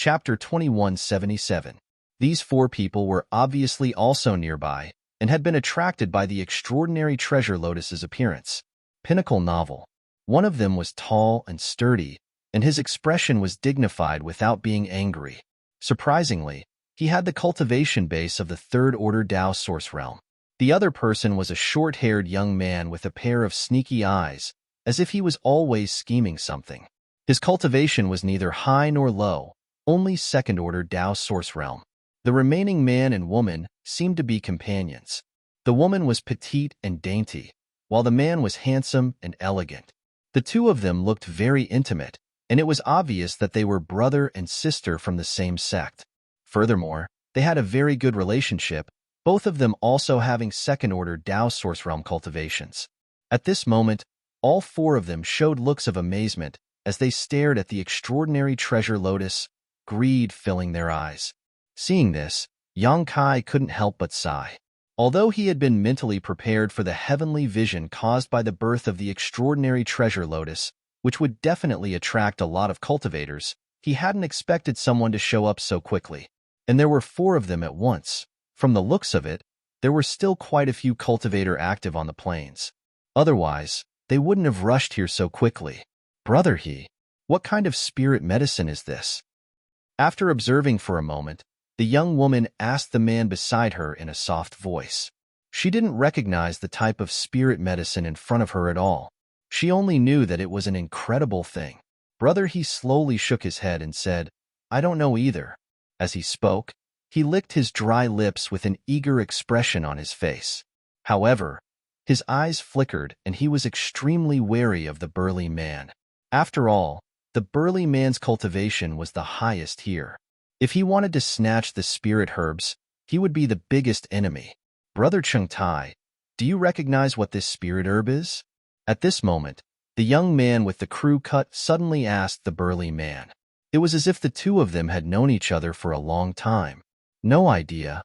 Chapter 2177. These four people were obviously also nearby and had been attracted by the extraordinary treasure lotus's appearance. Pinnacle novel. One of them was tall and sturdy, and his expression was dignified without being angry. Surprisingly, he had the cultivation base of the third-order Tao source realm. The other person was a short-haired young man with a pair of sneaky eyes, as if he was always scheming something. His cultivation was neither high nor low, only second-order Tao source realm. The remaining man and woman seemed to be companions. The woman was petite and dainty, while the man was handsome and elegant. The two of them looked very intimate, and it was obvious that they were brother and sister from the same sect. Furthermore, they had a very good relationship, both of them also having second-order Tao source realm cultivations. At this moment, all four of them showed looks of amazement as they stared at the extraordinary treasure lotus, greed filling their eyes. Seeing this, Yang Kai couldn't help but sigh. Although he had been mentally prepared for the heavenly vision caused by the birth of the extraordinary treasure lotus, which would definitely attract a lot of cultivators, he hadn't expected someone to show up so quickly. And there were four of them at once. From the looks of it, there were still quite a few cultivator active on the plains. Otherwise, they wouldn't have rushed here so quickly. Brother he, what kind of spirit medicine is this? After observing for a moment, the young woman asked the man beside her in a soft voice. She didn't recognize the type of spirit medicine in front of her at all. She only knew that it was an incredible thing. Brother he slowly shook his head and said, "I don't know either." As he spoke, he licked his dry lips with an eager expression on his face. However, his eyes flickered and he was extremely wary of the burly man. After all, the burly man's cultivation was the highest here. If he wanted to snatch the spirit herbs, he would be the biggest enemy. Brother Chung Tai, do you recognize what this spirit herb is? At this moment, the young man with the crew cut suddenly asked the burly man. It was as if the two of them had known each other for a long time. No idea.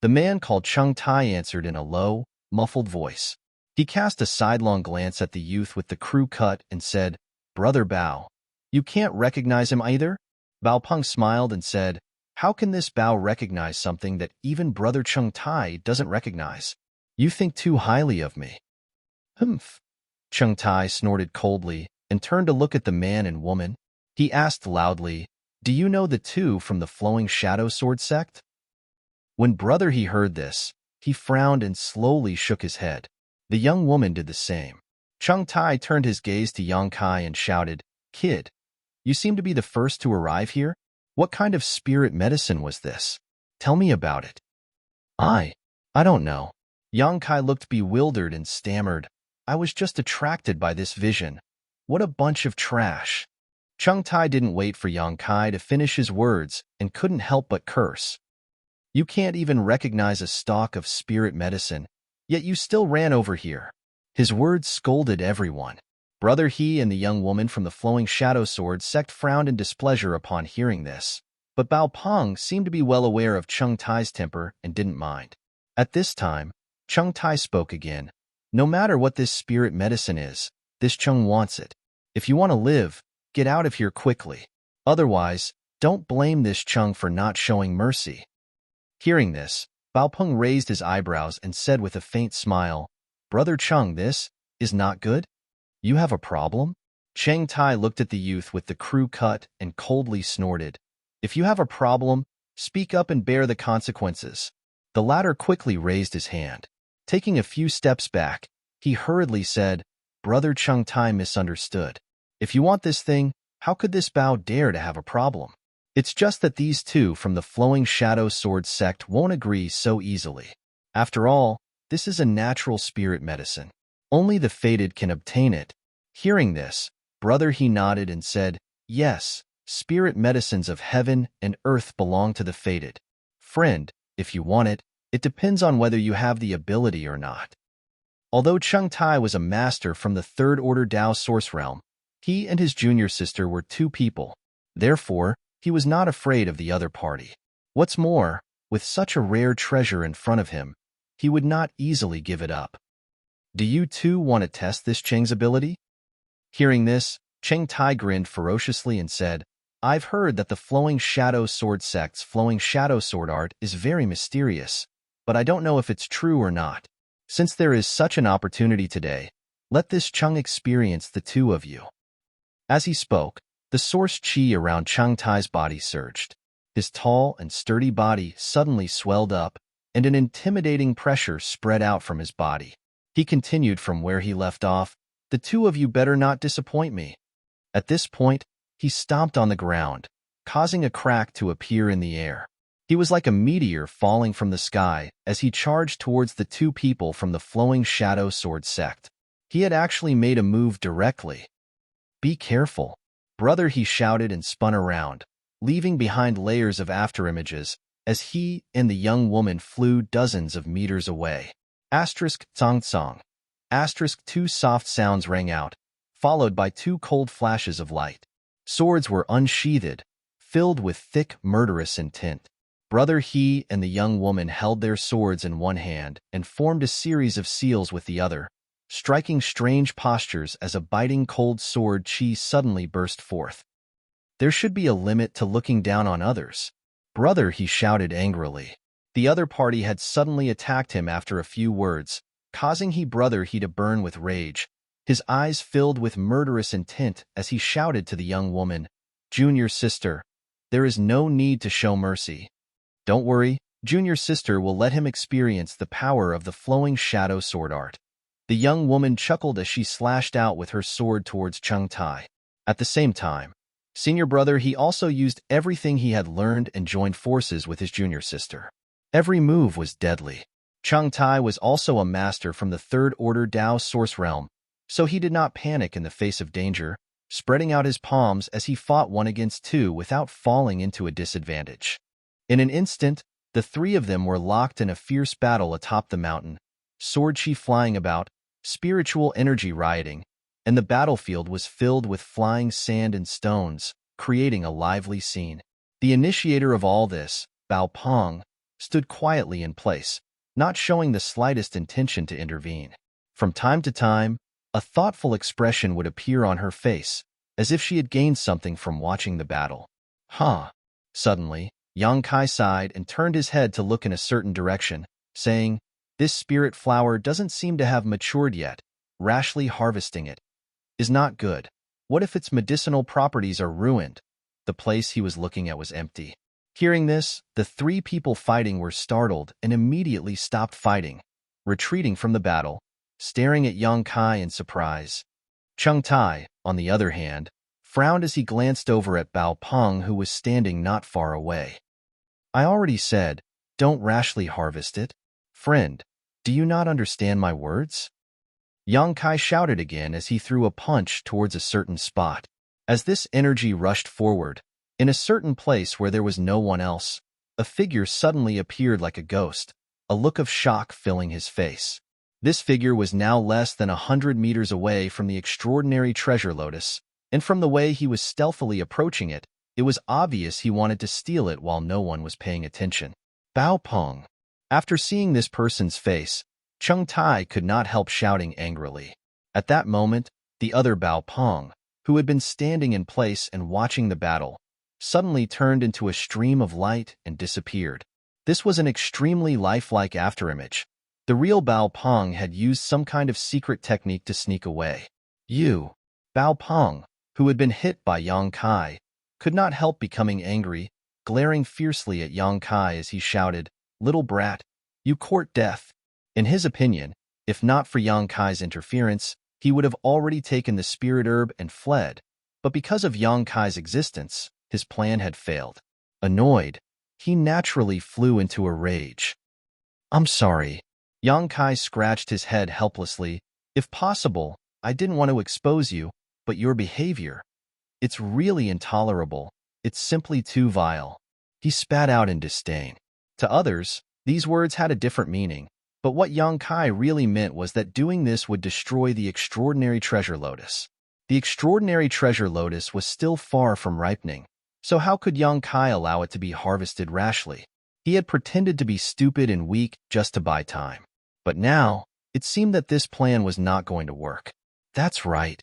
The man called Chung Tai answered in a low, muffled voice. He cast a sidelong glance at the youth with the crew cut and said, "Brother Bao, you can't recognize him either?" Bao Peng smiled and said, "How can this Bao recognize something that even Brother Chung Tai doesn't recognize? You think too highly of me." "Humph." Chung Tai snorted coldly and turned to look at the man and woman. He asked loudly, "Do you know the two from the Flowing Shadow Sword sect?" When Brother he heard this, he frowned and slowly shook his head. The young woman did the same. Chung Tai turned his gaze to Yang Kai and shouted, "Kid, you seem to be the first to arrive here? What kind of spirit medicine was this? Tell me about it." I don't know." Yang Kai looked bewildered and stammered, "I was just attracted by this vision. What a bunch of trash." Chung Tai didn't wait for Yang Kai to finish his words and couldn't help but curse. "You can't even recognize a stalk of spirit medicine, yet you still ran over here." His words scolded everyone. Brother he and the young woman from the Flowing Shadow Sword sect frowned in displeasure upon hearing this, but Bao Peng seemed to be well aware of Chung Tai's temper and didn't mind. At this time, Chung Tai spoke again. "No matter what this spirit medicine is, this Chung wants it. If you want to live, get out of here quickly. Otherwise, don't blame this Chung for not showing mercy." Hearing this, Bao Peng raised his eyebrows and said with a faint smile, "Brother Chung, this is not good? You have a problem?" Cheng Tai looked at the youth with the crew cut and coldly snorted, "If you have a problem, speak up and bear the consequences." The latter quickly raised his hand. Taking a few steps back, he hurriedly said, "Brother Chung Tai misunderstood. If you want this thing, how could this Bao dare to have a problem? It's just that these two from the Flowing Shadow Sword sect won't agree so easily. After all, this is a natural spirit medicine. Only the fated can obtain it." Hearing this, Brother he nodded and said, "Yes, spirit medicines of heaven and earth belong to the fated. Friend, if you want it, it depends on whether you have the ability or not." Although Chung Tai was a master from the third-order Tao source realm, he and his junior sister were two people. Therefore, he was not afraid of the other party. What's more, with such a rare treasure in front of him, he would not easily give it up. "Do you too want to test this Cheng's ability?" Hearing this, Cheng Tai grinned ferociously and said, I've heard that the flowing shadow sword sect's flowing shadow sword art is very mysterious, but I don't know if it's true or not. Since there is such an opportunity today, let this Chung experience the two of you." As he spoke, the source chi around Chung Tai's body surged. His tall and sturdy body suddenly swelled up, and an intimidating pressure spread out from his body. He continued from where he left off, "The two of you better not disappoint me." At this point, he stomped on the ground, causing a crack to appear in the air. He was like a meteor falling from the sky as he charged towards the two people from the flowing shadow sword sect. He had actually made a move directly. "Be careful, brother," he shouted and spun around, leaving behind layers of afterimages as he and the young woman flew dozens of meters away. Asterisk song song. Asterisk two soft sounds rang out, followed by two cold flashes of light. Swords were unsheathed, filled with thick, murderous intent. Brother He and the young woman held their swords in one hand and formed a series of seals with the other, striking strange postures as a biting cold sword chi suddenly burst forth. "There should be a limit to looking down on others." "Brother," he shouted angrily. The other party had suddenly attacked him after a few words, causing Brother He to burn with rage. His eyes filled with murderous intent as he shouted to the young woman, "Junior sister, there is no need to show mercy. Don't worry, junior sister will let him experience the power of the flowing shadow sword art." The young woman chuckled as she slashed out with her sword towards Chung Tai. At the same time, senior brother He also used everything he had learned and joined forces with his junior sister. Every move was deadly. Chung Tai was also a master from the Third Order Dao Source Realm, so he did not panic in the face of danger, spreading out his palms as he fought one against two without falling into a disadvantage. In an instant, the three of them were locked in a fierce battle atop the mountain, sword chi flying about, spiritual energy rioting, and the battlefield was filled with flying sand and stones, creating a lively scene. The initiator of all this, Bao Peng, stood quietly in place, not showing the slightest intention to intervene. From time to time, a thoughtful expression would appear on her face, as if she had gained something from watching the battle. "Huh." Suddenly, Yang Kai sighed and turned his head to look in a certain direction, saying, "This spirit flower doesn't seem to have matured yet. Rashly harvesting it is not good. What if its medicinal properties are ruined?" The place he was looking at was empty. Hearing this, the three people fighting were startled and immediately stopped fighting, retreating from the battle, staring at Yang Kai in surprise. Chung Tai, on the other hand, frowned as he glanced over at Bao Peng, who was standing not far away. "I already said, don't rashly harvest it. Friend, do you not understand my words?" Yang Kai shouted again as he threw a punch towards a certain spot. As this energy rushed forward, in a certain place where there was no one else, a figure suddenly appeared like a ghost, a look of shock filling his face. This figure was now less than 100 meters away from the extraordinary treasure lotus, and from the way he was stealthily approaching it, it was obvious he wanted to steal it while no one was paying attention. Bao Peng. After seeing this person's face, Chung Tai could not help shouting angrily. At that moment, the other Bao Peng, who had been standing in place and watching the battle, suddenly turned into a stream of light and disappeared. This was an extremely lifelike afterimage. The real Bao Peng had used some kind of secret technique to sneak away. Bao Peng, who had been hit by Yang Kai, could not help becoming angry, glaring fiercely at Yang Kai as he shouted, "Little brat, you court death." In his opinion, if not for Yang Kai's interference, he would have already taken the spirit herb and fled, but because of Yang Kai's existence, his plan had failed. Annoyed, he naturally flew into a rage. "I'm sorry." Yang Kai scratched his head helplessly. "If possible, I didn't want to expose you, but your behavior, it's really intolerable. It's simply too vile." He spat out in disdain. To others, these words had a different meaning, but what Yang Kai really meant was that doing this would destroy the extraordinary treasure lotus. The extraordinary treasure lotus was still far from ripening, so how could Yang Kai allow it to be harvested rashly? He had pretended to be stupid and weak just to buy time. But now, it seemed that this plan was not going to work. "That's right,"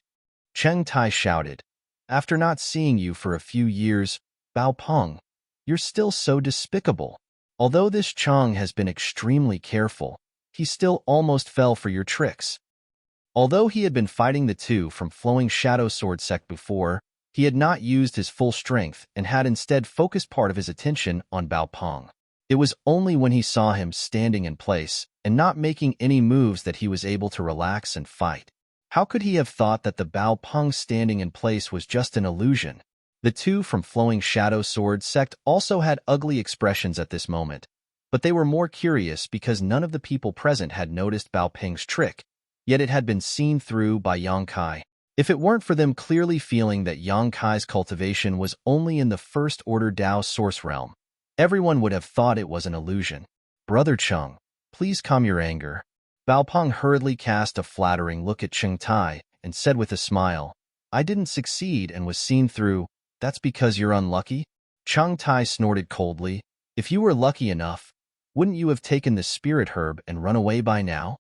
Cheng Tai shouted. After not seeing you for a few years, Bao Peng, you're still so despicable. Although this Chang has been extremely careful, he still almost fell for your tricks. Although he had been fighting the two from Flowing Shadow Sword sect before, he had not used his full strength and had instead focused part of his attention on Bao Peng. It was only when he saw him standing in place and not making any moves that he was able to relax and fight. How could he have thought that the Bao Peng standing in place was just an illusion? The two from Flowing Shadow Sword sect also had ugly expressions at this moment, but they were more curious because none of the people present had noticed Bao Peng's trick, yet it had been seen through by Yang Kai. If it weren't for them clearly feeling that Yang Kai's cultivation was only in the First Order Dao Source Realm, everyone would have thought it was an illusion. Brother Cheng, please calm your anger. Bao Peng hurriedly cast a flattering look at Cheng Tai and said with a smile, I didn't succeed and was seen through. That's because you're unlucky? Cheng Tai snorted coldly. If you were lucky enough, wouldn't you have taken the spirit herb and run away by now?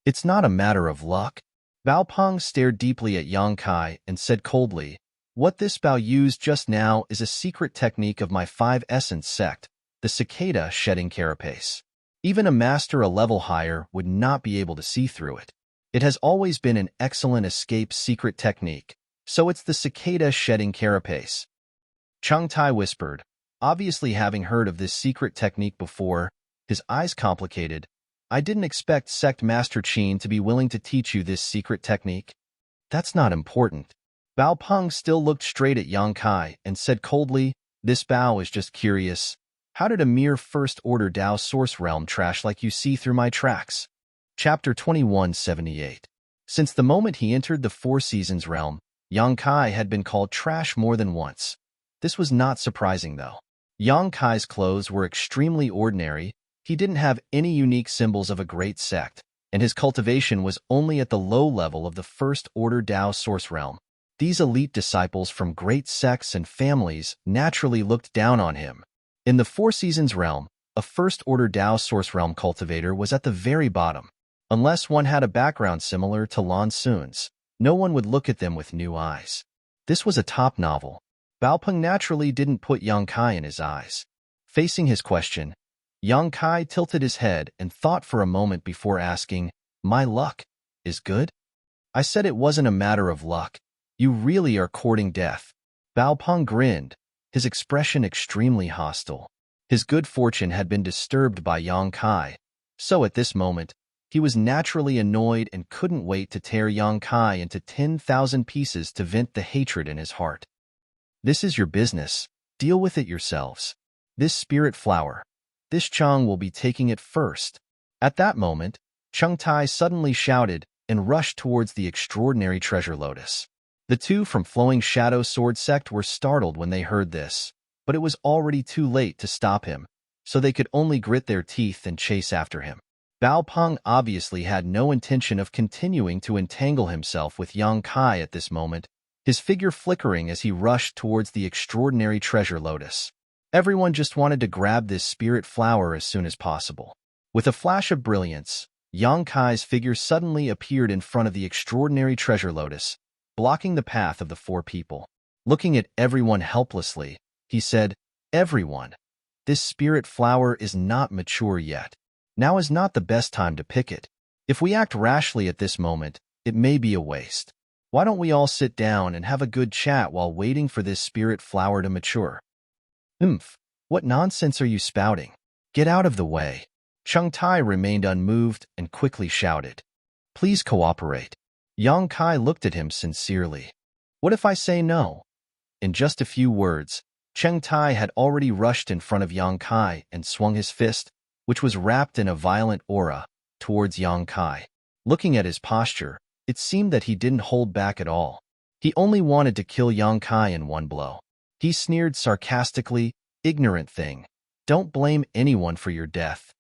It's not a matter of luck. Bao Peng stared deeply at Yang Kai and said coldly, what this Bao used just now is a secret technique of my 5 Essence sect, the cicada shedding carapace. Even a master a level higher would not be able to see through it. It has always been an excellent escape secret technique, so it's the cicada shedding carapace. Cheng Tai whispered, obviously having heard of this secret technique before, his eyes complicated. I didn't expect Sect Master Qin to be willing to teach you this secret technique. That's not important. Bao Peng still looked straight at Yang Kai and said coldly, this Bao is just curious. How did a mere First Order Dao Source Realm trash like you see through my tracks? Chapter 2178. Since the moment he entered the Four Seasons realm, Yang Kai had been called trash more than once. This was not surprising, though. Yang Kai's clothes were extremely ordinary, he didn't have any unique symbols of a great sect, and his cultivation was only at the low level of the First Order Dao Source Realm. These elite disciples from great sects and families naturally looked down on him. In the Four Seasons realm, a First Order Dao Source Realm cultivator was at the very bottom. Unless one had a background similar to Lan Sun's, no one would look at them with new eyes. This was a top novel. Bao Peng naturally didn't put Yang Kai in his eyes. Facing his question, Yang Kai tilted his head and thought for a moment before asking, my luck is good? I said it wasn't a matter of luck. You really are courting death. Bao Peng grinned, his expression extremely hostile. His good fortune had been disturbed by Yang Kai, so at this moment, he was naturally annoyed and couldn't wait to tear Yang Kai into 10,000 pieces to vent the hatred in his heart. This is your business. Deal with it yourselves. This spirit flower. This Chang will be taking it first. At that moment, Cheng Tai suddenly shouted and rushed towards the extraordinary treasure lotus. The two from Flowing Shadow Sword sect were startled when they heard this, but it was already too late to stop him, so they could only grit their teeth and chase after him. Bao Peng obviously had no intention of continuing to entangle himself with Yang Kai at this moment, his figure flickering as he rushed towards the extraordinary treasure lotus. Everyone just wanted to grab this spirit flower as soon as possible. With a flash of brilliance, Yang Kai's figure suddenly appeared in front of the extraordinary treasure lotus, blocking the path of the four people. Looking at everyone helplessly, he said, everyone, this spirit flower is not mature yet. Now is not the best time to pick it. If we act rashly at this moment, it may be a waste. Why don't we all sit down and have a good chat while waiting for this spirit flower to mature? What nonsense are you spouting? Get out of the way. Cheng Tai remained unmoved and quickly shouted, please cooperate. Yang Kai looked at him sincerely. What if I say no? In just a few words, Cheng Tai had already rushed in front of Yang Kai and swung his fist, which was wrapped in a violent aura, towards Yang Kai. Looking at his posture, it seemed that he didn't hold back at all. He only wanted to kill Yang Kai in one blow. He sneered sarcastically, ignorant thing. Don't blame anyone for your death.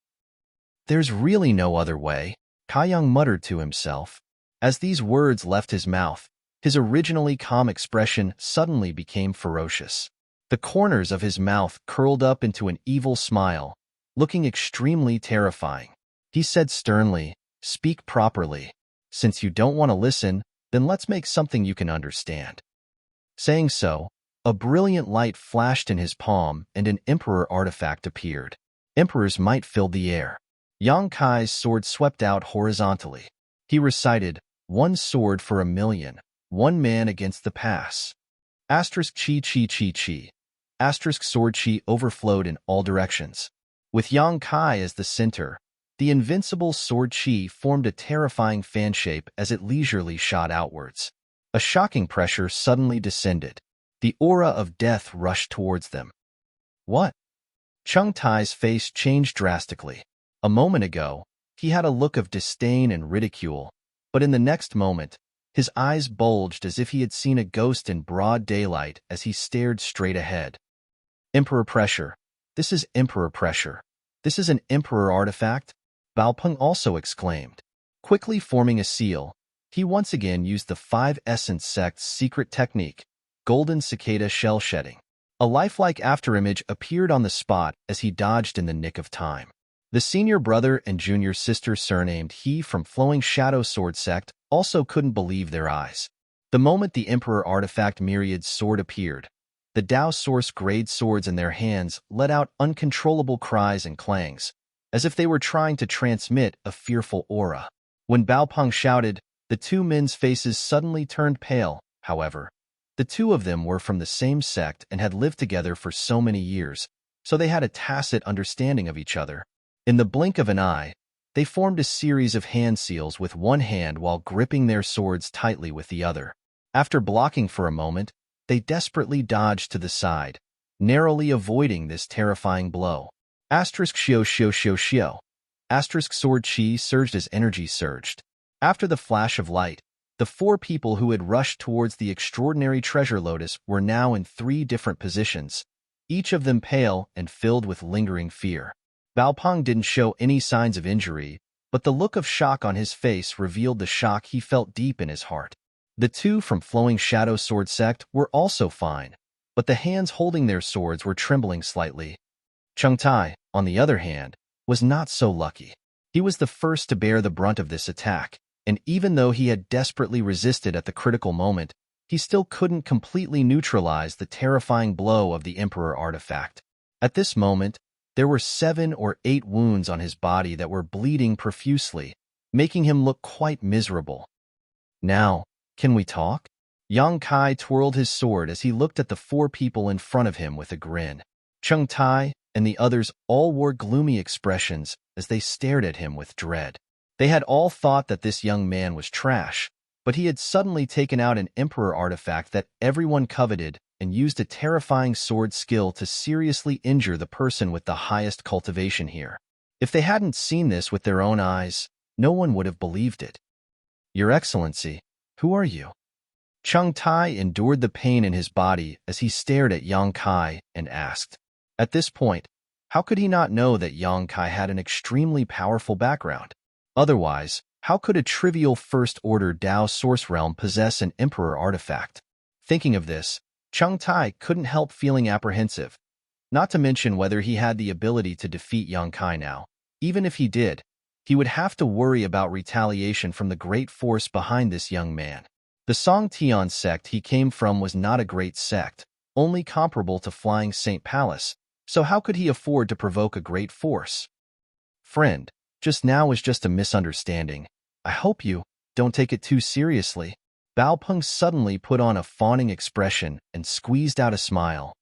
There's really no other way, Kai Yang muttered to himself. As these words left his mouth, his originally calm expression suddenly became ferocious. The corners of his mouth curled up into an evil smile, looking extremely terrifying. He said sternly, speak properly. Since you don't want to listen, then let's make something you can understand. Saying so, a brilliant light flashed in his palm and an Emperor artifact appeared. Emperor's might filled the air. Yang Kai's sword swept out horizontally. He recited, "One sword for 1,000,000, one man against the pass." Asterisk chi chi chi chi. Asterisk sword chi overflowed in all directions. With Yang Kai as the center, the invincible sword chi formed a terrifying fan shape as it leisurely shot outwards. A shocking pressure suddenly descended. The aura of death rushed towards them. What? Chung Tai's face changed drastically. A moment ago, he had a look of disdain and ridicule, but in the next moment, his eyes bulged as if he had seen a ghost in broad daylight as he stared straight ahead. Emperor pressure. This is Emperor pressure. This is an Emperor artifact? Baopeng also exclaimed. Quickly forming a seal, he once again used the 5 Essence Sect's secret technique, Golden Cicada Shell Shedding. A lifelike afterimage appeared on the spot as he dodged in the nick of time. The senior brother and junior sister surnamed He from Flowing Shadow Sword Sect also couldn't believe their eyes. The moment the Emperor Artifact Myriad's sword appeared, the Dao Source grade swords in their hands let out uncontrollable cries and clangs, as if they were trying to transmit a fearful aura. When Baopeng shouted, the two men's faces suddenly turned pale. However, the two of them were from the same sect and had lived together for so many years, so they had a tacit understanding of each other. In the blink of an eye, they formed a series of hand seals with one hand while gripping their swords tightly with the other. After blocking for a moment, they desperately dodged to the side, narrowly avoiding this terrifying blow. Asterisk shio shio shio shio. Asterisk sword chi surged as energy surged. After the flash of light, the 4 people who had rushed towards the extraordinary treasure lotus were now in 3 different positions, each of them pale and filled with lingering fear. Baopeng didn't show any signs of injury, but the look of shock on his face revealed the shock he felt deep in his heart. The 2 from Flowing Shadow Sword Sect were also fine, but the hands holding their swords were trembling slightly. Chung Tai, on the other hand, was not so lucky. He was the first to bear the brunt of this attack, and even though he had desperately resisted at the critical moment, he still couldn't completely neutralize the terrifying blow of the Emperor artifact. At this moment, there were 7 or 8 wounds on his body that were bleeding profusely, making him look quite miserable. Now, can we talk? Yang Kai twirled his sword as he looked at the 4 people in front of him with a grin. Chung Tai and the others all wore gloomy expressions as they stared at him with dread. They had all thought that this young man was trash, but he had suddenly taken out an Emperor artifact that everyone coveted and used a terrifying sword skill to seriously injure the person with the highest cultivation here. If they hadn't seen this with their own eyes, no one would have believed it. Your Excellency, who are you? Chung Tai endured the pain in his body as he stared at Yang Kai and asked. At this point, how could he not know that Yang Kai had an extremely powerful background? Otherwise, how could a trivial first-order Dao source realm possess an Emperor artifact? Thinking of this, Chung Tai couldn't help feeling apprehensive, not to mention whether he had the ability to defeat Yang Kai now. Even if he did, he would have to worry about retaliation from the great force behind this young man. The Song Tian sect he came from was not a great sect, only comparable to Flying Saint Palace, so how could he afford to provoke a great force? Friend, just now was just a misunderstanding. I hope you don't take it too seriously. Baopeng suddenly put on a fawning expression and squeezed out a smile.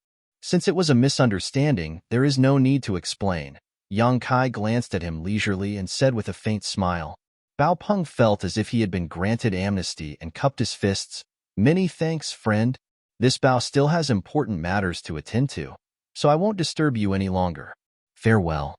Since it was a misunderstanding, there is no need to explain. Yang Kai glanced at him leisurely and said with a faint smile. Baopeng felt as if he had been granted amnesty and cupped his fists. Many thanks, friend. This Bao still has important matters to attend to, so I won't disturb you any longer. Farewell.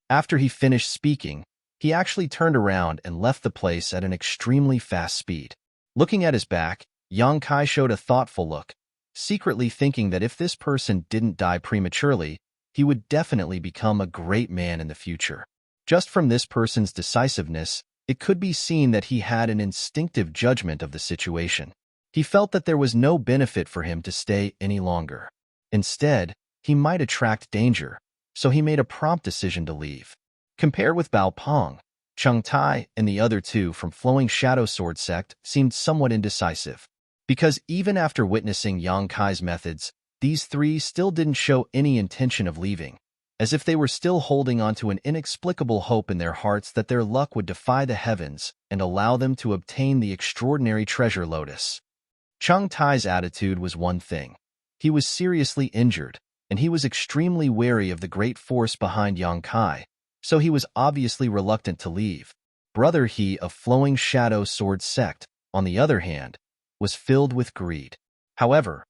After he finished speaking, he actually turned around and left the place at an extremely fast speed. Looking at his back, Yang Kai showed a thoughtful look, secretly thinking that if this person didn't die prematurely, he would definitely become a great man in the future. Just from this person's decisiveness, it could be seen that he had an instinctive judgment of the situation. He felt that there was no benefit for him to stay any longer. Instead, he might attract danger, so he made a prompt decision to leave. Compared with Baopeng, Chung Tai and the other 2 from Flowing Shadow Sword Sect seemed somewhat indecisive. Because even after witnessing Yang Kai's methods, these three still didn't show any intention of leaving, as if they were still holding on to an inexplicable hope in their hearts that their luck would defy the heavens and allow them to obtain the extraordinary treasure lotus. Chang Tai's attitude was one thing. He was seriously injured, and he was extremely wary of the great force behind Yang Kai, so he was obviously reluctant to leave. Brother He of Flowing Shadow Sword Sect, on the other hand, was filled with greed. However,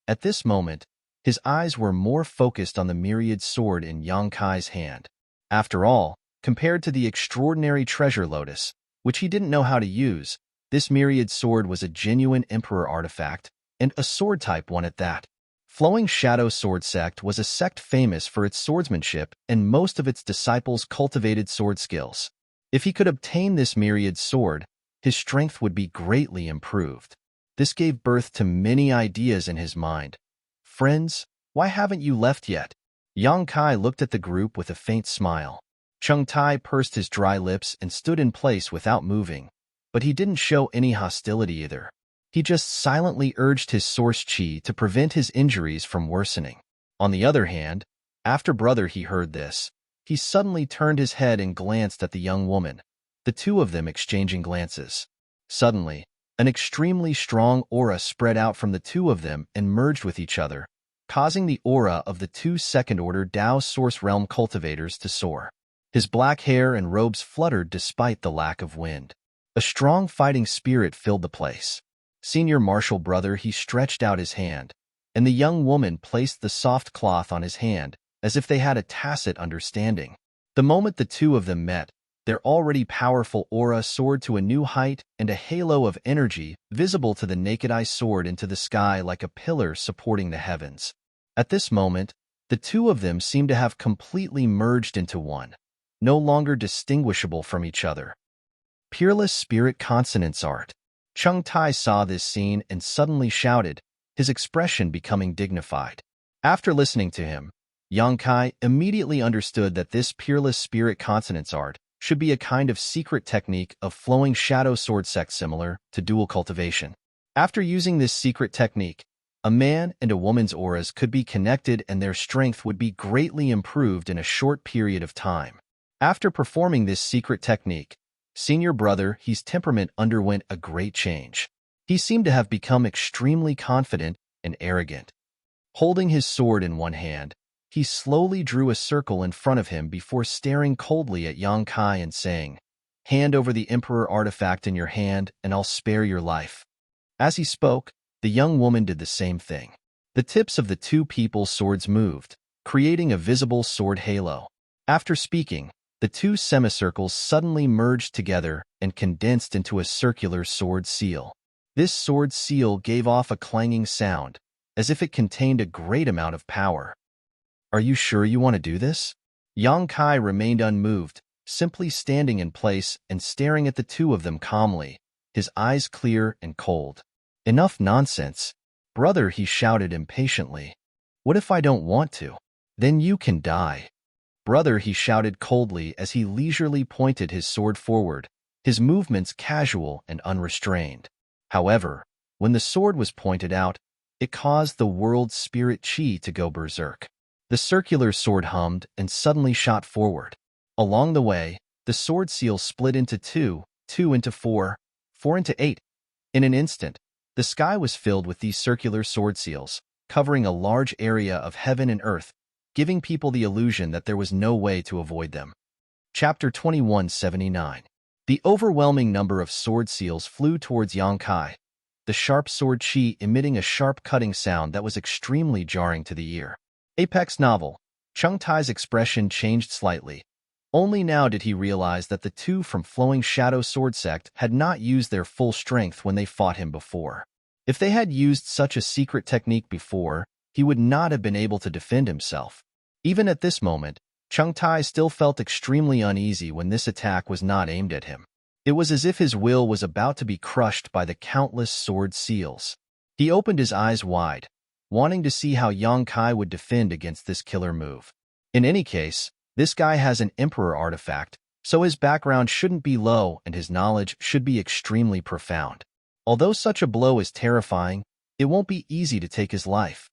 at this moment, his eyes were more focused on the myriad sword in Yang Kai's hand. After all, compared to the extraordinary treasure lotus, which he didn't know how to use, this myriad sword was a genuine emperor artifact, and a sword-type one at that. Flowing Shadow Sword Sect was a sect famous for its swordsmanship, and most of its disciples cultivated sword skills. If he could obtain this myriad sword, his strength would be greatly improved. This gave birth to many ideas in his mind. Friends, why haven't you left yet? Yang Kai looked at the group with a faint smile. Chang Tai pursed his dry lips and stood in place without moving, but he didn't show any hostility either. He just silently urged his source chi to prevent his injuries from worsening. On the other hand, after Brother He heard this, he suddenly turned his head and glanced at the young woman, the two of them exchanging glances. Suddenly, an extremely strong aura spread out from the two of them and merged with each other, causing the aura of the two second-order Dao Source Realm cultivators to soar. His black hair and robes fluttered despite the lack of wind. A strong fighting spirit filled the place. Senior Martial Brother He stretched out his hand, and the young woman placed the soft cloth on his hand, as if they had a tacit understanding. The moment the two of them met, their already powerful aura soared to a new height, and a halo of energy, visible to the naked eye, soared into the sky like a pillar supporting the heavens. At this moment, the two of them seemed to have completely merged into one, no longer distinguishable from each other. Peerless Spirit Consonance Art. Chang Tai saw this scene and suddenly shouted, his expression becoming dignified. After listening to him, Yang Kai immediately understood that this Peerless Spirit Consonance Art should be a kind of secret technique of Flowing Shadow Sword Sect similar to dual cultivation. After using this secret technique, a man and a woman's auras could be connected and their strength would be greatly improved in a short period of time. After performing this secret technique, Senior Brother He's temperament underwent a great change. He seemed to have become extremely confident and arrogant. Holding his sword in one hand, he slowly drew a circle in front of him before staring coldly at Yang Kai and saying, "Hand over the Emperor artifact in your hand, and I'll spare your life." As he spoke, the young woman did the same thing. The tips of the two people's swords moved, creating a visible sword halo. After speaking, the two semicircles suddenly merged together and condensed into a circular sword seal. This sword seal gave off a clanging sound, as if it contained a great amount of power. "Are you sure you want to do this?" Yang Kai remained unmoved, simply standing in place and staring at the two of them calmly, his eyes clear and cold. "Enough nonsense, brother," he shouted impatiently. "What if I don't want to? Then you can die." "Brother," he shouted coldly as he leisurely pointed his sword forward, his movements casual and unrestrained. However, when the sword was pointed out, it caused the world's spirit chi to go berserk. The circular sword hummed and suddenly shot forward. Along the way, the sword seal split into two, two into four, four into eight. In an instant, the sky was filled with these circular sword seals, covering a large area of heaven and earth, giving people the illusion that there was no way to avoid them. Chapter 2179. The overwhelming number of sword seals flew towards Yang Kai, the sharp sword chi emitting a sharp cutting sound that was extremely jarring to the ear. Apex novel. Chang Tai's expression changed slightly. Only now did he realize that the two from Flowing Shadow Sword Sect had not used their full strength when they fought him before. If they had used such a secret technique before, he would not have been able to defend himself. Even at this moment, Chang Tai still felt extremely uneasy when this attack was not aimed at him. It was as if his will was about to be crushed by the countless sword seals. He opened his eyes wide, wanting to see how Yang Kai would defend against this killer move. In any case, this guy has an Emperor artifact, so his background shouldn't be low and his knowledge should be extremely profound. Although such a blow is terrifying, it won't be easy to take his life,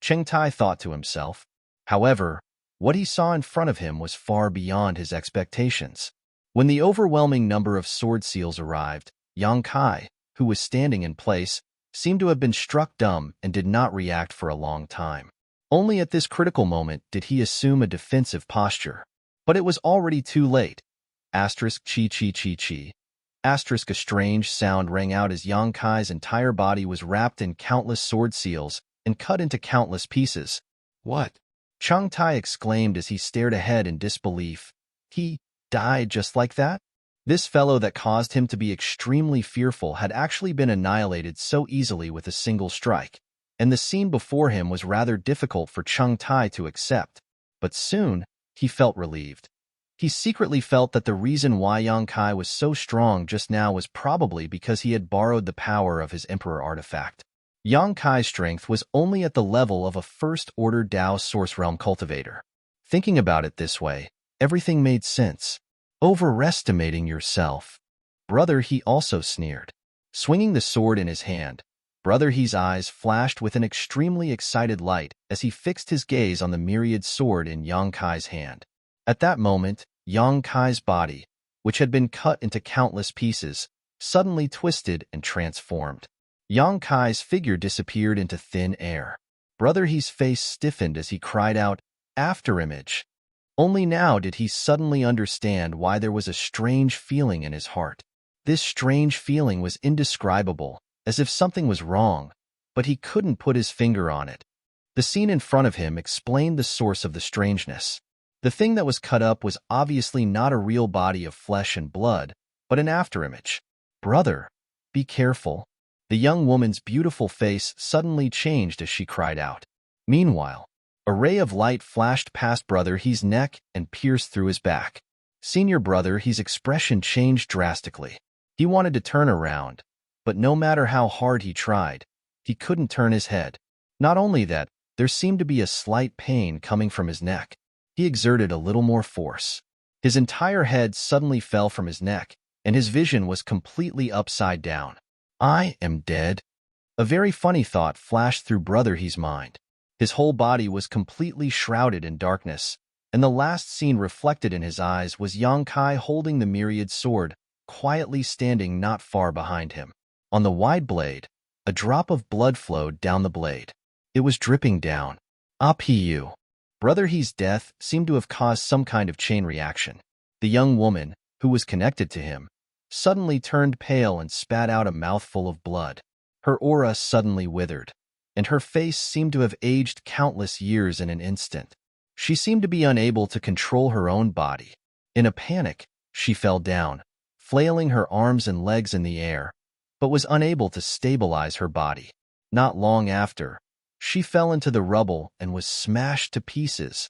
Cheng Tai thought to himself. However, what he saw in front of him was far beyond his expectations. When the overwhelming number of sword seals arrived, Yang Kai, who was standing in place, seemed to have been struck dumb and did not react for a long time. Only at this critical moment did he assume a defensive posture. But it was already too late. Asterisk chi chi chi chi. Asterisk a strange sound rang out as Yang Kai's entire body was wrapped in countless sword seals and cut into countless pieces. What? Cheng Tai exclaimed as he stared ahead in disbelief. He died just like that? This fellow that caused him to be extremely fearful had actually been annihilated so easily with a single strike, and the scene before him was rather difficult for Cheng Tai to accept. But soon, he felt relieved. He secretly felt that the reason why Yang Kai was so strong just now was probably because he had borrowed the power of his Emperor artifact. Yang Kai's strength was only at the level of a first-order Dao Source Realm cultivator. Thinking about it this way, everything made sense. Overestimating yourself. Brother He also sneered. Swinging the sword in his hand, Brother He's eyes flashed with an extremely excited light as he fixed his gaze on the myriad sword in Yang Kai's hand. At that moment, Yang Kai's body, which had been cut into countless pieces, suddenly twisted and transformed. Yang Kai's figure disappeared into thin air. Brother He's face stiffened as he cried out, "Afterimage!" Only now did he suddenly understand why there was a strange feeling in his heart. This strange feeling was indescribable, as if something was wrong, but he couldn't put his finger on it. The scene in front of him explained the source of the strangeness. The thing that was cut up was obviously not a real body of flesh and blood, but an afterimage. "Brother, be careful." The young woman's beautiful face suddenly changed as she cried out. Meanwhile, a ray of light flashed past Brother He's neck and pierced through his back. Senior Brother He's expression changed drastically. He wanted to turn around, but no matter how hard he tried, he couldn't turn his head. Not only that, there seemed to be a slight pain coming from his neck. He exerted a little more force. His entire head suddenly fell from his neck, and his vision was completely upside down. I am dead. A very funny thought flashed through Brother He's mind. His whole body was completely shrouded in darkness, and the last scene reflected in his eyes was Yang Kai holding the myriad sword, quietly standing not far behind him. On the wide blade, a drop of blood flowed down the blade. It was dripping down. Apu. Brother He's death seemed to have caused some kind of chain reaction. The young woman, who was connected to him, suddenly turned pale and spat out a mouthful of blood. Her aura suddenly withered, and her face seemed to have aged countless years in an instant. She seemed to be unable to control her own body. In a panic, she fell down, flailing her arms and legs in the air, but was unable to stabilize her body. Not long after, she fell into the rubble and was smashed to pieces.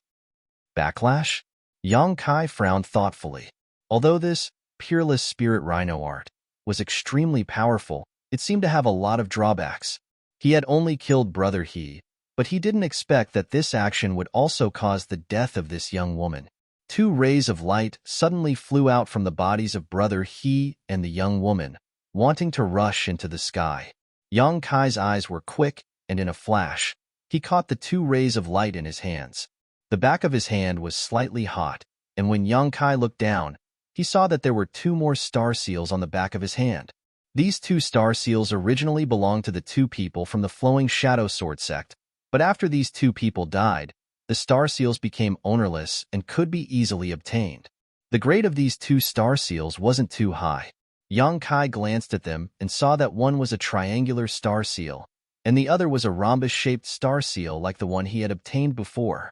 Backlash? Yang Kai frowned thoughtfully. Although this peerless spirit rhino art was extremely powerful, it seemed to have a lot of drawbacks. He had only killed Brother He, but he didn't expect that this action would also cause the death of this young woman. Two rays of light suddenly flew out from the bodies of Brother He and the young woman, wanting to rush into the sky. Yang Kai's eyes were quick, and in a flash, he caught the two rays of light in his hands. The back of his hand was slightly hot, and when Yang Kai looked down, he saw that there were two more star seals on the back of his hand. These two star seals originally belonged to the two people from the Flowing Shadow Sword sect, but after these two people died, the star seals became ownerless and could be easily obtained. The grade of these two star seals wasn't too high. Yang Kai glanced at them and saw that one was a triangular star seal, and the other was a rhombus-shaped star seal like the one he had obtained before.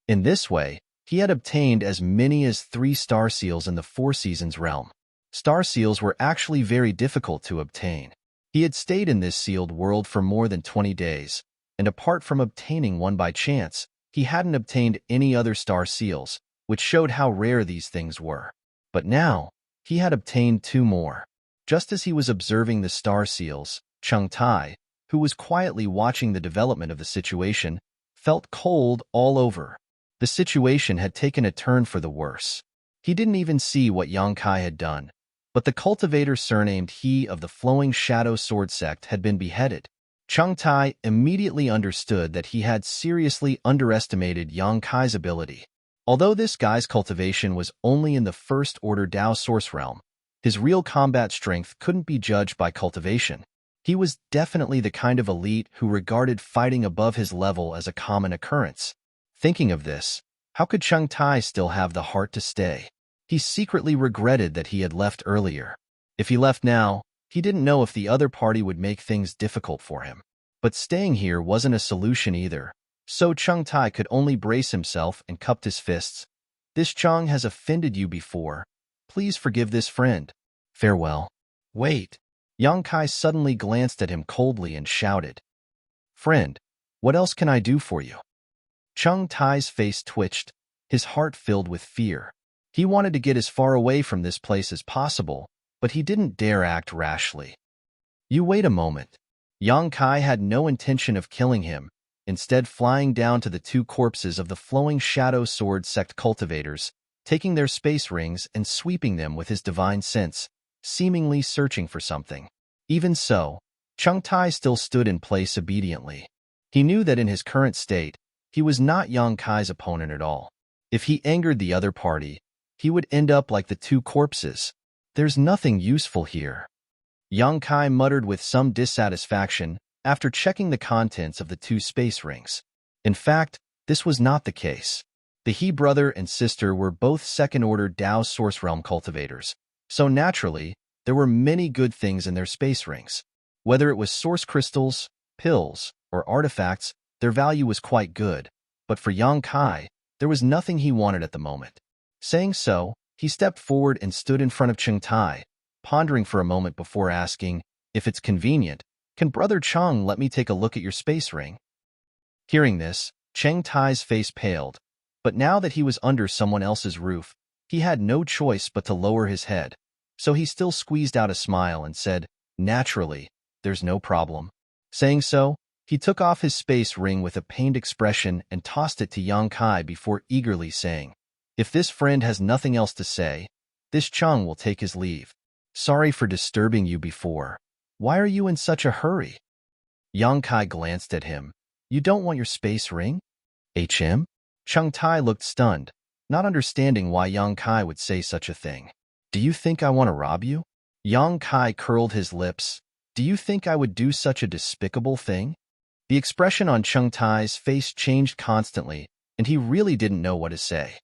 In this way, he had obtained as many as 3 star seals in the Four Seasons realm. Star seals were actually very difficult to obtain. He had stayed in this sealed world for more than 20 days, and apart from obtaining one by chance, he hadn't obtained any other star seals, which showed how rare these things were. But now, he had obtained 2 more. Just as he was observing the star seals, Cheng Tai, who was quietly watching the development of the situation, felt cold all over. The situation had taken a turn for the worse. He didn't even see what Yang Kai had done, But the cultivator surnamed He of the Flowing Shadow Sword Sect had been beheaded. Cheng Tai immediately understood that he had seriously underestimated Yang Kai's ability. Although this guy's cultivation was only in the First Order Dao Source Realm, his real combat strength couldn't be judged by cultivation. He was definitely the kind of elite who regarded fighting above his level as a common occurrence. Thinking of this, how could Cheng Tai still have the heart to stay? He secretly regretted that he had left earlier. If he left now, he didn't know if the other party would make things difficult for him. But staying here wasn't a solution either, so Cheng Tai could only brace himself and cupped his fists. This Cheng has offended you before. Please forgive this friend. Farewell. Wait. Yang Kai suddenly glanced at him coldly and shouted, Friend, what else can I do for you? Cheng Tai's face twitched, his heart filled with fear. He wanted to get as far away from this place as possible, but he didn't dare act rashly. You wait a moment. Yang Kai had no intention of killing him, instead flying down to the two corpses of the Flowing Shadow Sword Sect cultivators, taking their space rings and sweeping them with his divine sense, seemingly searching for something. Even so, Cheng Tai still stood in place obediently. He knew that in his current state, he was not Yang Kai's opponent at all. If he angered the other party, he would end up like the two corpses. There's nothing useful here. Yang Kai muttered with some dissatisfaction after checking the contents of the two space rings. In fact, this was not the case. The He brother and sister were both second-order Dao Source Realm cultivators, so naturally, there were many good things in their space rings. Whether it was source crystals, pills, or artifacts, their value was quite good, but for Yang Kai, there was nothing he wanted at the moment. Saying so, he stepped forward and stood in front of Cheng Tai, pondering for a moment before asking, If it's convenient, can Brother Cheng let me take a look at your space ring? Hearing this, Cheng Tai's face paled, but now that he was under someone else's roof, he had no choice but to lower his head. So he still squeezed out a smile and said, Naturally, there's no problem. Saying so, he took off his space ring with a pained expression and tossed it to Yang Kai before eagerly saying, If this friend has nothing else to say, this Cheng will take his leave. Sorry for disturbing you before. Why are you in such a hurry? Yang Kai glanced at him. You don't want your space ring? HM? Cheng Tai looked stunned, not understanding why Yang Kai would say such a thing. Do you think I want to rob you? Yang Kai curled his lips. Do you think I would do such a despicable thing? The expression on Cheng Tai's face changed constantly, and he really didn't know what to say.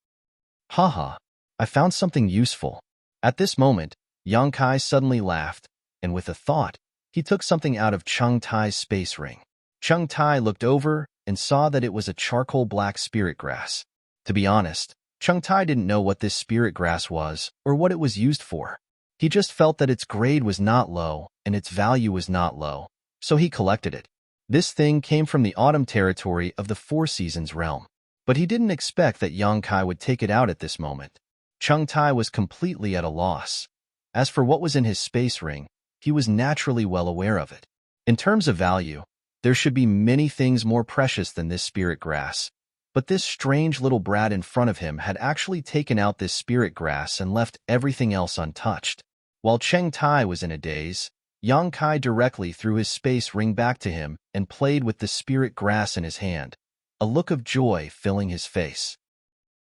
Haha, I found something useful. At this moment, Yang Kai suddenly laughed, and with a thought, he took something out of Cheng Tai's space ring. Cheng Tai looked over and saw that it was a charcoal black spirit grass. To be honest, Cheng Tai didn't know what this spirit grass was or what it was used for. He just felt that its grade was not low and its value was not low, so he collected it. This thing came from the autumn territory of the Four Seasons realm, but he didn't expect that Yang Kai would take it out at this moment. Cheng Tai was completely at a loss. As for what was in his space ring, he was naturally well aware of it. In terms of value, there should be many things more precious than this spirit grass. But this strange little brat in front of him had actually taken out this spirit grass and left everything else untouched. While Cheng Tai was in a daze, Yang Kai directly threw his space ring back to him and played with the spirit grass in his hand, a look of joy filling his face.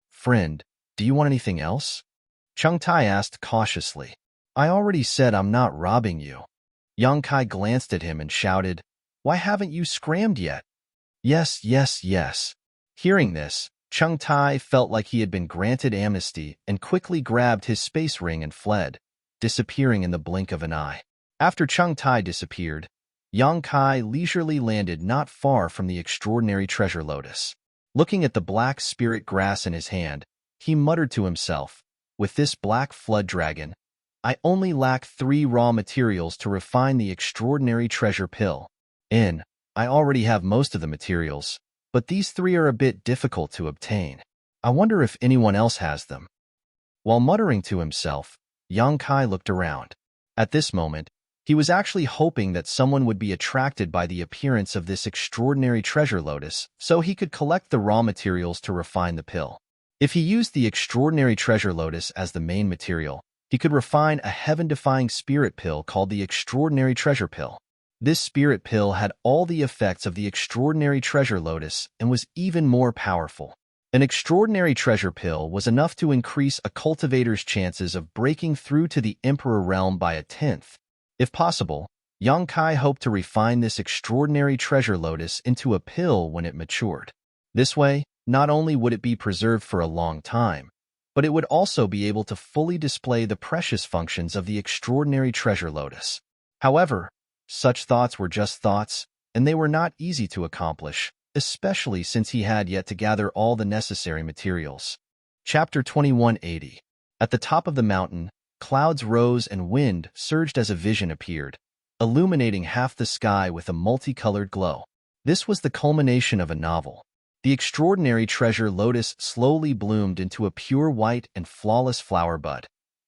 Friend, do you want anything else? Cheng Tai asked cautiously. I already said I'm not robbing you. Yang Kai glanced at him and shouted, Why haven't you scrammed yet? Yes, yes, yes. Hearing this, Cheng Tai felt like he had been granted amnesty and quickly grabbed his space ring and fled, disappearing in the blink of an eye. After Cheng Tai disappeared, Yang Kai leisurely landed not far from the extraordinary treasure lotus. Looking at the black spirit grass in his hand, he muttered to himself, With this black flood dragon, I only lack 3 raw materials to refine the extraordinary treasure pill. I already have most of the materials, but these 3 are a bit difficult to obtain. I wonder if anyone else has them. While muttering to himself, Yang Kai looked around. At this moment, he was actually hoping that someone would be attracted by the appearance of this extraordinary treasure lotus so he could collect the raw materials to refine the pill. If he used the extraordinary treasure lotus as the main material, He could refine a heaven-defying spirit pill called the Extraordinary Treasure Pill. This spirit pill had all the effects of the Extraordinary Treasure Lotus and was even more powerful. An Extraordinary Treasure Pill was enough to increase a cultivator's chances of breaking through to the Emperor realm by a tenth. If possible, Yang Kai hoped to refine this Extraordinary Treasure Lotus into a pill when it matured. This way, not only would it be preserved for a long time, but it would also be able to fully display the precious functions of the Extraordinary Treasure Lotus. However, such thoughts were just thoughts, and they were not easy to accomplish, especially since he had yet to gather all the necessary materials. Chapter 2180. At the top of the mountain, clouds rose and wind surged as a vision appeared, illuminating half the sky with a multicolored glow. This was the culmination of a novel. The Extraordinary Treasure Lotus slowly bloomed into a pure white and flawless flower bud,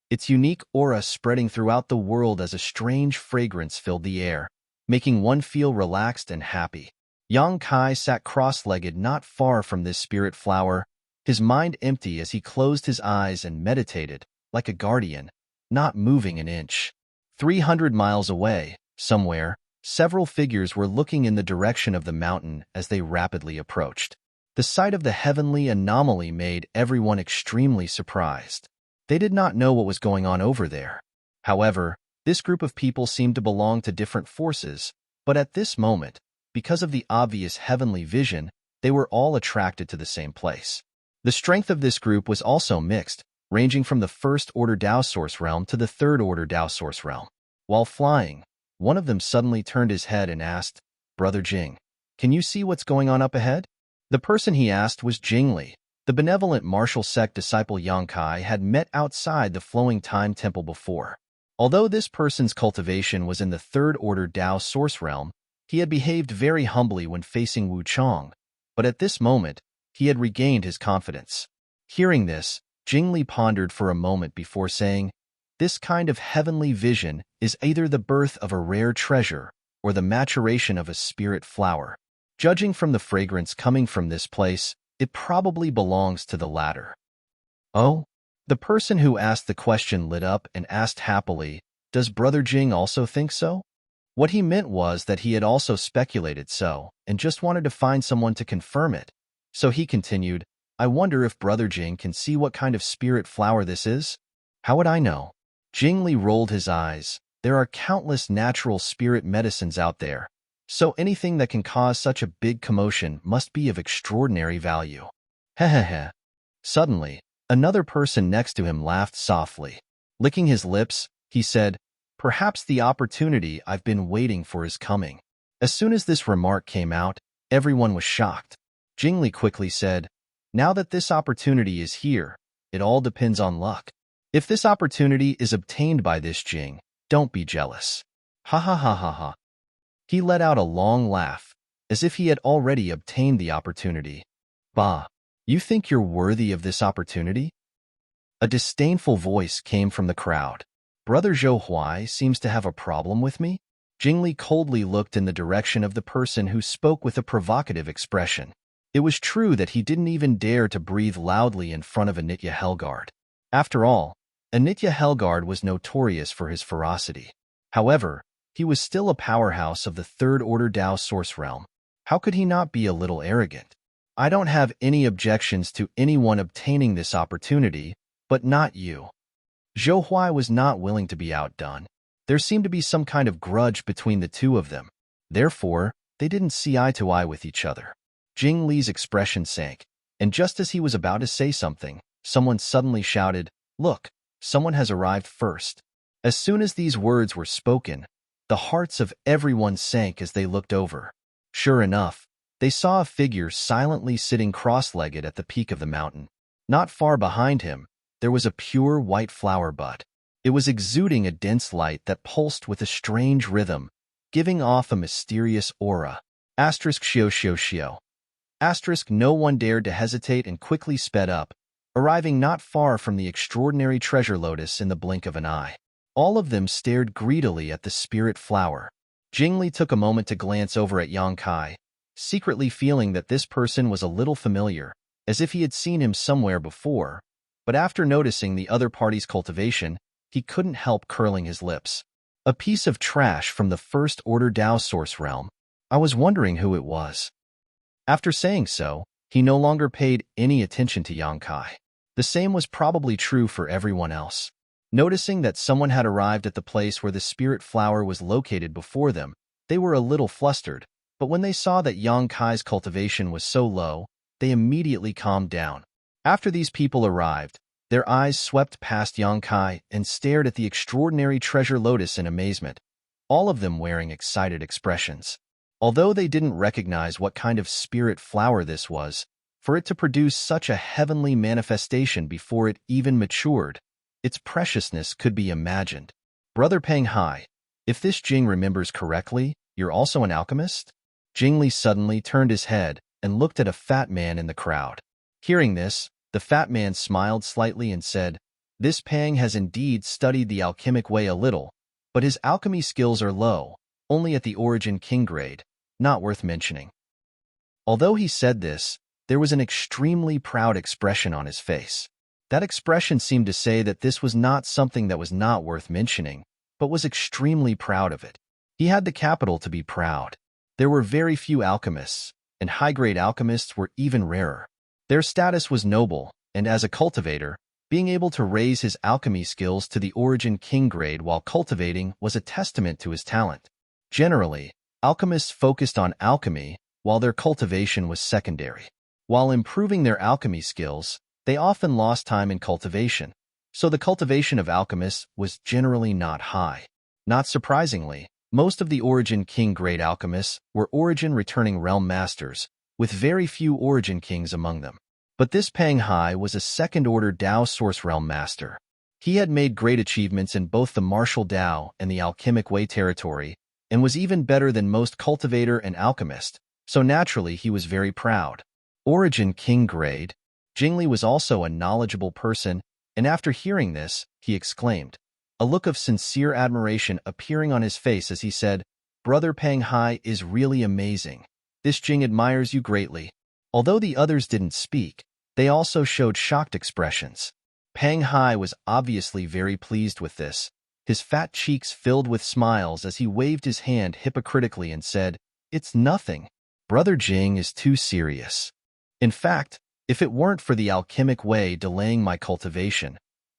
its unique aura spreading throughout the world as a strange fragrance filled the air, making one feel relaxed and happy. Yang Kai sat cross-legged not far from this spirit flower, his mind empty as he closed his eyes and meditated, like a guardian, not moving an inch. 300 miles away, somewhere, several figures were looking in the direction of the mountain as they rapidly approached. The sight of the heavenly anomaly made everyone extremely surprised. They did not know what was going on over there. However, this group of people seemed to belong to different forces, but at this moment, because of the obvious heavenly vision, they were all attracted to the same place. The strength of this group was also mixed, ranging from the first-order Dao Source realm to the third-order Dao Source realm. While flying, one of them suddenly turned his head and asked, "Brother Jing, can you see what's going on up ahead?" The person he asked was Jingli, the benevolent martial sect disciple Yang Kai had met outside the Flowing Time Temple before. Although this person's cultivation was in the third-order Dao Source realm, he had behaved very humbly when facing Wu Chong, but at this moment, he had regained his confidence. Hearing this, Jingli pondered for a moment before saying, "This kind of heavenly vision is either the birth of a rare treasure or the maturation of a spirit flower. Judging from the fragrance coming from this place, it probably belongs to the latter." "Oh?" The person who asked the question lit up and asked happily, "Does Brother Jing also think so?" What he meant was that he had also speculated so, and just wanted to find someone to confirm it. So he continued, "I wonder if Brother Jing can see what kind of spirit flower this is?" "How would I know?" Jingli rolled his eyes. "There are countless natural spirit medicines out there, so anything that can cause such a big commotion must be of extraordinary value." Hehehe. Suddenly, another person next to him laughed softly. Licking his lips, he said, "Perhaps the opportunity I've been waiting for is coming." As soon as this remark came out, everyone was shocked. Jingli quickly said, "Now that this opportunity is here, it all depends on luck. If this opportunity is obtained by this Jing, don't be jealous." Ha ha ha ha ha. He let out a long laugh, as if he had already obtained the opportunity. "Bah, you think you're worthy of this opportunity?" A disdainful voice came from the crowd. "Brother Zhou Huai seems to have a problem with me?" Jingli coldly looked in the direction of the person who spoke with a provocative expression. It was true that he didn't even dare to breathe loudly in front of Anitya Helgard. After all, Anitya Helgard was notorious for his ferocity. However, he was still a powerhouse of the third-order Dao Source realm. How could he not be a little arrogant? "I don't have any objections to anyone obtaining this opportunity, but not you." Zhou Huai was not willing to be outdone. There seemed to be some kind of grudge between the two of them. Therefore, they didn't see eye to eye with each other. Jing Li's expression sank, and just as he was about to say something, someone suddenly shouted, "Look, someone has arrived first." As soon as these words were spoken, the hearts of everyone sank as they looked over. Sure enough, they saw a figure silently sitting cross-legged at the peak of the mountain. Not far behind him, there was a pure white flower bud. It was exuding a dense light that pulsed with a strange rhythm, giving off a mysterious aura. Asterisk shio shio shio. Asterisk no one dared to hesitate and quickly sped up, arriving not far from the Extraordinary Treasure Lotus in the blink of an eye. All of them stared greedily at the spirit flower. Jingli took a moment to glance over at Yang Kai, secretly feeling that this person was a little familiar, as if he had seen him somewhere before, but after noticing the other party's cultivation, he couldn't help curling his lips. A piece of trash from the first-order Tao source realm. I was wondering who it was. After saying so, he no longer paid any attention to Yang Kai. The same was probably true for everyone else. Noticing that someone had arrived at the place where the spirit flower was located before them, they were a little flustered, but when they saw that Yang Kai's cultivation was so low, they immediately calmed down. After these people arrived, their eyes swept past Yang Kai and stared at the extraordinary treasure lotus in amazement, all of them wearing excited expressions. Although they didn't recognize what kind of spirit flower this was, for it to produce such a heavenly manifestation before it even matured, its preciousness could be imagined. Brother Peng Hai, if this Jing remembers correctly, you're also an alchemist? Jing Li suddenly turned his head and looked at a fat man in the crowd. Hearing this, the fat man smiled slightly and said, "This Pang has indeed studied the alchemic way a little, but his alchemy skills are low, only at the origin king grade, not worth mentioning." Although he said this, there was an extremely proud expression on his face. That expression seemed to say that this was not something that was not worth mentioning, but was extremely proud of it. He had the capital to be proud. There were very few alchemists, and high-grade alchemists were even rarer. Their status was noble, and as a cultivator, being able to raise his alchemy skills to the origin king grade while cultivating was a testament to his talent. Generally, alchemists focused on alchemy, while their cultivation was secondary. While improving their alchemy skills, they often lost time in cultivation, so the cultivation of alchemists was generally not high. Not surprisingly, most of the origin king grade alchemists were origin returning realm masters, with very few origin kings among them. But this Peng Hai was a second-order Tao source realm master. He had made great achievements in both the martial Tao and the alchemic way territory, and was even better than most cultivator and alchemist, so naturally he was very proud. Origin king grade. Jingli was also a knowledgeable person, and after hearing this, he exclaimed, a look of sincere admiration appearing on his face as he said, "Brother Peng Hai is really amazing. This Jing admires you greatly." Although the others didn't speak, they also showed shocked expressions. Peng Hai was obviously very pleased with this. His fat cheeks filled with smiles as he waved his hand hypocritically and said, "It's nothing. Brother Jing is too serious. In fact, if it weren't for the alchemic way delaying my cultivation,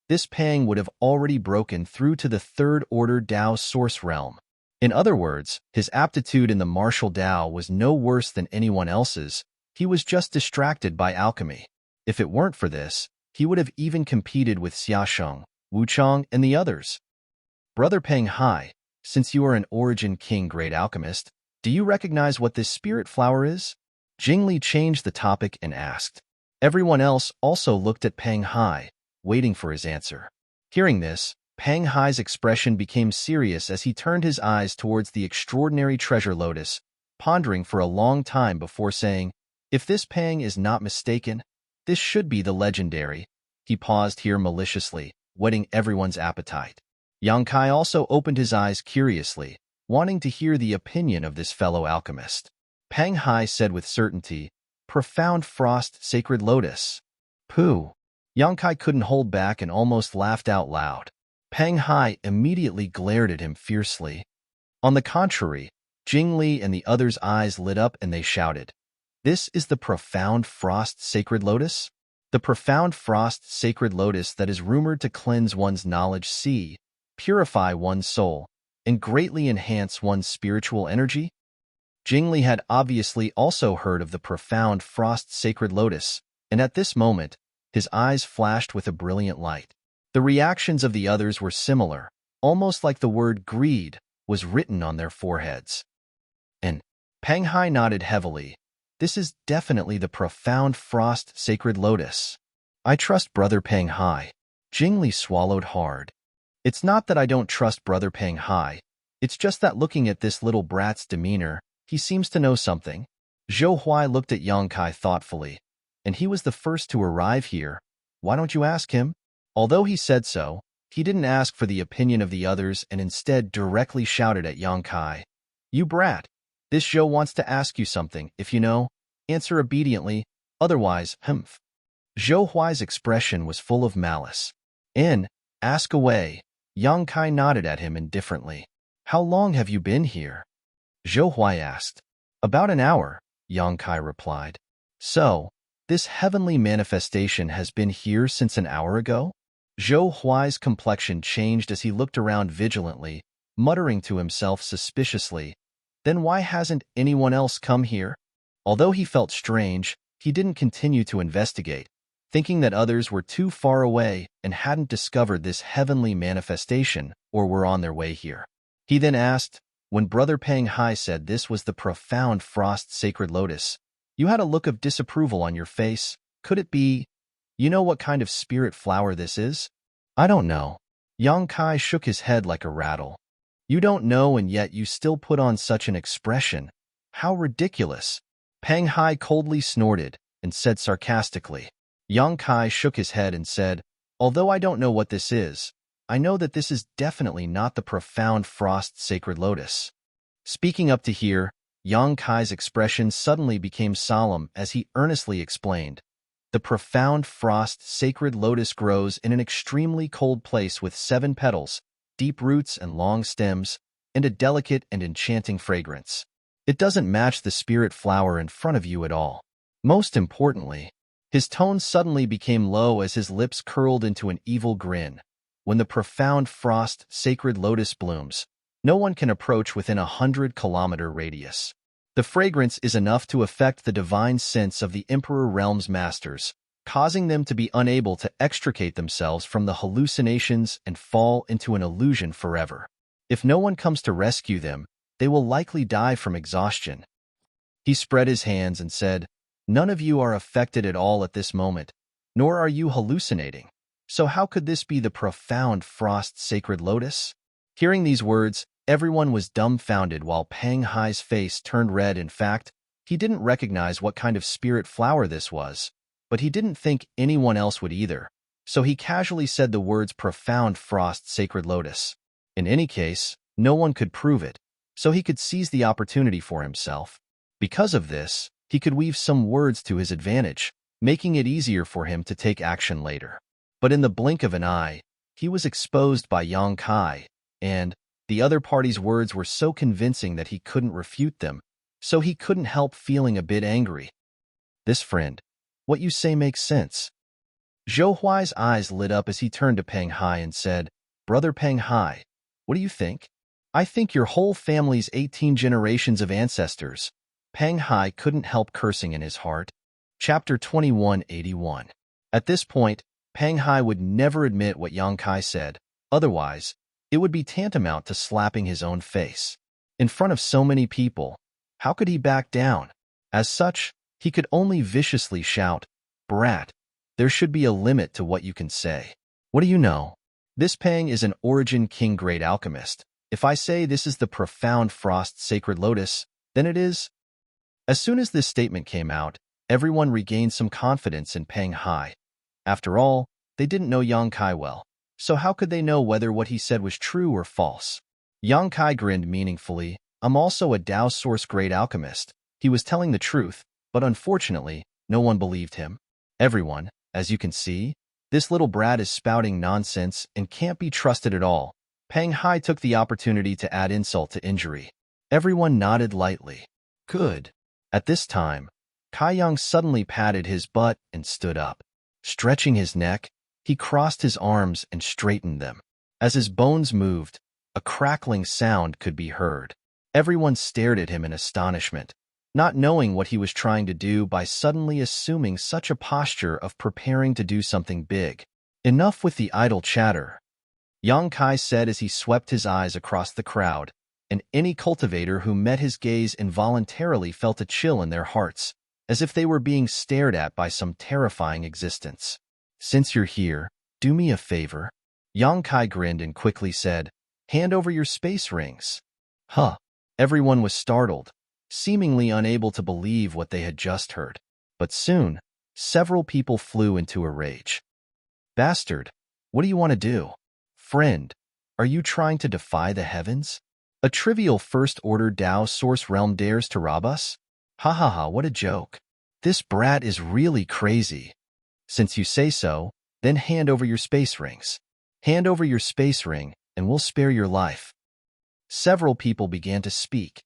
this Pang would have already broken through to the third-order Tao source realm." In other words, his aptitude in the martial Tao was no worse than anyone else's. He was just distracted by alchemy. If it weren't for this, he would have even competed with Xiaosheng, Wuchang, and the others. Brother Peng Hai, since you are an origin king grade alchemist, do you recognize what this spirit flower is? Jingli changed the topic and asked. Everyone else also looked at Peng Hai, waiting for his answer. Hearing this, Peng Hai's expression became serious as he turned his eyes towards the extraordinary treasure lotus, pondering for a long time before saying, "If this Peng is not mistaken, this should be the legendary." He paused here maliciously, whetting everyone's appetite. Yang Kai also opened his eyes curiously, wanting to hear the opinion of this fellow alchemist. Peng Hai said with certainty, "Profound frost sacred lotus." Pooh! Yang Kai couldn't hold back and almost laughed out loud. Peng Hai immediately glared at him fiercely. On the contrary, Jing Li and the others' eyes lit up and they shouted, "This is the profound frost sacred lotus? The profound frost sacred lotus that is rumored to cleanse one's knowledge, see, purify one's soul, and greatly enhance one's spiritual energy?" Jing Li had obviously also heard of the profound frost sacred lotus, and at this moment, his eyes flashed with a brilliant light. The reactions of the others were similar, almost like the word greed was written on their foreheads. And Peng Hai nodded heavily. "This is definitely the profound frost sacred lotus. I trust Brother Peng Hai." Jing Li swallowed hard. "It's not that I don't trust Brother Peng Hai, it's just that looking at this little brat's demeanor, he seems to know something." Zhou Huai looked at Yang Kai thoughtfully. "And he was the first to arrive here. Why don't you ask him?" Although he said so, he didn't ask for the opinion of the others and instead directly shouted at Yang Kai, "You brat! This Zhou wants to ask you something. If you know, answer obediently, otherwise, humph." Zhou Huai's expression was full of malice. "In, ask away." Yang Kai nodded at him indifferently. How long have you been here? Zhou Huai asked. About an hour, Yang Kai replied. So, this heavenly manifestation has been here since an hour ago? Zhou Huai's complexion changed as he looked around vigilantly, muttering to himself suspiciously, then why hasn't anyone else come here? Although he felt strange, he didn't continue to investigate, thinking that others were too far away and hadn't discovered this heavenly manifestation or were on their way here. He then asked, when Brother Peng Hai said this was the profound frost sacred lotus, you had a look of disapproval on your face. Could it be, you know what kind of spirit flower this is? I don't know. Yang Kai shook his head like a rattle. You don't know and yet you still put on such an expression. How ridiculous. Peng Hai coldly snorted and said sarcastically. Yang Kai shook his head and said, although I don't know what this is, I know that this is definitely not the profound frost sacred lotus. Speaking up to here, Yang Kai's expression suddenly became solemn as he earnestly explained. The profound frost sacred lotus grows in an extremely cold place with 7 petals, deep roots and long stems, and a delicate and enchanting fragrance. It doesn't match the spirit flower in front of you at all. Most importantly, his tone suddenly became low as his lips curled into an evil grin. When the profound frost sacred lotus blooms, no one can approach within a 100-kilometer radius. The fragrance is enough to affect the divine sense of the Emperor Realm's masters, causing them to be unable to extricate themselves from the hallucinations and fall into an illusion forever. If no one comes to rescue them, they will likely die from exhaustion. He spread his hands and said, none of you are affected at all at this moment, nor are you hallucinating. So how could this be the profound frost sacred lotus? Hearing these words, everyone was dumbfounded while Peng Hai's face turned red. In fact, he didn't recognize what kind of spirit flower this was, but he didn't think anyone else would either, so he casually said the words profound frost sacred lotus. In any case, no one could prove it, so he could seize the opportunity for himself. Because of this, he could weave some words to his advantage, making it easier for him to take action later. But in the blink of an eye, he was exposed by Yang Kai, and the other party's words were so convincing that he couldn't refute them, so he couldn't help feeling a bit angry. This friend, what you say makes sense. Zhou Huai's eyes lit up as he turned to Peng Hai and said, Brother Peng Hai, what do you think? I think your whole family's 18 generations of ancestors. Peng Hai couldn't help cursing in his heart. Chapter 2181. At this point, Peng Hai would never admit what Yang Kai said, otherwise, it would be tantamount to slapping his own face. In front of so many people, how could he back down? As such, he could only viciously shout, Brat, there should be a limit to what you can say. What do you know? This Peng is an origin king great alchemist. If I say this is the profound frost sacred lotus, then it is. As soon as this statement came out, everyone regained some confidence in Peng Hai. After all, they didn't know Yang Kai well, so how could they know whether what he said was true or false? Yang Kai grinned meaningfully. I'm also a Tao Source great alchemist. He was telling the truth, but unfortunately, no one believed him. Everyone, as you can see, this little brat is spouting nonsense and can't be trusted at all. Peng Hai took the opportunity to add insult to injury. Everyone nodded lightly. Good. At this time, Kai Yang suddenly patted his butt and stood up. Stretching his neck, he crossed his arms and straightened them. As his bones moved, a crackling sound could be heard. Everyone stared at him in astonishment, not knowing what he was trying to do by suddenly assuming such a posture of preparing to do something big. Enough with the idle chatter, Yang Kai said as he swept his eyes across the crowd, and any cultivator who met his gaze involuntarily felt a chill in their hearts, as if they were being stared at by some terrifying existence. Since you're here, do me a favor. Yang Kai grinned and quickly said, hand over your space rings. Huh. Everyone was startled, seemingly unable to believe what they had just heard. But soon, several people flew into a rage. Bastard, what do you want to do? Friend, are you trying to defy the heavens? A trivial first-order Tao Source realm dares to rob us? Ha ha ha, what a joke. This brat is really crazy. Since you say so, then hand over your space rings. Hand over your space ring, and we'll spare your life. Several people began to speak,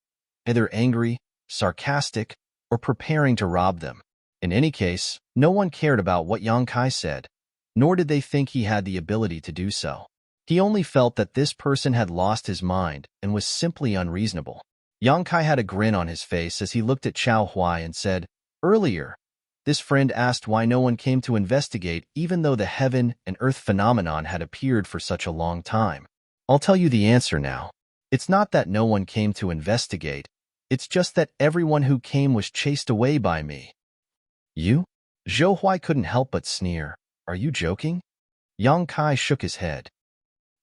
either angry, sarcastic, or preparing to rob them. In any case, no one cared about what Yang Kai said, nor did they think he had the ability to do so. He only felt that this person had lost his mind and was simply unreasonable. Yang Kai had a grin on his face as he looked at Chao Huai and said, "Earlier, this friend asked why no one came to investigate even though the heaven and earth phenomenon had appeared for such a long time. I'll tell you the answer now. It's not that no one came to investigate, it's just that everyone who came was chased away by me." "You?" Zhou Huai couldn't help but sneer. "Are you joking?" Yang Kai shook his head.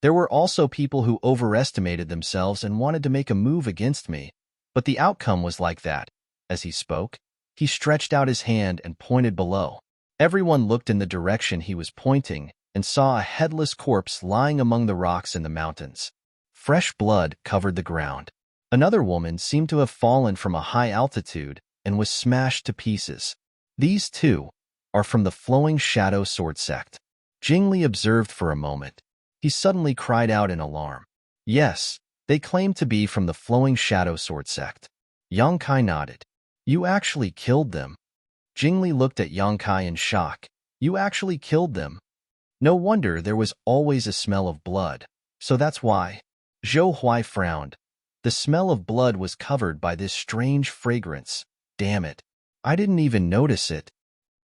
"There were also people who overestimated themselves and wanted to make a move against me, but the outcome was like that." As he spoke, he stretched out his hand and pointed below. Everyone looked in the direction he was pointing and saw a headless corpse lying among the rocks in the mountains. Fresh blood covered the ground. Another woman seemed to have fallen from a high altitude and was smashed to pieces. "These two are from the Flowing Shadow Sword sect." Jingli observed for a moment. He suddenly cried out in alarm. "Yes, they claim to be from the Flowing Shadow Sword sect." Yang Kai nodded. "You actually killed them?" Jingli looked at Yang Kai in shock. "You actually killed them? No wonder there was always a smell of blood. So that's why." Zhou Huai frowned. The smell of blood was covered by this strange fragrance. "Damn it. I didn't even notice it."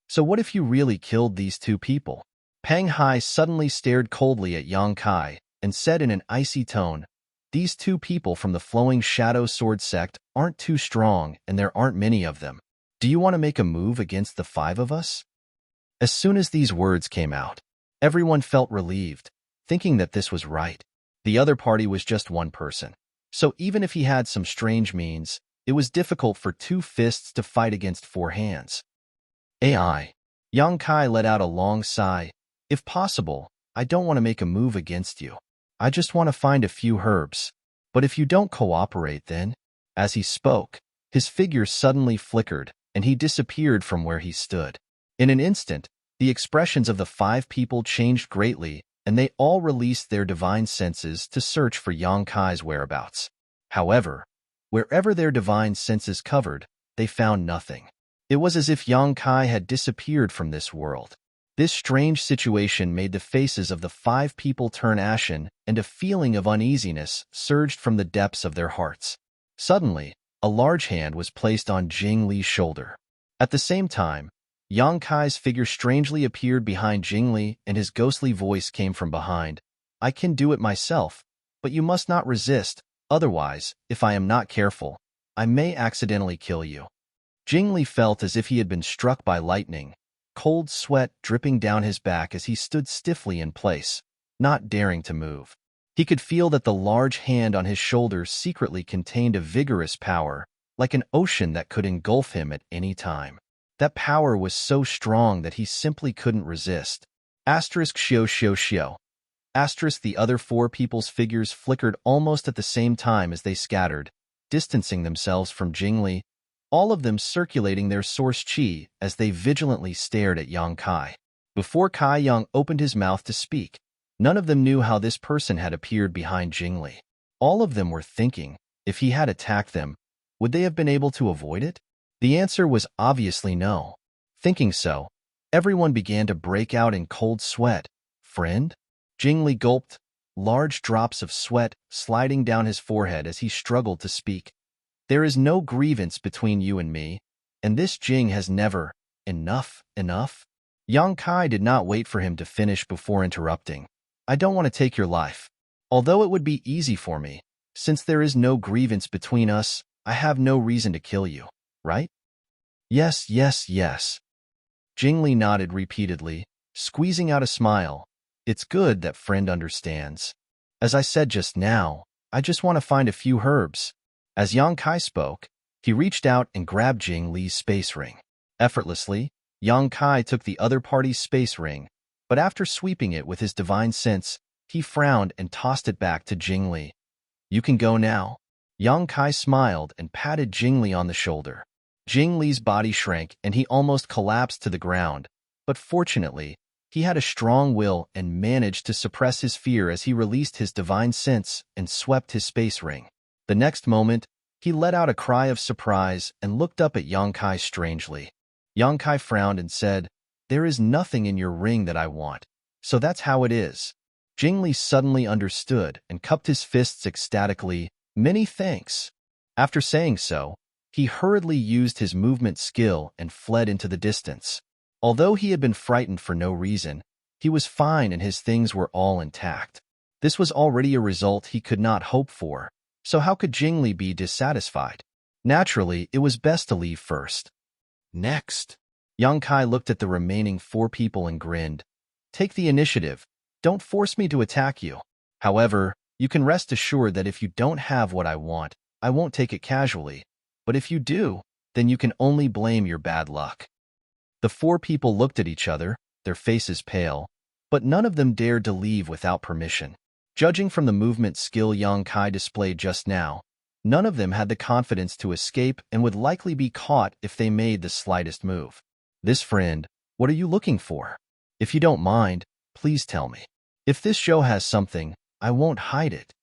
"So what if you really killed these two people?" Pang Hai suddenly stared coldly at Yang Kai and said in an icy tone, "These two people from the Flowing Shadow Sword sect aren't too strong and there aren't many of them. Do you want to make a move against the five of us?" As soon as these words came out, everyone felt relieved, thinking that this was right. The other party was just one person. So even if he had some strange means, it was difficult for two fists to fight against four hands. "AI." Yang Kai let out a long sigh. "If possible, I don't want to make a move against you. I just want to find a few herbs. But if you don't cooperate, then..." As he spoke, his figure suddenly flickered, and he disappeared from where he stood. In an instant, the expressions of the five people changed greatly, and they all released their divine senses to search for Yang Kai's whereabouts. However, wherever their divine senses covered, they found nothing. It was as if Yang Kai had disappeared from this world. This strange situation made the faces of the five people turn ashen, and a feeling of uneasiness surged from the depths of their hearts. Suddenly, a large hand was placed on Jing Li's shoulder. At the same time, Yang Kai's figure strangely appeared behind Jing Li, and his ghostly voice came from behind. "I can do it myself, but you must not resist, otherwise, if I am not careful, I may accidentally kill you." Jing Li felt as if he had been struck by lightning, cold sweat dripping down his back as he stood stiffly in place, not daring to move. He could feel that the large hand on his shoulder secretly contained a vigorous power, like an ocean that could engulf him at any time. That power was so strong that he simply couldn't resist. Xio Xio Xio. The other four people's figures flickered almost at the same time as they scattered, distancing themselves from Jing Li, all of them circulating their source qi as they vigilantly stared at Yang Kai. Before Kai Yang opened his mouth to speak, none of them knew how this person had appeared behind Jing Li. All of them were thinking, if he had attacked them, would they have been able to avoid it? The answer was obviously no. Thinking so, everyone began to break out in cold sweat. "Friend?" Jing Li gulped, large drops of sweat sliding down his forehead as he struggled to speak. "There is no grievance between you and me, and this Jing has never..." "Enough, enough." Yang Kai did not wait for him to finish before interrupting. "I don't want to take your life. Although it would be easy for me, since there is no grievance between us, I have no reason to kill you, right?" "Yes, yes, yes." Jing Li nodded repeatedly, squeezing out a smile. "It's good that friend understands. As I said just now, I just want to find a few herbs." As Yang Kai spoke, he reached out and grabbed Jing Li's space ring. Effortlessly, Yang Kai took the other party's space ring, but after sweeping it with his divine sense, he frowned and tossed it back to Jing Li. "You can go now." Yang Kai smiled and patted Jing Li on the shoulder. Jing Li's body shrank and he almost collapsed to the ground, but fortunately, He had a strong will and managed to suppress his fear as he released his divine sense and swept his space ring. The next moment, he let out a cry of surprise and looked up at Yongkai strangely. Yongkai frowned and said, "There is nothing in your ring that I want, so that's how it is." Jingli suddenly understood and cupped his fists ecstatically. "Many thanks." After saying so, he hurriedly used his movement skill and fled into the distance. Although he had been frightened for no reason, he was fine and his things were all intact. This was already a result he could not hope for, so how could Jingli be dissatisfied? Naturally, it was best to leave first. Next, Yongkai looked at the remaining 4 people and grinned. "Take the initiative. Don't force me to attack you. However, you can rest assured that if you don't have what I want, I won't take it casually. But if you do, then you can only blame your bad luck." The 4 people looked at each other, their faces pale, but none of them dared to leave without permission. Judging from the movement skill Yongkai displayed just now, none of them had the confidence to escape and would likely be caught if they made the slightest move. "This friend, what are you looking for? If you don't mind, please tell me. If this show has something, I won't hide it."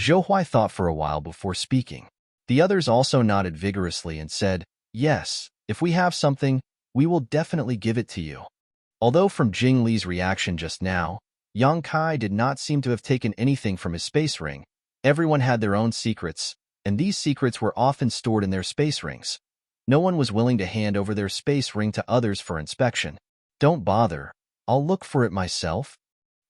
Zhou Huai thought for a while before speaking. The others also nodded vigorously and said, "Yes, if we have something, we will definitely give it to you." Although from Jing Li's reaction just now, Yongkai did not seem to have taken anything from his space ring. Everyone had their own secrets, and these secrets were often stored in their space rings. No one was willing to hand over their space ring to others for inspection. "Don't bother, I'll look for it myself."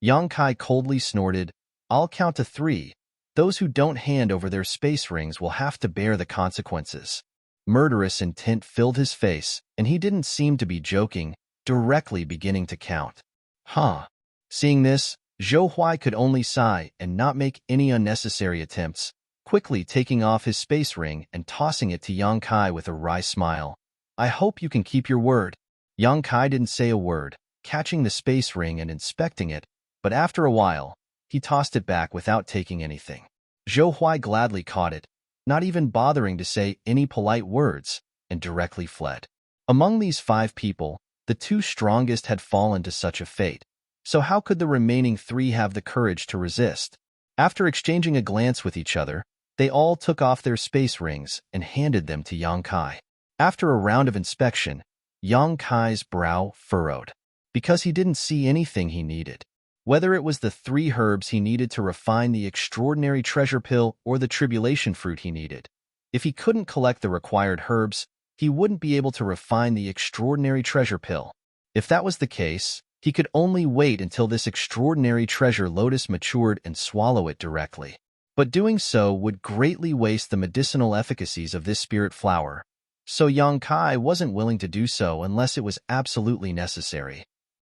Yongkai coldly snorted, "I'll count to 3. Those who don't hand over their space rings will have to bear the consequences." Murderous intent filled his face, and he didn't seem to be joking, directly beginning to count. Huh. Seeing this, Zhou Huai could only sigh and not make any unnecessary attempts, quickly taking off his space ring and tossing it to Yongkai with a wry smile. "I hope you can keep your word." Yongkai didn't say a word, catching the space ring and inspecting it, but after a while, he tossed it back without taking anything. Zhou Huai gladly caught it, not even bothering to say any polite words, and directly fled. Among these 5 people, the 2 strongest had fallen to such a fate, so how could the remaining 3 have the courage to resist? After exchanging a glance with each other, they all took off their space rings and handed them to Yongkai. After a round of inspection, Yongkai's brow furrowed, because he didn't see anything he needed. Whether it was the 3 herbs he needed to refine the extraordinary treasure pill or the tribulation fruit he needed. If he couldn't collect the required herbs, he wouldn't be able to refine the extraordinary treasure pill. If that was the case, he could only wait until this extraordinary treasure lotus matured and swallow it directly. But doing so would greatly waste the medicinal efficacies of this spirit flower, so Yongkai wasn't willing to do so unless it was absolutely necessary.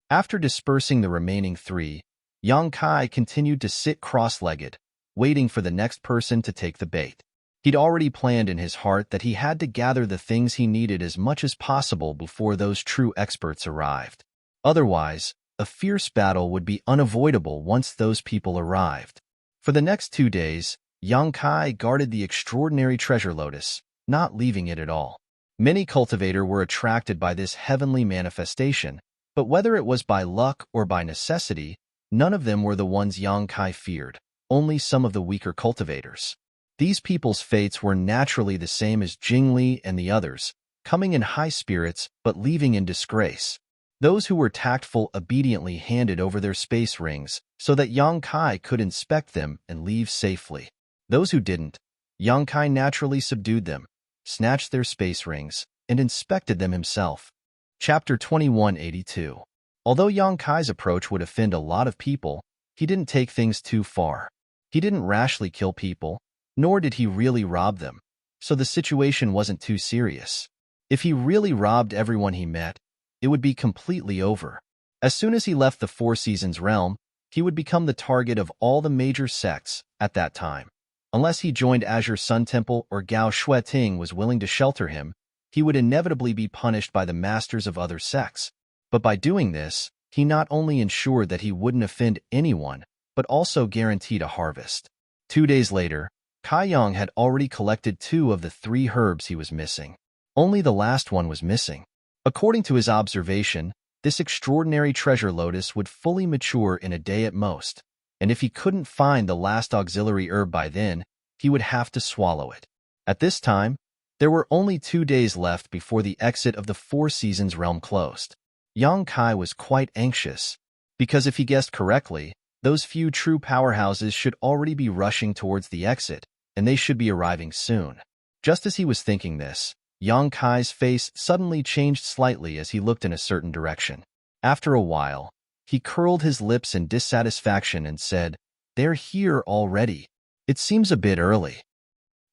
After dispersing the remaining 3, Yongkai continued to sit cross-legged, waiting for the next person to take the bait. He'd already planned in his heart that he had to gather the things he needed as much as possible before those true experts arrived. Otherwise, a fierce battle would be unavoidable once those people arrived. For the next 2 days, Yongkai guarded the extraordinary treasure lotus, not leaving it at all. Many cultivators were attracted by this heavenly manifestation, but whether it was by luck or by necessity, none of them were the ones Yongkai feared, only some of the weaker cultivators. These people's fates were naturally the same as Jingli and the others, coming in high spirits but leaving in disgrace. Those who were tactful obediently handed over their space rings so that Yongkai could inspect them and leave safely. Those who didn't, Yongkai naturally subdued them, snatched their space rings, and inspected them himself. Chapter 2182. Although Yongkai's approach would offend a lot of people, he didn't take things too far. He didn't rashly kill people, nor did he really rob them, so the situation wasn't too serious. If he really robbed everyone he met, it would be completely over. As soon as he left the Four Seasons realm, he would become the target of all the major sects at that time. Unless he joined Azure Sun Temple or Gao Shueting was willing to shelter him, he would inevitably be punished by the masters of other sects. But by doing this, he not only ensured that he wouldn't offend anyone, but also guaranteed a harvest. 2 days later, Kai Yang had already collected 2 of the 3 herbs he was missing. Only the last one was missing. According to his observation, This extraordinary treasure lotus would fully mature in a day at most, and if he couldn't find the last auxiliary herb by then, he would have to swallow it. At this time, there were only 2 days left before the exit of the Four Seasons realm closed. Yang Kai was quite anxious, because if he guessed correctly, those few true powerhouses should already be rushing towards the exit, and they should be arriving soon. Just as he was thinking this, Yang Kai's face suddenly changed slightly as he looked in a certain direction. After a while, he curled his lips in dissatisfaction and said, "They're here already. It seems a bit early."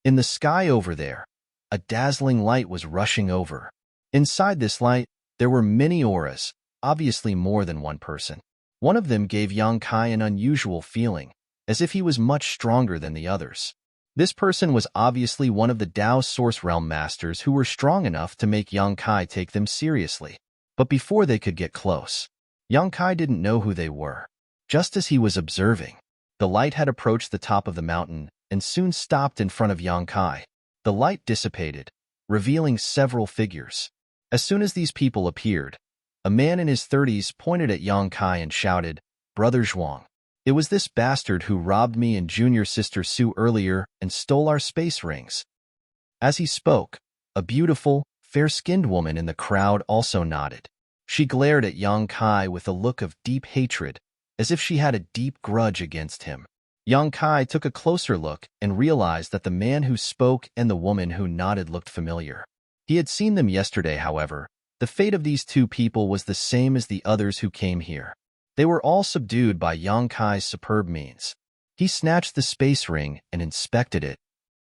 In the sky over there, a dazzling light was rushing over. Inside this light, there were many auras, obviously more than one person. One of them gave Yang Kai an unusual feeling, as if he was much stronger than the others. This person was obviously one of the Dao Source Realm Masters who were strong enough to make Yang Kai take them seriously. But before they could get close, Yang Kai didn't know who they were. Just as he was observing, the light had approached the top of the mountain and soon stopped in front of Yang Kai. The light dissipated, revealing several figures. As soon as these people appeared, a man in his 30s pointed at Yang Kai and shouted, "Brother Zhuang. It was this bastard who robbed me and junior sister Sue earlier and stole our space rings." As he spoke, a beautiful, fair-skinned woman in the crowd also nodded. She glared at Yang Kai with a look of deep hatred, as if she had a deep grudge against him. Yang Kai took a closer look and realized that the man who spoke and the woman who nodded looked familiar. He had seen them yesterday, however. The fate of these two people was the same as the others who came here. They were all subdued by Yang Kai's superb means. He snatched the space ring and inspected it.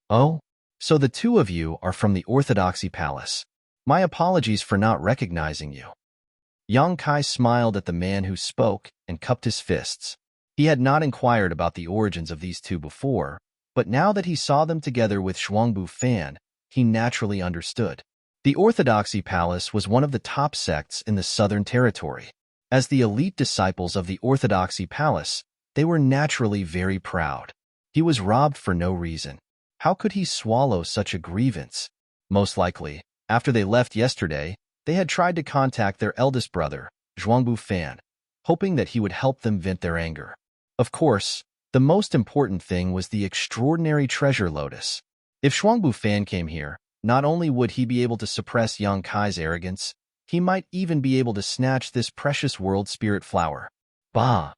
"Oh, so the two of you are from the Orthodoxy Palace. My apologies for not recognizing you." Yang Kai smiled at the man who spoke and cupped his fists. He had not inquired about the origins of these two before, but now that he saw them together with Zhuangbu Fan, he naturally understood. The Orthodoxy Palace was one of the top sects in the Southern Territory. As the elite disciples of the Orthodoxy Palace, they were naturally very proud. He was robbed for no reason. How could he swallow such a grievance? Most likely, after they left yesterday, they had tried to contact their eldest brother, Zhuangbu Fan, hoping that he would help them vent their anger. Of course, the most important thing was the extraordinary treasure lotus. If Zhuangbu Fan came here, not only would he be able to suppress Yang Kai's arrogance, he might even be able to snatch this precious world spirit flower. Bah!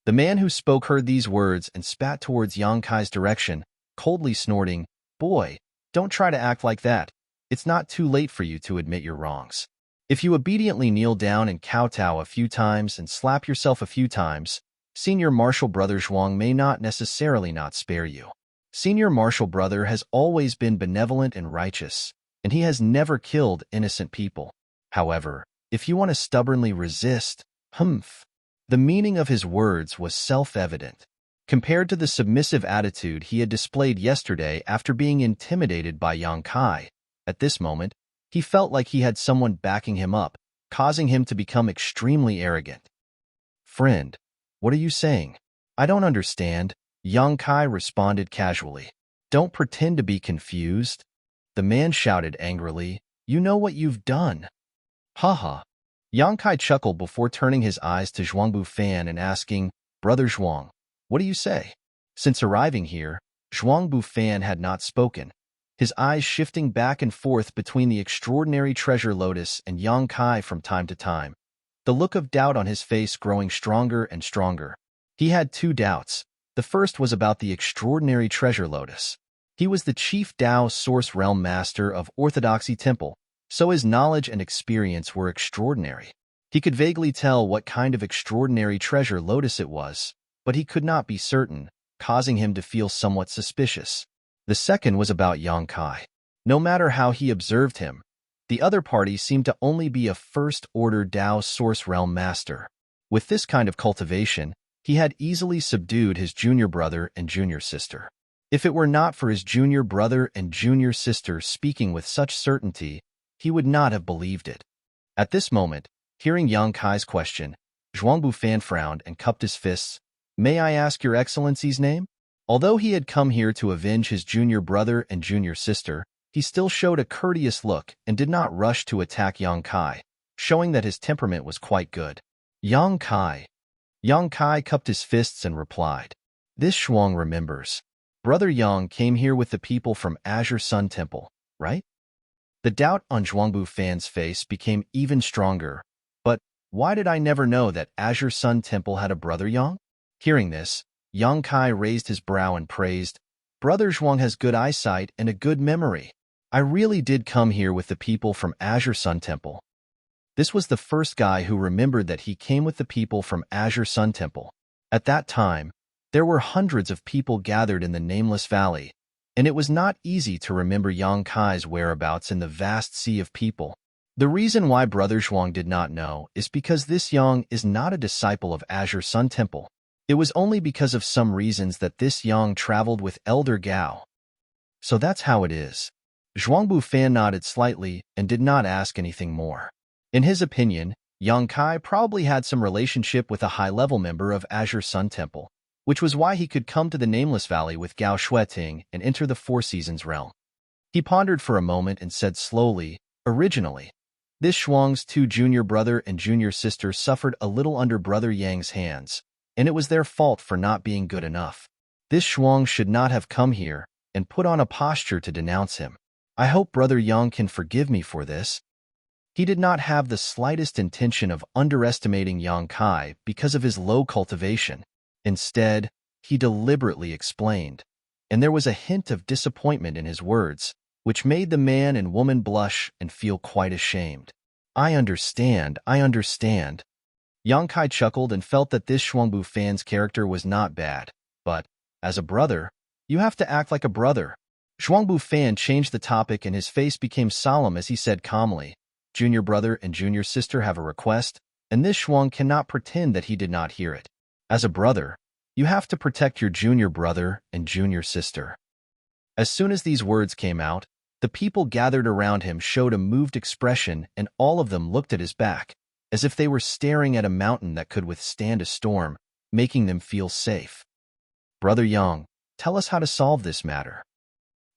The man who spoke heard these words and spat towards Yang Kai's direction, coldly snorting, "Boy, don't try to act like that. It's not too late for you to admit your wrongs. If you obediently kneel down and kowtow a few times and slap yourself a few times, Senior Marshal Brother Zhuang may not necessarily not spare you. Senior Marshal Brother has always been benevolent and righteous, and he has never killed innocent people. However, if you want to stubbornly resist, humph." The meaning of his words was self-evident. Compared to the submissive attitude he had displayed yesterday after being intimidated by Yang Kai, at this moment, he felt like he had someone backing him up, causing him to become extremely arrogant. "Friend, what are you saying? I don't understand," Yang Kai responded casually. "Don't pretend to be confused." The man shouted angrily, "You know what you've done." "Haha." Yang Kai chuckled before turning his eyes to Zhuangbu Fan and asking, "Brother Zhuang, what do you say?" Since arriving here, Zhuangbu Fan had not spoken, his eyes shifting back and forth between the extraordinary treasure lotus and Yang Kai from time to time, the look of doubt on his face growing stronger and stronger. He had two doubts. The first was about the extraordinary treasure lotus. He was the chief Dao Source Realm Master of Orthodoxy Temple, so his knowledge and experience were extraordinary. He could vaguely tell what kind of extraordinary treasure lotus it was, but he could not be certain, causing him to feel somewhat suspicious. The second was about Yang Kai. No matter how he observed him, the other party seemed to only be a first-order Dao Source Realm Master. With this kind of cultivation, he had easily subdued his junior brother and junior sister. If it were not for his junior brother and junior sister speaking with such certainty, he would not have believed it. At this moment, hearing Yang Kai's question, Zhuangbu Fan frowned and cupped his fists. "May I ask your excellency's name?" Although he had come here to avenge his junior brother and junior sister, he still showed a courteous look and did not rush to attack Yang Kai, showing that his temperament was quite good. Yang Kai. Yang Kai cupped his fists and replied, "This Shuang remembers. Brother Yang came here with the people from Azure Sun Temple, right?" The doubt on Zhuangbu Fan's face became even stronger. "But why did I never know that Azure Sun Temple had a brother Yang?" Hearing this, Yang Kai raised his brow and praised, "Brother Zhuang has good eyesight and a good memory. I really did come here with the people from Azure Sun Temple." This was the first guy who remembered that he came with the people from Azure Sun Temple. At that time, there were hundreds of people gathered in the Nameless Valley, and it was not easy to remember Yang Kai's whereabouts in the vast sea of people. The reason why Brother Zhuang did not know is because this Yang is not a disciple of Azure Sun Temple. It was only because of some reasons that this Yang traveled with Elder Gao. So that's how it is. Zhuangbu Fan nodded slightly and did not ask anything more. In his opinion, Yang Kai probably had some relationship with a high-level member of Azure Sun Temple, which was why he could come to the Nameless Valley with Gao Shueting and enter the Four Seasons realm. He pondered for a moment and said slowly, "Originally, this Shuang's two junior brother and junior sister suffered a little under Brother Yang's hands, and it was their fault for not being good enough. This Shuang should not have come here and put on a posture to denounce him. I hope Brother Yang can forgive me for this." He did not have the slightest intention of underestimating Yang Kai because of his low cultivation. Instead, he deliberately explained, and there was a hint of disappointment in his words, which made the man and woman blush and feel quite ashamed. I understand. Yang Kai chuckled and felt that this Zhuangbu Fan's character was not bad, but, as a brother, you have to act like a brother. Zhuangbu Fan changed the topic and his face became solemn as he said calmly, "Junior brother and junior sister have a request, and this Shuang cannot pretend that he did not hear it. As a brother, you have to protect your junior brother and junior sister." As soon as these words came out, the people gathered around him showed a moved expression and all of them looked at his back, as if they were staring at a mountain that could withstand a storm, making them feel safe. "Brother Yang, tell us how to solve this matter."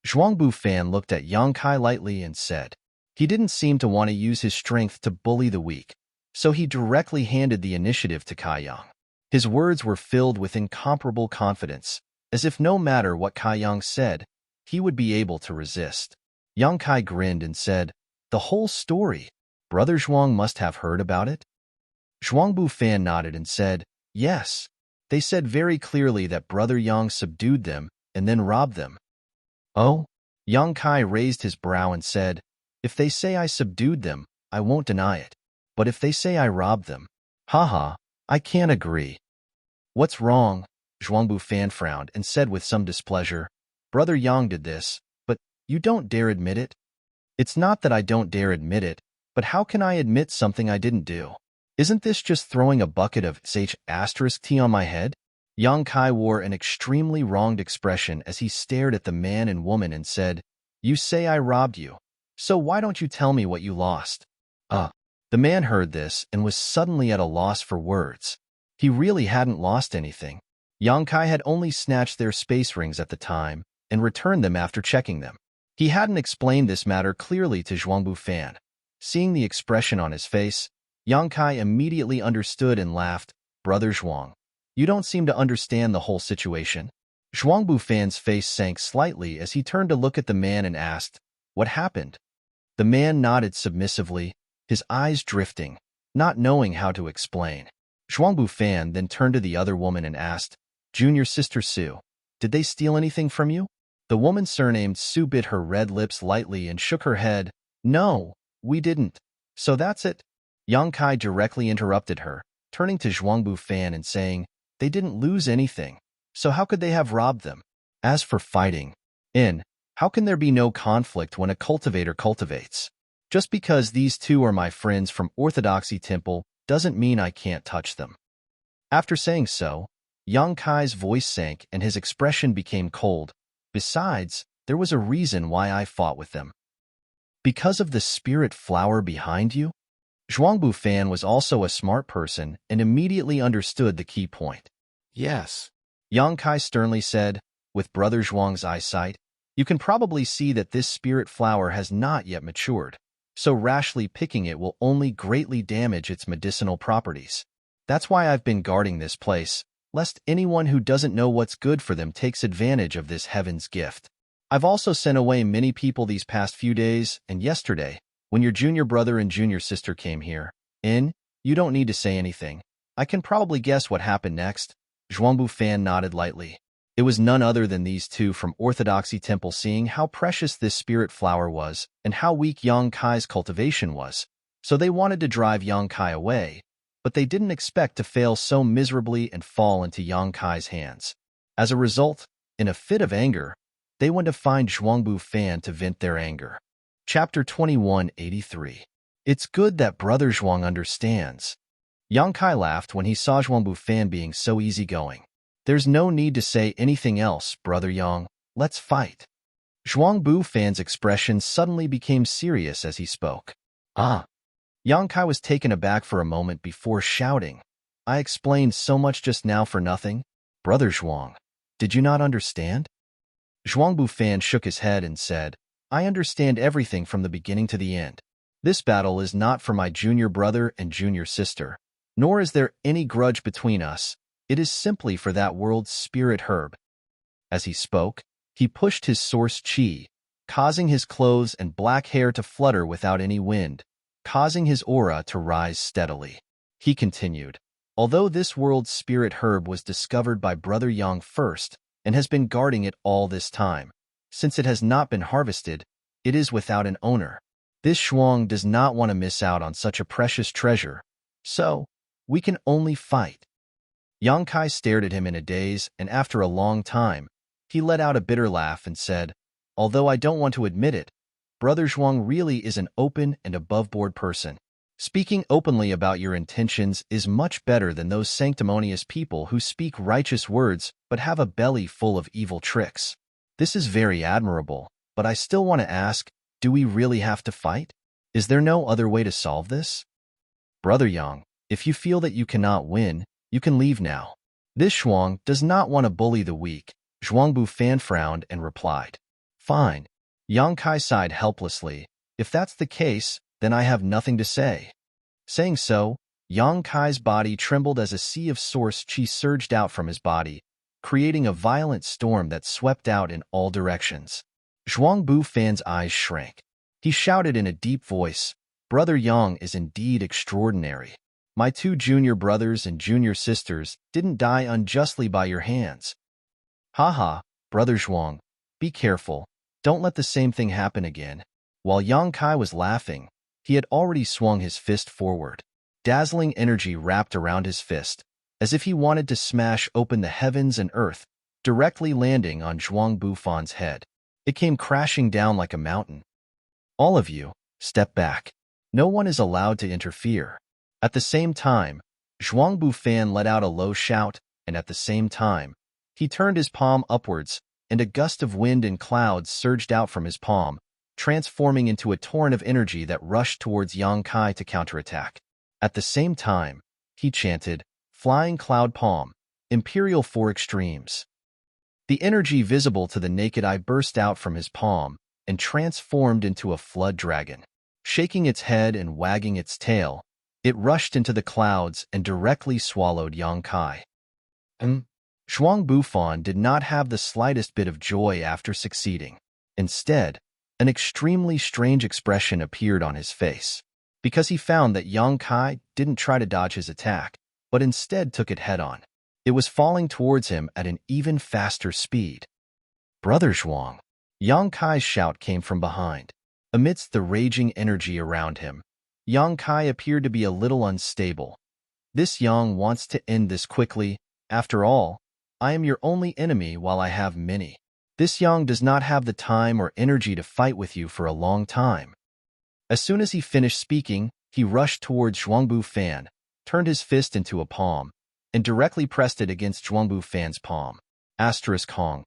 Zhuangbu Fan looked at Yang Kai lightly and said, he didn't seem to want to use his strength to bully the weak, so he directly handed the initiative to Kai Yang. His words were filled with incomparable confidence, as if no matter what Kai Yang said, he would be able to resist. Yang Kai grinned and said, "The whole story. Brother Zhuang must have heard about it?" Zhuangbu Fan nodded and said, "Yes. They said very clearly that Brother Yang subdued them and then robbed them." "Oh?" Yang Kai raised his brow and said, "If they say I subdued them, I won't deny it. But if they say I robbed them, haha, I can't agree." "What's wrong?" Zhuangbu Fan frowned and said with some displeasure, "Brother Yang did this, but you don't dare admit it?" "It's not that I don't dare admit it, but how can I admit something I didn't do? Isn't this just throwing a bucket of **T on my head?" Yang Kai wore an extremely wronged expression as he stared at the man and woman and said, "You say I robbed you. So why don't you tell me what you lost?" The man heard this and was suddenly at a loss for words. He really hadn't lost anything. Yang Kai had only snatched their space rings at the time and returned them after checking them. He hadn't explained this matter clearly to Zhuangbu Fan. Seeing the expression on his face, Yang Kai immediately understood and laughed, "Brother Zhuang, you don't seem to understand the whole situation." Zhuangbu Fan's face sank slightly as he turned to look at the man and asked, "What happened?" The man nodded submissively, his eyes drifting, not knowing how to explain. Zhuangbu Fan then turned to the other woman and asked, "Junior sister Su, did they steal anything from you?" The woman surnamed Su bit her red lips lightly and shook her head. "No, we didn't." "So that's it?" Yang Kai directly interrupted her, turning to Zhuangbu Fan and saying, "They didn't lose anything, so how could they have robbed them? As for fighting, how can there be no conflict when a cultivator cultivates? Just because these two are my friends from Orthodoxy Temple doesn't mean I can't touch them." After saying so, Yang Kai's voice sank and his expression became cold. "Besides, there was a reason why I fought with them." "Because of the spirit flower behind you?" Zhuangbu Fan was also a smart person and immediately understood the key point. "Yes," Yang Kai sternly said, "with Brother Zhuang's eyesight, you can probably see that this spirit flower has not yet matured. so rashly picking it will only greatly damage its medicinal properties. That's why I've been guarding this place, lest anyone who doesn't know what's good for them takes advantage of this heaven's gift. I've also sent away many people these past few days, and yesterday, when your junior brother and junior sister came here, you don't need to say anything. I can probably guess what happened next. Zhuangbu Fan nodded lightly. It was none other than these two from Orthodoxy Temple, seeing how precious this spirit flower was and how weak Yang Kai's cultivation was. So they wanted to drive Yang Kai away, but they didn't expect to fail so miserably and fall into Yang Kai's hands. As a result, in a fit of anger, they went to find Zhuangbu Fan to vent their anger. Chapter 2183. It's good that Brother Zhuang understands. Yang Kai laughed when he saw Zhuangbu Fan being so easygoing. There's no need to say anything else, Brother Yang. Let's fight. Zhuangbu Fan's expression suddenly became serious as he spoke. Ah. Yang Kai was taken aback for a moment before shouting. I explained so much just now for nothing? Brother Zhuang, did you not understand? Zhuangbu Fan shook his head and said, I understand everything from the beginning to the end. This battle is not for my junior brother and junior sister, nor is there any grudge between us. It is simply for that world's spirit herb. As he spoke, he pushed his source chi, causing his clothes and black hair to flutter without any wind, causing his aura to rise steadily. He continued, although this world's spirit herb was discovered by Brother Yang first and has been guarding it all this time, since it has not been harvested, it is without an owner. This Zhuang does not want to miss out on such a precious treasure, so we can only fight. Yang Kai stared at him in a daze, and after a long time, he let out a bitter laugh and said, although I don't want to admit it, Brother Zhuang really is an open and above-board person. Speaking openly about your intentions is much better than those sanctimonious people who speak righteous words but have a belly full of evil tricks. This is very admirable, but I still want to ask, do we really have to fight? Is there no other way to solve this? Brother Yang, if you feel that you cannot win, you can leave now. This Zhuang does not want to bully the weak. Zhuangbu Fan frowned and replied, Fine. Yang Kai sighed helplessly. If that's the case, then I have nothing to say. Saying so, Yang Kai's body trembled as a sea of source chi surged out from his body, creating a violent storm that swept out in all directions. Zhuangbu Fan's eyes shrank. He shouted in a deep voice, Brother Yang is indeed extraordinary. My two junior brothers and junior sisters didn't die unjustly by your hands. Haha, Brother Zhuang, be careful. Don't let the same thing happen again. While Yang Kai was laughing, he had already swung his fist forward. Dazzling energy wrapped around his fist, as if he wanted to smash open the heavens and earth, directly landing on Zhuangbu Fan's head. It came crashing down like a mountain. All of you, step back. No one is allowed to interfere. At the same time, Zhuangbu Fan let out a low shout, and at the same time, he turned his palm upwards, and a gust of wind and clouds surged out from his palm, transforming into a torrent of energy that rushed towards Yang Kai to counterattack. At the same time, he chanted, Flying Cloud Palm, Imperial Four Extremes. The energy visible to the naked eye burst out from his palm and transformed into a flood dragon. Shaking its head and wagging its tail, it rushed into the clouds and directly swallowed Yang Kai. Zhuangbu Fan did not have the slightest bit of joy after succeeding. Instead, an extremely strange expression appeared on his face, because he found that Yang Kai didn't try to dodge his attack, but instead took it head-on. It was falling towards him at an even faster speed. Brother Zhuang! Yang Kai's shout came from behind. Amidst the raging energy around him, Yang Kai appeared to be a little unstable. This Yang wants to end this quickly. After all, I am your only enemy while I have many. This Yang does not have the time or energy to fight with you for a long time. As soon as he finished speaking, he rushed towards Zhuangbu Fan, turned his fist into a palm, and directly pressed it against Zhuangbu Fan's palm. Hong.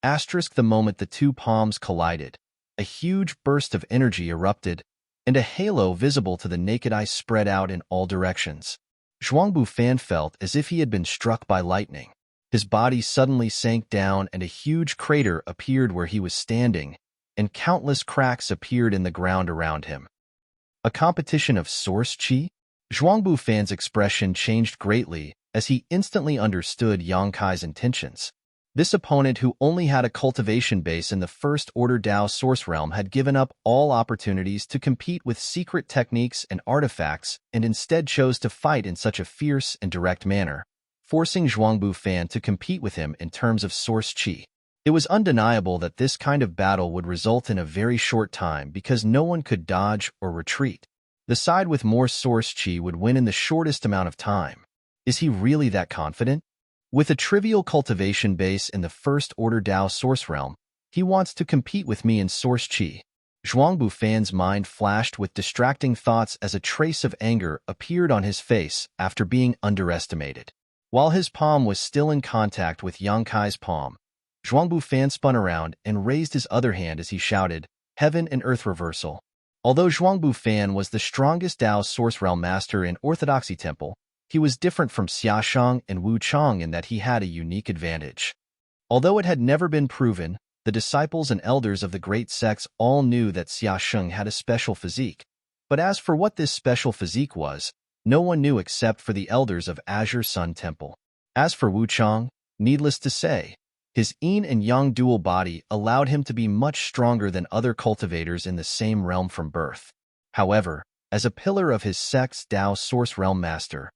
The moment the two palms collided, a huge burst of energy erupted, and a halo visible to the naked eye spread out in all directions. Zhuangbu Fan felt as if he had been struck by lightning. His body suddenly sank down and a huge crater appeared where he was standing, and countless cracks appeared in the ground around him. A competition of source qi? Zhuangbu Fan's expression changed greatly as he instantly understood Yang Kai's intentions. This opponent who only had a cultivation base in the First Order Dao Source Realm had given up all opportunities to compete with secret techniques and artifacts and instead chose to fight in such a fierce and direct manner, forcing Zhuangbu Fan to compete with him in terms of source qi. It was undeniable that this kind of battle would result in a very short time because no one could dodge or retreat. The side with more source qi would win in the shortest amount of time. Is he really that confident? With a trivial cultivation base in the First Order Dao Source Realm, he wants to compete with me in source qi. Zhuangbu Fan's mind flashed with distracting thoughts as a trace of anger appeared on his face after being underestimated. While his palm was still in contact with Yang Kai's palm, Zhuangbu Fan spun around and raised his other hand as he shouted, "Heaven and Earth Reversal." Although Zhuangbu Fan was the strongest Dao Source Realm master in Orthodoxy Temple, he was different from Xiaosheng and Wu Chang in that he had a unique advantage. Although it had never been proven, the disciples and elders of the great sects all knew that Xiaosheng had a special physique. But as for what this special physique was, no one knew except for the elders of Azure Sun Temple. As for Wu Chang, needless to say, his yin and yang dual body allowed him to be much stronger than other cultivators in the same realm from birth. However, as a pillar of his sect's Dao Source Realm master,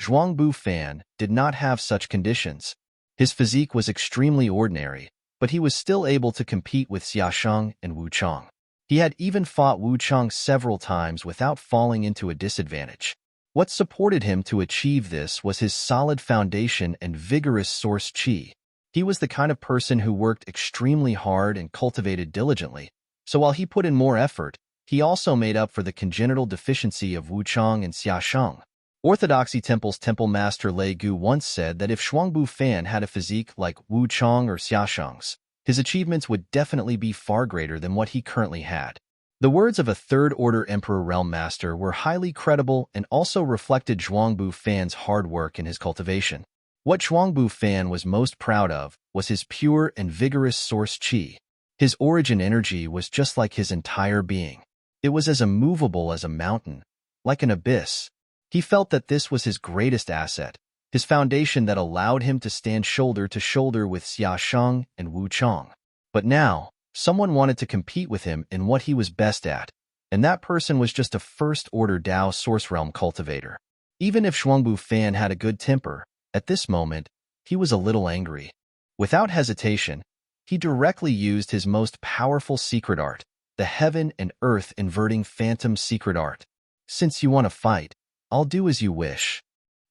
Zhuangbu Fan did not have such conditions. His physique was extremely ordinary, but he was still able to compete with Xiaosheng and Wu Chang. He had even fought Wu Chang several times without falling into a disadvantage. What supported him to achieve this was his solid foundation and vigorous source qi. He was the kind of person who worked extremely hard and cultivated diligently, so while he put in more effort, he also made up for the congenital deficiency of Wu Chang and Xiaosheng. Orthodoxy Temple's Temple Master Lei Gu once said that if Zhuangbu Fan had a physique like Wu Chang or Xiaosheng's, his achievements would definitely be far greater than what he currently had. The words of a Third-Order Emperor Realm Master were highly credible and also reflected Zhuangbu Fan's hard work in his cultivation. What Zhuangbu Fan was most proud of was his pure and vigorous source qi. His origin energy was just like his entire being. It was as immovable as a mountain, like an abyss. He felt that this was his greatest asset, his foundation that allowed him to stand shoulder to shoulder with Xiaosheng and Wu Chang. But now, someone wanted to compete with him in what he was best at, and that person was just a First-Order Dao Source Realm cultivator. Even if Zhuangbu Fan had a good temper, at this moment, he was a little angry. Without hesitation, he directly used his most powerful secret art, the Heaven and Earth Inverting Phantom Secret Art. Since you want to fight, I'll do as you wish.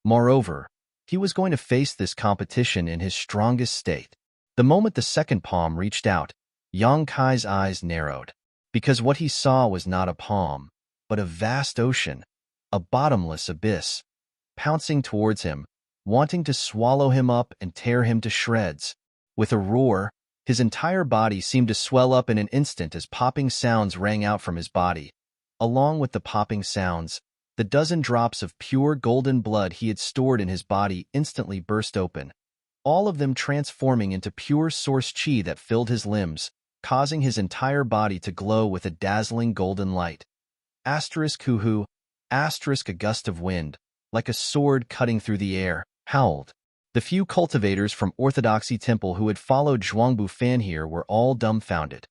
Moreover, he was going to face this competition in his strongest state. The moment the second palm reached out, Yang Kai's eyes narrowed, because what he saw was not a palm, but a vast ocean, a bottomless abyss, pouncing towards him, wanting to swallow him up and tear him to shreds. With a roar, his entire body seemed to swell up in an instant as popping sounds rang out from his body. Along with the popping sounds, the dozen drops of pure golden blood he had stored in his body instantly burst open, all of them transforming into pure source qi that filled his limbs, causing his entire body to glow with a dazzling golden light. Asterisk hoo-hoo, asterisk a gust of wind, like a sword cutting through the air, howled. The few cultivators from Orthodoxy Temple who had followed Zhuangbu Fan here were all dumbfounded.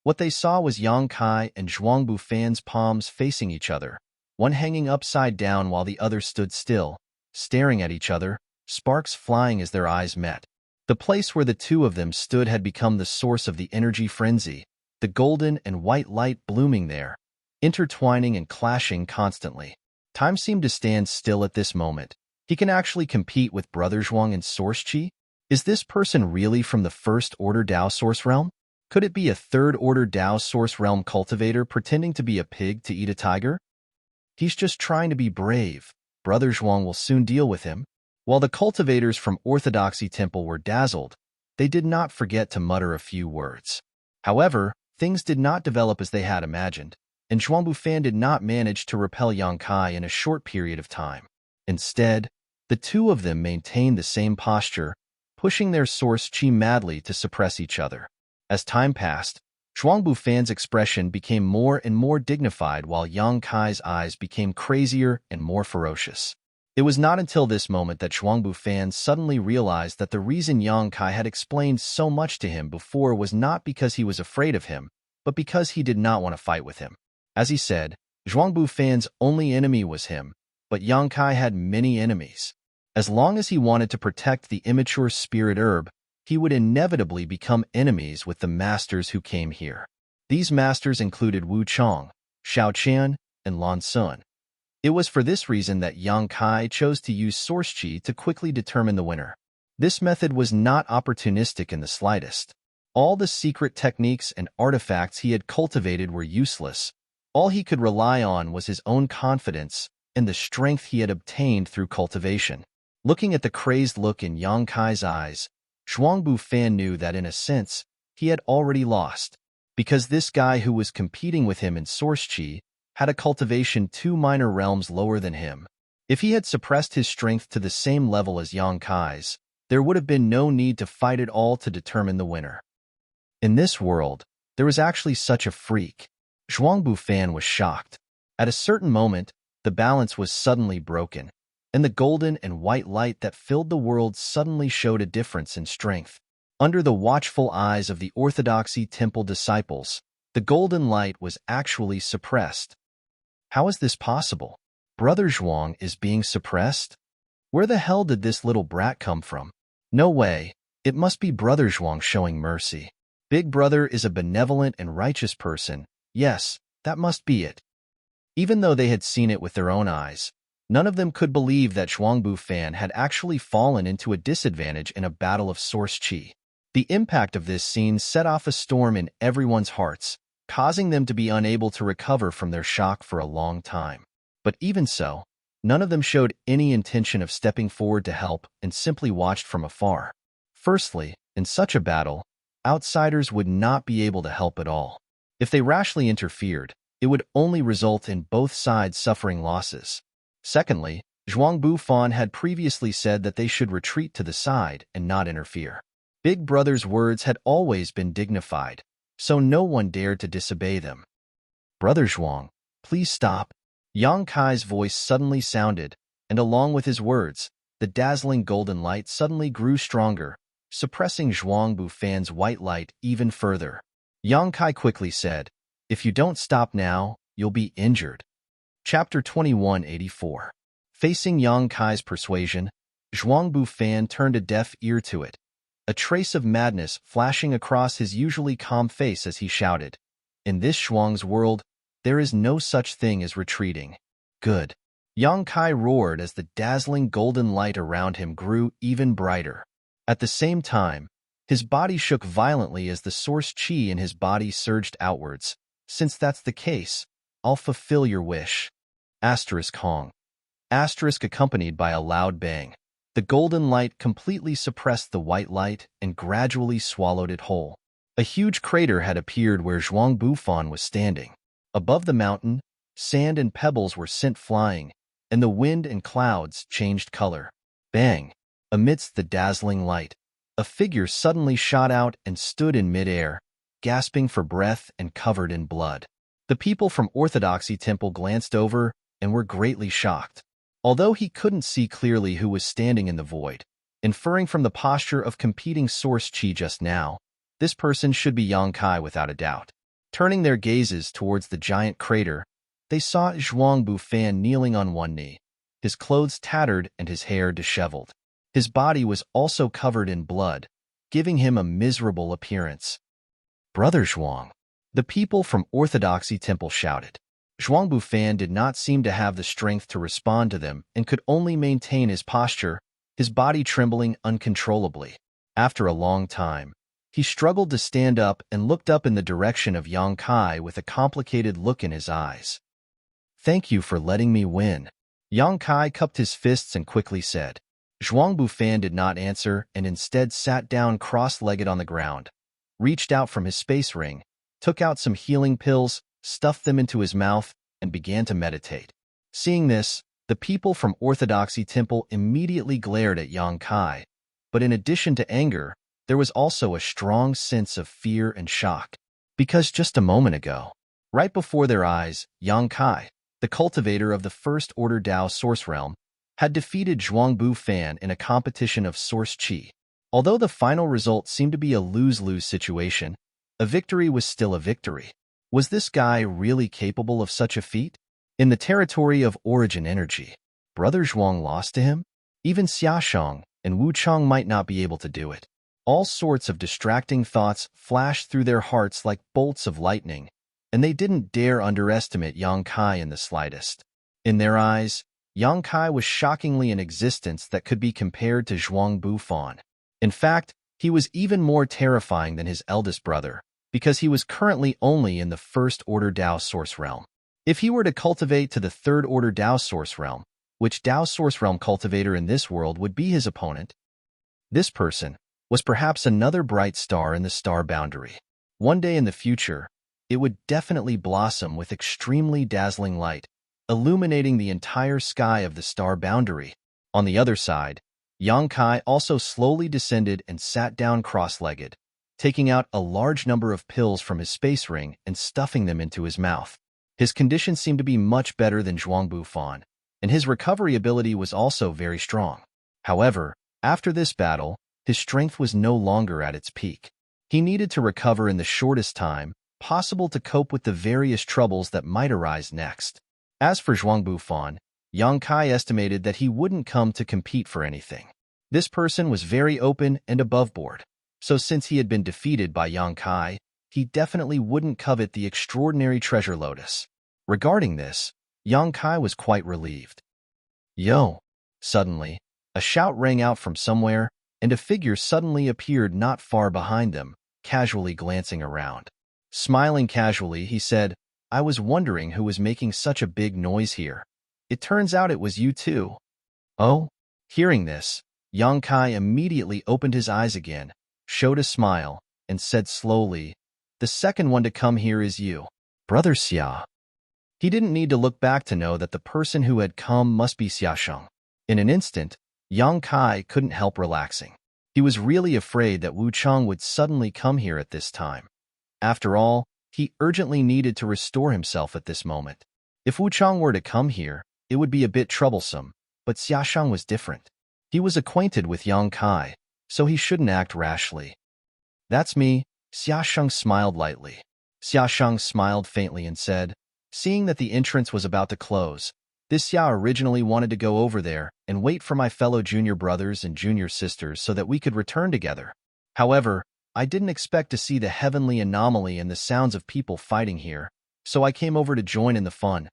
What they saw was Yang Kai and Zhuangbu Fan's palms facing each other, one hanging upside down while the other stood still, staring at each other, sparks flying as their eyes met. The place where the two of them stood had become the source of the energy frenzy, the golden and white light blooming there, intertwining and clashing constantly. Time seemed to stand still at this moment. He can actually compete with Brother Zhuang in source qi? Is this person really from the First Order Dao Source Realm? Could it be a Third Order Dao Source Realm cultivator pretending to be a pig to eat a tiger? He's just trying to be brave. Brother Zhuang will soon deal with him. While the cultivators from Orthodoxy Temple were dazzled, they did not forget to mutter a few words. However, things did not develop as they had imagined, and Zhuangbu Fan did not manage to repel Yang Kai in a short period of time. Instead, the two of them maintained the same posture, pushing their source qi madly to suppress each other. As time passed, Zhuangbu Fan's expression became more and more dignified while Yang Kai's eyes became crazier and more ferocious. It was not until this moment that Zhuangbu Fan suddenly realized that the reason Yang Kai had explained so much to him before was not because he was afraid of him, but because he did not want to fight with him. As he said, Zhuangbu Fan's only enemy was him, but Yang Kai had many enemies. As long as he wanted to protect the immature spirit herb, he would inevitably become enemies with the masters who came here. These masters included Wu Chong, Xiao Qian, and Lan Sun. It was for this reason that Yang Kai chose to use source qi to quickly determine the winner. This method was not opportunistic in the slightest. All the secret techniques and artifacts he had cultivated were useless. All he could rely on was his own confidence and the strength he had obtained through cultivation. Looking at the crazed look in Yang Kai's eyes, Zhuangbu Fan knew that in a sense, he had already lost, because this guy who was competing with him in source qi had a cultivation 2 minor realms lower than him. If he had suppressed his strength to the same level as Yang Kai's, there would have been no need to fight at all to determine the winner. In this world, there was actually such a freak. Zhuangbu Fan was shocked. At a certain moment, the balance was suddenly broken, and the golden and white light that filled the world suddenly showed a difference in strength. Under the watchful eyes of the Orthodoxy Temple disciples, the golden light was actually suppressed. How is this possible? Brother Zhuang is being suppressed? Where the hell did this little brat come from? No way, it must be Brother Zhuang showing mercy. Big Brother is a benevolent and righteous person. Yes, that must be it. Even though they had seen it with their own eyes, none of them could believe that Zhuangbu Fan had actually fallen into a disadvantage in a battle of source qi. The impact of this scene set off a storm in everyone's hearts, causing them to be unable to recover from their shock for a long time. But even so, none of them showed any intention of stepping forward to help and simply watched from afar. Firstly, in such a battle, outsiders would not be able to help at all. If they rashly interfered, it would only result in both sides suffering losses. Secondly, Zhuangbu Fan had previously said that they should retreat to the side and not interfere. Big Brother's words had always been dignified, so no one dared to disobey them. Brother Zhuang, please stop. Yang Kai's voice suddenly sounded, and along with his words, the dazzling golden light suddenly grew stronger, suppressing Zhuangbu Fan's white light even further. Yang Kai quickly said, "If you don't stop now, you'll be injured." Chapter 2184. Facing Yang Kai's persuasion, Zhuangbu Fan turned a deaf ear to it, a trace of madness flashing across his usually calm face as he shouted, "In this Zhuang's world, there is no such thing as retreating." Good. Yang Kai roared as the dazzling golden light around him grew even brighter. At the same time, his body shook violently as the source qi in his body surged outwards. "Since that's the case, I'll fulfill your wish." Asterisk Hong. Asterisk accompanied by a loud bang. The golden light completely suppressed the white light and gradually swallowed it whole. A huge crater had appeared where Zhuangbu Fan was standing. Above the mountain, sand and pebbles were sent flying, and the wind and clouds changed color. Bang! Amidst the dazzling light, a figure suddenly shot out and stood in midair, gasping for breath and covered in blood. The people from Orthodoxy Temple glanced over and were greatly shocked. Although he couldn't see clearly who was standing in the void, inferring from the posture of competing source qi just now, this person should be Yang Kai without a doubt. Turning their gazes towards the giant crater, they saw Zhuangbu Fan kneeling on one knee, his clothes tattered and his hair disheveled. His body was also covered in blood, giving him a miserable appearance. "Brother Zhuang!" The people from Orthodoxy Temple shouted. Zhuangbu Fan did not seem to have the strength to respond to them and could only maintain his posture, his body trembling uncontrollably. After a long time, he struggled to stand up and looked up in the direction of Yang Kai with a complicated look in his eyes. "Thank you for letting me win." Yang Kai cupped his fists and quickly said. Zhuangbu Fan did not answer and instead sat down cross-legged on the ground, reached out from his space ring, took out some healing pills, stuffed them into his mouth, and began to meditate. Seeing this, the people from Orthodoxy Temple immediately glared at Yang Kai, but in addition to anger, there was also a strong sense of fear and shock. Because just a moment ago, right before their eyes, Yang Kai, the cultivator of the First Order Dao Source Realm, had defeated Zhuangbu Fan in a competition of Source Qi. Although the final result seemed to be a lose-lose situation, a victory was still a victory. Was this guy really capable of such a feat? In the territory of origin energy, Brother Zhuang lost to him? Even Xiaoshang and Wu Chang might not be able to do it. All sorts of distracting thoughts flashed through their hearts like bolts of lightning, and they didn't dare underestimate Yang Kai in the slightest. In their eyes, Yang Kai was shockingly an existence that could be compared to Zhuangbu Fan. In fact, he was even more terrifying than his eldest brother, because he was currently only in the First Order Dao Source Realm. If he were to cultivate to the Third Order Dao Source Realm, which Dao Source Realm cultivator in this world would be his opponent, this person was perhaps another bright star in the star boundary. One day in the future, it would definitely blossom with extremely dazzling light, illuminating the entire sky of the star boundary. On the other side, Yang Kai also slowly descended and sat down cross-legged, taking out a large number of pills from his space ring and stuffing them into his mouth. His condition seemed to be much better than Zhuangbu Fan, and his recovery ability was also very strong. However, after this battle, his strength was no longer at its peak. He needed to recover in the shortest time possible to cope with the various troubles that might arise next. As for Zhuangbu Fan, Yang Kai estimated that he wouldn't come to compete for anything. This person was very open and above board, so since he had been defeated by Yang Kai, he definitely wouldn't covet the extraordinary treasure lotus. Regarding this, Yang Kai was quite relieved. Yo! Suddenly, a shout rang out from somewhere, and a figure suddenly appeared not far behind them, casually glancing around. Smiling casually, he said, "I was wondering who was making such a big noise here. It turns out it was you too." Oh? Hearing this, Yang Kai immediately opened his eyes again, showed a smile, and said slowly, "The second one to come here is you, Brother Xia." He didn't need to look back to know that the person who had come must be Xiaoshang. In an instant, Yang Kai couldn't help relaxing. He was really afraid that Wu Chang would suddenly come here at this time. After all, he urgently needed to restore himself at this moment. If Wu Chang were to come here, it would be a bit troublesome, but Xiaoshang was different. He was acquainted with Yang Kai, so he shouldn't act rashly. "That's me," Xiaoshang smiled lightly. Xiaoshang smiled faintly and said, "Seeing that the entrance was about to close, this Xia originally wanted to go over there and wait for my fellow junior brothers and junior sisters so that we could return together. However, I didn't expect to see the heavenly anomaly and the sounds of people fighting here, so I came over to join in the fun."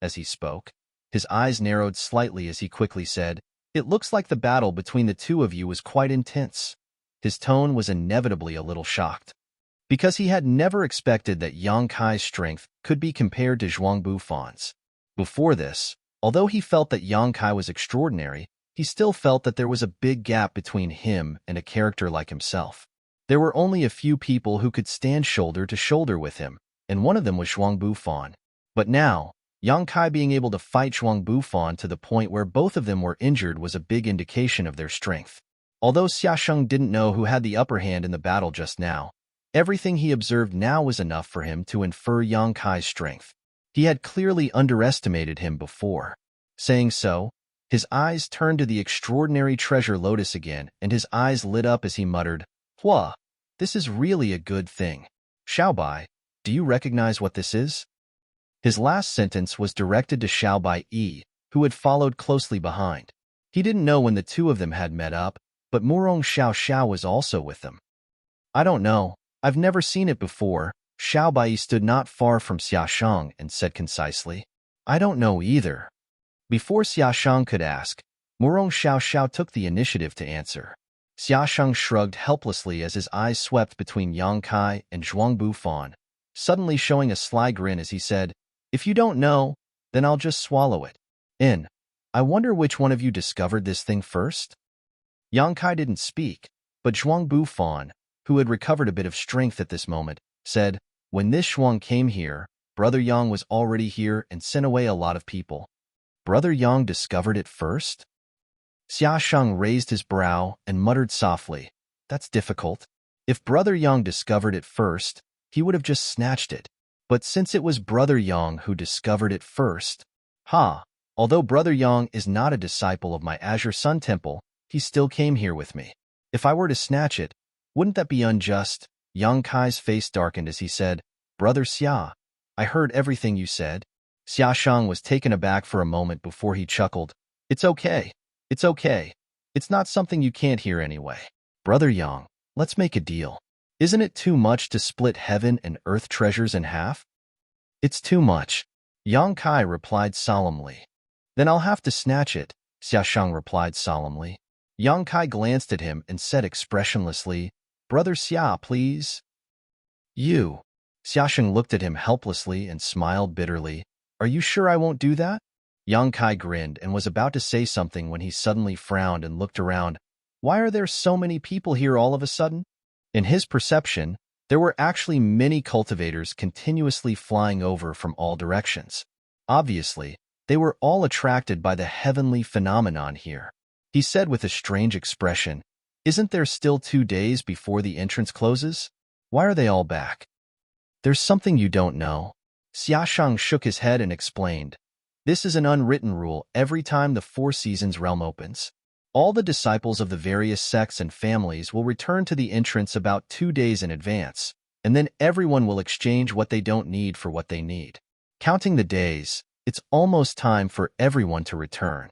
As he spoke, his eyes narrowed slightly as he quickly said, "It looks like the battle between the two of you was quite intense." His tone was inevitably a little shocked, because he had never expected that Yang Kai's strength could be compared to Zhuangbu Fan's. Before this, although he felt that Yang Kai was extraordinary, he still felt that there was a big gap between him and a character like himself. There were only a few people who could stand shoulder to shoulder with him, and one of them was Zhuangbu Fan. But now, Yang Kai being able to fight Zhuangbu Fan to the point where both of them were injured was a big indication of their strength. Although Xiaosheng didn't know who had the upper hand in the battle just now, everything he observed now was enough for him to infer Yang Kai's strength. He had clearly underestimated him before. Saying so, his eyes turned to the extraordinary treasure lotus again, and his eyes lit up as he muttered, "Hua, this is really a good thing. Xiaobai, do you recognize what this is?" His last sentence was directed to Xiaobai Yi, who had followed closely behind. He didn't know when the two of them had met up, but Murong Xiao was also with them. "I don't know. I've never seen it before." Xiaobai stood not far from Xiaoshang and said concisely, "I don't know either." Before Xiaoshang could ask, Murong Xiao took the initiative to answer. Xiaoshang shrugged helplessly as his eyes swept between Yang Kai and Zhuangbu Fan, suddenly showing a sly grin as he said, "If you don't know, then I'll just swallow it. I wonder which one of you discovered this thing first?" Yang Kai didn't speak, but Zhuangbu Fan, who had recovered a bit of strength at this moment, said, "When this Zhuang came here, Brother Yang was already here and sent away a lot of people." "Brother Yang discovered it first?" Xiaoshang raised his brow and muttered softly, "That's difficult. If Brother Yang discovered it first, he would have just snatched it. But since it was Brother Yang who discovered it first, although Brother Yang is not a disciple of my Azure Sun Temple, he still came here with me. If I were to snatch it, wouldn't that be unjust? Yang Kai's face darkened as he said, Brother Xia, I heard everything you said. Xia Shang was taken aback for a moment before he chuckled. It's okay. It's okay. It's not something you can't hear anyway. Brother Yang, let's make a deal. Isn't it too much to split heaven and earth treasures in half? It's too much. Yang Kai replied solemnly. Then I'll have to snatch it, Xia Shang replied solemnly. Yang Kai glanced at him and said expressionlessly, Brother Xia, please. You. Xia Shang looked at him helplessly and smiled bitterly. Are you sure I won't do that? Yang Kai grinned and was about to say something when he suddenly frowned and looked around. Why are there so many people here all of a sudden? In his perception, there were actually many cultivators continuously flying over from all directions. Obviously, they were all attracted by the heavenly phenomenon here. He said with a strange expression, Isn't there still 2 days before the entrance closes? Why are they all back? There's something you don't know. Xia Shang shook his head and explained. This is an unwritten rule every time the Four Seasons realm opens. All the disciples of the various sects and families will return to the entrance about 2 days in advance, and then everyone will exchange what they don't need for what they need. Counting the days, it's almost time for everyone to return.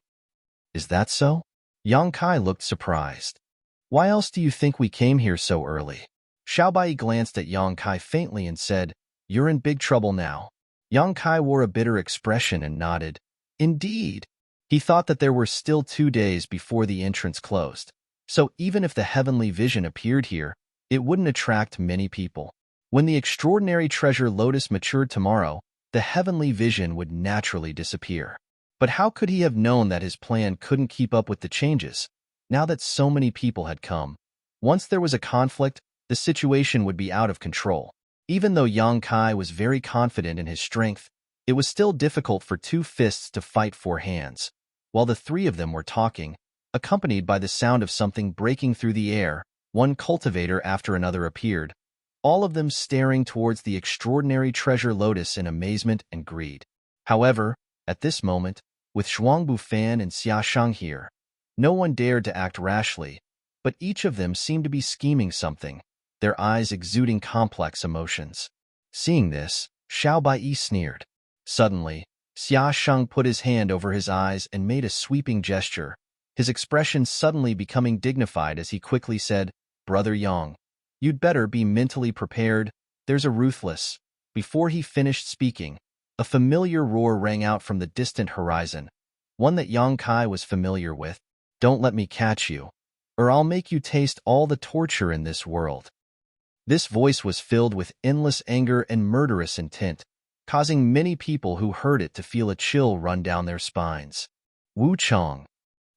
Is that so? Yang Kai looked surprised. Why else do you think we came here so early? Xiaobai glanced at Yang Kai faintly and said, You're in big trouble now. Yang Kai wore a bitter expression and nodded. Indeed. He thought that there were still 2 days before the entrance closed, so even if the heavenly vision appeared here, it wouldn't attract many people. When the extraordinary treasure lotus matured tomorrow, the heavenly vision would naturally disappear. But how could he have known that his plan couldn't keep up with the changes, now that so many people had come? Once there was a conflict, the situation would be out of control. Even though Yang Kai was very confident in his strength, it was still difficult for 2 fists to fight 4 hands. While the 3 of them were talking, accompanied by the sound of something breaking through the air, one cultivator after another appeared, all of them staring towards the extraordinary treasure lotus in amazement and greed. However, at this moment, with Zhuangbu Fan and Xia Shang here, no one dared to act rashly, but each of them seemed to be scheming something, their eyes exuding complex emotions. Seeing this, Xiao Bai sneered. Suddenly, Xia Shang put his hand over his eyes and made a sweeping gesture, his expression suddenly becoming dignified as he quickly said, Brother Yang, you'd better be mentally prepared, there's a ruthless. Before he finished speaking, a familiar roar rang out from the distant horizon, one that Yang Kai was familiar with. Don't let me catch you, or I'll make you taste all the torture in this world. This voice was filled with endless anger and murderous intent, causing many people who heard it to feel a chill run down their spines. Wu Chong.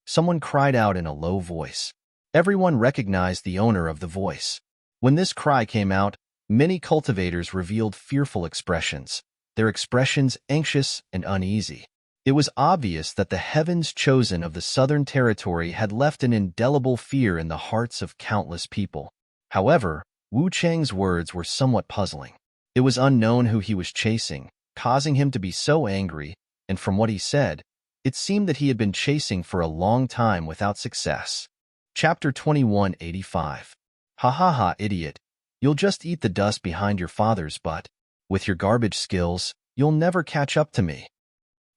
Someone cried out in a low voice. Everyone recognized the owner of the voice. When this cry came out, many cultivators revealed fearful expressions, their expressions anxious and uneasy. It was obvious that the heavens chosen of the Southern Territory had left an indelible fear in the hearts of countless people. However, Wu Chang's words were somewhat puzzling. It was unknown who he was chasing, causing him to be so angry, and from what he said, it seemed that he had been chasing for a long time without success. Chapter 2185. Ha ha ha, idiot. You'll just eat the dust behind your father's butt. With your garbage skills, you'll never catch up to me.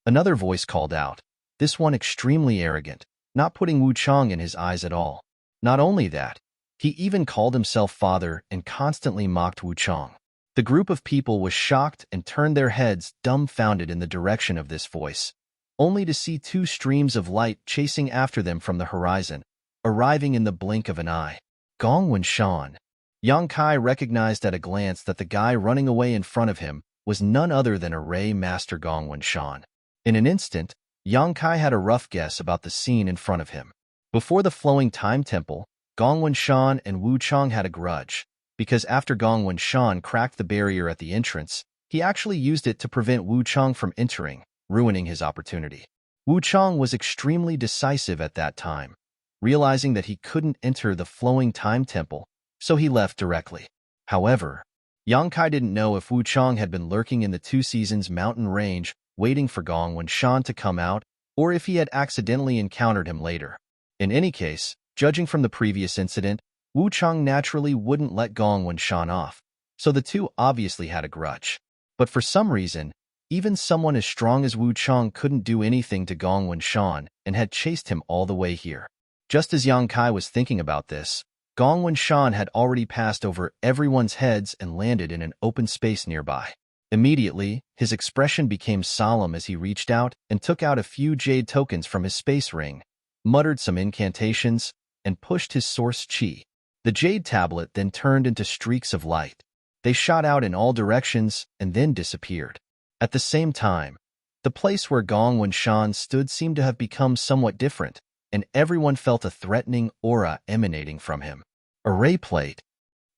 Another voice called out, this one extremely arrogant, not putting Wu Chang in his eyes at all. Not only that, he even called himself father and constantly mocked Wu Chang. The group of people was shocked and turned their heads dumbfounded in the direction of this voice, only to see 2 streams of light chasing after them from the horizon, arriving in the blink of an eye. Gong Wenshan. Yang Kai recognized at a glance that the guy running away in front of him was none other than Array Master Gong Wenshan. In an instant, Yang Kai had a rough guess about the scene in front of him. Before the flowing time temple, Gong Wenshan and Wu Chang had a grudge, because after Gong Wenshan cracked the barrier at the entrance, he actually used it to prevent Wu Chang from entering, ruining his opportunity. Wu Chang was extremely decisive at that time, realizing that he couldn't enter the flowing time temple, so he left directly. However, Yang Kai didn't know if Wu Chang had been lurking in the Two Seasons mountain range, waiting for Gong Wenshan to come out, or if he had accidentally encountered him later. In any case, judging from the previous incident, Wu Chang naturally wouldn't let Gong Wenshan off, so the two obviously had a grudge. But for some reason, even someone as strong as Wu Chang couldn't do anything to Gong Wenshan and had chased him all the way here. Just as Yang Kai was thinking about this, Gong Wenshan had already passed over everyone's heads and landed in an open space nearby. Immediately, his expression became solemn as he reached out and took out a few jade tokens from his space ring, muttered some incantations, and pushed his source chi. The jade tablet then turned into streaks of light. They shot out in all directions and then disappeared. At the same time, the place where Gong Wenshan stood seemed to have become somewhat different, and everyone felt a threatening aura emanating from him. Array plate!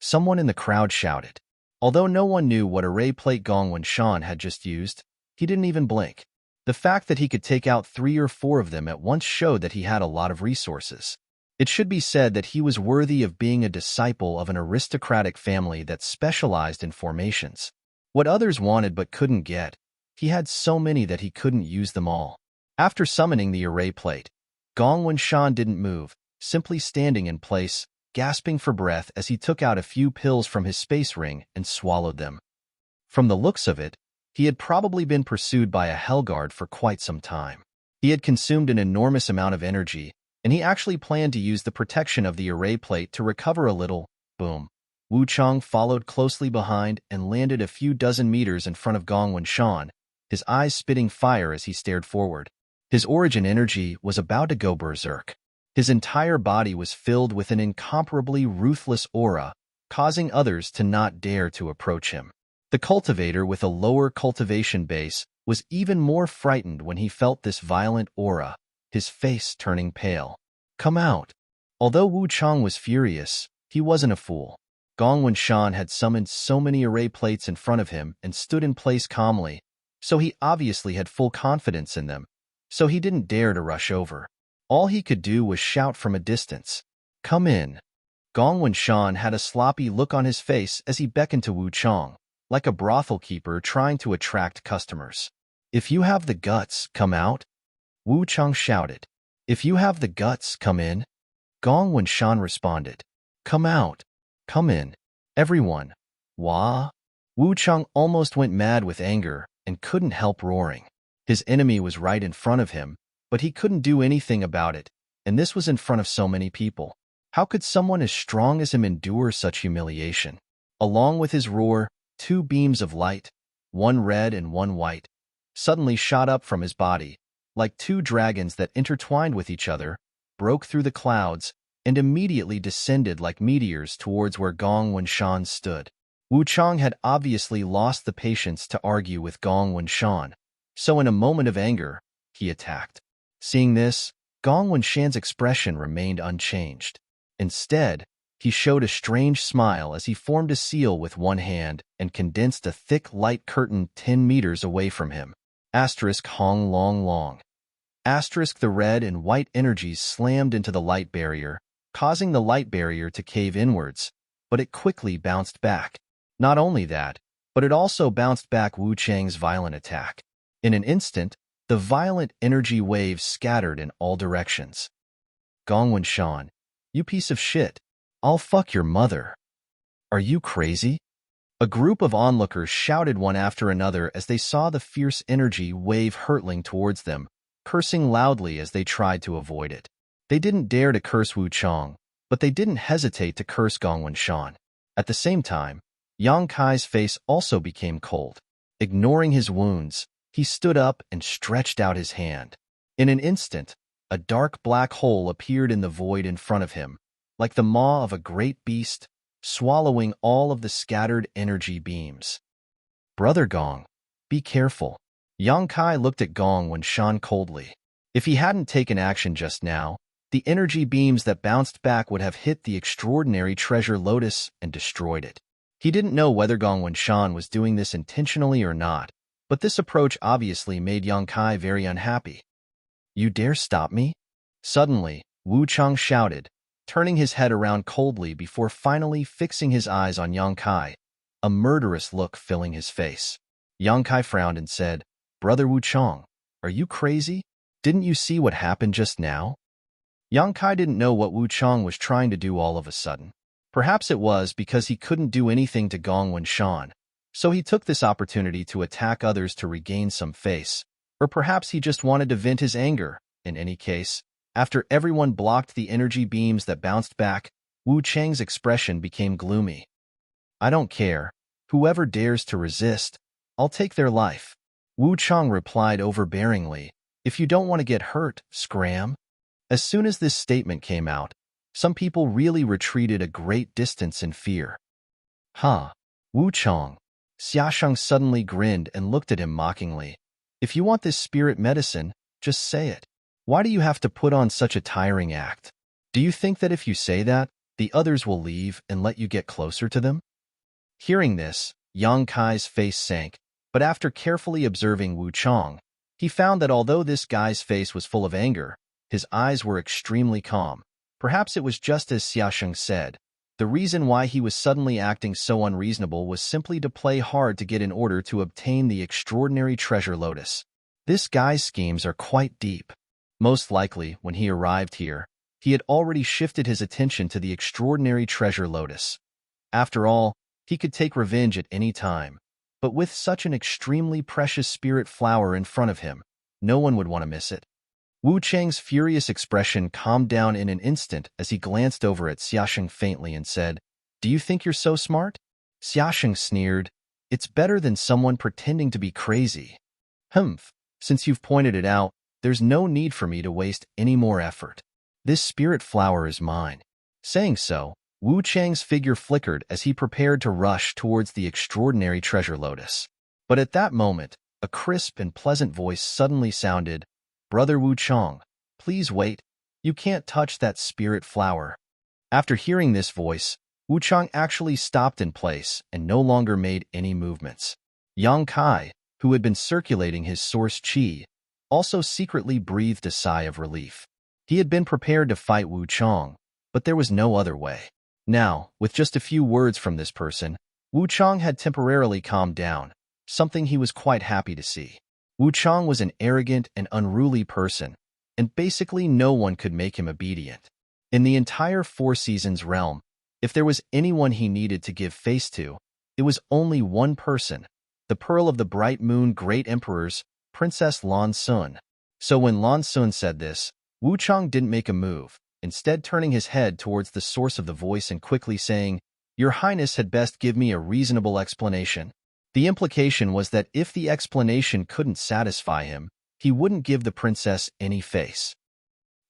Someone in the crowd shouted. Although no one knew what array plate Gong Wenshan had just used, he didn't even blink. The fact that he could take out 3 or 4 of them at once showed that he had a lot of resources. It should be said that he was worthy of being a disciple of an aristocratic family that specialized in formations. What others wanted but couldn't get, he had so many that he couldn't use them all. After summoning the array plate, Gong Wenshan didn't move, simply standing in place, gasping for breath as he took out a few pills from his space ring and swallowed them. From the looks of it, he had probably been pursued by a Hellguard for quite some time. He had consumed an enormous amount of energy, and he actually planned to use the protection of the array plate to recover a little. Boom. Wu Chang followed closely behind and landed a few dozen meters in front of Gong Wenshan, his eyes spitting fire as he stared forward. His origin energy was about to go berserk. His entire body was filled with an incomparably ruthless aura, causing others to not dare to approach him. The cultivator with a lower cultivation base was even more frightened when he felt this violent aura, his face turning pale. Come out! Although Wu Chang was furious, he wasn't a fool. Gong Wenshan had summoned so many array plates in front of him and stood in place calmly, so he obviously had full confidence in them, so he didn't dare to rush over. All he could do was shout from a distance, "Come in!" Gong Wenshan had a sloppy look on his face as he beckoned to Wu Chang, like a brothel keeper trying to attract customers. "If you have the guts, come out!" Wu Chang shouted. "If you have the guts, come in!" Gong Wenshan responded. "Come out! Come in! Everyone! Wah!" Wu Chang almost went mad with anger and couldn't help roaring. His enemy was right in front of him, but he couldn't do anything about it, and this was in front of so many people. How could someone as strong as him endure such humiliation? Along with his roar, 2 beams of light, one red and one white, suddenly shot up from his body, like 2 dragons that intertwined with each other, broke through the clouds, and immediately descended like meteors towards where Gong Wenshan stood. Wu Chang had obviously lost the patience to argue with Gong Wenshan, so in a moment of anger, he attacked. Seeing this, Gong Wenshan's expression remained unchanged. Instead, he showed a strange smile as he formed a seal with one hand and condensed a thick light curtain 10 meters away from him. Asterisk Hong Long Long. Asterisk the red and white energies slammed into the light barrier, causing the light barrier to cave inwards, but it quickly bounced back. Not only that, but it also bounced back Wu Chang's violent attack. In an instant, the violent energy waves scattered in all directions. Gong Wenshan, you piece of shit. I'll fuck your mother. Are you crazy? A group of onlookers shouted one after another as they saw the fierce energy wave hurtling towards them, cursing loudly as they tried to avoid it. They didn't dare to curse Wu Chang, but they didn't hesitate to curse Gong Wenshan. At the same time, Yang Kai's face also became cold. Ignoring his wounds, he stood up and stretched out his hand. In an instant, a dark black hole appeared in the void in front of him, like the maw of a great beast, swallowing all of the scattered energy beams. Brother Gong, be careful. Yang Kai looked at Gong Wenshan coldly. If he hadn't taken action just now, the energy beams that bounced back would have hit the extraordinary treasure lotus and destroyed it. He didn't know whether Gong Wenshan was doing this intentionally or not, but this approach obviously made Yang Kai very unhappy. You dare stop me? Suddenly, Wu Chang shouted, turning his head around coldly before finally fixing his eyes on Yang Kai. a murderous look filling his face. Yang Kai frowned and said, "Brother Wu Chong, are you crazy? Didn't you see what happened just now?" Yang Kai didn't know what Wu Chong was trying to do all of a sudden. Perhaps it was because he couldn't do anything to Gong Shan, so he took this opportunity to attack others to regain some face. Or perhaps he just wanted to vent his anger. In any case, after everyone blocked the energy beams that bounced back, Wu Chang's expression became gloomy. "I don't care. Whoever dares to resist, I'll take their life." Wu Chang replied overbearingly, "If you don't want to get hurt, scram." As soon as this statement came out, some people really retreated a great distance in fear. "Huh? Wu Chang." Xiaosheng suddenly grinned and looked at him mockingly. "If you want this spirit medicine, just say it. Why do you have to put on such a tiring act? Do you think that if you say that, the others will leave and let you get closer to them?" Hearing this, Yang Kai's face sank, but after carefully observing Wu Chang, he found that although this guy's face was full of anger, his eyes were extremely calm. Perhaps it was just as Xiaosheng said. The reason why he was suddenly acting so unreasonable was simply to play hard to get in order to obtain the extraordinary treasure lotus. This guy's schemes are quite deep. Most likely, when he arrived here, he had already shifted his attention to the extraordinary treasure lotus. After all, he could take revenge at any time. But with such an extremely precious spirit flower in front of him, no one would want to miss it. Wu Chang's furious expression calmed down in an instant as he glanced over at Xiaosheng faintly and said, "Do you think you're so smart?" Xiaosheng sneered, "It's better than someone pretending to be crazy." "Humph, since you've pointed it out, there's no need for me to waste any more effort. This spirit flower is mine." Saying so, Wu Chang's figure flickered as he prepared to rush towards the extraordinary treasure lotus. But at that moment, a crisp and pleasant voice suddenly sounded, "Brother Wu Chang, please wait. You can't touch that spirit flower." After hearing this voice, Wu Chang actually stopped in place and no longer made any movements. Yang Kai, who had been circulating his source qi, also secretly breathed a sigh of relief. He had been prepared to fight Wu Chang, but there was no other way. Now, with just a few words from this person, Wu Chang had temporarily calmed down, something he was quite happy to see. Wu Chang was an arrogant and unruly person, and basically no one could make him obedient. In the entire Four Seasons realm, if there was anyone he needed to give face to, it was only one person, the Pearl of the Bright Moon Great Emperors, Princess Lan Sun. So when Lan Sun said this, Wu Chang didn't make a move, instead turning his head towards the source of the voice and quickly saying, "Your Highness had best give me a reasonable explanation." The implication was that if the explanation couldn't satisfy him, he wouldn't give the princess any face.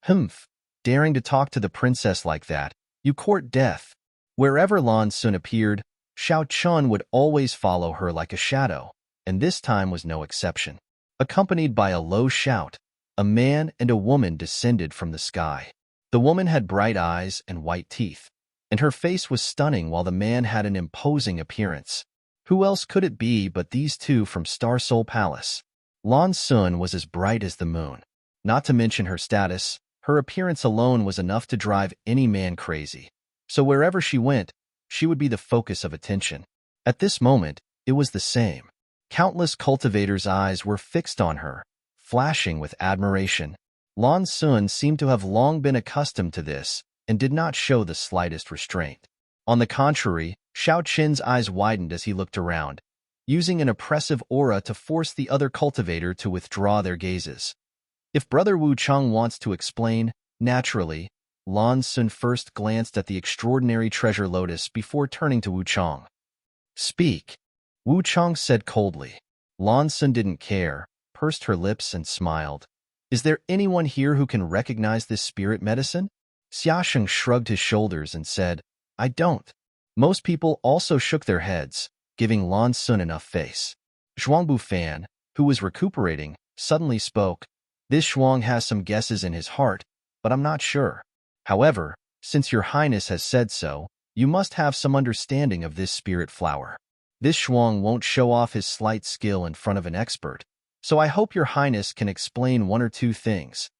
"Humph, daring to talk to the princess like that, you court death." Wherever Lan Sun appeared, Xiao Chun would always follow her like a shadow, and this time was no exception. Accompanied by a low shout, a man and a woman descended from the sky. The woman had bright eyes and white teeth, and her face was stunning while the man had an imposing appearance. Who else could it be but these two from Star Soul Palace? Lan Sun was as bright as the moon. Not to mention her status, her appearance alone was enough to drive any man crazy. So wherever she went, she would be the focus of attention. At this moment, it was the same. Countless cultivators' eyes were fixed on her, flashing with admiration. Lan Sun seemed to have long been accustomed to this and did not show the slightest restraint. On the contrary, Xiao Qin's eyes widened as he looked around, using an oppressive aura to force the other cultivator to withdraw their gazes. If Brother Wu Chang wants to explain, naturally, Lan Sun first glanced at the extraordinary treasure lotus before turning to Wu Chang. "Speak," Wu Chang said coldly. Lan Sun didn't care, pursed her lips and smiled. "Is there anyone here who can recognize this spirit medicine?" Xiaosheng shrugged his shoulders and said, "I don't." Most people also shook their heads, giving Lan Sun enough face. Zhuangbu Fan, who was recuperating, suddenly spoke. "This Zhuang has some guesses in his heart, but I'm not sure. However, since your Highness has said so, you must have some understanding of this spirit flower. This Zhuang won't show off his slight skill in front of an expert, so I hope your Highness can explain one or two things."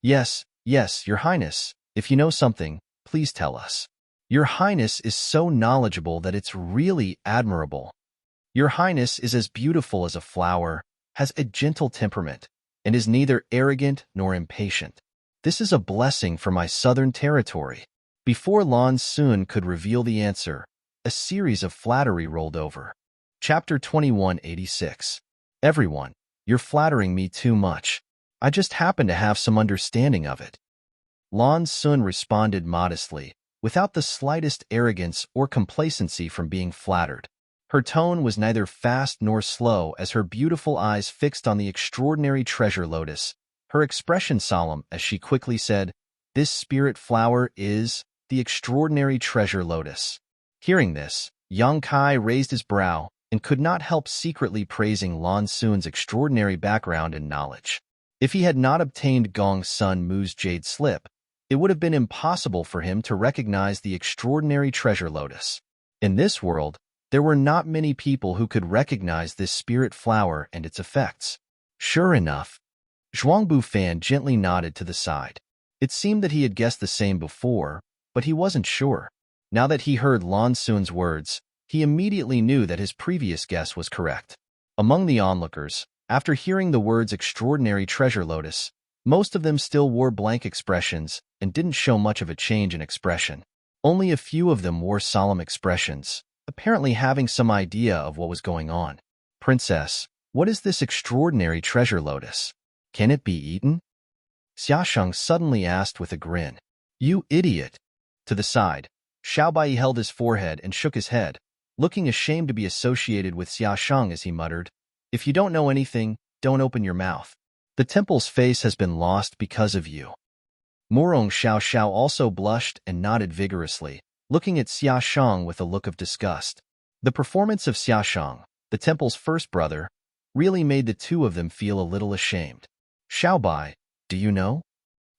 Yes, your Highness, if you know something, please tell us." Your Highness is so knowledgeable that it's really admirable. Your Highness is as beautiful as a flower, has a gentle temperament, and is neither arrogant nor impatient. This is a blessing for my southern territory. Before Lan Sun could reveal the answer, a series of flattery rolled over. Chapter 2186. Everyone, you're flattering me too much. I just happen to have some understanding of it. Lan Sun responded modestly, without the slightest arrogance or complacency from being flattered. Her tone was neither fast nor slow as her beautiful eyes fixed on the extraordinary treasure lotus, her expression solemn as she quickly said, "This spirit flower is the extraordinary treasure lotus." Hearing this, Yang Kai raised his brow and could not help secretly praising Lan Sun's extraordinary background and knowledge. If he had not obtained Gong Sun Mu's jade slip, it would have been impossible for him to recognize the extraordinary treasure lotus. In this world, there were not many people who could recognize this spirit flower and its effects. Sure enough, Zhuangbu Fan gently nodded to the side. It seemed that he had guessed the same before, but he wasn't sure. Now that he heard Lan Sun's words, he immediately knew that his previous guess was correct. Among the onlookers, after hearing the words extraordinary treasure lotus, most of them still wore blank expressions and didn't show much of a change in expression. Only a few of them wore solemn expressions, apparently having some idea of what was going on. "Princess, what is this extraordinary treasure lotus? Can it be eaten?" Xiaosheng suddenly asked with a grin. "You idiot!" To the side, Xiaobai held his forehead and shook his head, looking ashamed to be associated with Xiaosheng as he muttered, "If you don't know anything, don't open your mouth. The temple's face has been lost because of you." Morong Xiao also blushed and nodded vigorously, looking at Xiaosheng with a look of disgust. The performance of Xiaosheng, the temple's first brother, really made the two of them feel a little ashamed. "Xiaobai, do you know?"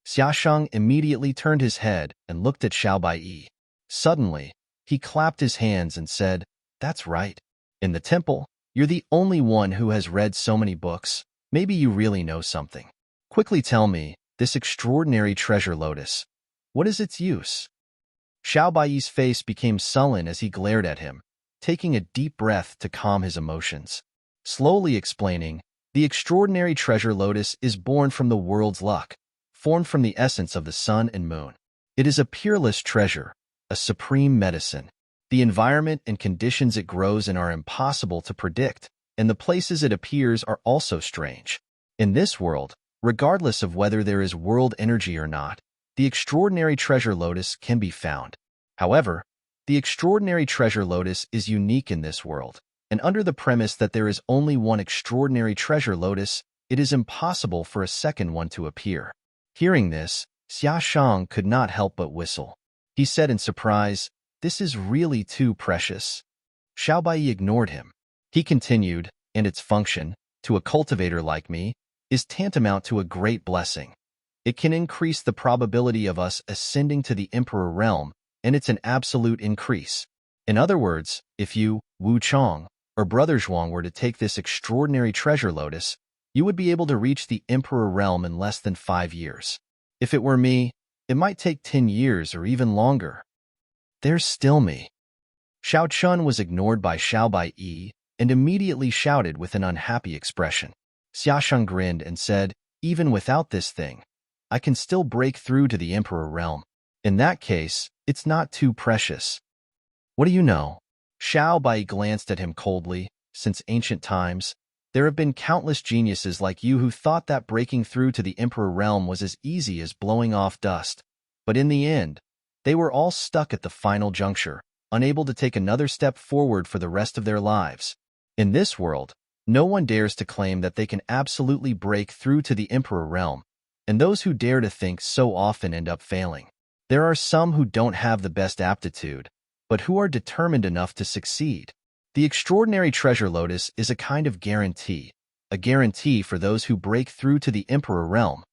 Xiaosheng immediately turned his head and looked at Xiaobai. Suddenly, he clapped his hands and said, "That's right. In the temple, you're the only one who has read so many books. Maybe you really know something. Quickly tell me, this extraordinary treasure lotus, what is its use?" Xiaobai's face became sullen as he glared at him, taking a deep breath to calm his emotions. Slowly explaining, the extraordinary treasure lotus is born from the world's luck, formed from the essence of the sun and moon. It is a peerless treasure, a supreme medicine. The environment and conditions it grows in are impossible to predict, and the places it appears are also strange. In this world, regardless of whether there is world energy or not, the extraordinary treasure lotus can be found. However, the extraordinary treasure lotus is unique in this world, and under the premise that there is only one extraordinary treasure lotus, it is impossible for a second one to appear. Hearing this, Xiaosheng could not help but whistle. He said in surprise, "This is really too precious." Xiaobai ignored him. He continued, "And its function, to a cultivator like me, is tantamount to a great blessing. It can increase the probability of us ascending to the Emperor realm, and it's an absolute increase. In other words, if you, Wu Chong, or Brother Zhuang were to take this extraordinary treasure lotus, you would be able to reach the Emperor realm in less than 5 years. If it were me, it might take 10 years or even longer." "There's still me." Xiao Chun was ignored by Xiaobai and immediately shouted with an unhappy expression. Xiaosheng grinned and said, "Even without this thing, I can still break through to the Emperor realm. In that case, it's not too precious." "What do you know?" Xiaobai glanced at him coldly. "Since ancient times, there have been countless geniuses like you who thought that breaking through to the Emperor realm was as easy as blowing off dust. But in the end, they were all stuck at the final juncture, unable to take another step forward for the rest of their lives. In this world, no one dares to claim that they can absolutely break through to the Emperor realm, and those who dare to think so often end up failing. There are some who don't have the best aptitude, but who are determined enough to succeed. The extraordinary treasure lotus is a kind of guarantee, a guarantee for those who break through to the Emperor realm."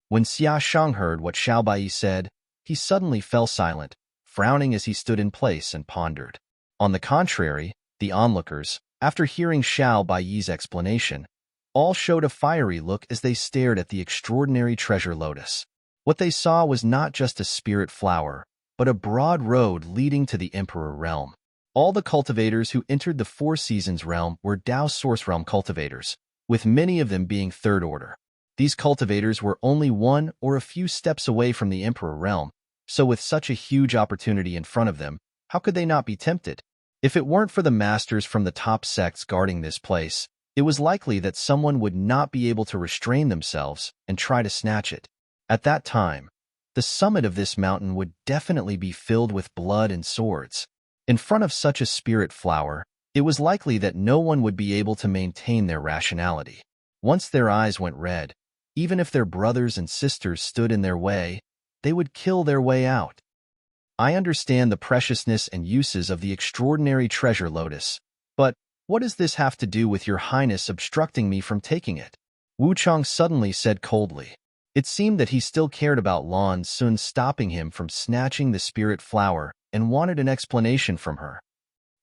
When Xiaosheng heard what Xiaobai said, he suddenly fell silent, frowning as he stood in place and pondered. On the contrary, the onlookers, after hearing Xiaobai's explanation, all showed a fiery look as they stared at the extraordinary treasure lotus. What they saw was not just a spirit flower, but a broad road leading to the Emperor realm. All the cultivators who entered the Four Seasons realm were Dao Source realm cultivators, with many of them being third order. These cultivators were only one or a few steps away from the Emperor realm, so with such a huge opportunity in front of them, how could they not be tempted? If it weren't for the masters from the top sects guarding this place, it was likely that someone would not be able to restrain themselves and try to snatch it. At that time, the summit of this mountain would definitely be filled with blood and swords. In front of such a spirit flower, it was likely that no one would be able to maintain their rationality. Once their eyes went red, even if their brothers and sisters stood in their way, they would kill their way out. I understand the preciousness and uses of the extraordinary treasure lotus, but what does this have to do with your highness obstructing me from taking it? Wu Chang suddenly said coldly. It seemed that he still cared about Lan Sun stopping him from snatching the spirit flower and wanted an explanation from her.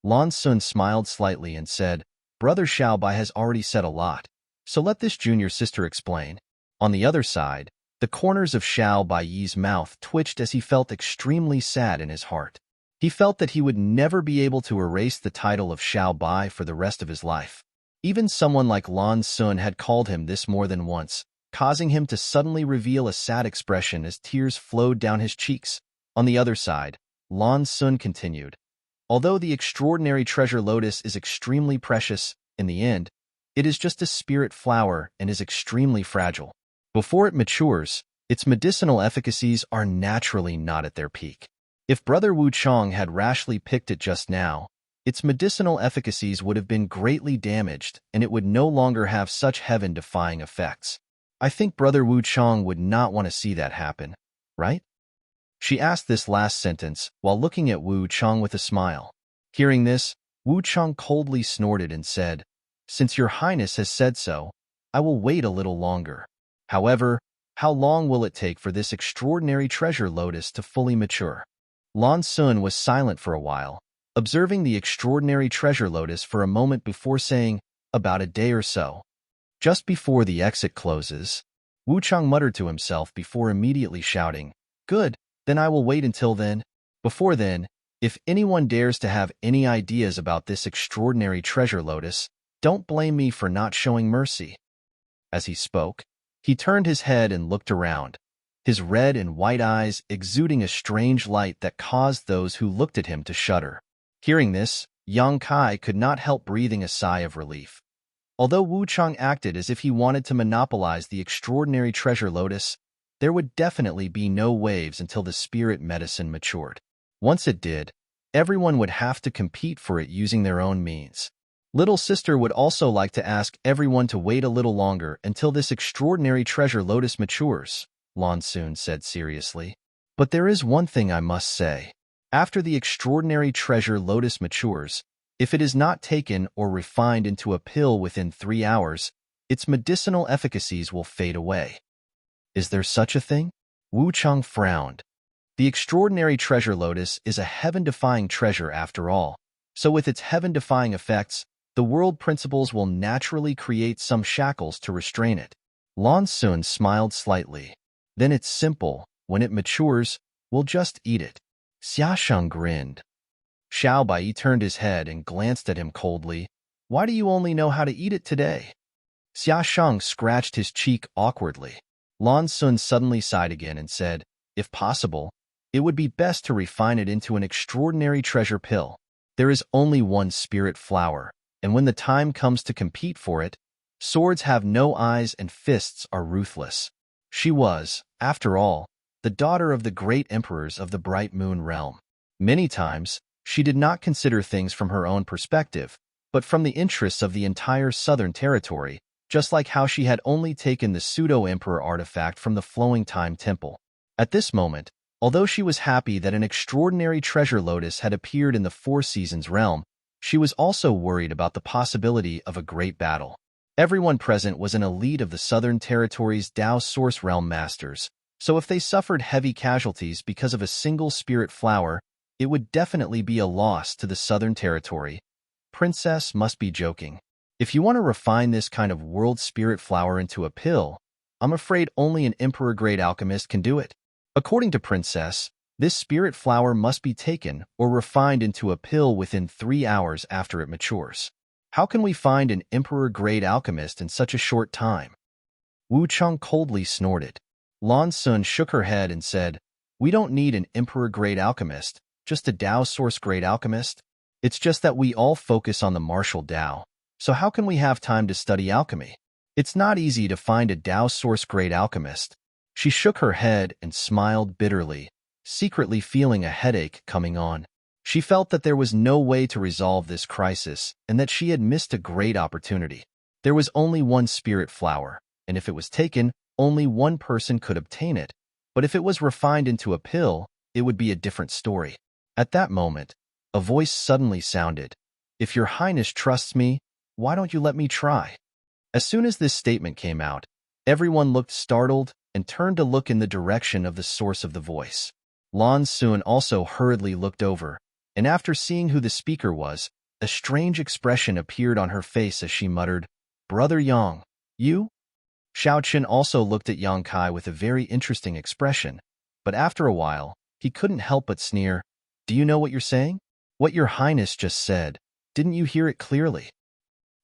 Lan Sun smiled slightly and said, Brother Xiaobai has already said a lot, so let this junior sister explain. On the other side, the corners of Xiao Baiyi's mouth twitched as he felt extremely sad in his heart. He felt that he would never be able to erase the title of Xiao Bai for the rest of his life. Even someone like Lan Sun had called him this more than once, causing him to suddenly reveal a sad expression as tears flowed down his cheeks. On the other side, Lan Sun continued, Although the extraordinary treasure lotus is extremely precious, in the end, it is just a spirit flower and is extremely fragile. Before it matures, its medicinal efficacies are naturally not at their peak. If Brother Wu Chang had rashly picked it just now, its medicinal efficacies would have been greatly damaged and it would no longer have such heaven-defying effects. I think Brother Wu Chang would not want to see that happen, right? She asked this last sentence while looking at Wu Chang with a smile. Hearing this, Wu Chang coldly snorted and said, Since your highness has said so, I will wait a little longer. However, how long will it take for this extraordinary treasure lotus to fully mature? Lan Sun was silent for a while, observing the extraordinary treasure lotus for a moment before saying, About a day or so. Just before the exit closes, Wu Chang muttered to himself before immediately shouting, Good, then I will wait until then. Before then, if anyone dares to have any ideas about this extraordinary treasure lotus, don't blame me for not showing mercy. As he spoke, he turned his head and looked around, his red and white eyes exuding a strange light that caused those who looked at him to shudder. Hearing this, Yang Kai could not help breathing a sigh of relief. Although Wu Chang acted as if he wanted to monopolize the extraordinary treasure lotus, there would definitely be no waves until the spirit medicine matured. Once it did, everyone would have to compete for it using their own means. Little sister would also like to ask everyone to wait a little longer until this extraordinary treasure lotus matures, Lan Sun said seriously. But there is one thing I must say. After the extraordinary treasure lotus matures, if it is not taken or refined into a pill within 3 hours, its medicinal efficacies will fade away. Is there such a thing? Wu Chang frowned. The extraordinary treasure lotus is a heaven-defying treasure after all, so with its heaven-defying effects, the world principles will naturally create some shackles to restrain it. Lan Sun smiled slightly. Then it's simple. When it matures, we'll just eat it. Xia Shang grinned. Xiao Bai turned his head and glanced at him coldly. Why do you only know how to eat it today? Xia Shang scratched his cheek awkwardly. Lan Sun suddenly sighed again and said, If possible, it would be best to refine it into an extraordinary treasure pill. There is only one spirit flower, and when the time comes to compete for it, swords have no eyes and fists are ruthless. She was, after all, the daughter of the great emperors of the Bright Moon realm. Many times, she did not consider things from her own perspective, but from the interests of the entire southern territory, just like how she had only taken the pseudo-emperor artifact from the Flowing Time Temple. At this moment, although she was happy that an extraordinary treasure lotus had appeared in the Four Seasons realm, she was also worried about the possibility of a great battle. Everyone present was an elite of the Southern Territory's Dao Source Realm Masters, so if they suffered heavy casualties because of a single spirit flower, it would definitely be a loss to the Southern Territory. Princess must be joking. If you want to refine this kind of world spirit flower into a pill, I'm afraid only an emperor-grade alchemist can do it. According to Princess, This spirit flower must be taken or refined into a pill within 3 hours after it matures. How can we find an emperor-grade alchemist in such a short time? Wu Cheng coldly snorted. Lan Sun shook her head and said, "We don't need an emperor-grade alchemist, just a Dao source-grade alchemist. It's just that we all focus on the martial Dao. So how can we have time to study alchemy? It's not easy to find a Dao source-grade alchemist." She shook her head and smiled bitterly, secretly feeling a headache coming on. She felt that there was no way to resolve this crisis and that she had missed a great opportunity. There was only one spirit flower, and if it was taken, only one person could obtain it. But if it was refined into a pill, it would be a different story. At that moment, a voice suddenly sounded. "If your highness trusts me, why don't you let me try?" As soon as this statement came out, everyone looked startled and turned to look in the direction of the source of the voice. Lan Sun also hurriedly looked over, and after seeing who the speaker was, a strange expression appeared on her face as she muttered, "Brother Yang, you?" Xiao Chen also looked at Yang Kai with a very interesting expression, but after a while, he couldn't help but sneer. "Do you know what you're saying? What your highness just said, didn't you hear it clearly?"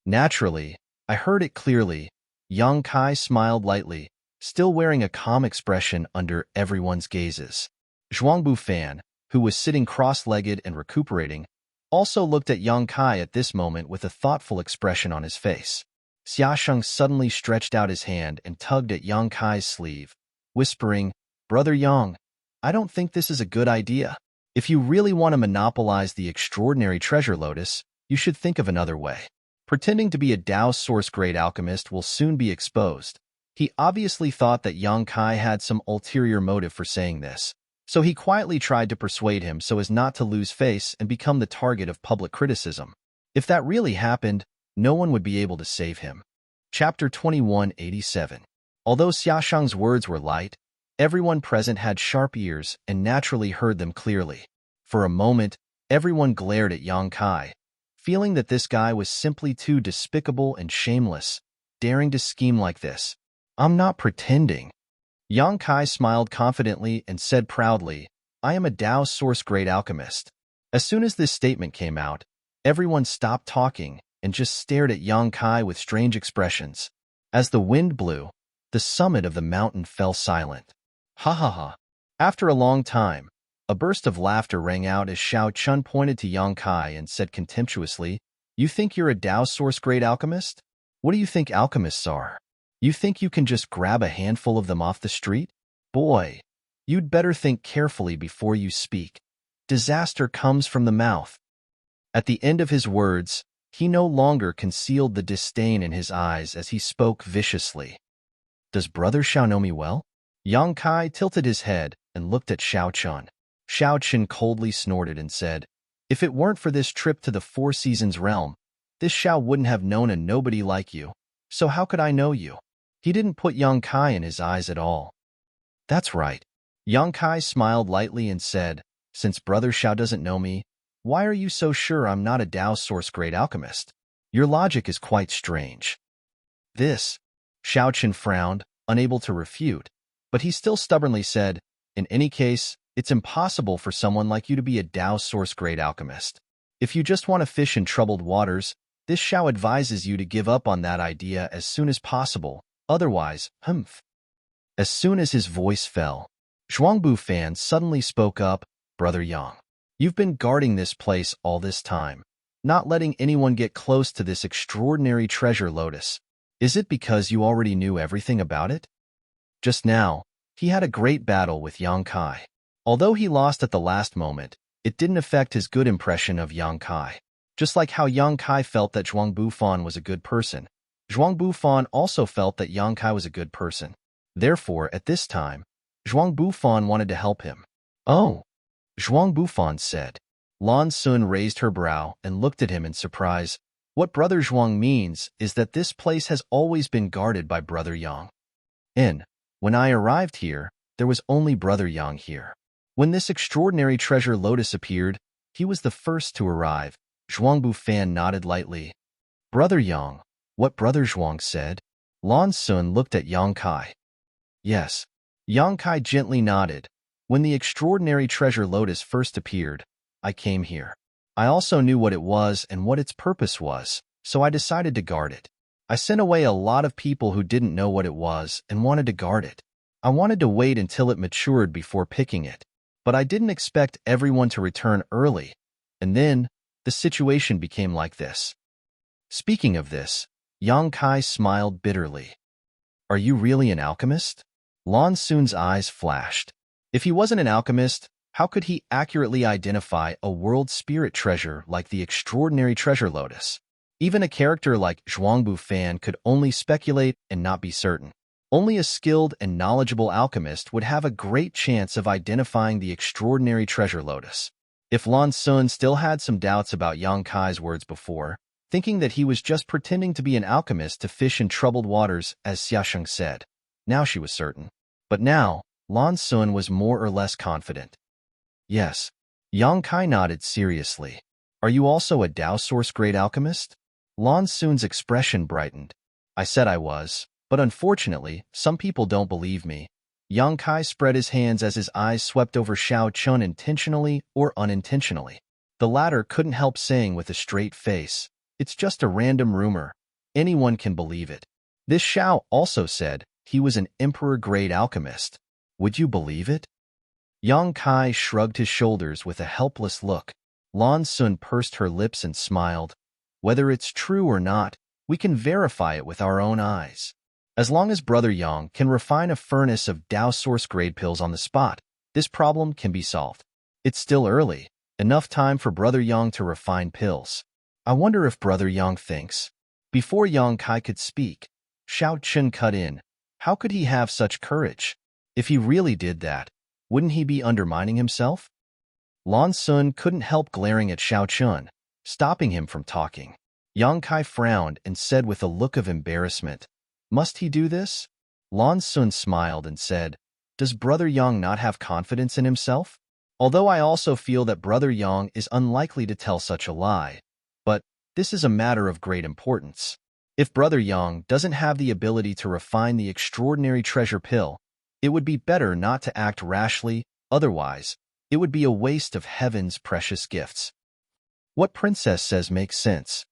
"Naturally, I heard it clearly." Yang Kai smiled lightly, still wearing a calm expression under everyone's gazes. Zhuangbu Fan, who was sitting cross-legged and recuperating, also looked at Yang Kai at this moment with a thoughtful expression on his face. Xiaosheng suddenly stretched out his hand and tugged at Yang Kai's sleeve, whispering, "Brother Yang, I don't think this is a good idea. If you really want to monopolize the extraordinary treasure lotus, you should think of another way. Pretending to be a Dao source-grade alchemist will soon be exposed." He obviously thought that Yang Kai had some ulterior motive for saying this, so he quietly tried to persuade him so as not to lose face and become the target of public criticism. If that really happened, no one would be able to save him. Chapter 2187. Although Xiaosheng's words were light, everyone present had sharp ears and naturally heard them clearly. For a moment, everyone glared at Yang Kai, feeling that this guy was simply too despicable and shameless, daring to scheme like this. "I'm not pretending." Yang Kai smiled confidently and said proudly, "I am a Dao source-grade alchemist." As soon as this statement came out, everyone stopped talking and just stared at Yang Kai with strange expressions. As the wind blew, the summit of the mountain fell silent. Ha ha ha. After a long time, a burst of laughter rang out as Xiao Chun pointed to Yang Kai and said contemptuously, "You think you're a Dao source-grade alchemist? What do you think alchemists are? You think you can just grab a handful of them off the street? Boy, you'd better think carefully before you speak. Disaster comes from the mouth." At the end of his words, he no longer concealed the disdain in his eyes as he spoke viciously. "Does Brother Xiao know me well?" Yang Kai tilted his head and looked at Xiao Chun. Xiao Chun coldly snorted and said, "If it weren't for this trip to the Four Seasons realm, this Xiao wouldn't have known a nobody like you. So how could I know you?" He didn't put Yang Kai in his eyes at all. "That's right." Yang Kai smiled lightly and said, "Since Brother Xiao doesn't know me, why are you so sure I'm not a Dao source-grade alchemist? Your logic is quite strange." This, Xiao Chen frowned, unable to refute, but he still stubbornly said, "In any case, it's impossible for someone like you to be a Dao source-grade alchemist. If you just want to fish in troubled waters, this Xiao advises you to give up on that idea as soon as possible. Otherwise, humph." As soon as his voice fell, Zhuangbu Fan suddenly spoke up, "Brother Yang, you've been guarding this place all this time, not letting anyone get close to this extraordinary treasure lotus. Is it because you already knew everything about it?" Just now, he had a great battle with Yang Kai. Although he lost at the last moment, it didn't affect his good impression of Yang Kai. Just like how Yang Kai felt that Zhuangbu Fan was a good person, Zhuangbu Fan also felt that Yang Kai was a good person. Therefore, at this time, Zhuangbu Fan wanted to help him. "Oh," Zhuangbu Fan said. Lan Sun raised her brow and looked at him in surprise. "What Brother Zhuang means is that this place has always been guarded by Brother Yang. And, when I arrived here, there was only Brother Yang here. When this extraordinary treasure lotus appeared, he was the first to arrive." Zhuangbu Fan nodded lightly. "Brother Yang, what Brother Zhuang said?" Lan Sun looked at Yang Kai. "Yes." Yang Kai gently nodded. When the extraordinary treasure lotus first appeared, I came here. I also knew what it was and what its purpose was, so I decided to guard it. I sent away a lot of people who didn't know what it was and wanted to guard it. I wanted to wait until it matured before picking it, but I didn't expect everyone to return early, and then the situation became like this. Speaking of this, Yang Kai smiled bitterly. Are you really an alchemist? Lan Sun's eyes flashed. If he wasn't an alchemist, how could he accurately identify a world spirit treasure like the extraordinary treasure lotus? Even a character like Zhuangbu Fan could only speculate and not be certain. Only a skilled and knowledgeable alchemist would have a great chance of identifying the extraordinary treasure lotus. If Lan Sun still had some doubts about Yang Kai's words before, thinking that he was just pretending to be an alchemist to fish in troubled waters, as Xiaosheng said, now she was certain. But now, Lan Sun was more or less confident. Yes. Yang Kai nodded seriously. Are you also a Dao Source Grade alchemist? Lan Sun's expression brightened. I said I was, but unfortunately, some people don't believe me. Yang Kai spread his hands as his eyes swept over Xiao Chun intentionally or unintentionally. The latter couldn't help saying with a straight face, it's just a random rumor. Anyone can believe it. This Xiao also said he was an emperor-grade alchemist. Would you believe it? Yang Kai shrugged his shoulders with a helpless look. Lan Sun pursed her lips and smiled. Whether it's true or not, we can verify it with our own eyes. As long as Brother Yang can refine a furnace of Dao Source grade pills on the spot, this problem can be solved. It's still early, enough time for Brother Yang to refine pills. I wonder if Brother Yang thinks. Before Yang Kai could speak, Xiao Chun cut in. How could he have such courage? If he really did that, wouldn't he be undermining himself? Lan Sun couldn't help glaring at Xiao Chun, stopping him from talking. Yang Kai frowned and said with a look of embarrassment, must he do this? Lan Sun smiled and said, does Brother Yang not have confidence in himself? Although I also feel that Brother Yang is unlikely to tell such a lie, but this is a matter of great importance. If Brother Yang doesn't have the ability to refine the extraordinary treasure pill, it would be better not to act rashly, otherwise, it would be a waste of heaven's precious gifts. What Princess says makes sense.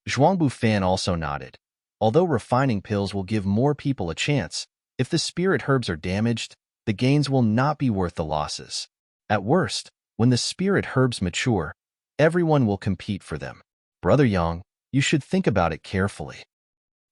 Zhuangbu Fan also nodded. Although refining pills will give more people a chance, if the spirit herbs are damaged, the gains will not be worth the losses. At worst, when the spirit herbs mature, everyone will compete for them. Brother Yang, you should think about it carefully.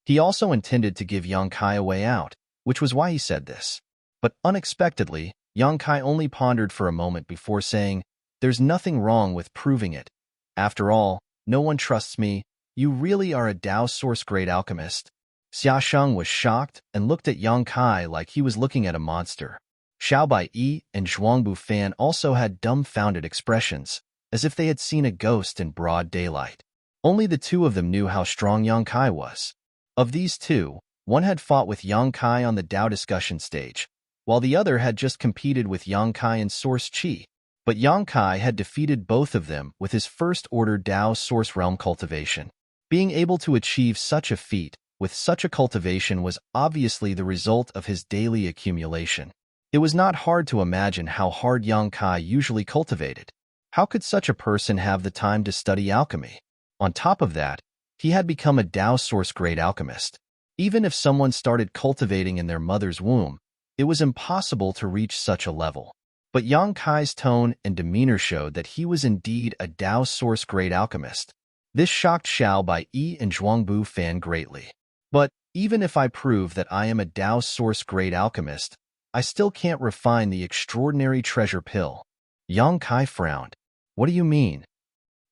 He also intended to give Yang Kai a way out, which was why he said this. But unexpectedly, Yang Kai only pondered for a moment before saying, there's nothing wrong with proving it. After all, no one trusts me. You really are a Dao Source grade alchemist. Xiaosheng was shocked and looked at Yang Kai like he was looking at a monster. Xiao Baiyi and Zhuangbu Fan also had dumbfounded expressions, as if they had seen a ghost in broad daylight. Only the two of them knew how strong Yang Kai was. Of these two, one had fought with Yang Kai on the Dao discussion stage, while the other had just competed with Yang Kai in Source Qi. But Yang Kai had defeated both of them with his first-order Dao Source Realm cultivation. Being able to achieve such a feat with such a cultivation was obviously the result of his daily accumulation. It was not hard to imagine how hard Yang Kai usually cultivated. How could such a person have the time to study alchemy? On top of that, he had become a Dao Source grade alchemist. Even if someone started cultivating in their mother's womb, it was impossible to reach such a level. But Yang Kai's tone and demeanor showed that he was indeed a Dao Source grade alchemist. This shocked Xiao Baiyi and Zhuangbu Fan greatly. But even if I prove that I am a Dao Source grade alchemist, I still can't refine the extraordinary treasure pill. Yang Kai frowned. What do you mean?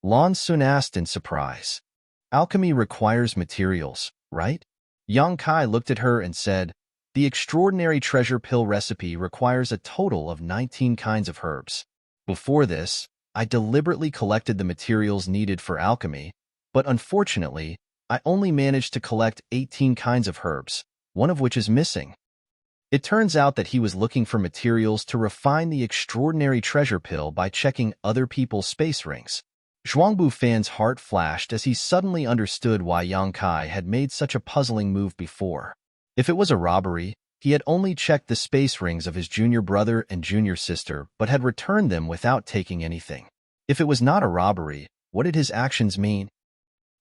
Lan Sun asked in surprise. Alchemy requires materials, right? Yang Kai looked at her and said, the extraordinary treasure pill recipe requires a total of 19 kinds of herbs. Before this, I deliberately collected the materials needed for alchemy, but unfortunately, I only managed to collect 18 kinds of herbs, one of which is missing. It turns out that he was looking for materials to refine the extraordinary treasure pill by checking other people's space rings. Zhuangbu Fan's heart flashed as he suddenly understood why Yang Kai had made such a puzzling move before. If it was a robbery, He had only checked the space rings of his junior brother and junior sister, but had returned them without taking anything. If it was not a robbery, what did his actions mean?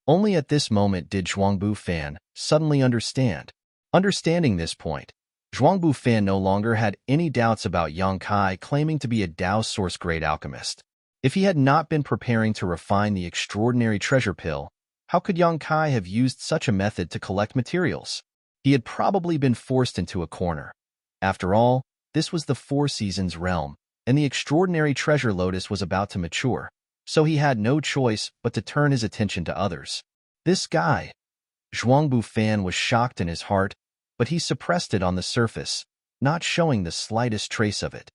Only at this moment did Zhuangbu Fan suddenly understand. Understanding this point, Zhuangbu Fan no longer had any doubts about Yang Kai claiming to be a Dao source-grade alchemist. If he had not been preparing to refine the extraordinary treasure pill, how could Yang Kai have used such a method to collect materials? He had probably been forced into a corner. After all, this was the Four Seasons realm, and the extraordinary treasure lotus was about to mature, so he had no choice but to turn his attention to others. This guy. Zhuangbu Fan was shocked in his heart, but he suppressed it on the surface, not showing the slightest trace of it.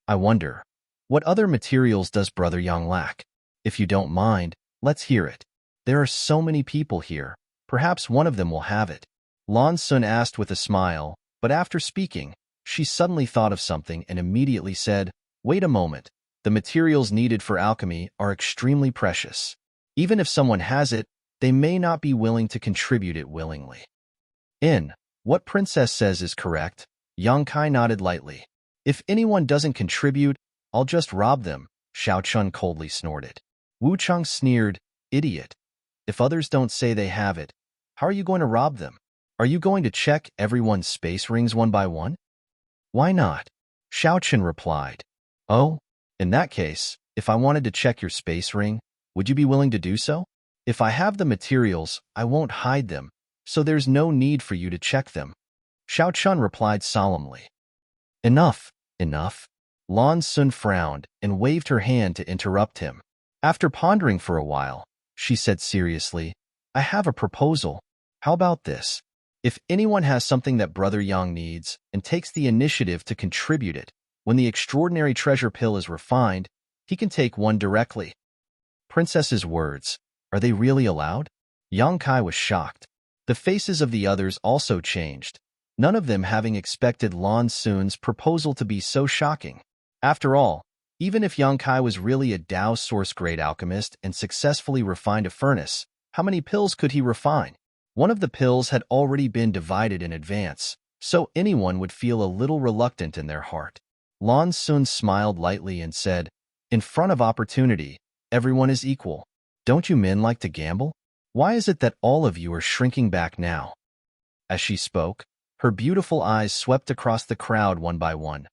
I wonder, what other materials does Brother Yang lack? If you don't mind, let's hear it. There are so many people here, perhaps one of them will have it. Lan Sun asked with a smile, but after speaking, she suddenly thought of something and immediately said, "Wait a moment, the materials needed for alchemy are extremely precious. Even if someone has it, they may not be willing to contribute it willingly." What Princess says is correct, Yang Kai nodded lightly. "If anyone doesn't contribute, I'll just rob them," Xiao Chun coldly snorted. Wu Cheng sneered, "Idiot. If others don't say they have it, how are you going to rob them? Are you going to check everyone's space rings one by one?" "Why not?" Xiao Chun replied. "Oh, in that case, if I wanted to check your space ring, would you be willing to do so? If I have the materials, I won't hide them, so there's no need for you to check them," Xiao Chun replied solemnly. Enough. Lan Sun frowned and waved her hand to interrupt him. After pondering for a while, she said seriously, "I have a proposal. How about this? If anyone has something that Brother Yang needs and takes the initiative to contribute it, when the extraordinary treasure pill is refined, he can take one directly." Princess's words, are they really allowed? Yang Kai was shocked. The faces of the others also changed, none of them having expected Lan Sun's proposal to be so shocking. After all, even if Yang Kai was really a Dao source-grade alchemist and successfully refined a furnace, how many pills could he refine? One of the pills had already been divided in advance, so anyone would feel a little reluctant in their heart. Lan Sun smiled lightly and said, "In front of opportunity, everyone is equal. Don't you men like to gamble? Why is it that all of you are shrinking back now?" As she spoke, her beautiful eyes swept across the crowd one by one.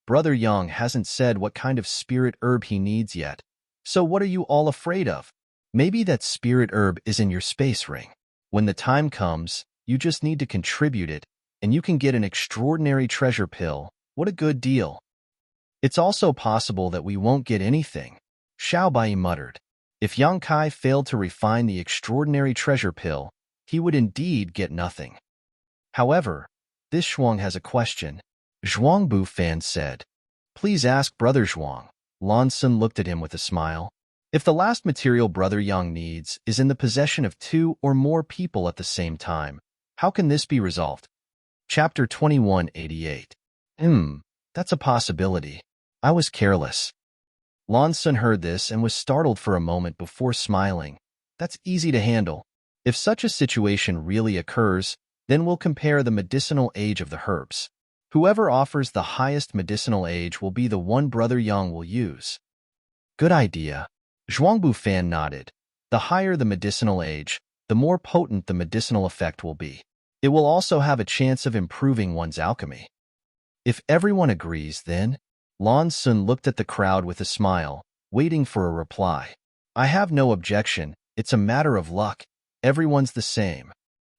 "Brother Yang hasn't said what kind of spirit herb he needs yet, so what are you all afraid of? Maybe that spirit herb is in your space ring. When the time comes, you just need to contribute it, and you can get an extraordinary treasure pill. What a good deal." "It's also possible that we won't get anything," Xiao Bai muttered. If Yang Kai failed to refine the extraordinary treasure pill, he would indeed get nothing. However, this Zhuang has a question, Zhuangbu Fan said. "Please ask Brother Zhuang." Lan Sun looked at him with a smile. "If the last material Brother Yang needs is in the possession of 2 or more people at the same time, how can this be resolved?" Chapter 2188. That's a possibility. I was careless." Lan Sun heard this and was startled for a moment before smiling. "That's easy to handle. If such a situation really occurs, then we'll compare the medicinal age of the herbs. Whoever offers the highest medicinal age will be the one Brother Yang will use." "Good idea." Zhuangbu Fan nodded. "The higher the medicinal age, the more potent the medicinal effect will be. It will also have a chance of improving one's alchemy." "If everyone agrees, then?" Lan Sun looked at the crowd with a smile, waiting for a reply. "I have no objection. It's a matter of luck. Everyone's the same."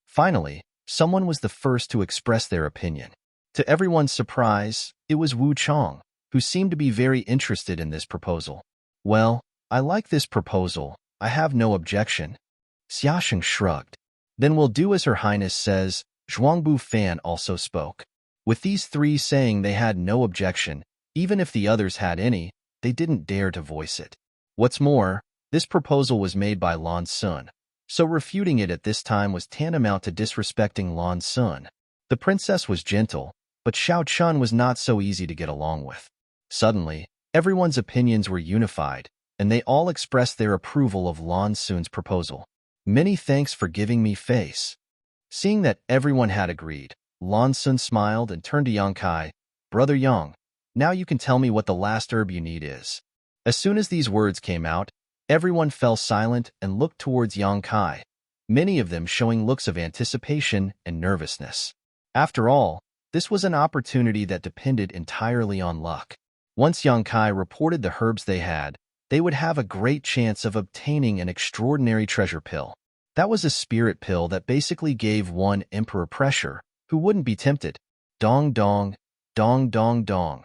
Finally, someone was the first to express their opinion. To everyone's surprise, it was Wu Cheng, who seemed to be very interested in this proposal. "Well, I like this proposal. I have no objection." Xiaosheng shrugged. "Then we'll do as Her Highness says." Zhuangbu Fan also spoke. With these three saying they had no objection, even if the others had any, they didn't dare to voice it. What's more, this proposal was made by Lan Sun, so refuting it at this time was tantamount to disrespecting Lan Sun. The princess was gentle, but Xiao Chun was not so easy to get along with. Suddenly, everyone's opinions were unified, and they all expressed their approval of Lan Sun's proposal. "Many thanks for giving me face." Seeing that everyone had agreed, Lan Sun smiled and turned to Yang Kai. Brother Yang, now you can tell me what the last herb you need is. As soon as these words came out, everyone fell silent and looked towards Yang Kai, many of them showing looks of anticipation and nervousness. After all, this was an opportunity that depended entirely on luck. Once Yang Kai reported the herbs they had, they would have a great chance of obtaining an extraordinary treasure pill. That was a spirit pill that basically gave one emperor pressure. Who wouldn't be tempted? Dong dong, dong dong dong.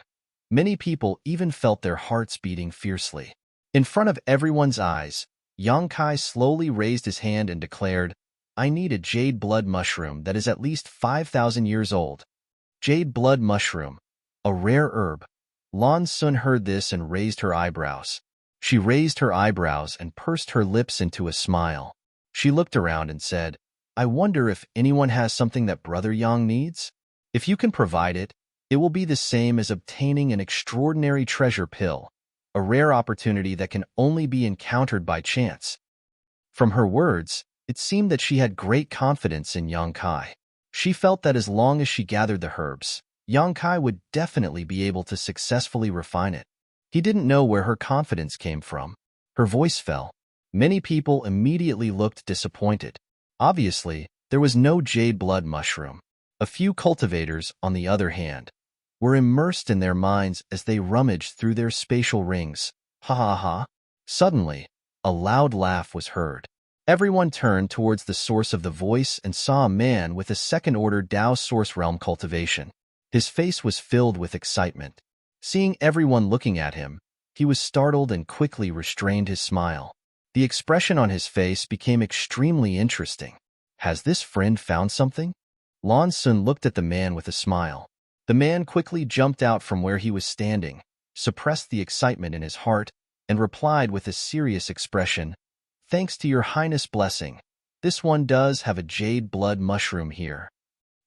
Many people even felt their hearts beating fiercely. In front of everyone's eyes, Yang Kai slowly raised his hand and declared, I need a jade blood mushroom that is at least 5,000 years old. Jade blood mushroom, a rare herb. Lan Sun heard this and raised her eyebrows. She raised her eyebrows and pursed her lips into a smile. She looked around and said, I wonder if anyone has something that Brother Yang needs? If you can provide it, it will be the same as obtaining an extraordinary treasure pill, a rare opportunity that can only be encountered by chance. From her words, it seemed that she had great confidence in Yang Kai. She felt that as long as she gathered the herbs, Yang Kai would definitely be able to successfully refine it. He didn't know where her confidence came from. Her voice fell. Many people immediately looked disappointed. Obviously, there was no jade blood mushroom. A few cultivators, on the other hand, were immersed in their minds as they rummaged through their spatial rings. Ha ha ha. Suddenly, a loud laugh was heard. Everyone turned towards the source of the voice and saw a man with a second-order Dao source realm cultivation. His face was filled with excitement. Seeing everyone looking at him, he was startled and quickly restrained his smile. The expression on his face became extremely interesting. Has this friend found something? Lan Sun looked at the man with a smile. The man quickly jumped out from where he was standing, suppressed the excitement in his heart, and replied with a serious expression, Thanks to your highness' blessing, this one does have a jade blood mushroom here.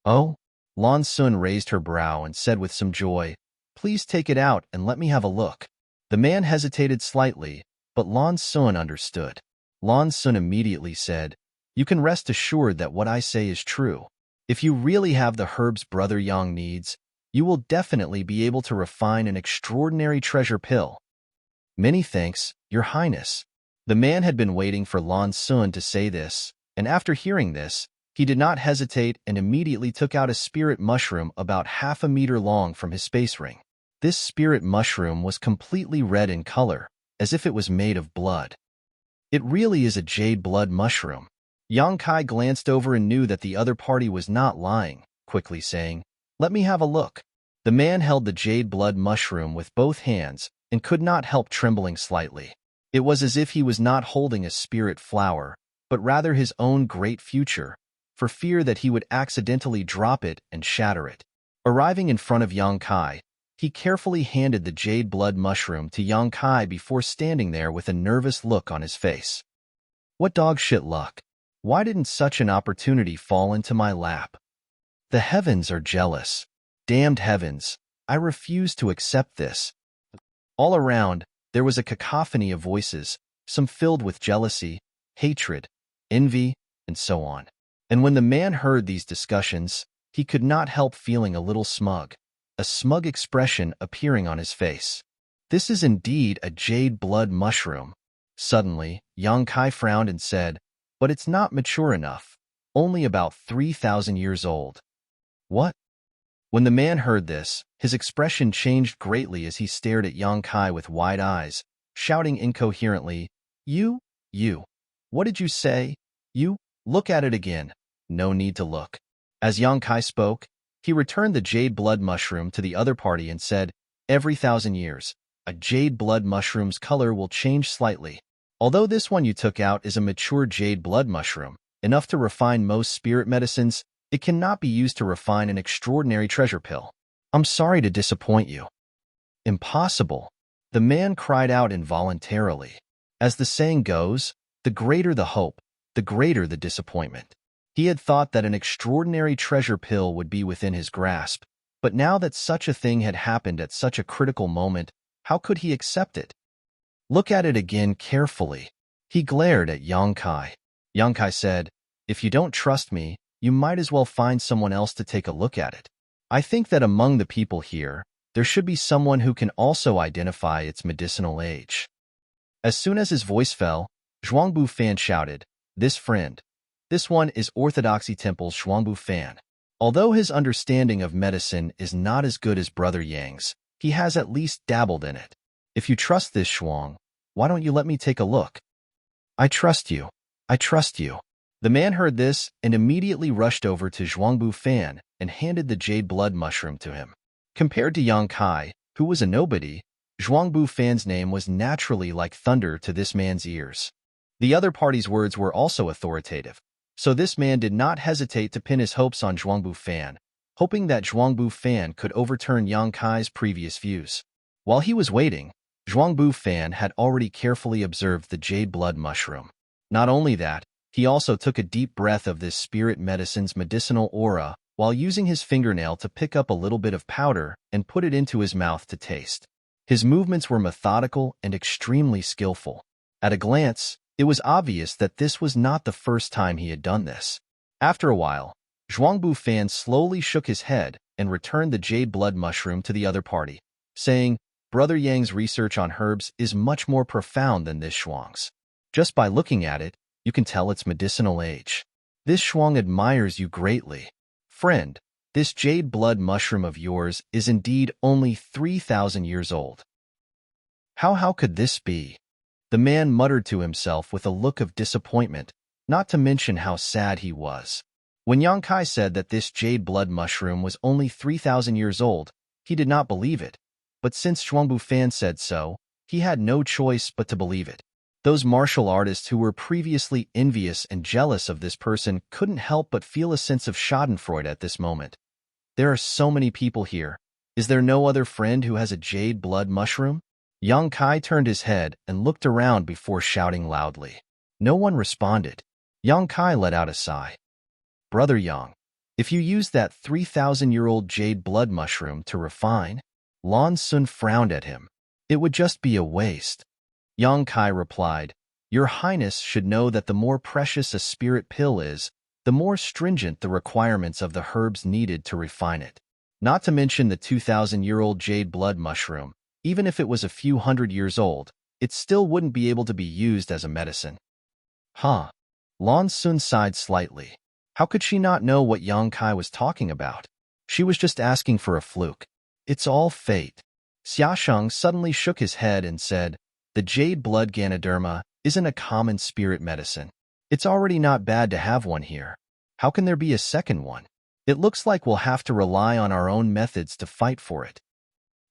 Oh? Lan Sun raised her brow and said with some joy, Please take it out and let me have a look. The man hesitated slightly, but Lan Sun understood. Lan Sun immediately said, You can rest assured that what I say is true. If you really have the herbs Brother Yang needs, you will definitely be able to refine an extraordinary treasure pill. Many thanks, Your Highness. The man had been waiting for Lan Sun to say this, and after hearing this, he did not hesitate and immediately took out a spirit mushroom about half a meter long from his space ring. This spirit mushroom was completely red in color, as if it was made of blood. It really is a jade blood mushroom. Yang Kai glanced over and knew that the other party was not lying, quickly saying, Let me have a look. The man held the jade blood mushroom with both hands and could not help trembling slightly. It was as if he was not holding a spirit flower, but rather his own great future, for fear that he would accidentally drop it and shatter it. Arriving in front of Yang Kai, he carefully handed the jade blood mushroom to Yang Kai before standing there with a nervous look on his face. What dog shit luck? Why didn't such an opportunity fall into my lap? The heavens are jealous. Damned heavens, I refuse to accept this. All around, there was a cacophony of voices, some filled with jealousy, hatred, envy, and so on. And when the man heard these discussions, he could not help feeling a little smug, a smug expression appearing on his face. This is indeed a jade blood mushroom. Suddenly, Yang Kai frowned and said, But it's not mature enough, only about 3,000 years old. What? When the man heard this, his expression changed greatly as he stared at Yang Kai with wide eyes, shouting incoherently, You, what did you say? You, look at it again. No need to look. As Yang Kai spoke, he returned the jade blood mushroom to the other party and said, Every 1,000 years, a jade blood mushroom's color will change slightly. Although this one you took out is a mature jade blood mushroom, enough to refine most spirit medicines, it cannot be used to refine an extraordinary treasure pill. I'm sorry to disappoint you. Impossible. The man cried out involuntarily. As the saying goes, the greater the hope, the greater the disappointment. He had thought that an extraordinary treasure pill would be within his grasp, but now that such a thing had happened at such a critical moment, how could he accept it? Look at it again carefully. He glared at Yang Kai. Yang Kai said, If you don't trust me, you might as well find someone else to take a look at it. I think that among the people here, there should be someone who can also identify its medicinal age." As soon as his voice fell, Zhuangbu Fan shouted, "This friend. This one is Orthodoxy Temple's Zhuangbu Fan. Although his understanding of medicine is not as good as Brother Yang's, he has at least dabbled in it. If you trust this Zhuang, why don't you let me take a look?" "I trust you. I trust you." The man heard this and immediately rushed over to Zhuangbu Fan and handed the jade blood mushroom to him. Compared to Yang Kai, who was a nobody, Zhuangbu Fan's name was naturally like thunder to this man's ears. The other party's words were also authoritative, so this man did not hesitate to pin his hopes on Zhuangbu Fan, hoping that Zhuangbu Fan could overturn Yang Kai's previous views. While he was waiting, Zhuangbu Fan had already carefully observed the jade blood mushroom. Not only that, he also took a deep breath of this spirit medicine's medicinal aura while using his fingernail to pick up a little bit of powder and put it into his mouth to taste. His movements were methodical and extremely skillful. At a glance, it was obvious that this was not the first time he had done this. After a while, Zhuangbu Fan slowly shook his head and returned the jade blood mushroom to the other party, saying, "Brother Yang's research on herbs is much more profound than this Zhuang's. Just by looking at it, you can tell its medicinal age. This Zhuang admires you greatly. Friend, this jade blood mushroom of yours is indeed only 3,000 years old." How could this be? The man muttered to himself with a look of disappointment, not to mention how sad he was. When Yang Kai said that this jade blood mushroom was only 3,000 years old, he did not believe it, but since Zhuangbu Fan said so, he had no choice but to believe it. Those martial artists who were previously envious and jealous of this person couldn't help but feel a sense of schadenfreude at this moment. There are so many people here. Is there no other friend who has a jade blood mushroom? Yang Kai turned his head and looked around before shouting loudly. No one responded. Yang Kai let out a sigh. "Brother Yang, if you use that 3,000-year-old jade blood mushroom to refine," Lan Sun frowned at him. "It would just be a waste." Yang Kai replied, "Your Highness should know that the more precious a spirit pill is, the more stringent the requirements of the herbs needed to refine it. Not to mention the 2,000-year-old jade blood mushroom, even if it was a few hundred years old, it still wouldn't be able to be used as a medicine." Huh. Lan Sun sighed slightly. How could she not know what Yang Kai was talking about? She was just asking for a fluke. It's all fate. Xiaosheng suddenly shook his head and said, "The jade blood Ganoderma isn't a common spirit medicine. It's already not bad to have one here. How can there be a second one? It looks like we'll have to rely on our own methods to fight for it."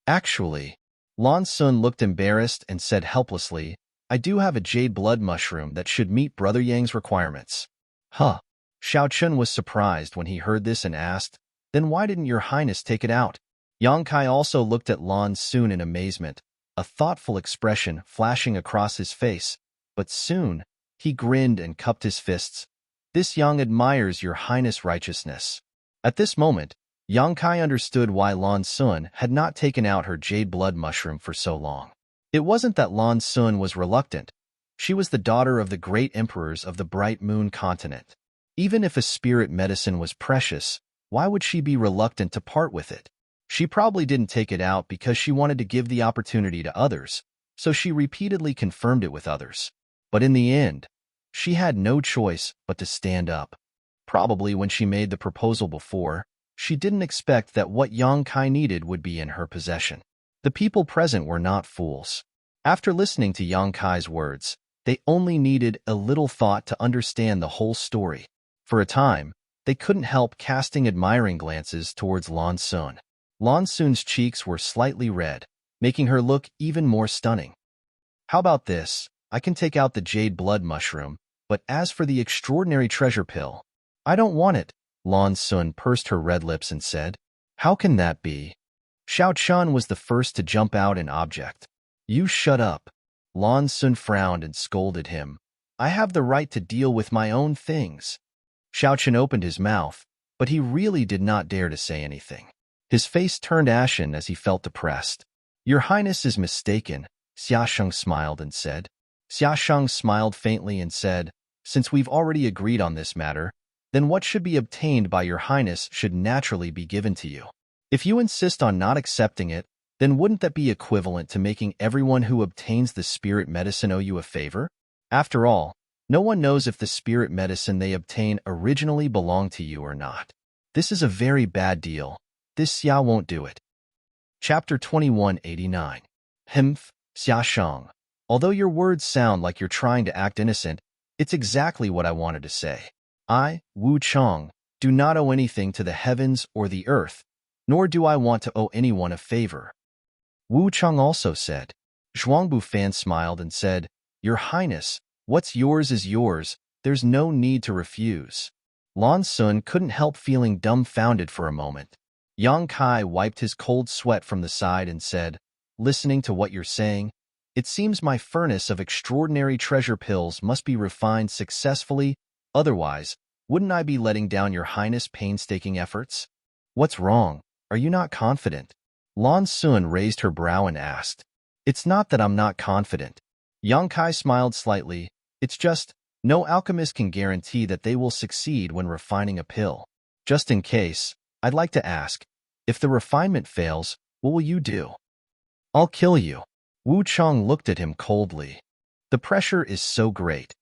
Actually, Lan Sun looked embarrassed and said helplessly, "I do have a jade blood mushroom that should meet Brother Yang's requirements." Huh. Xiao Chun was surprised when he heard this and asked, "Then why didn't your Highness take it out?" Yang Kai also looked at Lan Sun in amazement, a thoughtful expression flashing across his face, but soon he grinned and cupped his fists. "This Yang admires your Highness' righteousness." At this moment, Yang Kai understood why Lan Sun had not taken out her jade blood mushroom for so long. It wasn't that Lan Sun was reluctant. She was the daughter of the great emperors of the Bright Moon continent. Even if a spirit medicine was precious, why would she be reluctant to part with it? She probably didn't take it out because she wanted to give the opportunity to others, so she repeatedly confirmed it with others. But in the end, she had no choice but to stand up. Probably when she made the proposal before, she didn't expect that what Yang Kai needed would be in her possession. The people present were not fools. After listening to Yang Kai's words, they only needed a little thought to understand the whole story. For a time, they couldn't help casting admiring glances towards Lan Sun. Lan Sun's cheeks were slightly red, making her look even more stunning. "How about this? I can take out the jade blood mushroom, but as for the extraordinary treasure pill, I don't want it." Lan Sun pursed her red lips and said, "How can that be?" Xiao Chun was the first to jump out and object. "You shut up." Lan Sun frowned and scolded him. "I have the right to deal with my own things." Xiao Chun opened his mouth, but he really did not dare to say anything. His face turned ashen as he felt depressed. "Your Highness is mistaken," Xiaosheng smiled and said. Xiaosheng smiled faintly and said, "Since we've already agreed on this matter, then what should be obtained by your highness should naturally be given to you. If you insist on not accepting it, then wouldn't that be equivalent to making everyone who obtains the spirit medicine owe you a favor? After all, no one knows if the spirit medicine they obtain originally belonged to you or not. This is a very bad deal. This Xia won't do it. Chapter 2189. Himph, Xia Shang. Although your words sound like you're trying to act innocent, it's exactly what I wanted to say. I, Wu Chang, do not owe anything to the heavens or the earth, nor do I want to owe anyone a favor. Wu Chang also said. Zhuangbu Fan smiled and said, Your Highness, what's yours is yours, there's no need to refuse. Lan Sun couldn't help feeling dumbfounded for a moment. Yang Kai wiped his cold sweat from the side and said, Listening to what you're saying, it seems my furnace of extraordinary treasure pills must be refined successfully, otherwise, wouldn't I be letting down your Highness' painstaking efforts? What's wrong? Are you not confident? Lan Sun raised her brow and asked. It's not that I'm not confident. Yang Kai smiled slightly. It's just, no alchemist can guarantee that they will succeed when refining a pill. Just in case, I'd like to ask, if the refinement fails, what will you do? I'll kill you. Wu Chang looked at him coldly. The pressure is so great.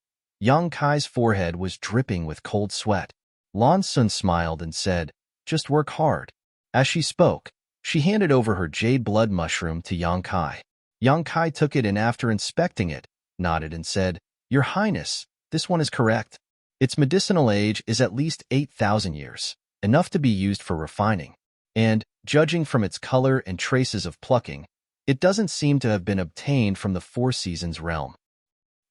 Yang Kai's forehead was dripping with cold sweat. Lan Sun smiled and said, Just work hard. As she spoke, she handed over her jade blood mushroom to Yang Kai. Yang Kai took it and after inspecting it, nodded and said, Your Highness, this one is correct. Its medicinal age is at least 8,000 years, enough to be used for refining. And, judging from its color and traces of plucking, it doesn't seem to have been obtained from the Four Seasons realm.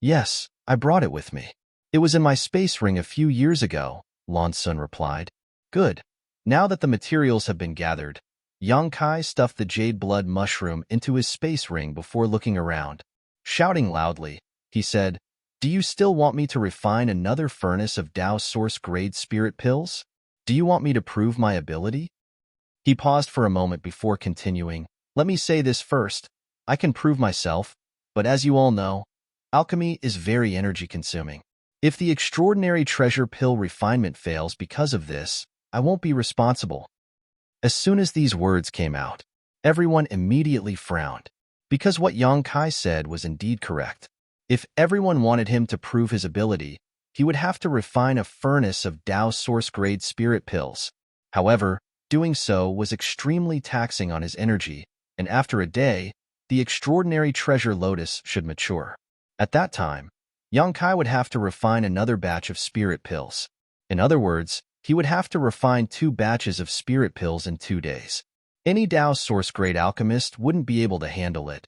Yes, I brought it with me. It was in my space ring a few years ago, Lan Sun replied. Good. Now that the materials have been gathered, Yang Kai stuffed the jade blood mushroom into his space ring before looking around. Shouting loudly, he said, Do you still want me to refine another furnace of Dao source-grade spirit pills? Do you want me to prove my ability? He paused for a moment before continuing, Let me say this first. I can prove myself, but as you all know, alchemy is very energy-consuming. If the extraordinary treasure pill refinement fails because of this, I won't be responsible. As soon as these words came out, everyone immediately frowned, because what Yang Kai said was indeed correct. If everyone wanted him to prove his ability, he would have to refine a furnace of Dao source-grade spirit pills. However, doing so was extremely taxing on his energy, and after a day, the extraordinary treasure lotus should mature. At that time, Yang Kai would have to refine another batch of spirit pills. In other words, he would have to refine 2 batches of spirit pills in 2 days. Any Dao source-grade alchemist wouldn't be able to handle it.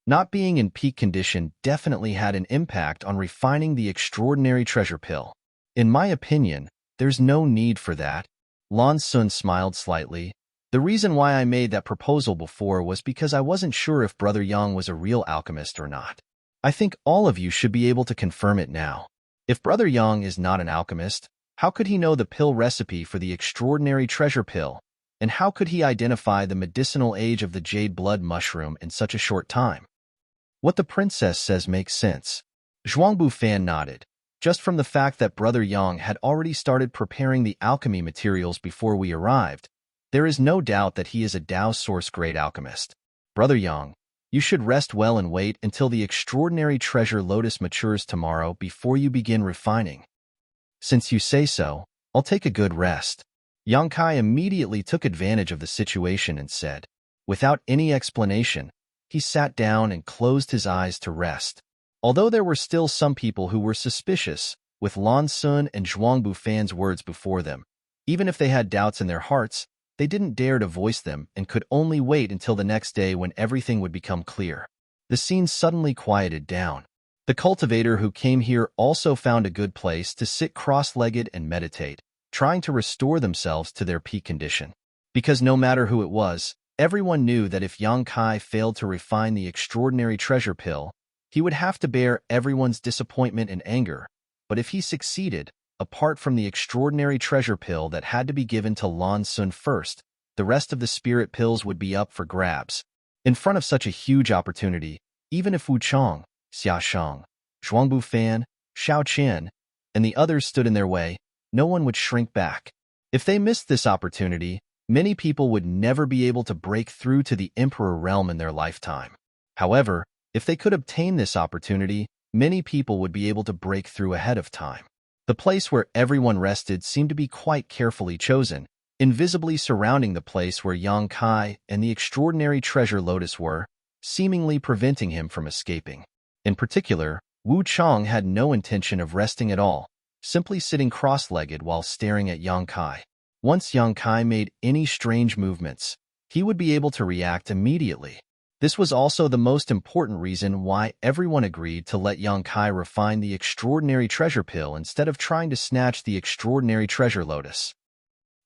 Not being in peak condition definitely had an impact on refining the extraordinary treasure pill. In my opinion, there's no need for that. Lan Sun smiled slightly. The reason why I made that proposal before was because I wasn't sure if Brother Yang was a real alchemist or not. I think all of you should be able to confirm it now. If Brother Yang is not an alchemist, how could he know the pill recipe for the extraordinary treasure pill, and how could he identify the medicinal age of the jade blood mushroom in such a short time? What the princess says makes sense. Zhuangbu Fan nodded. Just from the fact that Brother Yang had already started preparing the alchemy materials before we arrived, there is no doubt that he is a Dao source-grade alchemist. Brother Yang, you should rest well and wait until the extraordinary treasure lotus matures tomorrow before you begin refining. Since you say so, I'll take a good rest. Yang Kai immediately took advantage of the situation and said. Without any explanation, he sat down and closed his eyes to rest. Although there were still some people who were suspicious, with Lan Sun and Zhuangbu Fan's words before them, even if they had doubts in their hearts, they didn't dare to voice them and could only wait until the next day when everything would become clear. The scene suddenly quieted down. The cultivator who came here also found a good place to sit cross-legged and meditate, trying to restore themselves to their peak condition. Because no matter who it was, everyone knew that if Yang Kai failed to refine the extraordinary treasure pill, he would have to bear everyone's disappointment and anger. But if he succeeded, apart from the extraordinary treasure pill that had to be given to Lan Sun first, the rest of the spirit pills would be up for grabs. In front of such a huge opportunity, even if Wu Chang, Xia Shang, Zhuangbu Fan, Xiao Qian, and the others stood in their way, no one would shrink back. If they missed this opportunity, many people would never be able to break through to the Emperor realm in their lifetime. However, if they could obtain this opportunity, many people would be able to break through ahead of time. The place where everyone rested seemed to be quite carefully chosen, invisibly surrounding the place where Yang Kai and the extraordinary treasure lotus were, seemingly preventing him from escaping. In particular, Wu Chang had no intention of resting at all, simply sitting cross-legged while staring at Yang Kai. Once Yang Kai made any strange movements, he would be able to react immediately. This was also the most important reason why everyone agreed to let Yang Kai refine the extraordinary treasure pill instead of trying to snatch the extraordinary treasure lotus.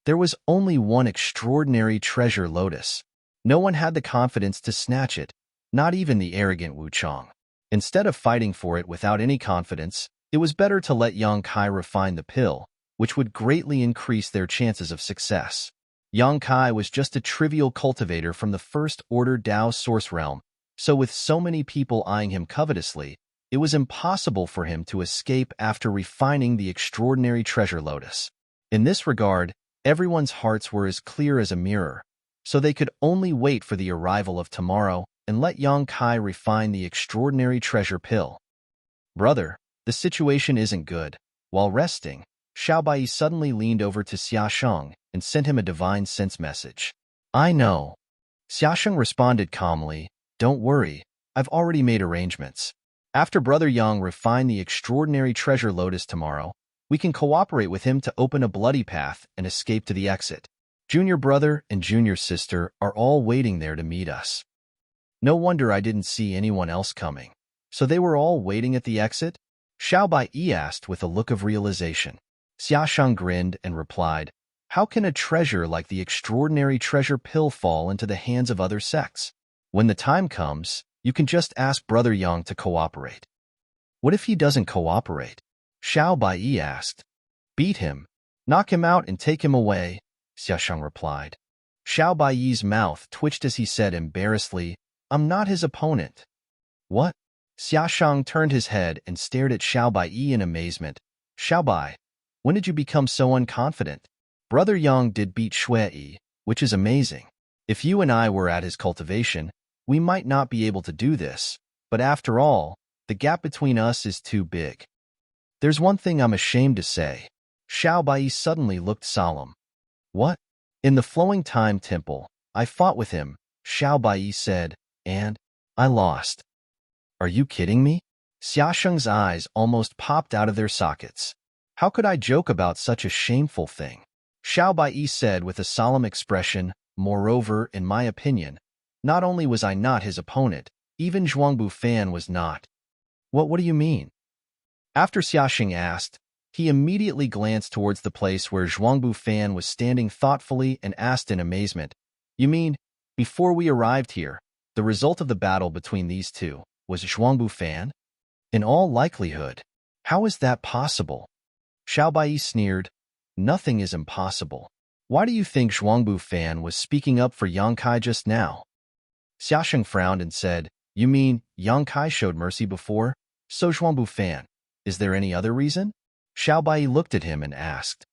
There was only one extraordinary treasure lotus. No one had the confidence to snatch it, not even the arrogant Wu Chang. Instead of fighting for it without any confidence, it was better to let Yang Kai refine the pill, which would greatly increase their chances of success. Yang Kai was just a trivial cultivator from the first-order Dao source realm, so with so many people eyeing him covetously, it was impossible for him to escape after refining the extraordinary treasure lotus. In this regard, everyone's hearts were as clear as a mirror, so they could only wait for the arrival of tomorrow and let Yang Kai refine the extraordinary treasure pill. Brother, the situation isn't good. While resting, Xiaobai suddenly leaned over to Xiaosheng and sent him a divine sense message. I know. Xiaosheng responded calmly, don't worry, I've already made arrangements. After Brother Yang refine the extraordinary treasure lotus tomorrow, we can cooperate with him to open a bloody path and escape to the exit. Junior brother and junior sister are all waiting there to meet us. No wonder I didn't see anyone else coming. So they were all waiting at the exit? Xiaobai asked with a look of realization. Xiaosheng grinned and replied, how can a treasure like the extraordinary treasure pill fall into the hands of other sects? When the time comes, you can just ask Brother Yang to cooperate. What if he doesn't cooperate? Xiaobai asked. Beat him. Knock him out and take him away, Xiaosheng replied. Xiaobai's mouth twitched as he said embarrassedly, I'm not his opponent. What? Xiaosheng turned his head and stared at Xiaobai in amazement. Xiaobai, when did you become so unconfident? Brother Yang did beat Shui, which is amazing. If you and I were at his cultivation, we might not be able to do this, but after all, the gap between us is too big. There's one thing I'm ashamed to say. Xiaobai suddenly looked solemn. What? In the Flowing Time Temple, I fought with him, Xiaobai said, and I lost. Are you kidding me? Xiaosheng's eyes almost popped out of their sockets. How could I joke about such a shameful thing? Xiaobai said with a solemn expression, moreover, in my opinion, not only was I not his opponent, even Zhuangbu Fan was not. What do you mean? After Xiaosheng asked, he immediately glanced towards the place where Zhuangbu Fan was standing thoughtfully and asked in amazement, you mean, before we arrived here, the result of the battle between these two was Zhuangbu Fan? In all likelihood. How is that possible? Xiaobai sneered, nothing is impossible. Why do you think Zhuangbu Fan was speaking up for Yang Kai just now? Xiaosheng frowned and said, you mean Yang Kai showed mercy before? So Zhuangbu Fan, is there any other reason? Xiaobai looked at him and asked.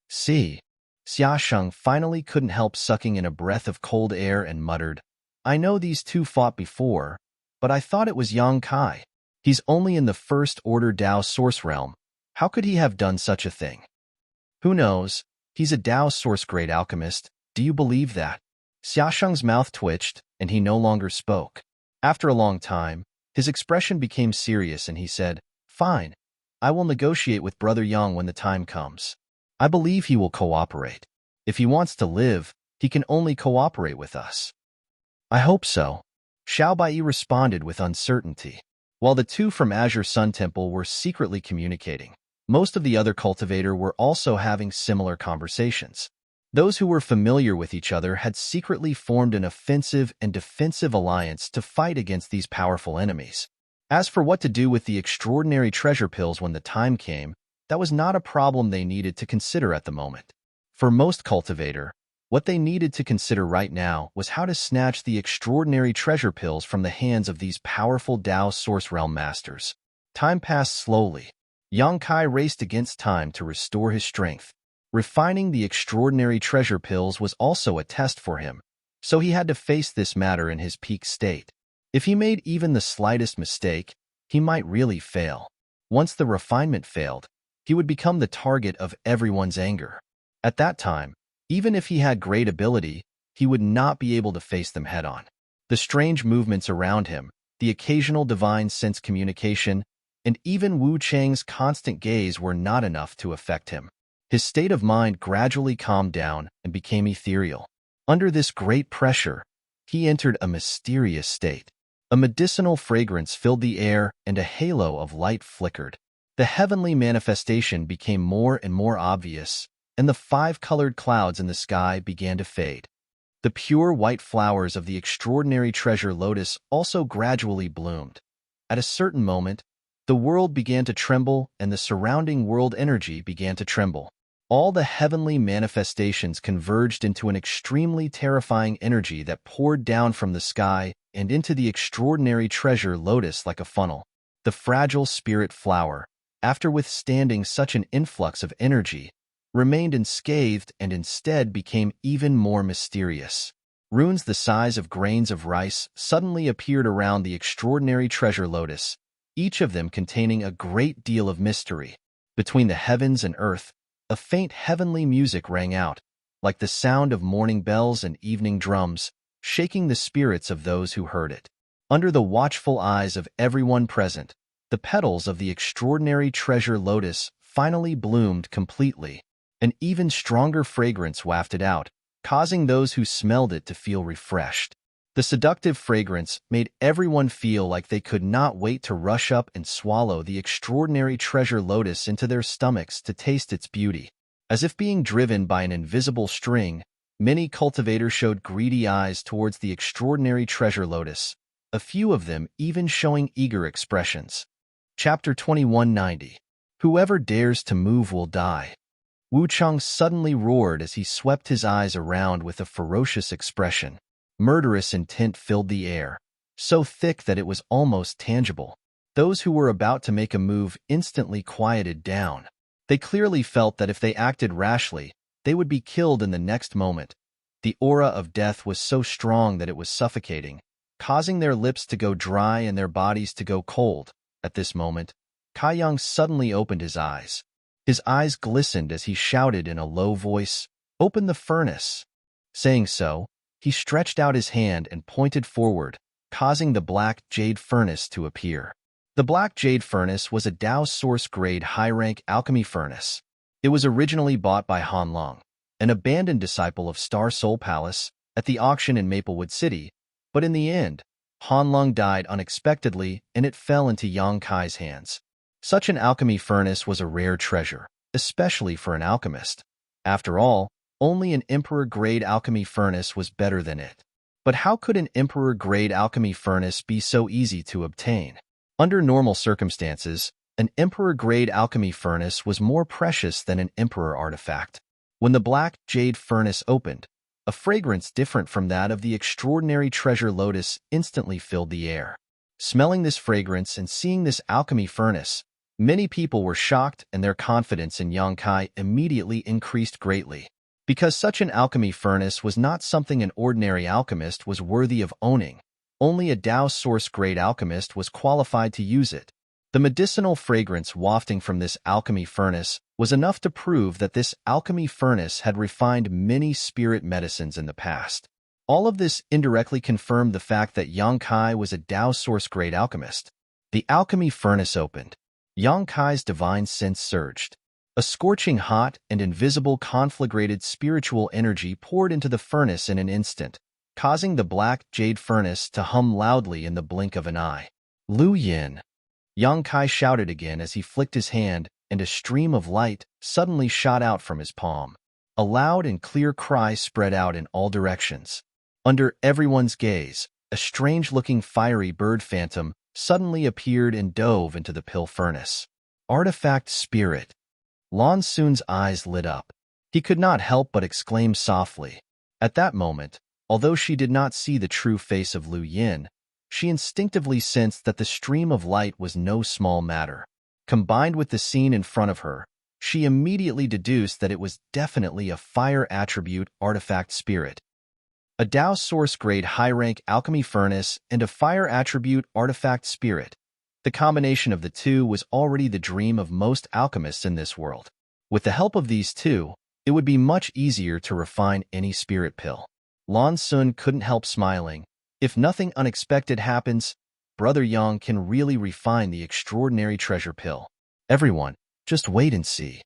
See. Xiaosheng finally couldn't help sucking in a breath of cold air and muttered, I know these two fought before, but I thought it was Yang Kai. He's only in the first-order Dao source realm. How could he have done such a thing? Who knows? He's a Dao source great alchemist. Do you believe that? Xiaosheng's mouth twitched, and he no longer spoke. After a long time, his expression became serious and he said, fine. I will negotiate with Brother Yang when the time comes. I believe he will cooperate. If he wants to live, he can only cooperate with us. I hope so. Xiaobai responded with uncertainty. While the two from Azure Sun Temple were secretly communicating, most of the other cultivator were also having similar conversations. Those who were familiar with each other had secretly formed an offensive and defensive alliance to fight against these powerful enemies. As for what to do with the extraordinary treasure pills when the time came, that was not a problem they needed to consider at the moment. For most cultivator, what they needed to consider right now was how to snatch the extraordinary treasure pills from the hands of these powerful Dao Source Realm masters. Time passed slowly. Yang Kai raced against time to restore his strength. Refining the extraordinary treasure pills was also a test for him, so he had to face this matter in his peak state. If he made even the slightest mistake, he might really fail. Once the refinement failed, he would become the target of everyone's anger. At that time, even if he had great ability, he would not be able to face them head-on. The strange movements around him, the occasional divine sense communication, and even Wu Chang's constant gaze were not enough to affect him. His state of mind gradually calmed down and became ethereal. Under this great pressure, he entered a mysterious state. A medicinal fragrance filled the air and a halo of light flickered. The heavenly manifestation became more and more obvious, and the 5-colored clouds in the sky began to fade. The pure white flowers of the extraordinary treasure lotus also gradually bloomed. At a certain moment, the world began to tremble and the surrounding world energy began to tremble. All the heavenly manifestations converged into an extremely terrifying energy that poured down from the sky and into the extraordinary treasure lotus like a funnel. The fragile spirit flower, after withstanding such an influx of energy, remained unscathed and instead became even more mysterious. Runes the size of grains of rice suddenly appeared around the extraordinary treasure lotus, each of them containing a great deal of mystery. Between the heavens and earth, a faint heavenly music rang out, like the sound of morning bells and evening drums, shaking the spirits of those who heard it. Under the watchful eyes of everyone present, the petals of the extraordinary treasure lotus finally bloomed completely. An even stronger fragrance wafted out, causing those who smelled it to feel refreshed. The seductive fragrance made everyone feel like they could not wait to rush up and swallow the extraordinary treasure lotus into their stomachs to taste its beauty. As if being driven by an invisible string, many cultivators showed greedy eyes towards the extraordinary treasure lotus, a few of them even showing eager expressions. Chapter 2190. Whoever dares to move will die. Wu Chang suddenly roared as he swept his eyes around with a ferocious expression. Murderous intent filled the air, so thick that it was almost tangible. Those who were about to make a move instantly quieted down. They clearly felt that if they acted rashly, they would be killed in the next moment. The aura of death was so strong that it was suffocating, causing their lips to go dry and their bodies to go cold. At this moment, Kai Yang suddenly opened his eyes. His eyes glistened as he shouted in a low voice, "Open the furnace." Saying so, he stretched out his hand and pointed forward, causing the black jade furnace to appear. The black jade furnace was a Dao source-grade high-rank alchemy furnace. It was originally bought by Han Long, an abandoned disciple of Star Soul Palace, at the auction in Maplewood City, but in the end, Han Long died unexpectedly and it fell into Yang Kai's hands. Such an alchemy furnace was a rare treasure, especially for an alchemist. After all, only an emperor-grade alchemy furnace was better than it. But how could an emperor-grade alchemy furnace be so easy to obtain? Under normal circumstances, an emperor-grade alchemy furnace was more precious than an emperor artifact. When the black jade furnace opened, a fragrance different from that of the extraordinary treasure lotus instantly filled the air. Smelling this fragrance and seeing this alchemy furnace, many people were shocked and their confidence in Yang Kai immediately increased greatly. Because such an alchemy furnace was not something an ordinary alchemist was worthy of owning, only a Dao source-grade alchemist was qualified to use it. The medicinal fragrance wafting from this alchemy furnace was enough to prove that this alchemy furnace had refined many spirit medicines in the past. All of this indirectly confirmed the fact that Yang Kai was a Dao source-grade alchemist. The alchemy furnace opened. Yang Kai's divine sense surged. A scorching hot and invisible conflagrated spiritual energy poured into the furnace in an instant, causing the black jade furnace to hum loudly in the blink of an eye. "Lu Yin!" Yang Kai shouted again as he flicked his hand, and a stream of light suddenly shot out from his palm. A loud and clear cry spread out in all directions. Under everyone's gaze, a strange-looking fiery bird phantom suddenly appeared and dove into the pill furnace. Artifact spirit. Lan Sun's eyes lit up. He could not help but exclaim softly. At that moment, although she did not see the true face of Lu Yin, she instinctively sensed that the stream of light was no small matter. Combined with the scene in front of her, she immediately deduced that it was definitely a fire attribute artifact spirit. A Tao source-grade high-rank alchemy furnace and a fire attribute artifact spirit. The combination of the two was already the dream of most alchemists in this world. With the help of these two, it would be much easier to refine any spirit pill. Lan Sun couldn't help smiling. If nothing unexpected happens, Brother Yang can really refine the extraordinary treasure pill. Everyone, just wait and see.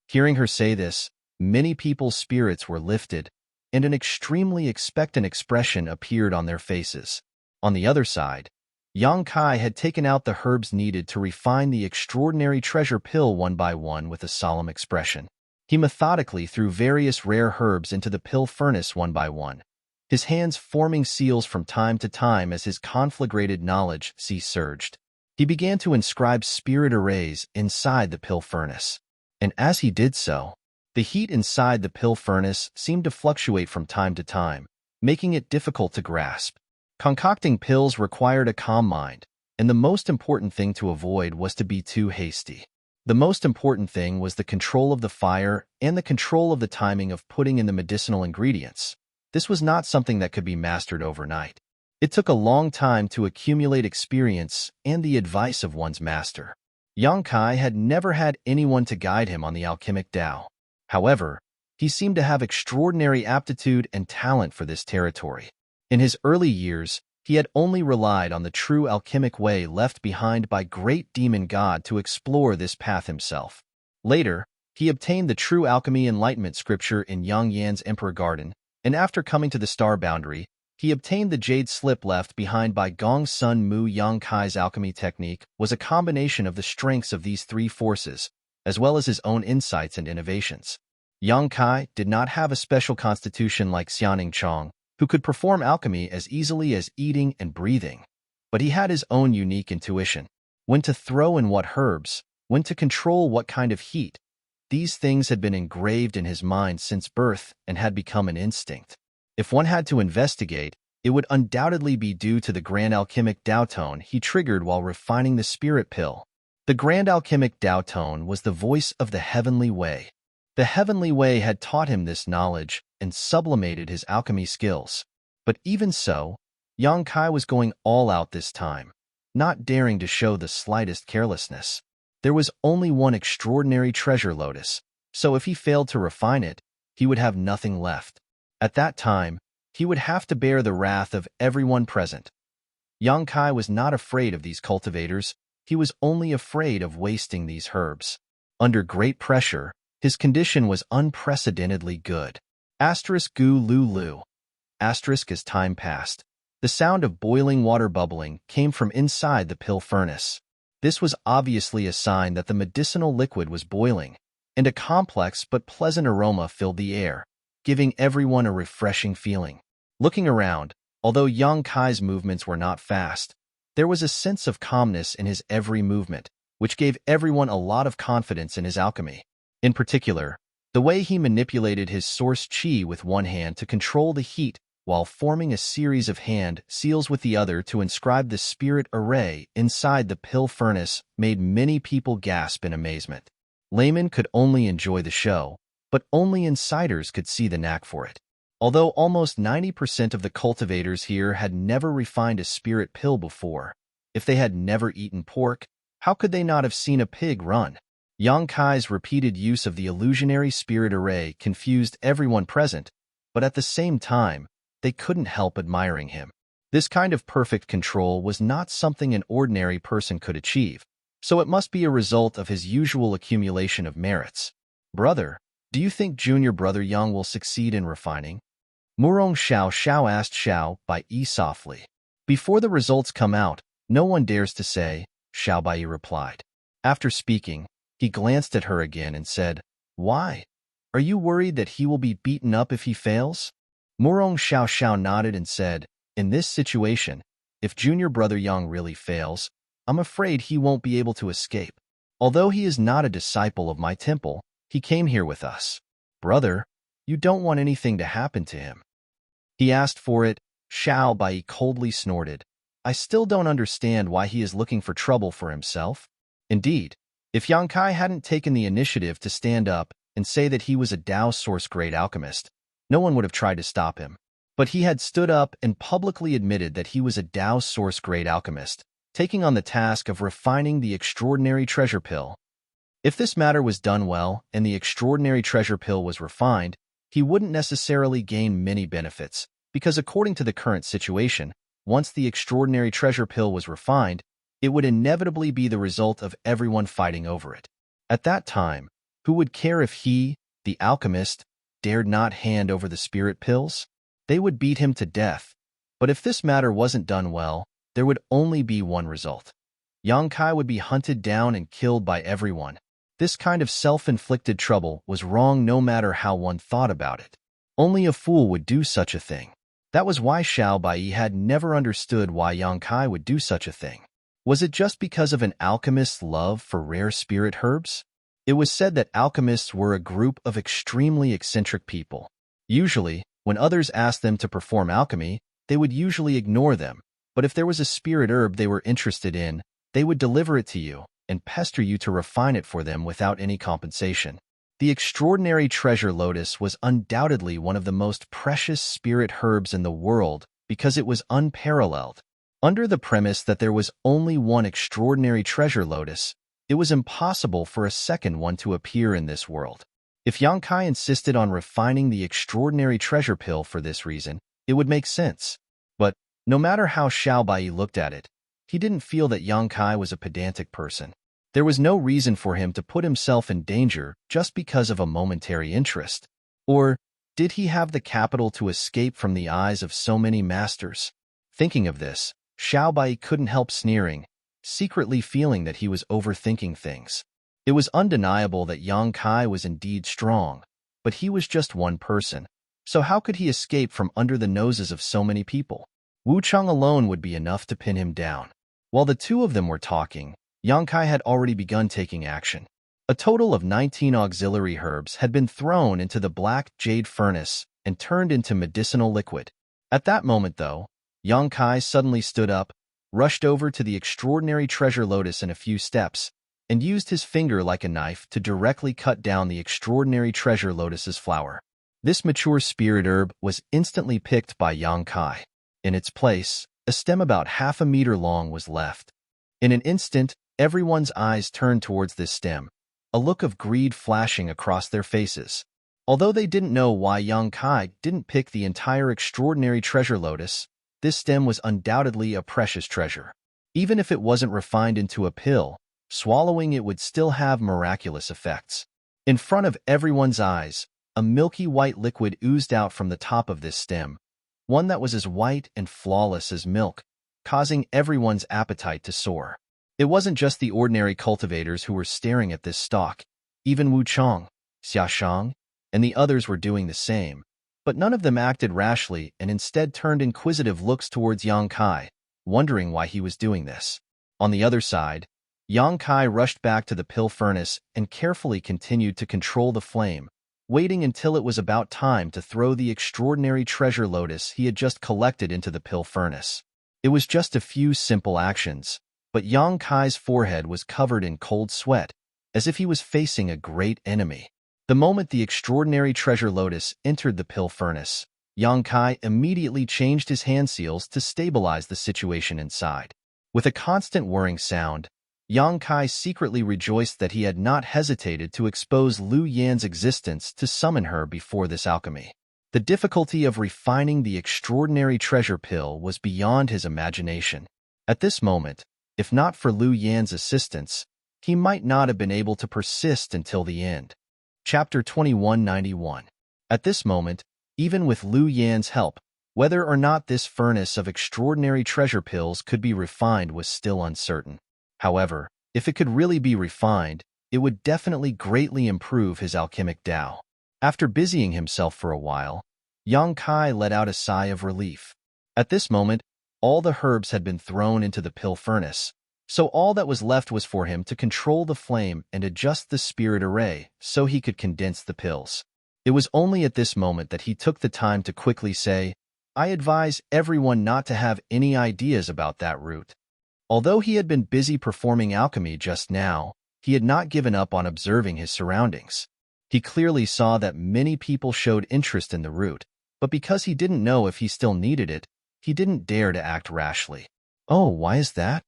Hearing her say this, many people's spirits were lifted, and an extremely expectant expression appeared on their faces. On the other side, Yang Kai had taken out the herbs needed to refine the extraordinary treasure pill one by one with a solemn expression. He methodically threw various rare herbs into the pill furnace one by one, his hands forming seals from time to time as his conflagrated knowledge surged. He began to inscribe spirit arrays inside the pill furnace, and as he did so, the heat inside the pill furnace seemed to fluctuate from time to time, making it difficult to grasp. Concocting pills required a calm mind, and the most important thing to avoid was to be too hasty. The most important thing was the control of the fire and the control of the timing of putting in the medicinal ingredients. This was not something that could be mastered overnight. It took a long time to accumulate experience and the advice of one's master. Yang Kai had never had anyone to guide him on the alchemic Tao. However, he seemed to have extraordinary aptitude and talent for this territory. In his early years, he had only relied on the true alchemic way left behind by great demon god to explore this path himself. Later, he obtained the true alchemy enlightenment scripture in Yang Yan's Emperor Garden, and after coming to the star boundary, he obtained the jade slip left behind by Gong Sun Mu. Yang Kai's alchemy technique was a combination of the strengths of these three forces, as well as his own insights and innovations. Yang Kai did not have a special constitution like Xianing Chong, who could perform alchemy as easily as eating and breathing, but he had his own unique intuition. When to throw in what herbs, when to control what kind of heat. These things had been engraved in his mind since birth and had become an instinct. If one had to investigate, it would undoubtedly be due to the grand alchemic Tao tone he triggered while refining the spirit pill. The grand alchemic Tao tone was the voice of the heavenly way. The heavenly way had taught him this knowledge and sublimated his alchemy skills. But even so, Yang Kai was going all out this time, not daring to show the slightest carelessness. There was only one extraordinary treasure lotus, so if he failed to refine it, he would have nothing left. At that time, he would have to bear the wrath of everyone present. Yang Kai was not afraid of these cultivators, he was only afraid of wasting these herbs. Under great pressure, his condition was unprecedentedly good. Gu lu lu. As time passed, the sound of boiling water bubbling came from inside the pill furnace. This was obviously a sign that the medicinal liquid was boiling, and a complex but pleasant aroma filled the air, giving everyone a refreshing feeling. Looking around, although Yang Kai's movements were not fast, there was a sense of calmness in his every movement, which gave everyone a lot of confidence in his alchemy. In particular, the way he manipulated his source qi with one hand to control the heat while forming a series of hand seals with the other to inscribe the spirit array inside the pill furnace made many people gasp in amazement. Laymen could only enjoy the show, but only insiders could see the knack for it. Although almost 90% of the cultivators here had never refined a spirit pill before, if they had never eaten pork, how could they not have seen a pig run? Yang Kai's repeated use of the illusionary spirit array confused everyone present, but at the same time, they couldn't help admiring him. This kind of perfect control was not something an ordinary person could achieve, so it must be a result of his usual accumulation of merits. Brother, do you think junior brother Yang will succeed in refining? Murong Xiao asked Xiao Bai softly. Before the results come out, no one dares to say, Xiao Bai replied. After speaking, he glanced at her again and said, Why? Are you worried that he will be beaten up if he fails? Murong Xiao nodded and said, In this situation, if junior brother Yang really fails, I'm afraid he won't be able to escape. Although he is not a disciple of my temple, he came here with us. Brother, you don't want anything to happen to him. He asked for it. Xiao Bai coldly snorted. I still don't understand why he is looking for trouble for himself. Indeed, If Yang Kai hadn't taken the initiative to stand up and say that he was a Tao source-grade alchemist, no one would have tried to stop him. But he had stood up and publicly admitted that he was a Tao source-grade alchemist, taking on the task of refining the extraordinary treasure pill. If this matter was done well and the extraordinary treasure pill was refined, he wouldn't necessarily gain many benefits, because according to the current situation, once the extraordinary treasure pill was refined, it would inevitably be the result of everyone fighting over it. At that time, who would care if he, the alchemist, dared not hand over the spirit pills? They would beat him to death. But if this matter wasn't done well, there would only be one result. Yang Kai would be hunted down and killed by everyone. This kind of self-inflicted trouble was wrong no matter how one thought about it. Only a fool would do such a thing. That was why Xiao Bai had never understood why Yang Kai would do such a thing. Was it just because of an alchemist's love for rare spirit herbs? It was said that alchemists were a group of extremely eccentric people. Usually, when others asked them to perform alchemy, they would usually ignore them, but if there was a spirit herb they were interested in, they would deliver it to you and pester you to refine it for them without any compensation. The extraordinary treasure lotus was undoubtedly one of the most precious spirit herbs in the world because it was unparalleled. Under the premise that there was only one extraordinary treasure lotus, it was impossible for a second one to appear in this world. If Yang Kai insisted on refining the extraordinary treasure pill for this reason, it would make sense. But no matter how Xiao Bai looked at it, he didn't feel that Yang Kai was a pedantic person. There was no reason for him to put himself in danger just because of a momentary interest. Or did he have the capital to escape from the eyes of so many masters? Thinking of this, Xiao Bai couldn't help sneering, secretly feeling that he was overthinking things. It was undeniable that Yang Kai was indeed strong, but he was just one person. So how could he escape from under the noses of so many people? Wu Chang alone would be enough to pin him down. While the two of them were talking, Yang Kai had already begun taking action. A total of 19 auxiliary herbs had been thrown into the black jade furnace and turned into medicinal liquid. At that moment, though, Yang Kai suddenly stood up, rushed over to the extraordinary treasure lotus in a few steps, and used his finger like a knife to directly cut down the extraordinary treasure lotus's flower. This mature spirit herb was instantly picked by Yang Kai. In its place, a stem about half a meter long was left. In an instant, everyone's eyes turned towards this stem, a look of greed flashing across their faces. Although they didn't know why Yang Kai didn't pick the entire extraordinary treasure lotus, this stem was undoubtedly a precious treasure. Even if it wasn't refined into a pill, swallowing it would still have miraculous effects. In front of everyone's eyes, a milky white liquid oozed out from the top of this stem, one that was as white and flawless as milk, causing everyone's appetite to soar. It wasn't just the ordinary cultivators who were staring at this stalk. Even Wu Chang, Xia Shang, and the others were doing the same, but none of them acted rashly and instead turned inquisitive looks towards Yang Kai, wondering why he was doing this. On the other side, Yang Kai rushed back to the pill furnace and carefully continued to control the flame, waiting until it was about time to throw the extraordinary treasure lotus he had just collected into the pill furnace. It was just a few simple actions, but Yang Kai's forehead was covered in cold sweat, as if he was facing a great enemy. The moment the extraordinary treasure lotus entered the pill furnace, Yang Kai immediately changed his hand seals to stabilize the situation inside. With a constant whirring sound, Yang Kai secretly rejoiced that he had not hesitated to expose Lu Yan's existence to summon her before this alchemy. The difficulty of refining the extraordinary treasure pill was beyond his imagination. At this moment, if not for Lu Yan's assistance, he might not have been able to persist until the end. Chapter 2191. At this moment, even with Lu Yan's help, whether or not this furnace of extraordinary treasure pills could be refined was still uncertain. However, if it could really be refined, it would definitely greatly improve his alchemic Tao. After busying himself for a while, Yang Kai let out a sigh of relief. At this moment, all the herbs had been thrown into the pill furnace, so all that was left was for him to control the flame and adjust the spirit array so he could condense the pills. It was only at this moment that he took the time to quickly say, "I advise everyone not to have any ideas about that route." Although he had been busy performing alchemy just now, he had not given up on observing his surroundings. He clearly saw that many people showed interest in the root, but because he didn't know if he still needed it, he didn't dare to act rashly. "Oh, why is that?"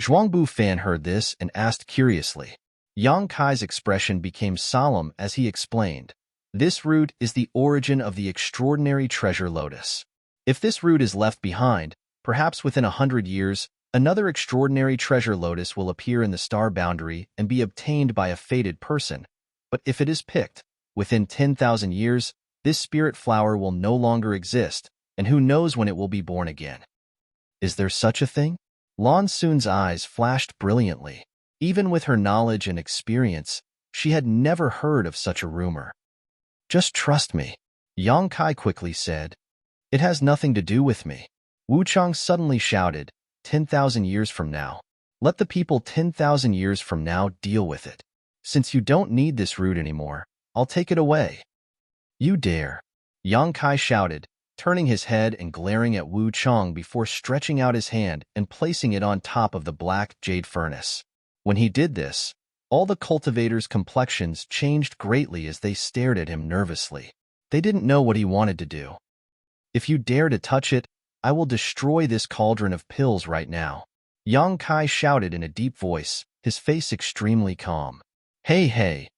Zhuangbu Fan heard this and asked curiously. Yang Kai's expression became solemn as he explained, "This root is the origin of the extraordinary treasure lotus. If this root is left behind, perhaps within 100 years, another extraordinary treasure lotus will appear in the star boundary and be obtained by a fated person. But if it is picked, within 10,000 years, this spirit flower will no longer exist, and who knows when it will be born again." "Is there such a thing?" Lan Sun's eyes flashed brilliantly. Even with her knowledge and experience, she had never heard of such a rumor. "Just trust me," Yang Kai quickly said. "It has nothing to do with me." Wu Chang suddenly shouted, 10,000 years from now. Let the people 10,000 years from now deal with it. Since you don't need this root anymore, I'll take it away." "You dare," Yang Kai shouted, turning his head and glaring at Wu Chang before stretching out his hand and placing it on top of the black jade furnace. When he did this, all the cultivators' complexions changed greatly as they stared at him nervously. They didn't know what he wanted to do. "If you dare to touch it, I will destroy this cauldron of pills right now," Yang Kai shouted in a deep voice, his face extremely calm. "Hey, hey."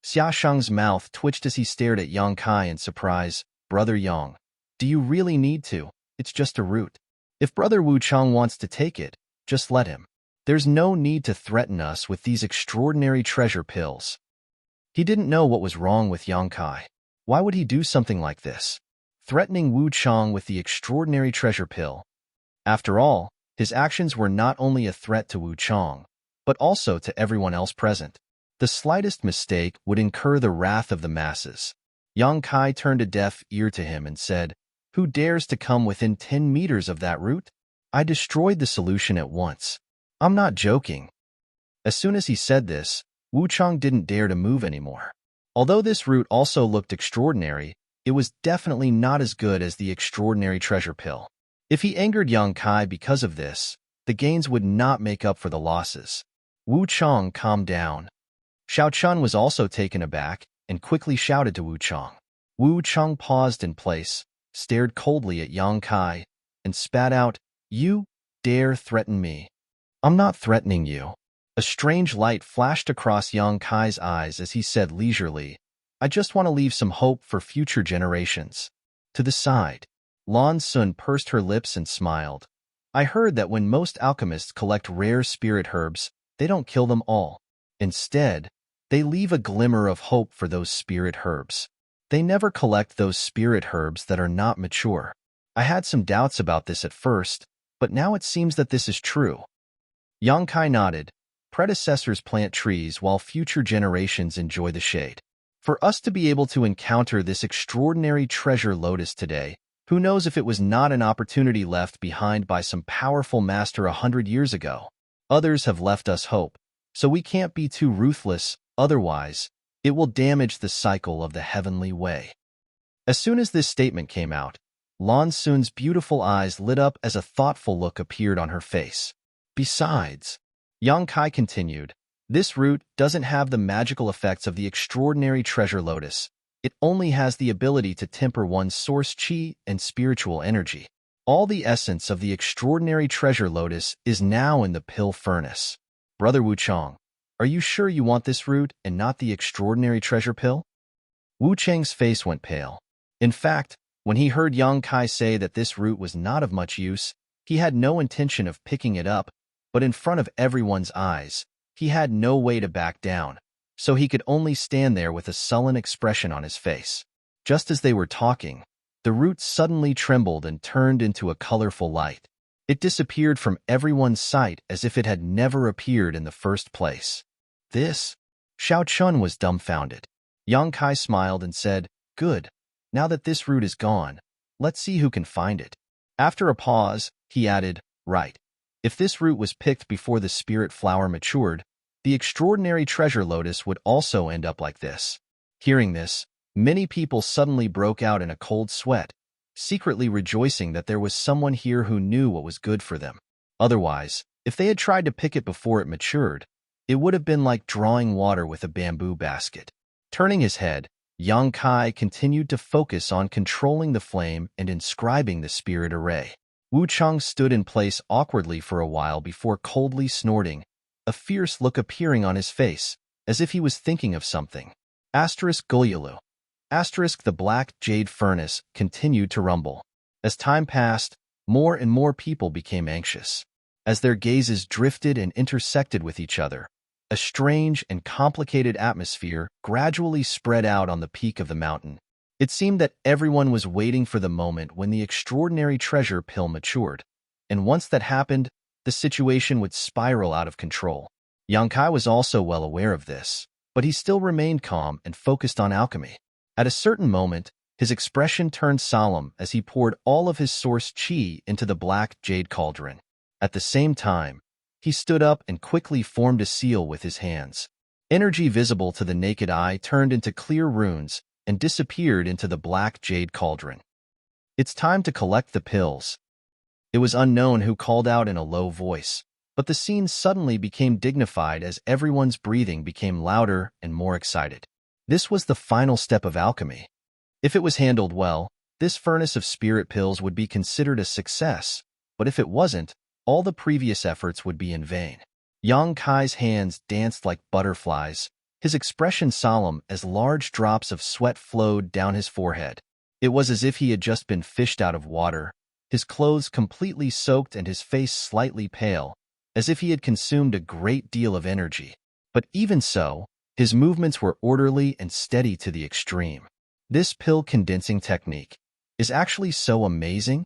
Xia Shang's mouth twitched as he stared at Yang Kai in surprise. "Brother Yang, do you really need to? It's just a root. If Brother Wu Chang wants to take it, just let him. There's no need to threaten us with these extraordinary treasure pills." He didn't know what was wrong with Yang Kai. Why would he do something like this? Threatening Wu Chang with the extraordinary treasure pill. After all, his actions were not only a threat to Wu Chang, but also to everyone else present. The slightest mistake would incur the wrath of the masses. Yang Kai turned a deaf ear to him and said, "Who dares to come within 10 meters of that root? I destroyed the solution at once. I'm not joking." As soon as he said this, Wu Chang didn't dare to move anymore. Although this root also looked extraordinary, it was definitely not as good as the extraordinary treasure pill. If he angered Yang Kai because of this, the gains would not make up for the losses. Wu Chang calmed down. Xiao Chun was also taken aback and quickly shouted to Wu Chang. Wu Chang paused in place, stared coldly at Yang Kai, and spat out, "You dare threaten me? I'm not threatening you." A strange light flashed across Yang Kai's eyes as he said leisurely, "I just want to leave some hope for future generations." To the side, Lan Sun pursed her lips and smiled. "I heard that when most alchemists collect rare spirit herbs, they don't kill them all. Instead, they leave a glimmer of hope for those spirit herbs. They never collect those spirit herbs that are not mature. I had some doubts about this at first, but now it seems that this is true." Yang Kai nodded. Predecessors plant trees while future generations enjoy the shade. For us to be able to encounter this extraordinary treasure lotus today, who knows if it was not an opportunity left behind by some powerful master 100 years ago. Others have left us hope, so we can't be too ruthless, otherwise, it will damage the cycle of the heavenly way. As soon as this statement came out, Lan Sun's beautiful eyes lit up as a thoughtful look appeared on her face. Besides, Yang Kai continued, this root doesn't have the magical effects of the extraordinary treasure lotus. It only has the ability to temper one's source chi and spiritual energy. All the essence of the extraordinary treasure lotus is now in the pill furnace. Brother Wu Chang, are you sure you want this root and not the extraordinary treasure pill? Wu Chang's face went pale. In fact, when he heard Yang Kai say that this root was not of much use, he had no intention of picking it up, but in front of everyone's eyes, he had no way to back down, so he could only stand there with a sullen expression on his face. Just as they were talking, the root suddenly trembled and turned into a colorful light. It disappeared from everyone's sight as if it had never appeared in the first place. This? Xiao Chun was dumbfounded. Yang Kai smiled and said, "Good. Now that this root is gone, let's see who can find it." After a pause, he added, "Right. If this root was picked before the spirit flower matured, the extraordinary treasure lotus would also end up like this." Hearing this, many people suddenly broke out in a cold sweat, secretly rejoicing that there was someone here who knew what was good for them. Otherwise, if they had tried to pick it before it matured, It would have been like drawing water with a bamboo basket. Turning his head, Yang Kai continued to focus on controlling the flame and inscribing the spirit array. Wu Cheng stood in place awkwardly for a while before coldly snorting, a fierce look appearing on his face, as if he was thinking of something. Gulyalu. The black jade furnace continued to rumble. As time passed, more and more people became anxious. As their gazes drifted and intersected with each other, a strange and complicated atmosphere gradually spread out on the peak of the mountain. It seemed that everyone was waiting for the moment when the extraordinary treasure pill matured, and once that happened, the situation would spiral out of control. Yang Kai was also well aware of this, but he still remained calm and focused on alchemy. At a certain moment, his expression turned solemn as he poured all of his source qi into the black jade cauldron. At the same time, he stood up and quickly formed a seal with his hands. Energy visible to the naked eye turned into clear runes and disappeared into the black jade cauldron. "It's time to collect the pills." It was unknown who called out in a low voice, but the scene suddenly became dignified as everyone's breathing became louder and more excited. This was the final step of alchemy. If it was handled well, this furnace of spirit pills would be considered a success, but if it wasn't, all the previous efforts would be in vain. Yang Kai's hands danced like butterflies, his expression solemn as large drops of sweat flowed down his forehead. It was as if he had just been fished out of water, his clothes completely soaked and his face slightly pale, as if he had consumed a great deal of energy. But even so, his movements were orderly and steady to the extreme. This pill condensing technique is actually so amazing.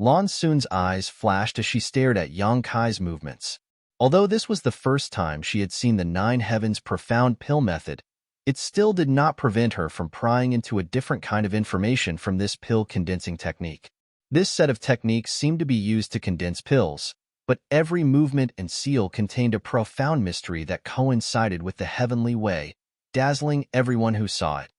Lan Sun's eyes flashed as she stared at Yang Kai's movements. Although this was the first time she had seen the Nine Heavens profound pill method, it still did not prevent her from prying into a different kind of information from this pill condensing technique. This set of techniques seemed to be used to condense pills, but every movement and seal contained a profound mystery that coincided with the heavenly way, dazzling everyone who saw it.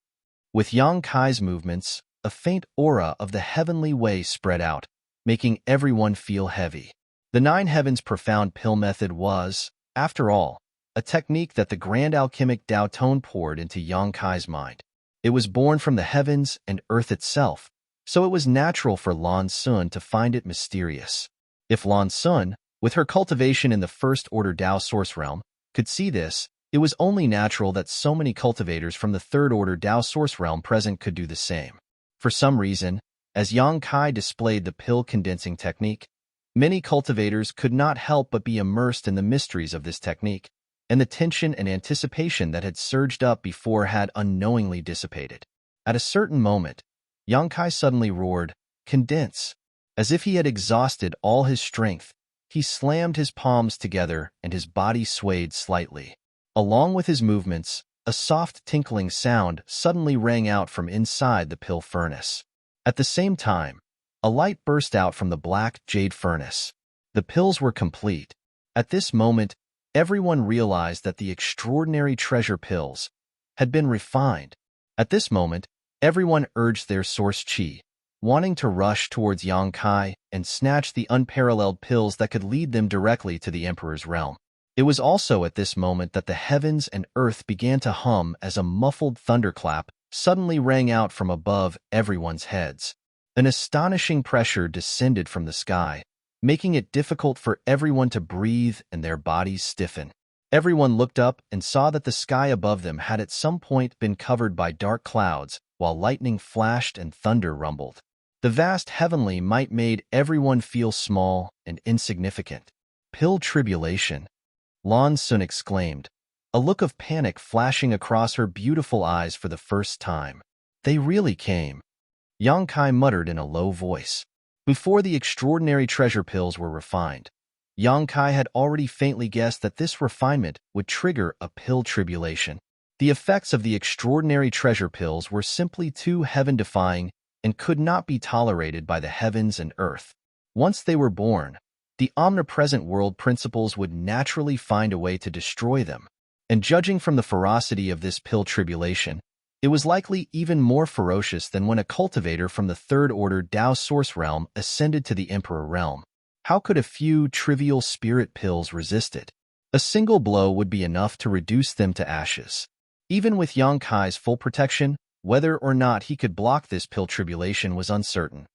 With Yang Kai's movements, a faint aura of the heavenly way spread out, making everyone feel heavy. The Nine Heavens profound pill method was, after all, a technique that the grand alchemic Dao Tone poured into Yang Kai's mind. It was born from the heavens and earth itself, so it was natural for Lan Sun to find it mysterious. If Lan Sun, with her cultivation in the First Order Dao Source Realm, could see this, it was only natural that so many cultivators from the Third Order Dao Source Realm present could do the same. For some reason, as Yang Kai displayed the pill condensing technique, many cultivators could not help but be immersed in the mysteries of this technique, and the tension and anticipation that had surged up before had unknowingly dissipated. At a certain moment, Yang Kai suddenly roared, "Condense!" As if he had exhausted all his strength, he slammed his palms together and his body swayed slightly. Along with his movements, a soft tinkling sound suddenly rang out from inside the pill furnace. At the same time, a light burst out from the black jade furnace. The pills were complete. At this moment, everyone realized that the extraordinary treasure pills had been refined. At this moment, everyone urged their source qi, wanting to rush towards Yang Kai and snatch the unparalleled pills that could lead them directly to the Emperor's realm. It was also at this moment that the heavens and earth began to hum as a muffled thunderclap suddenly rang out from above everyone's heads. An astonishing pressure descended from the sky, making it difficult for everyone to breathe and their bodies stiffen. Everyone looked up and saw that the sky above them had at some point been covered by dark clouds, while lightning flashed and thunder rumbled. The vast heavenly might made everyone feel small and insignificant. "Pill tribulation," Lan Sun exclaimed, a look of panic flashing across her beautiful eyes for the first time. "They really came," Yang Kai muttered in a low voice. Before the extraordinary treasure pills were refined, Yang Kai had already faintly guessed that this refinement would trigger a pill tribulation. The effects of the extraordinary treasure pills were simply too heaven-defying and could not be tolerated by the heavens and earth. Once they were born, the omnipresent world principles would naturally find a way to destroy them. And judging from the ferocity of this pill tribulation, it was likely even more ferocious than when a cultivator from the Third Order Dao Source Realm ascended to the Emperor realm. How could a few trivial spirit pills resist it? A single blow would be enough to reduce them to ashes. Even with Yang Kai's full protection, whether or not he could block this pill tribulation was uncertain.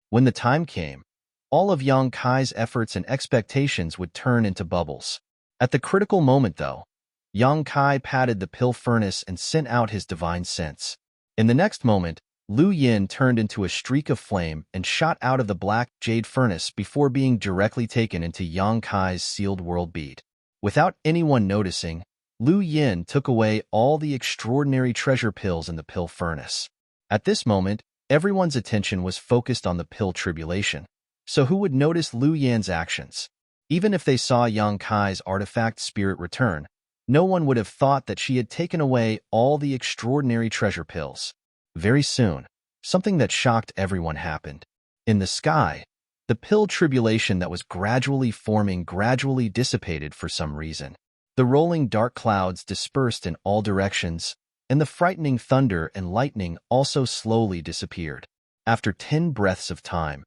When the time came, all of Yang Kai's efforts and expectations would turn into bubbles. At the critical moment, though, Yang Kai patted the pill furnace and sent out his divine sense. In the next moment, Lu Yin turned into a streak of flame and shot out of the black jade furnace before being directly taken into Yang Kai's sealed world bead. Without anyone noticing, Lu Yin took away all the extraordinary treasure pills in the pill furnace. At this moment, everyone's attention was focused on the pill tribulation. So who would notice Lu Yin's actions? Even if they saw Yang Kai's artifact spirit return, no one would have thought that she had taken away all the extraordinary treasure pills. Very soon, something that shocked everyone happened. In the sky, the pill tribulation that was gradually forming gradually dissipated for some reason. The rolling dark clouds dispersed in all directions, and the frightening thunder and lightning also slowly disappeared. After 10 breaths of time,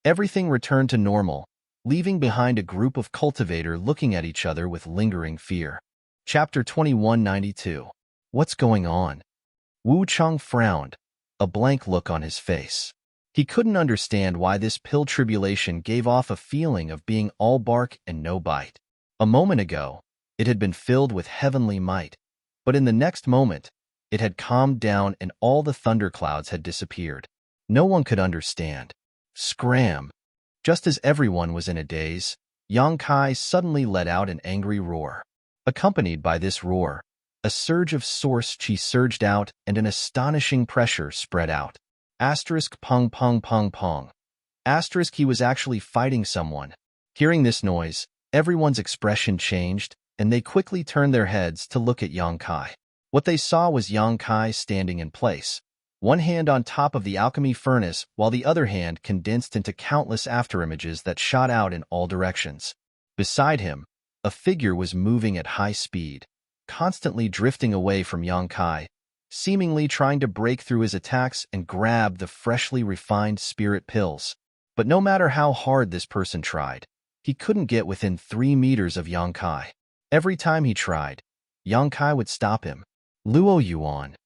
everything returned to normal, leaving behind a group of cultivators looking at each other with lingering fear. Chapter 2192. What's going on? Wu Cheng frowned, a blank look on his face. He couldn't understand why this pill tribulation gave off a feeling of being all bark and no bite. A moment ago, it had been filled with heavenly might, but in the next moment, it had calmed down and all the thunderclouds had disappeared. No one could understand. Scram! Just as everyone was in a daze, Yang Kai suddenly let out an angry roar. Accompanied by this roar, a surge of source chi surged out and an astonishing pressure spread out. Asterisk pong pong pong pong. Asterisk he was actually fighting someone. Hearing this noise, everyone's expression changed, and they quickly turned their heads to look at Yang Kai. What they saw was Yang Kai standing in place, one hand on top of the alchemy furnace while the other hand condensed into countless afterimages that shot out in all directions. Beside him, a figure was moving at high speed, constantly drifting away from Yang Kai, seemingly trying to break through his attacks and grab the freshly refined spirit pills. But no matter how hard this person tried, he couldn't get within 3 meters of Yang Kai. Every time he tried, Yang Kai would stop him. Luo Yuan.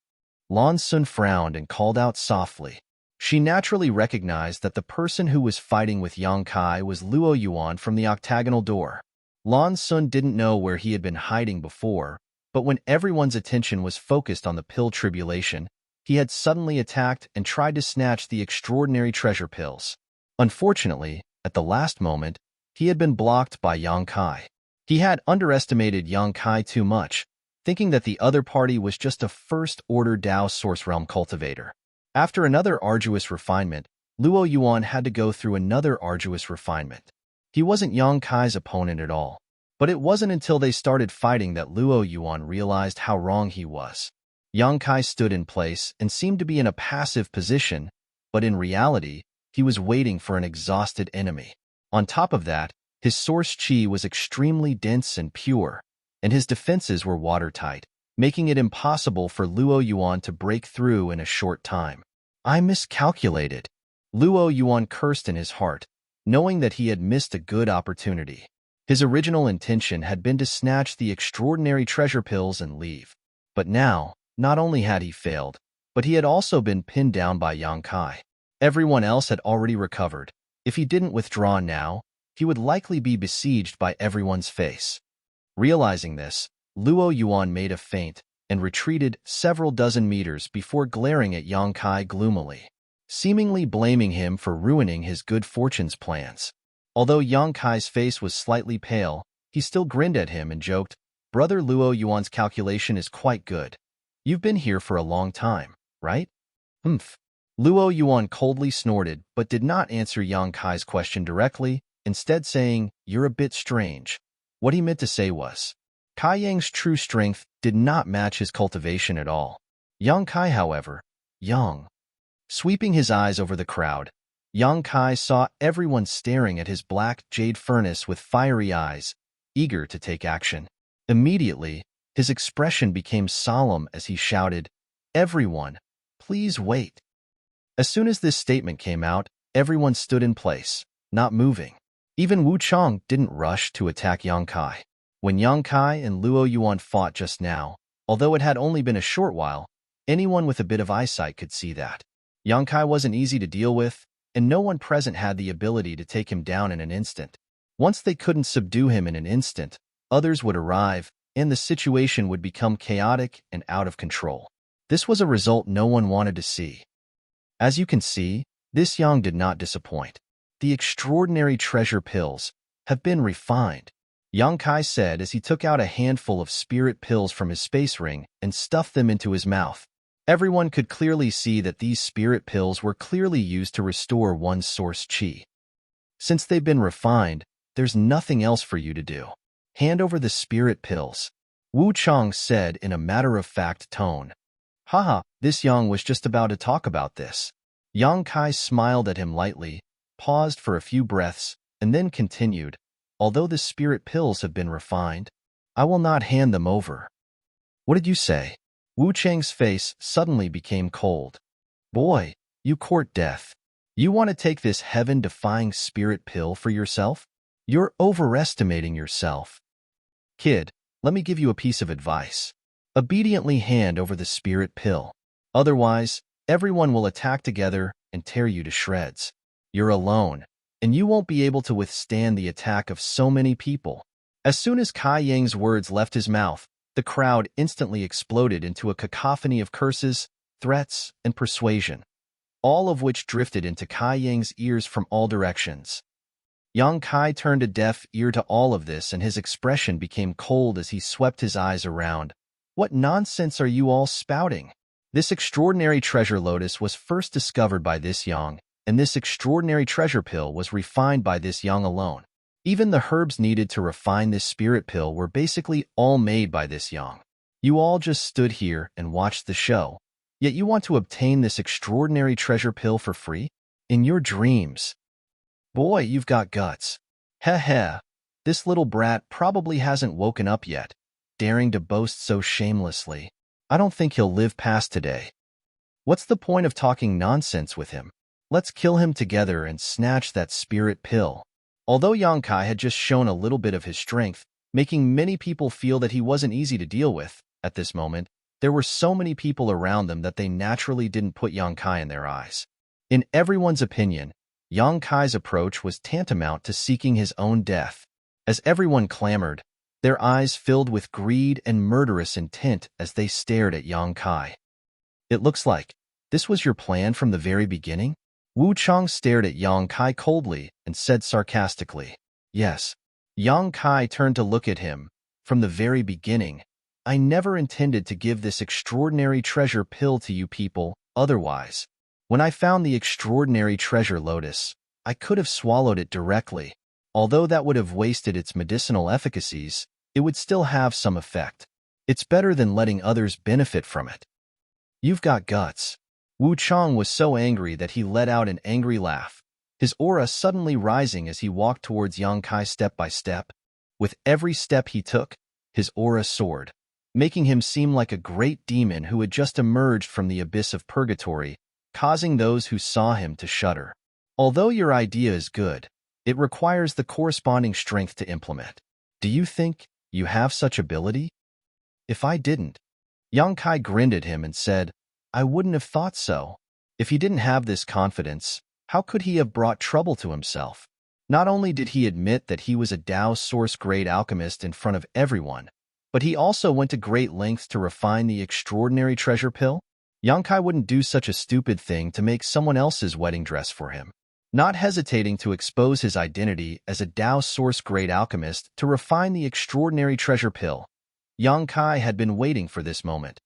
Lan Sun frowned and called out softly. She naturally recognized that the person who was fighting with Yang Kai was Luo Yuan from the octagonal door. Lan Sun didn't know where he had been hiding before, but when everyone's attention was focused on the pill tribulation, he had suddenly attacked and tried to snatch the extraordinary treasure pills. Unfortunately, at the last moment, he had been blocked by Yang Kai. He had underestimated Yang Kai too much, thinking that the other party was just a first-order Dao Source Realm cultivator. After another arduous refinement, Luo Yuan had to go through another arduous refinement. He wasn't Yang Kai's opponent at all, but it wasn't until they started fighting that Luo Yuan realized how wrong he was. Yang Kai stood in place and seemed to be in a passive position, but in reality, he was waiting for an exhausted enemy. On top of that, his source chi was extremely dense and pure, and his defenses were watertight, making it impossible for Luo Yuan to break through in a short time. I miscalculated. Luo Yuan cursed in his heart, knowing that he had missed a good opportunity. His original intention had been to snatch the extraordinary treasure pills and leave. But now, not only had he failed, but he had also been pinned down by Yang Kai. Everyone else had already recovered. If he didn't withdraw now, he would likely be besieged by everyone's face. Realizing this, Luo Yuan made a feint and retreated several dozen meters before glaring at Yang Kai gloomily, seemingly blaming him for ruining his good fortune's plans. Although Yang Kai's face was slightly pale, he still grinned at him and joked, "Brother Luo Yuan's calculation is quite good. You've been here for a long time, right?" "Humph." Luo Yuan coldly snorted but did not answer Yang Kai's question directly, instead saying, "You're a bit strange." What he meant to say was, Kai Yang's true strength did not match his cultivation at all. Yang Kai, however, Yang. Sweeping his eyes over the crowd, Yang Kai saw everyone staring at his black jade furnace with fiery eyes, eager to take action. Immediately, his expression became solemn as he shouted, "Everyone, please wait." As soon as this statement came out, everyone stood in place, not moving. Even Wu Cheng didn't rush to attack Yang Kai. When Yang Kai and Luo Yuan fought just now, although it had only been a short while, anyone with a bit of eyesight could see that. Yang Kai wasn't easy to deal with, and no one present had the ability to take him down in an instant. Once they couldn't subdue him in an instant, others would arrive, and the situation would become chaotic and out of control. This was a result no one wanted to see. As you can see, this Yang did not disappoint. The extraordinary treasure pills have been refined, Yang Kai said as he took out a handful of spirit pills from his space ring and stuffed them into his mouth. Everyone could clearly see that these spirit pills were clearly used to restore one's source chi. Since they've been refined, there's nothing else for you to do. Hand over the spirit pills, Wu Chang said in a matter-of-fact tone. Haha, this Yang was just about to talk about this. Yang Kai smiled at him lightly, paused for a few breaths, and then continued, although the spirit pills have been refined, I will not hand them over. What did you say? Wu Chang's face suddenly became cold. Boy, you court death. You want to take this heaven-defying spirit pill for yourself? You're overestimating yourself. Kid, let me give you a piece of advice. Obediently hand over the spirit pill. Otherwise, everyone will attack together and tear you to shreds. You're alone, and you won't be able to withstand the attack of so many people. As soon as Kai Yang's words left his mouth, the crowd instantly exploded into a cacophony of curses, threats, and persuasion, all of which drifted into Kai Yang's ears from all directions. Yang Kai turned a deaf ear to all of this, and his expression became cold as he swept his eyes around. What nonsense are you all spouting? This extraordinary treasure lotus was first discovered by this Yang, and this extraordinary treasure pill was refined by this Yang alone. Even the herbs needed to refine this spirit pill were basically all made by this Yang. You all just stood here and watched the show, yet you want to obtain this extraordinary treasure pill for free? In your dreams. Boy, you've got guts. Heh heh, this little brat probably hasn't woken up yet, daring to boast so shamelessly. I don't think he'll live past today. What's the point of talking nonsense with him? Let's kill him together and snatch that spirit pill. Although Yang Kai had just shown a little bit of his strength, making many people feel that he wasn't easy to deal with, at this moment, there were so many people around them that they naturally didn't put Yang Kai in their eyes. In everyone's opinion, Yang Kai's approach was tantamount to seeking his own death. As everyone clamored, their eyes filled with greed and murderous intent as they stared at Yang Kai. It looks like this was your plan from the very beginning? Wu Chang stared at Yang Kai coldly and said sarcastically, Yes. Yang Kai turned to look at him. From the very beginning, I never intended to give this extraordinary treasure pill to you people, otherwise. When I found the extraordinary treasure lotus, I could have swallowed it directly. Although that would have wasted its medicinal efficacies, it would still have some effect. It's better than letting others benefit from it. You've got guts. Wu Chang was so angry that he let out an angry laugh, his aura suddenly rising as he walked towards Yang Kai step by step. With every step he took, his aura soared, making him seem like a great demon who had just emerged from the abyss of purgatory, causing those who saw him to shudder. Although your idea is good, it requires the corresponding strength to implement. Do you think you have such ability? If I didn't, Yang Kai grinned at him and said, I wouldn't have thought so. If he didn't have this confidence, how could he have brought trouble to himself? Not only did he admit that he was a Tao source-grade alchemist in front of everyone, but he also went to great lengths to refine the extraordinary treasure pill. Yang Kai wouldn't do such a stupid thing to make someone else's wedding dress for him. Not hesitating to expose his identity as a Tao source-grade alchemist to refine the extraordinary treasure pill, Yang Kai had been waiting for this moment.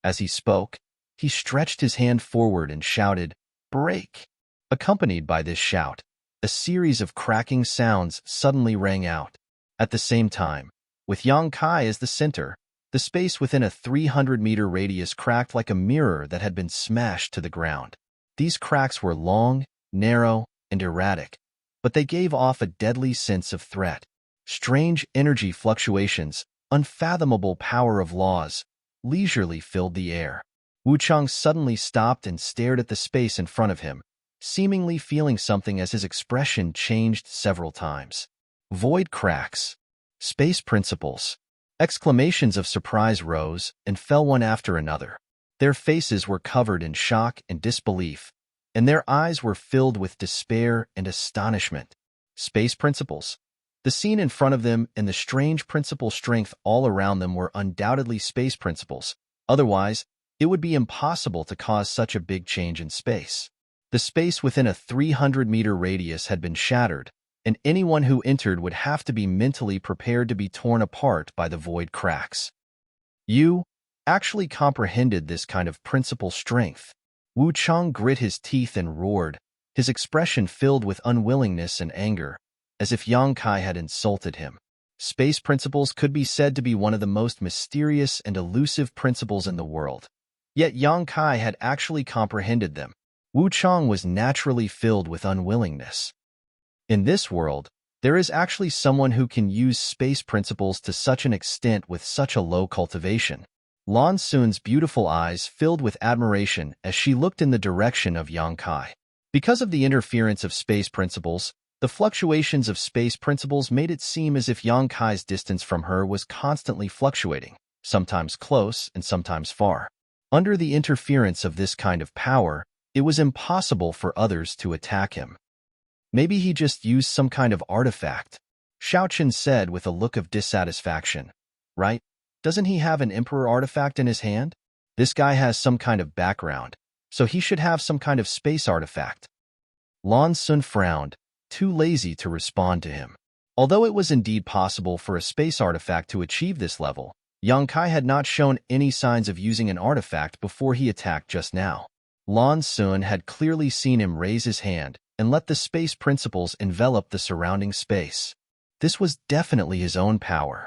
As he spoke, he stretched his hand forward and shouted, Break! Accompanied by this shout, a series of cracking sounds suddenly rang out. At the same time, with Yang Kai as the center, the space within a 300-meter radius cracked like a mirror that had been smashed to the ground. These cracks were long, narrow, and erratic, but they gave off a deadly sense of threat. Strange energy fluctuations, unfathomable power of laws, leisurely filled the air. Wu Chang suddenly stopped and stared at the space in front of him, seemingly feeling something as his expression changed several times. Void cracks. Space principles. Exclamations of surprise rose and fell one after another. Their faces were covered in shock and disbelief, and their eyes were filled with despair and astonishment. Space principles. The scene in front of them and the strange principal strength all around them were undoubtedly space principles. Otherwise, it would be impossible to cause such a big change in space. The space within a 300-meter radius had been shattered, and anyone who entered would have to be mentally prepared to be torn apart by the void cracks. You actually comprehended this kind of principal strength. Wu Chang grit his teeth and roared, his expression filled with unwillingness and anger, as if Yang Kai had insulted him. Space principles could be said to be one of the most mysterious and elusive principles in the world. Yet Yang Kai had actually comprehended them. Wu Chang was naturally filled with unwillingness. In this world, there is actually someone who can use space principles to such an extent with such a low cultivation. Lan Sun's beautiful eyes filled with admiration as she looked in the direction of Yang Kai. Because of the interference of space principles, the fluctuations of space principles made it seem as if Yang Kai's distance from her was constantly fluctuating, sometimes close and sometimes far. Under the interference of this kind of power, it was impossible for others to attack him. Maybe he just used some kind of artifact, Xiaochen said with a look of dissatisfaction. Right? Doesn't he have an emperor artifact in his hand? This guy has some kind of background, so he should have some kind of space artifact. Lan Sun frowned, too lazy to respond to him. Although it was indeed possible for a space artifact to achieve this level, Yang Kai had not shown any signs of using an artifact before he attacked just now. Lan Sun had clearly seen him raise his hand and let the space principles envelop the surrounding space. This was definitely his own power.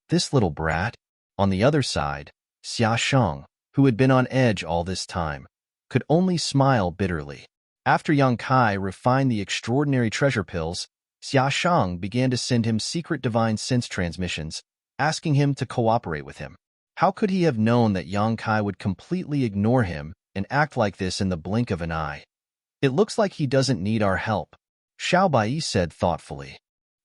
This little brat. On the other side, Xia Sheng, who had been on edge all this time, could only smile bitterly. After Yang Kai refined the extraordinary treasure pills, Xia Sheng began to send him secret divine sense transmissions, asking him to cooperate with him. How could he have known that Yang Kai would completely ignore him and act like this in the blink of an eye? It looks like he doesn't need our help, Xiao Bai said thoughtfully.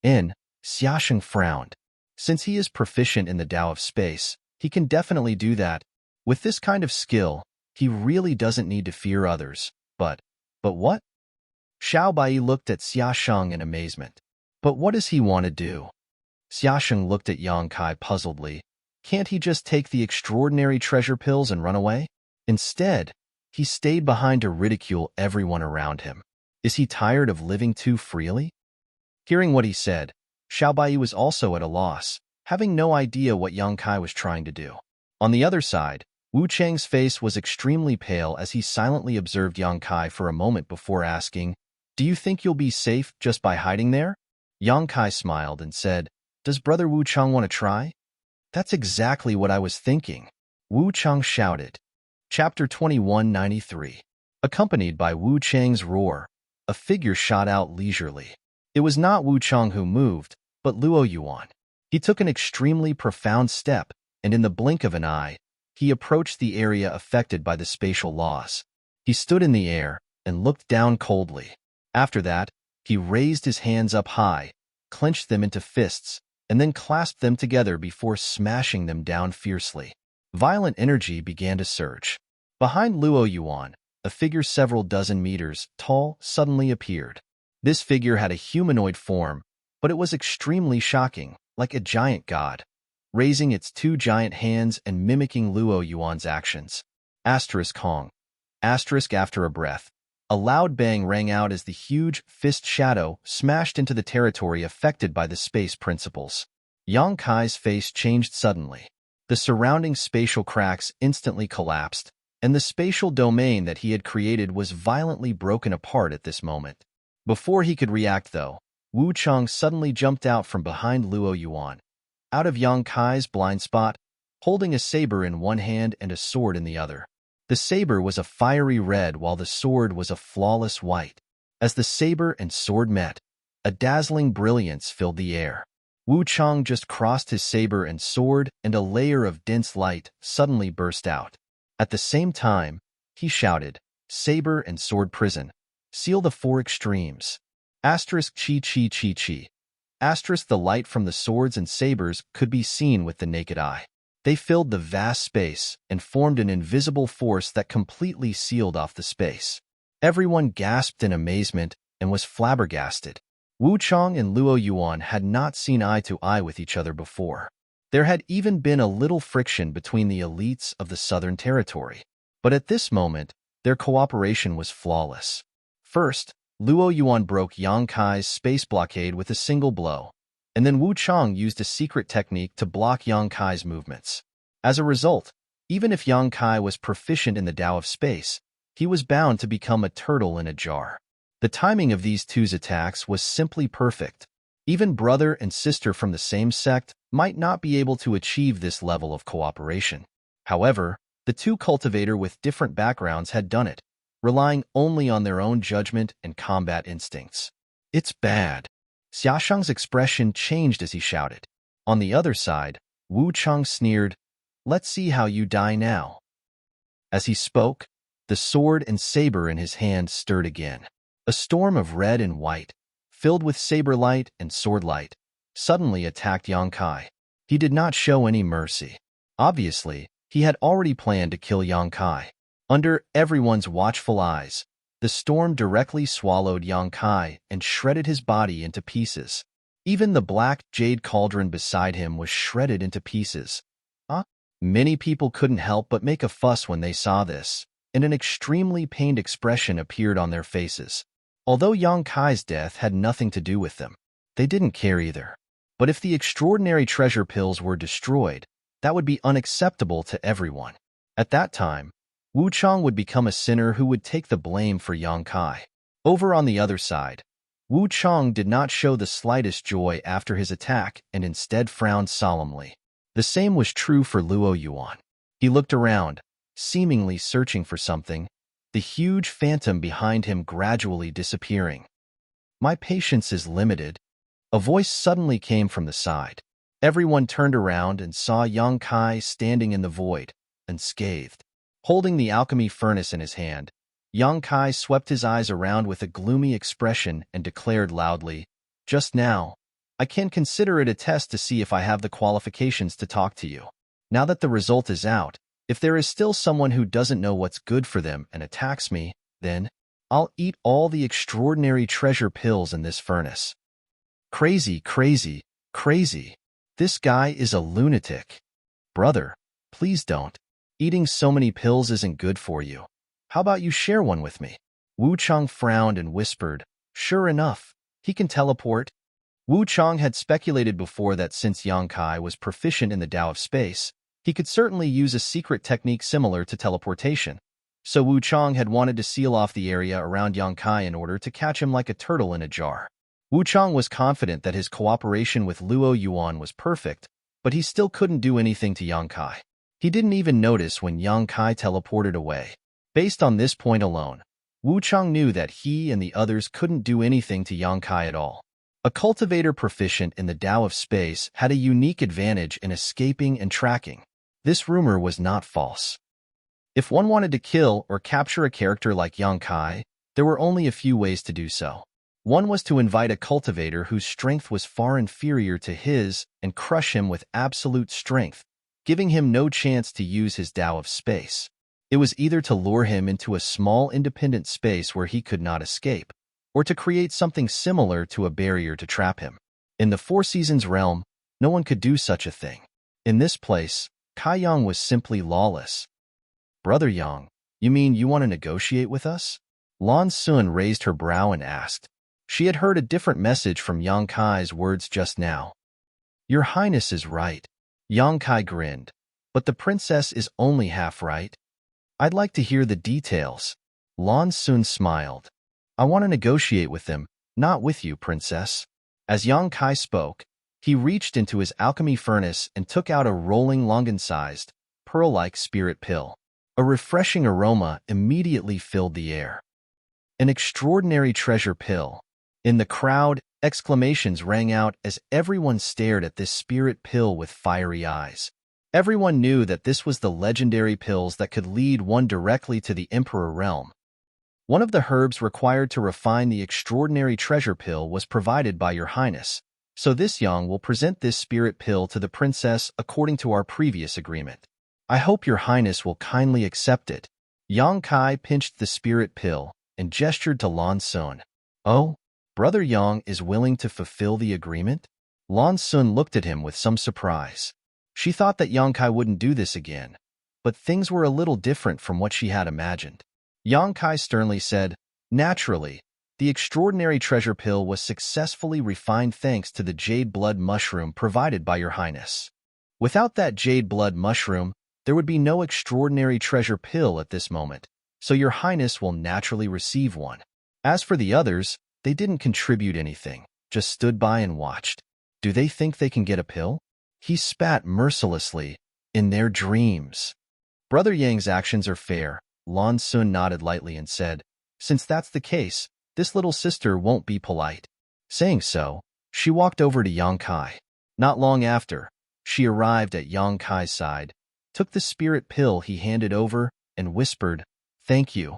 Xia Sheng frowned. Since he is proficient in the Tao of space, he can definitely do that. With this kind of skill, he really doesn't need to fear others. But what? Xiao Bai looked at Xia Sheng in amazement. But what does he want to do? Xia Sheng looked at Yang Kai puzzledly. Can't he just take the extraordinary treasure pills and run away? Instead, he stayed behind to ridicule everyone around him. Is he tired of living too freely? Hearing what he said, Xiao Bai was also at a loss, having no idea what Yang Kai was trying to do. On the other side, Wu Chang's face was extremely pale as he silently observed Yang Kai for a moment before asking, "Do you think you'll be safe just by hiding there?" Yang Kai smiled and said, "Does Brother Wu Chang want to try?" "That's exactly what I was thinking," Wu Chang shouted. Chapter 2193. Accompanied by Wu Chang's roar, a figure shot out leisurely. It was not Wu Chang who moved, but Luo Yuan. He took an extremely profound step, and in the blink of an eye, he approached the area affected by the spatial laws. He stood in the air and looked down coldly. After that, he raised his hands up high, clenched them into fists, and then clasped them together before smashing them down fiercely. Violent energy began to surge. Behind Luo Yuan, a figure several dozen meters tall suddenly appeared. This figure had a humanoid form, but it was extremely shocking, like a giant god, raising its two giant hands and mimicking Luo Yuan's actions. Asterisk Hong. Asterisk after a breath. A loud bang rang out as the huge fist shadow smashed into the territory affected by the space principles. Yang Kai's face changed suddenly. The surrounding spatial cracks instantly collapsed, and the spatial domain that he had created was violently broken apart at this moment. Before he could react, though, Wu Chang suddenly jumped out from behind Luo Yuan, out of Yang Kai's blind spot, holding a saber in one hand and a sword in the other. The saber was a fiery red while the sword was a flawless white. As the saber and sword met, a dazzling brilliance filled the air. Wu Chang just crossed his saber and sword, and a layer of dense light suddenly burst out. At the same time, he shouted, "Saber and sword prison. Seal the four extremes." Asterisk chi chi chi chi. Asterisk the light from the swords and sabers could be seen with the naked eye. They filled the vast space and formed an invisible force that completely sealed off the space. Everyone gasped in amazement and was flabbergasted. Wu Chang and Luo Yuan had not seen eye to eye with each other before. There had even been a little friction between the elites of the Southern Territory. But at this moment, their cooperation was flawless. First, Luo Yuan broke Yang Kai's space blockade with a single blow, and then Wu Chang used a secret technique to block Yang Kai's movements. As a result, even if Yang Kai was proficient in the Tao of space, he was bound to become a turtle in a jar. The timing of these two's attacks was simply perfect. Even brother and sister from the same sect might not be able to achieve this level of cooperation. However, the two cultivators with different backgrounds had done it, relying only on their own judgment and combat instincts. It's bad. Xiaoshang's expression changed as he shouted. On the other side, Wu Chang sneered, "Let's see how you die now." As he spoke, the sword and saber in his hand stirred again. A storm of red and white, filled with saber light and sword light, suddenly attacked Yang Kai. He did not show any mercy. Obviously, he had already planned to kill Yang Kai. Under everyone's watchful eyes, the storm directly swallowed Yang Kai and shredded his body into pieces. Even the black jade cauldron beside him was shredded into pieces. Many people couldn't help but make a fuss when they saw this, and an extremely pained expression appeared on their faces. Although Yang Kai's death had nothing to do with them, they didn't care either. But if the extraordinary treasure pills were destroyed, that would be unacceptable to everyone. At that time, Wu Chang would become a sinner who would take the blame for Yang Kai. Over on the other side, Wu Chang did not show the slightest joy after his attack and instead frowned solemnly. The same was true for Luo Yuan. He looked around, seemingly searching for something, the huge phantom behind him gradually disappearing. "My patience is limited." A voice suddenly came from the side. Everyone turned around and saw Yang Kai standing in the void, unscathed. Holding the alchemy furnace in his hand, Yang Kai swept his eyes around with a gloomy expression and declared loudly, "Just now, I can consider it a test to see if I have the qualifications to talk to you. Now that the result is out, if there is still someone who doesn't know what's good for them and attacks me, then I'll eat all the extraordinary treasure pills in this furnace." Crazy, crazy, crazy. This guy is a lunatic. Brother, please don't. Eating so many pills isn't good for you. How about you share one with me? Wu Chang frowned and whispered, "Sure enough, he can teleport." Wu Chang had speculated before that since Yang Kai was proficient in the Tao of space, he could certainly use a secret technique similar to teleportation. So Wu Chang had wanted to seal off the area around Yang Kai in order to catch him like a turtle in a jar. Wu Chang was confident that his cooperation with Luo Yuan was perfect, but he still couldn't do anything to Yang Kai. He didn't even notice when Yang Kai teleported away. Based on this point alone, Wu Chang knew that he and the others couldn't do anything to Yang Kai at all. A cultivator proficient in the Tao of space had a unique advantage in escaping and tracking. This rumor was not false. If one wanted to kill or capture a character like Yang Kai, there were only a few ways to do so. One was to invite a cultivator whose strength was far inferior to his and crush him with absolute strength, giving him no chance to use his Tao of space. It was either to lure him into a small independent space where he could not escape, or to create something similar to a barrier to trap him. In the Four Seasons realm, no one could do such a thing. In this place, Kai Yang was simply lawless. "Brother Yang, you mean you want to negotiate with us?" Lan Sun raised her brow and asked. She had heard a different message from Yang Kai's words just now. "Your Highness is right." Yang Kai grinned. "But the princess is only half right. I'd like to hear the details." Lan Sun smiled. "I want to negotiate with them, not with you, princess." As Yang Kai spoke, he reached into his alchemy furnace and took out a rolling longan-sized, pearl-like spirit pill. A refreshing aroma immediately filled the air. An extraordinary treasure pill. In the crowd, exclamations rang out as everyone stared at this spirit pill with fiery eyes. Everyone knew that this was the legendary pills that could lead one directly to the Emperor realm. One of the herbs required to refine the extraordinary treasure pill was provided by Your Highness, So this Yang will present this spirit pill to the princess according to our previous agreement. I hope your highness will kindly accept it. Yang Kai pinched the spirit pill and gestured to Lan Sun. Oh, Brother Yang is willing to fulfill the agreement? Lan Sun looked at him with some surprise. She thought that Yang Kai wouldn't do this again, but things were a little different from what she had imagined. Yang Kai sternly said, naturally, the extraordinary treasure pill was successfully refined thanks to the jade blood mushroom provided by your highness. Without that jade blood mushroom, there would be no extraordinary treasure pill at this moment, so your highness will naturally receive one. As for the others, they didn't contribute anything, just stood by and watched. Do they think they can get a pill? He spat mercilessly. In their dreams. Brother Yang's actions are fair. Lan Sun nodded lightly and said, since that's the case, this little sister won't be polite. Saying so, she walked over to Yang Kai. Not long after, she arrived at Yang Kai's side, took the spirit pill he handed over, and whispered, thank you.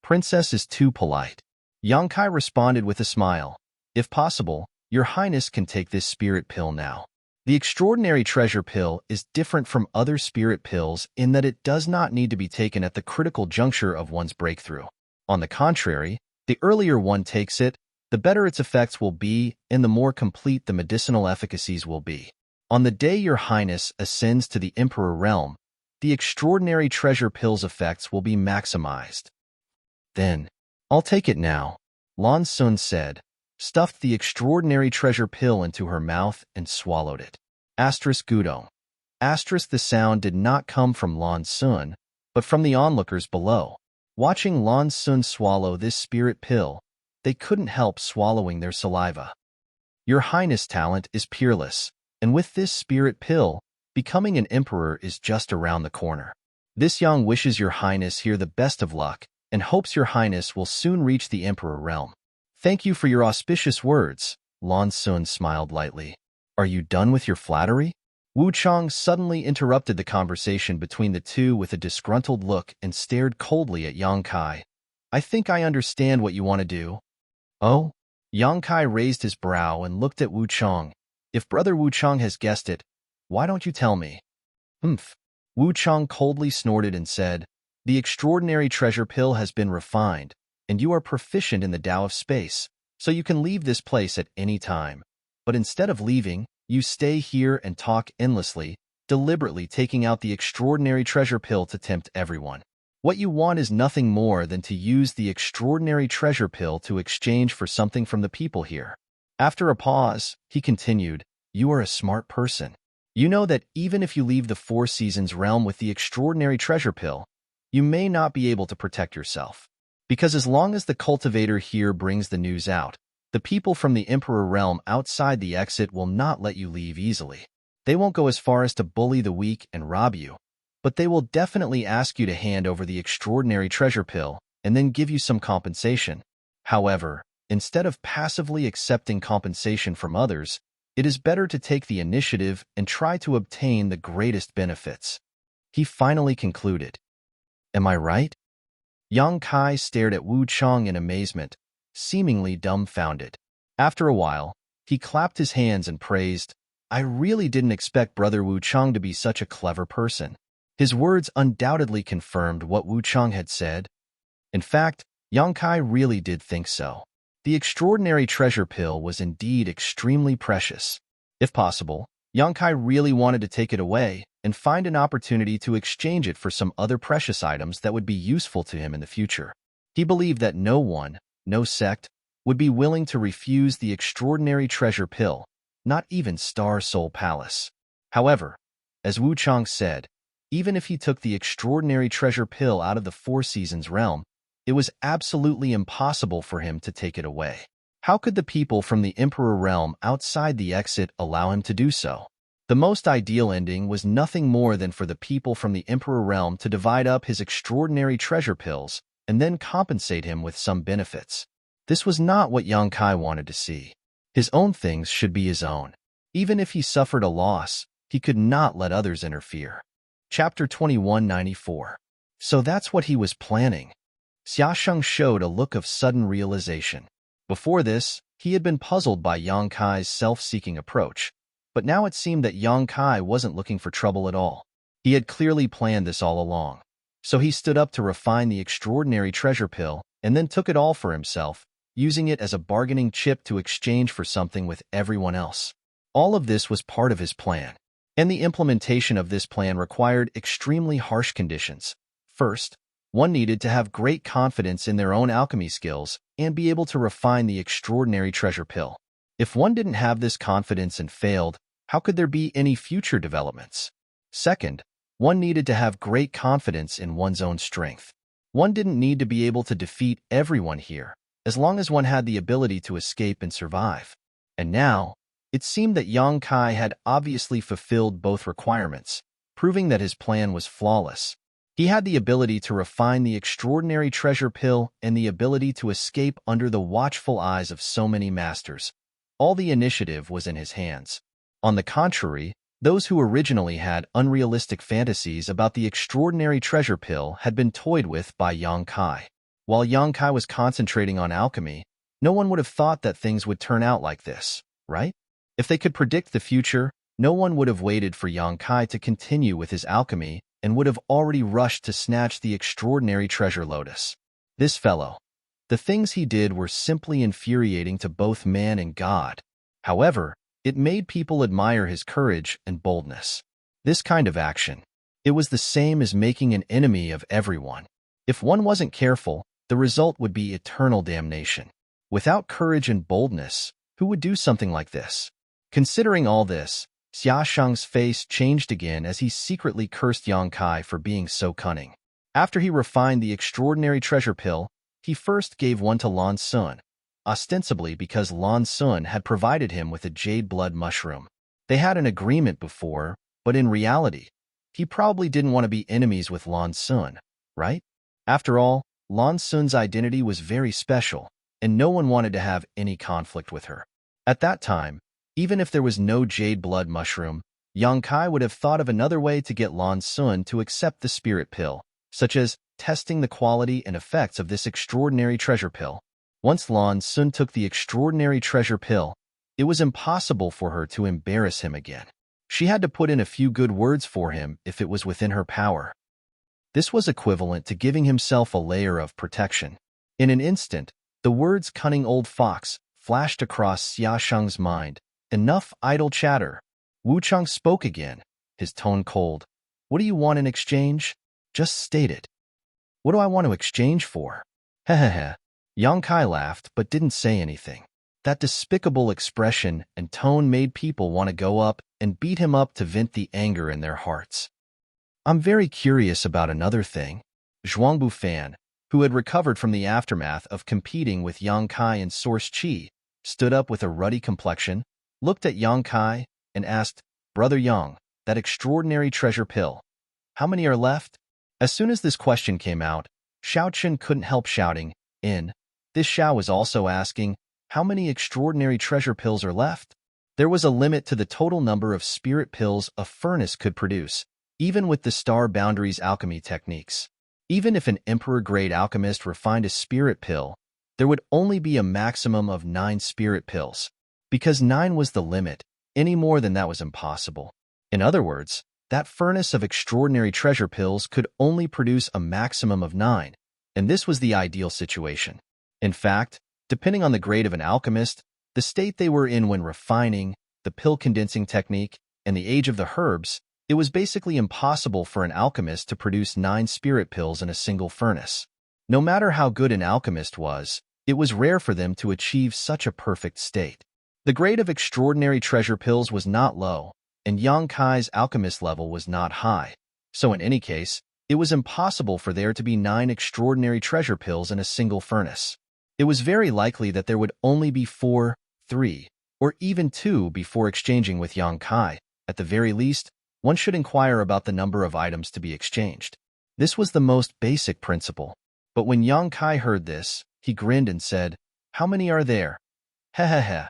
Princess is too polite. Yang Kai responded with a smile. If possible, your highness can take this spirit pill now. The extraordinary treasure pill is different from other spirit pills in that it does not need to be taken at the critical juncture of one's breakthrough. On the contrary, the earlier one takes it, the better its effects will be and the more complete the medicinal efficacies will be. On the day your highness ascends to the Emperor realm, the extraordinary treasure pill's effects will be maximized. Then, I'll take it now, Lan Sun said, stuffed the extraordinary treasure pill into her mouth and swallowed it. Asterisk Gudong. Asterisk the sound did not come from Lan Sun, but from the onlookers below. Watching Lan Sun swallow this spirit pill, they couldn't help swallowing their saliva. Your highness' talent is peerless, and with this spirit pill, becoming an emperor is just around the corner. This Yang wishes your highness here the best of luck and hopes your highness will soon reach the emperor realm. Thank you for your auspicious words, Lan Sun smiled lightly. Are you done with your flattery? Wu Chang suddenly interrupted the conversation between the two with a disgruntled look and stared coldly at Yang Kai. I think I understand what you want to do. Oh? Yang Kai raised his brow and looked at Wu Chang. If Brother Wu Chang has guessed it, why don't you tell me? Humph. Wu Chang coldly snorted and said, the extraordinary treasure pill has been refined, and you are proficient in the Tao of space, so you can leave this place at any time. But instead of leaving, you stay here and talk endlessly, deliberately taking out the extraordinary treasure pill to tempt everyone. What you want is nothing more than to use the extraordinary treasure pill to exchange for something from the people here. After a pause, he continued, you are a smart person. You know that even if you leave the Four Seasons realm with the extraordinary treasure pill, you may not be able to protect yourself. Because as long as the cultivator here brings the news out, the people from the Emperor realm outside the exit will not let you leave easily. They won't go as far as to bully the weak and rob you, but they will definitely ask you to hand over the extraordinary treasure pill and then give you some compensation. However, instead of passively accepting compensation from others, it is better to take the initiative and try to obtain the greatest benefits. He finally concluded. Am I right? Yang Kai stared at Wu Chang in amazement, seemingly dumbfounded. After a while, he clapped his hands and praised, I really didn't expect Brother Wu Chang to be such a clever person. His words undoubtedly confirmed what Wu Chang had said. In fact, Yang Kai really did think so. The extraordinary treasure pill was indeed extremely precious. If possible, Yang Kai really wanted to take it away and find an opportunity to exchange it for some other precious items that would be useful to him in the future. He believed that no one, no sect, would be willing to refuse the extraordinary treasure pill, not even Star Soul Palace. However, as Wu Chang said, even if he took the extraordinary treasure pill out of the Four Seasons realm, it was absolutely impossible for him to take it away. How could the people from the Emperor realm outside the exit allow him to do so? The most ideal ending was nothing more than for the people from the Emperor realm to divide up his extraordinary treasure pills and then compensate him with some benefits. This was not what Yang Kai wanted to see. His own things should be his own. Even if he suffered a loss, he could not let others interfere. Chapter 2194. So that's what he was planning. Xiaosheng showed a look of sudden realization. Before this, he had been puzzled by Yang Kai's self-seeking approach, but now it seemed that Yang Kai wasn't looking for trouble at all. He had clearly planned this all along. So he stood up to refine the extraordinary treasure pill and then took it all for himself, using it as a bargaining chip to exchange for something with everyone else. All of this was part of his plan, and the implementation of this plan required extremely harsh conditions. First, one needed to have great confidence in their own alchemy skills and be able to refine the extraordinary treasure pill. If one didn't have this confidence and failed, how could there be any future developments? Second, one needed to have great confidence in one's own strength. One didn't need to be able to defeat everyone here, as long as one had the ability to escape and survive. And now, it seemed that Yang Kai had obviously fulfilled both requirements, proving that his plan was flawless. He had the ability to refine the extraordinary treasure pill and the ability to escape under the watchful eyes of so many masters. All the initiative was in his hands. On the contrary, those who originally had unrealistic fantasies about the extraordinary treasure pill had been toyed with by Yang Kai. While Yang Kai was concentrating on alchemy, no one would have thought that things would turn out like this, right? If they could predict the future, no one would have waited for Yang Kai to continue with his alchemy and would have already rushed to snatch the extraordinary treasure lotus. This fellow. The things he did were simply infuriating to both man and God. However, it made people admire his courage and boldness. This kind of action, it was the same as making an enemy of everyone. If one wasn't careful, the result would be eternal damnation. Without courage and boldness, who would do something like this? Considering all this, Xia Shang's face changed again as he secretly cursed Yang Kai for being so cunning. After he refined the extraordinary treasure pill, he first gave one to Lan Sun, ostensibly because Lan Sun had provided him with a jade blood mushroom. They had an agreement before, but in reality, he probably didn't want to be enemies with Lan Sun, right? After all, Lan Sun's identity was very special, and no one wanted to have any conflict with her. At that time, even if there was no jade blood mushroom, Yang Kai would have thought of another way to get Lan Sun to accept the spirit pill, such as testing the quality and effects of this extraordinary treasure pill. Once Lan Sun took the extraordinary treasure pill, it was impossible for her to embarrass him again. She had to put in a few good words for him if it was within her power. This was equivalent to giving himself a layer of protection. In an instant, the words "cunning old fox" flashed across Xia Shang's mind. Enough idle chatter. Wu Cheng spoke again, his tone cold. What do you want in exchange? Just state it. What do I want to exchange for? Hehehe. Yang Kai laughed but didn't say anything. That despicable expression and tone made people want to go up and beat him up to vent the anger in their hearts. I'm very curious about another thing. Zhuangbu Fan, who had recovered from the aftermath of competing with Yang Kai in Source Qi, stood up with a ruddy complexion, looked at Yang Kai, and asked, Brother Yang, that extraordinary treasure pill, how many are left? As soon as this question came out, Xiaochen couldn't help shouting, in. This Xiao was also asking, how many extraordinary treasure pills are left? There was a limit to the total number of spirit pills a furnace could produce, even with the star boundaries alchemy techniques. Even if an emperor-grade alchemist refined a spirit pill, there would only be a maximum of 9 spirit pills. Because 9 was the limit, any more than that was impossible. In other words, that furnace of extraordinary treasure pills could only produce a maximum of 9, and this was the ideal situation. In fact, depending on the grade of an alchemist, the state they were in when refining, the pill condensing technique, and the age of the herbs, it was basically impossible for an alchemist to produce 9 spirit pills in a single furnace. No matter how good an alchemist was, it was rare for them to achieve such a perfect state. The grade of extraordinary treasure pills was not low, and Yang Kai's alchemist level was not high. So in any case, it was impossible for there to be 9 extraordinary treasure pills in a single furnace. It was very likely that there would only be 4, 3, or even 2 before exchanging with Yang Kai. At the very least, one should inquire about the number of items to be exchanged. This was the most basic principle. But when Yang Kai heard this, he grinned and said, How many are there? Hehehe.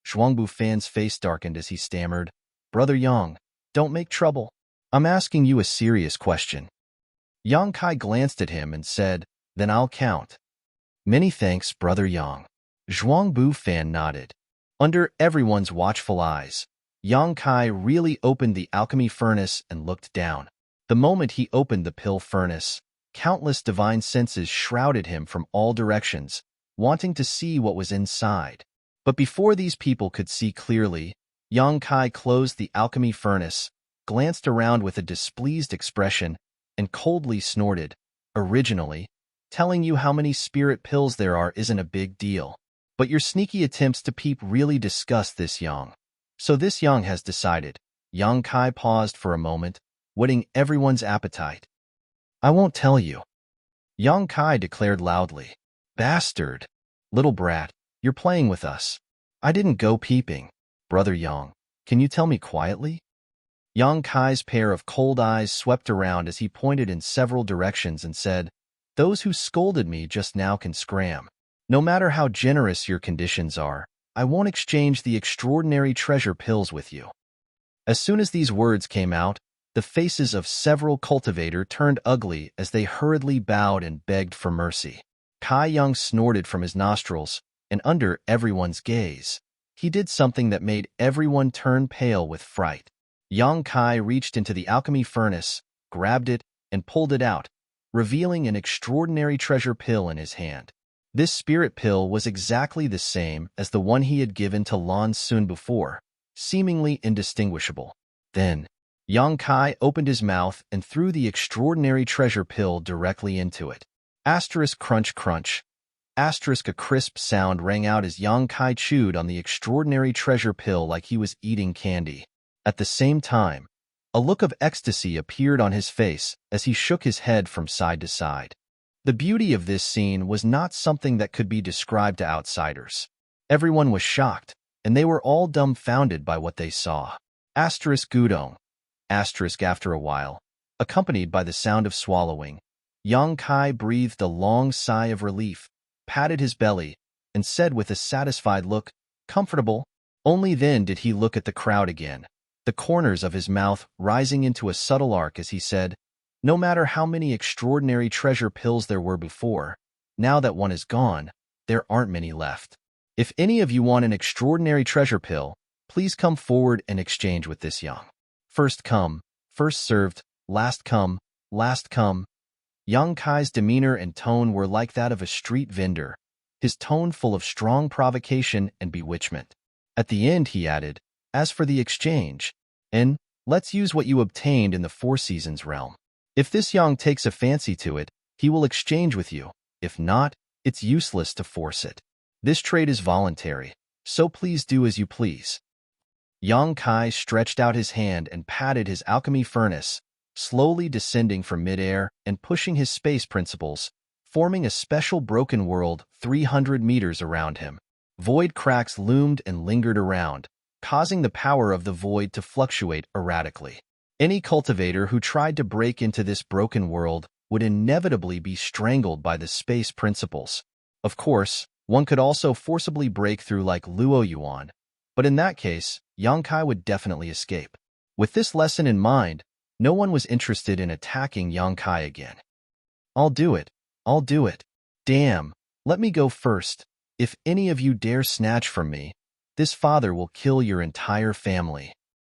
Zhuangbu Fan's face darkened as he stammered, Brother Yang, don't make trouble. I'm asking you a serious question. Yang Kai glanced at him and said, Then I'll count. Many thanks, Brother Yang. Zhuangbu Fan nodded. Under everyone's watchful eyes, Yang Kai really opened the alchemy furnace and looked down. The moment he opened the pill furnace, countless divine senses shrouded him from all directions, wanting to see what was inside. But before these people could see clearly, Yang Kai closed the alchemy furnace, glanced around with a displeased expression, and coldly snorted, "Originally, telling you how many spirit pills there are isn't a big deal. But your sneaky attempts to peep really disgust this Yang. So this Yang has decided." Yang Kai paused for a moment, whetting everyone's appetite. "I won't tell you," Yang Kai declared loudly. "Bastard! Little brat, you're playing with us. I didn't go peeping. Brother Yang, can you tell me quietly?" Yang Kai's pair of cold eyes swept around as he pointed in several directions and said, "Those who scolded me just now can scram. No matter how generous your conditions are, I won't exchange the extraordinary treasure pills with you." As soon as these words came out, the faces of several cultivators turned ugly as they hurriedly bowed and begged for mercy. Kai Yang snorted from his nostrils, and under everyone's gaze, he did something that made everyone turn pale with fright. Yang Kai reached into the alchemy furnace, grabbed it, and pulled it out, revealing an extraordinary treasure pill in his hand. This spirit pill was exactly the same as the one he had given to Lan Sun before, seemingly indistinguishable. Then, Yang Kai opened his mouth and threw the extraordinary treasure pill directly into it. Asterisk crunch crunch. Asterisk a crisp sound rang out as Yang Kai chewed on the extraordinary treasure pill like he was eating candy. At the same time, a look of ecstasy appeared on his face as he shook his head from side to side. The beauty of this scene was not something that could be described to outsiders. Everyone was shocked, and they were all dumbfounded by what they saw. Asterisk gudong. Asterisk after a while, accompanied by the sound of swallowing, Yang Kai breathed a long sigh of relief, patted his belly, and said with a satisfied look, "Comfortable?" Only then did he look at the crowd again, the corners of his mouth rising into a subtle arc as he said, "No matter how many extraordinary treasure pills there were before, now that one is gone, there aren't many left. If any of you want an extraordinary treasure pill, please come forward and exchange with this Yang. First come, first served, last come, last come." Yang Kai's demeanor and tone were like that of a street vendor, his tone full of strong provocation and bewitchment. At the end, he added, "As for the exchange, let's use what you obtained in the Four Seasons realm. If this Yang takes a fancy to it, he will exchange with you. If not, it's useless to force it. This trade is voluntary, so please do as you please." Yang Kai stretched out his hand and patted his alchemy furnace, slowly descending from midair and pushing his space principles, forming a special broken world 300 meters around him. Void cracks loomed and lingered around, causing the power of the void to fluctuate erratically. Any cultivator who tried to break into this broken world would inevitably be strangled by the space principles. Of course, one could also forcibly break through like Luo Yuan, but in that case, Yang Kai would definitely escape. With this lesson in mind, no one was interested in attacking Yang Kai again. "I'll do it. I'll do it. Damn, let me go first. If any of you dare snatch from me, this father will kill your entire family.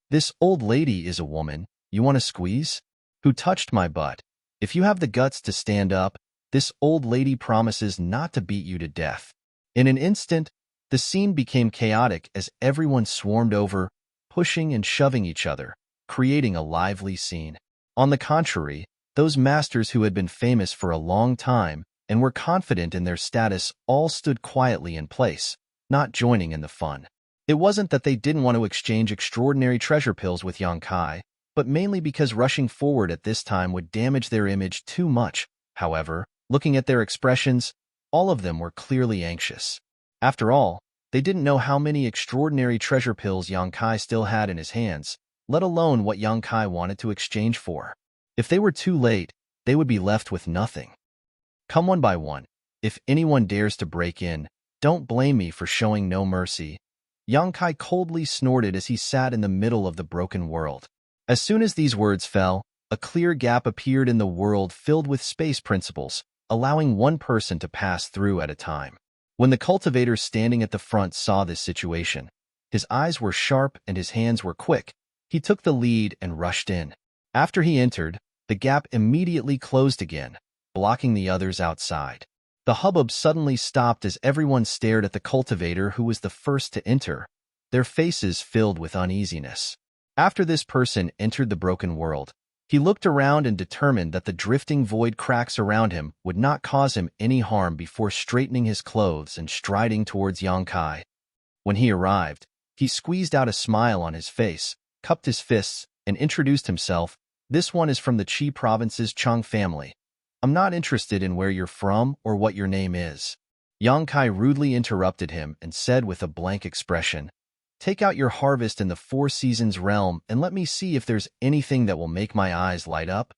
This old lady is a woman. You want to squeeze? Who touched my butt? If you have the guts to stand up, this old lady promises not to beat you to death." In an instant, the scene became chaotic as everyone swarmed over, pushing and shoving each other, creating a lively scene. On the contrary, those masters who had been famous for a long time and were confident in their status all stood quietly in place, not joining in the fun. It wasn't that they didn't want to exchange extraordinary treasure pills with Yang Kai, but mainly because rushing forward at this time would damage their image too much. However, looking at their expressions, all of them were clearly anxious. After all, they didn't know how many extraordinary treasure pills Yang Kai still had in his hands, let alone what Yang Kai wanted to exchange for. If they were too late, they would be left with nothing. "Come one by one. If anyone dares to break in, don't blame me for showing no mercy." Yang Kai coldly snorted as he sat in the middle of the broken world. As soon as these words fell, a clear gap appeared in the world filled with space principles, allowing one person to pass through at a time. When the cultivator standing at the front saw this situation, his eyes were sharp and his hands were quick. He took the lead and rushed in. After he entered, the gap immediately closed again, blocking the others outside. The hubbub suddenly stopped as everyone stared at the cultivator who was the first to enter, their faces filled with uneasiness. After this person entered the broken world, he looked around and determined that the drifting void cracks around him would not cause him any harm before straightening his clothes and striding towards Yang Kai. When he arrived, he squeezed out a smile on his face, cupped his fists, and introduced himself. "This one is from the Qi province's Chang family. I'm not interested in where you're from or what your name is." Yang Kai rudely interrupted him and said with a blank expression, "Take out your harvest in the Four Seasons realm and let me see if there's anything that will make my eyes light up."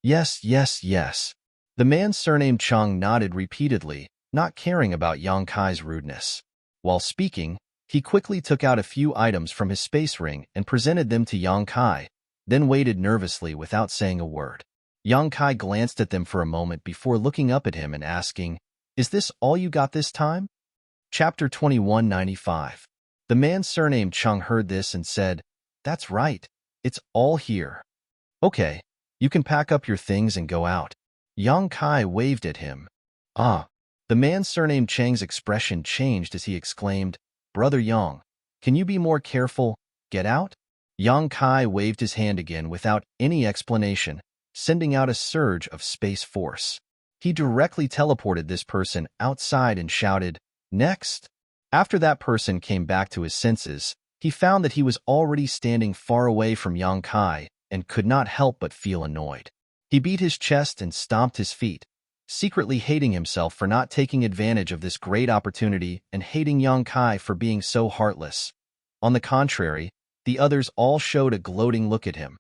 "Yes, yes, yes." The man surnamed Chang nodded repeatedly, not caring about Yang Kai's rudeness. While speaking, he quickly took out a few items from his space ring and presented them to Yang Kai, then waited nervously without saying a word. Yang Kai glanced at them for a moment before looking up at him and asking, "Is this all you got this time?" Chapter 2195. The man surnamed Chung heard this and said, "That's right. It's all here." "Okay, you can pack up your things and go out." Yang Kai waved at him. "Ah." The man surnamed Chang's expression changed as he exclaimed, "Brother Yang, can you be more careful? Get out?" Yang Kai waved his hand again without any explanation, sending out a surge of space force. He directly teleported this person outside and shouted, "Next!" After that person came back to his senses, he found that he was already standing far away from Yang Kai and could not help but feel annoyed. He beat his chest and stomped his feet, secretly hating himself for not taking advantage of this great opportunity and hating Yang Kai for being so heartless. On the contrary, the others all showed a gloating look at him.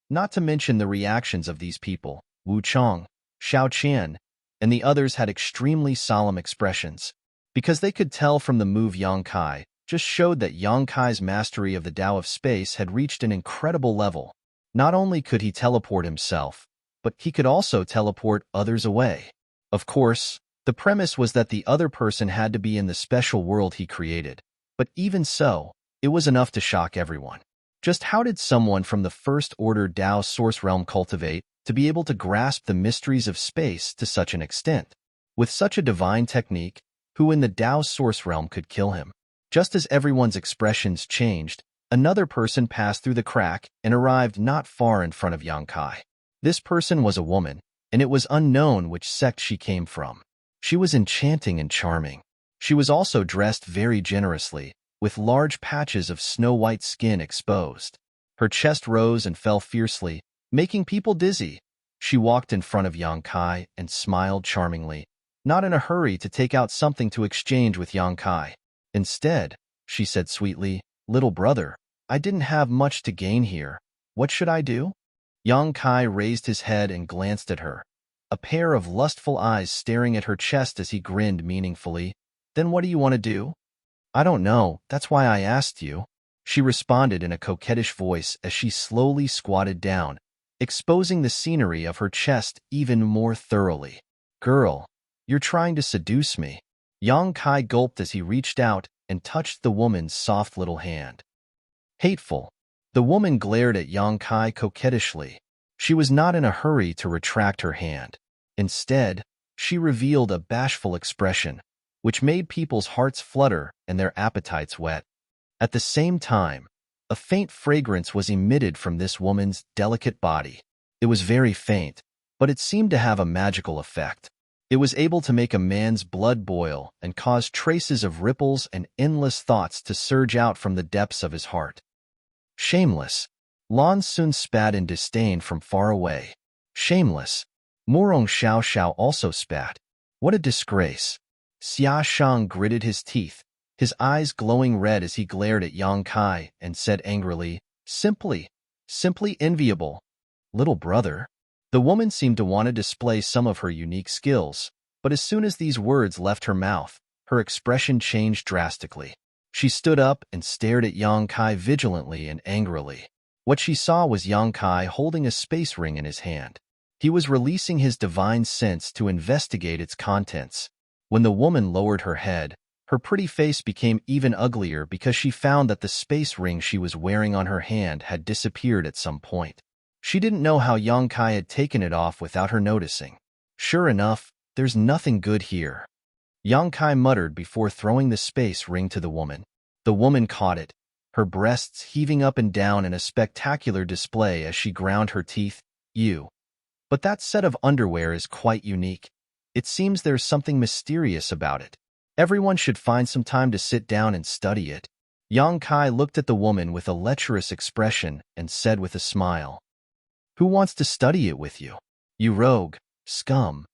Not to mention the reactions of these people, Wu Chong, Xiao Qian, and the others had extremely solemn expressions, because they could tell from the move Yang Kai just showed that Yang Kai's mastery of the Tao of space had reached an incredible level. Not only could he teleport himself, but he could also teleport others away. Of course, the premise was that the other person had to be in the special world he created, but even so, it was enough to shock everyone. Just how did someone from the First Order Tao Source Realm cultivate to be able to grasp the mysteries of space to such an extent? With such a divine technique, who in the Tao Source Realm could kill him? Just as everyone's expressions changed, another person passed through the crack and arrived not far in front of Yang Kai. This person was a woman, and it was unknown which sect she came from. She was enchanting and charming. She was also dressed very generously, with large patches of snow-white skin exposed. Her chest rose and fell fiercely, making people dizzy. She walked in front of Yang Kai and smiled charmingly, not in a hurry to take out something to exchange with Yang Kai. Instead, she said sweetly, "Little brother, I didn't have much to gain here. What should I do?" Yang Kai raised his head and glanced at her, a pair of lustful eyes staring at her chest as he grinned meaningfully. "Then what do you want to do?" "I don't know, that's why I asked you," she responded in a coquettish voice as she slowly squatted down, exposing the scenery of her chest even more thoroughly. "Girl, you're trying to seduce me." Yang Kai gulped as he reached out and touched the woman's soft little hand. Hateful. The woman glared at Yang Kai coquettishly. She was not in a hurry to retract her hand. Instead, she revealed a bashful expression, which made people's hearts flutter and their appetites whet. At the same time, a faint fragrance was emitted from this woman's delicate body. It was very faint, but it seemed to have a magical effect. It was able to make a man's blood boil and cause traces of ripples and endless thoughts to surge out from the depths of his heart. Shameless. Lan Sun spat in disdain from far away. Shameless. Murong Xiao Xiao also spat. What a disgrace. Xia Shang gritted his teeth, his eyes glowing red as he glared at Yang Kai and said angrily, simply enviable. Little brother. The woman seemed to want to display some of her unique skills, but as soon as these words left her mouth, her expression changed drastically. She stood up and stared at Yang Kai vigilantly and angrily. What she saw was Yang Kai holding a space ring in his hand. He was releasing his divine sense to investigate its contents. When the woman lowered her head, her pretty face became even uglier because she found that the space ring she was wearing on her hand had disappeared at some point. She didn't know how Yang Kai had taken it off without her noticing. Sure enough, there's nothing good here, Yang Kai muttered before throwing the space ring to the woman. The woman caught it, her breasts heaving up and down in a spectacular display as she ground her teeth. But that set of underwear is quite unique. It seems there's something mysterious about it. Everyone should find some time to sit down and study it. Yang Kai looked at the woman with a lecherous expression and said with a smile, "Who wants to study it with you? You rogue, scum."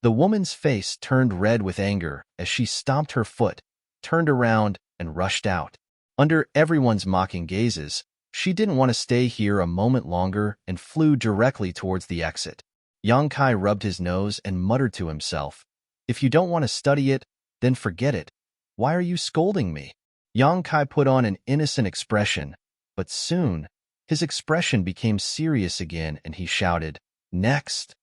The woman's face turned red with anger as she stomped her foot, turned around, and rushed out. Under everyone's mocking gazes, she didn't want to stay here a moment longer and flew directly towards the exit. Yang Kai rubbed his nose and muttered to himself, "If you don't want to study it, then forget it. Why are you scolding me?" Yang Kai put on an innocent expression, but soon, his expression became serious again and he shouted, "Next!"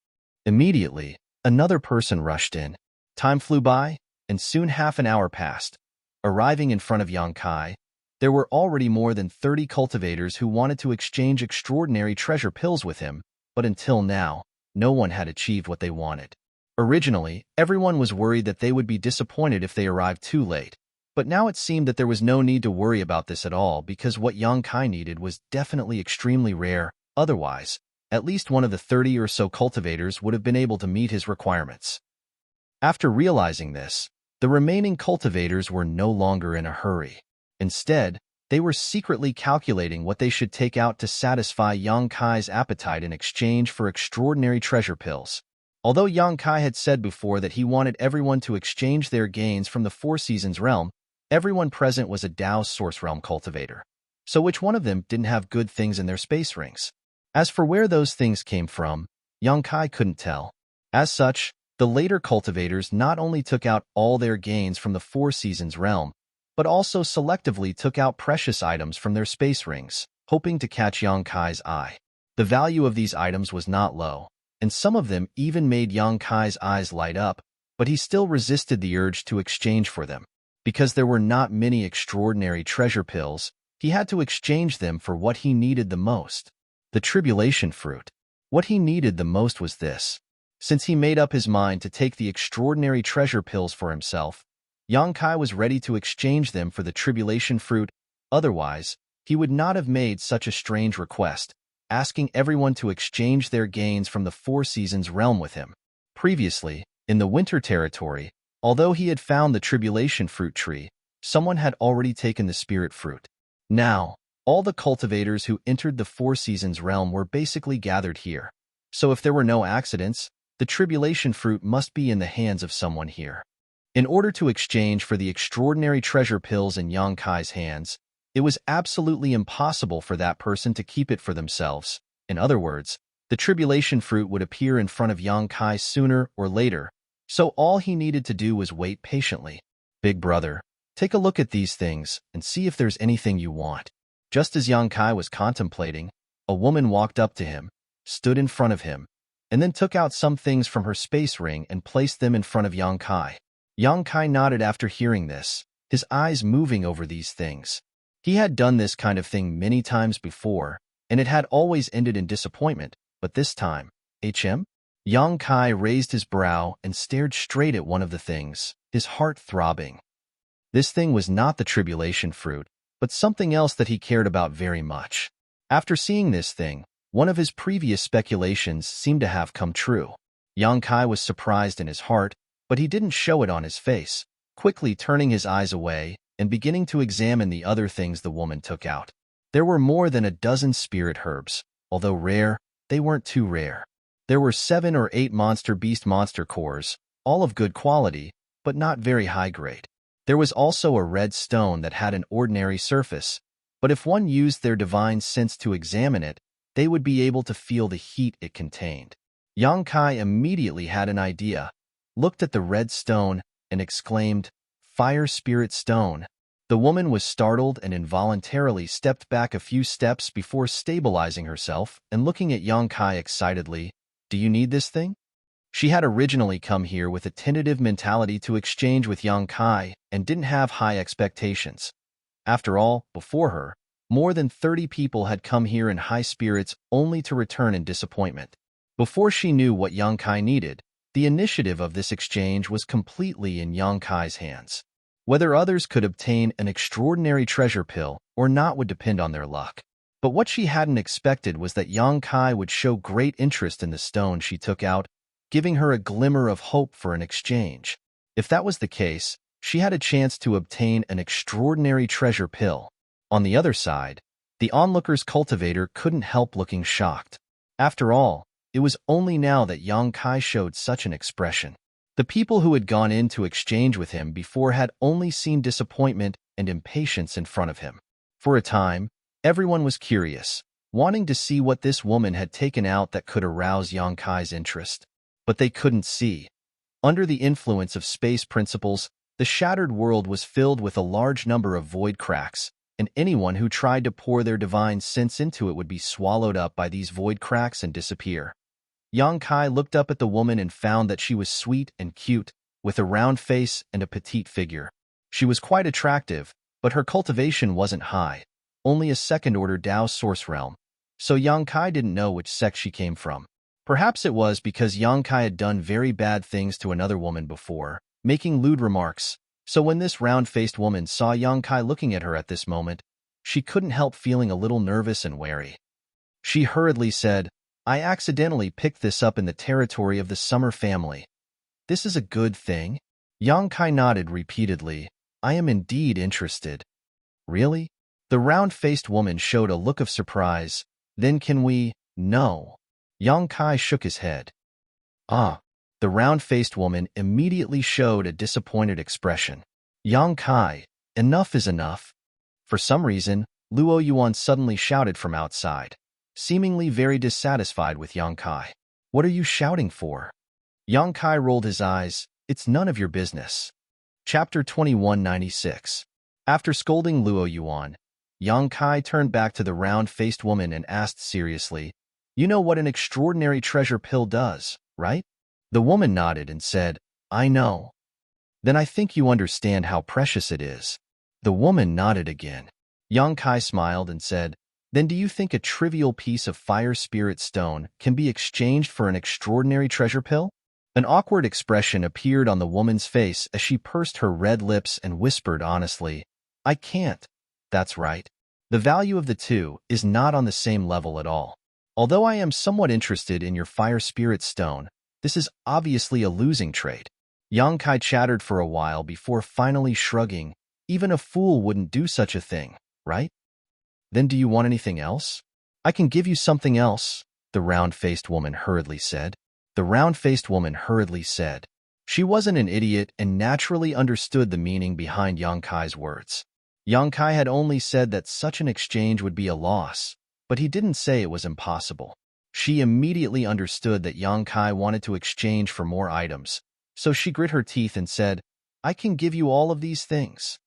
Immediately, another person rushed in. Time flew by, and soon half an hour passed. Arriving in front of Yang Kai, there were already more than 30 cultivators who wanted to exchange extraordinary treasure pills with him, but until now, no one had achieved what they wanted. Originally, everyone was worried that they would be disappointed if they arrived too late, but now it seemed that there was no need to worry about this at all because what Yang Kai needed was definitely extremely rare. Otherwise, at least one of the 30 or so cultivators would have been able to meet his requirements. After realizing this, the remaining cultivators were no longer in a hurry. Instead, they were secretly calculating what they should take out to satisfy Yang Kai's appetite in exchange for extraordinary treasure pills. Although Yang Kai had said before that he wanted everyone to exchange their gains from the Four Seasons realm, everyone present was a Dao Source Realm cultivator. So which one of them didn't have good things in their space rings? As for where those things came from, Yang Kai couldn't tell. As such, the later cultivators not only took out all their gains from the Four Seasons realm, but also selectively took out precious items from their space rings, hoping to catch Yang Kai's eye. The value of these items was not low, and some of them even made Yang Kai's eyes light up, but he still resisted the urge to exchange for them. Because there were not many extraordinary treasure pills, he had to exchange them for what he needed the most. The tribulation fruit. What he needed the most was this. Since he made up his mind to take the extraordinary treasure pills for himself, Yang Kai was ready to exchange them for the tribulation fruit. Otherwise, he would not have made such a strange request, asking everyone to exchange their gains from the Four Seasons realm with him. Previously, in the winter territory, although he had found the tribulation fruit tree, someone had already taken the spirit fruit. Now, all the cultivators who entered the Four Seasons realm were basically gathered here. So if there were no accidents, the tribulation fruit must be in the hands of someone here. In order to exchange for the extraordinary treasure pills in Yang Kai's hands, it was absolutely impossible for that person to keep it for themselves. In other words, the tribulation fruit would appear in front of Yang Kai sooner or later, so all he needed to do was wait patiently. "Big brother, take a look at these things and see if there's anything you want." Just as Yang Kai was contemplating, a woman walked up to him, stood in front of him, and then took out some things from her space ring and placed them in front of Yang Kai. Yang Kai nodded after hearing this, his eyes moving over these things. He had done this kind of thing many times before, and it had always ended in disappointment, but this time, Yang Kai raised his brow and stared straight at one of the things, his heart throbbing. This thing was not the tribulation fruit, but something else that he cared about very much. After seeing this thing, one of his previous speculations seemed to have come true. Yang Kai was surprised in his heart, but he didn't show it on his face, quickly turning his eyes away and beginning to examine the other things the woman took out. There were more than a dozen spirit herbs. Although rare, they weren't too rare. There were 7 or 8 monster cores, all of good quality, but not very high grade. There was also a red stone that had an ordinary surface, but if one used their divine sense to examine it, they would be able to feel the heat it contained. Yang Kai immediately had an idea, looked at the red stone, and exclaimed, "Fire Spirit Stone." The woman was startled and involuntarily stepped back a few steps before stabilizing herself and looking at Yang Kai excitedly. "Do you need this thing?" She had originally come here with a tentative mentality to exchange with Yang Kai and didn't have high expectations. After all, before her, more than 30 people had come here in high spirits only to return in disappointment. Before she knew what Yang Kai needed, the initiative of this exchange was completely in Yang Kai's hands. Whether others could obtain an extraordinary treasure pill or not would depend on their luck. But what she hadn't expected was that Yang Kai would show great interest in the stone she took out, giving her a glimmer of hope for an exchange. If that was the case, she had a chance to obtain an extraordinary treasure pill. On the other side, the onlooker's cultivator couldn't help looking shocked. After all, it was only now that Yang Kai showed such an expression. The people who had gone in to exchange with him before had only seen disappointment and impatience in front of him. For a time, everyone was curious, wanting to see what this woman had taken out that could arouse Yang Kai's interest. But they couldn't see. Under the influence of space principles, the shattered world was filled with a large number of void cracks, and anyone who tried to pour their divine sense into it would be swallowed up by these void cracks and disappear. Yang Kai looked up at the woman and found that she was sweet and cute, with a round face and a petite figure. She was quite attractive, but her cultivation wasn't high, only a second-order Dao source realm, so Yang Kai didn't know which sect she came from. Perhaps it was because Yang Kai had done very bad things to another woman before, making lewd remarks, so when this round-faced woman saw Yang Kai looking at her at this moment, she couldn't help feeling a little nervous and wary. She hurriedly said, "I accidentally picked this up in the territory of the Summer family. This is a good thing?" Yang Kai nodded repeatedly. "I am indeed interested." "Really?" The round-faced woman showed a look of surprise. "Then can we—" "No." Yang Kai shook his head. "Ah." The round-faced woman immediately showed a disappointed expression. "Yang Kai, enough is enough." For some reason, Luo Yuan suddenly shouted from outside, seemingly very dissatisfied with Yang Kai. "What are you shouting for?" Yang Kai rolled his eyes. "It's none of your business." Chapter 2196. After scolding Luo Yuan, Yang Kai turned back to the round-faced woman and asked seriously, "You know what an extraordinary treasure pill does, right?" The woman nodded and said, "I know." "Then I think you understand how precious it is." The woman nodded again. Yang Kai smiled and said, "Then do you think a trivial piece of fire spirit stone can be exchanged for an extraordinary treasure pill?" An awkward expression appeared on the woman's face as she pursed her red lips and whispered honestly, "I can't." "That's right. The value of the two is not on the same level at all. Although I am somewhat interested in your fire spirit stone, this is obviously a losing trade." Yang Kai chattered for a while before finally shrugging. "Even a fool wouldn't do such a thing, right?" "Then do you want anything else?" "I can give you something else," the round-faced woman hurriedly said. The round-faced woman hurriedly said. She wasn't an idiot and naturally understood the meaning behind Yang Kai's words. Yang Kai had only said that such an exchange would be a loss, but he didn't say it was impossible. She immediately understood that Yang Kai wanted to exchange for more items, so she grit her teeth and said, "I can give you all of these things."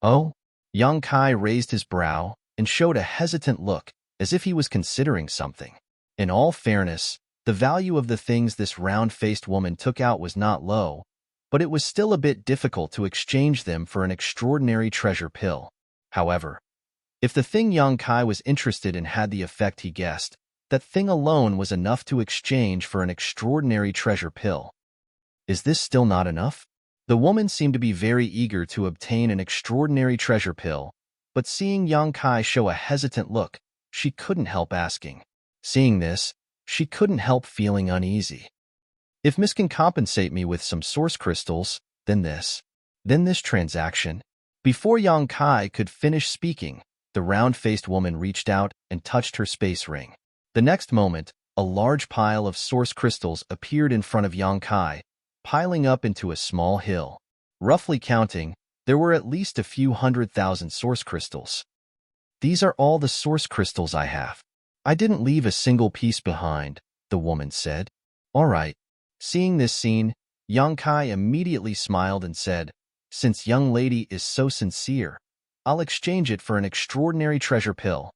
"Oh?" Yang Kai raised his brow and showed a hesitant look, as if he was considering something. In all fairness, the value of the things this round-faced woman took out was not low, but it was still a bit difficult to exchange them for an extraordinary treasure pill. However, if the thing Yang Kai was interested in had the effect he guessed, that thing alone was enough to exchange for an extraordinary treasure pill. Is this still not enough? The woman seemed to be very eager to obtain an extraordinary treasure pill, but seeing Yang Kai show a hesitant look, she couldn't help asking. Seeing this, she couldn't help feeling uneasy. "If Miss can compensate me with some source crystals, then this transaction." Before Yang Kai could finish speaking, the round-faced woman reached out and touched her space ring. The next moment, a large pile of source crystals appeared in front of Yang Kai, piling up into a small hill. Roughly counting, there were at least a few 100,000 source crystals. "These are all the source crystals I have. I didn't leave a single piece behind," the woman said. "All right." Seeing this scene, Yang Kai immediately smiled and said, "Since young lady is so sincere, I'll exchange it for an extraordinary treasure pill."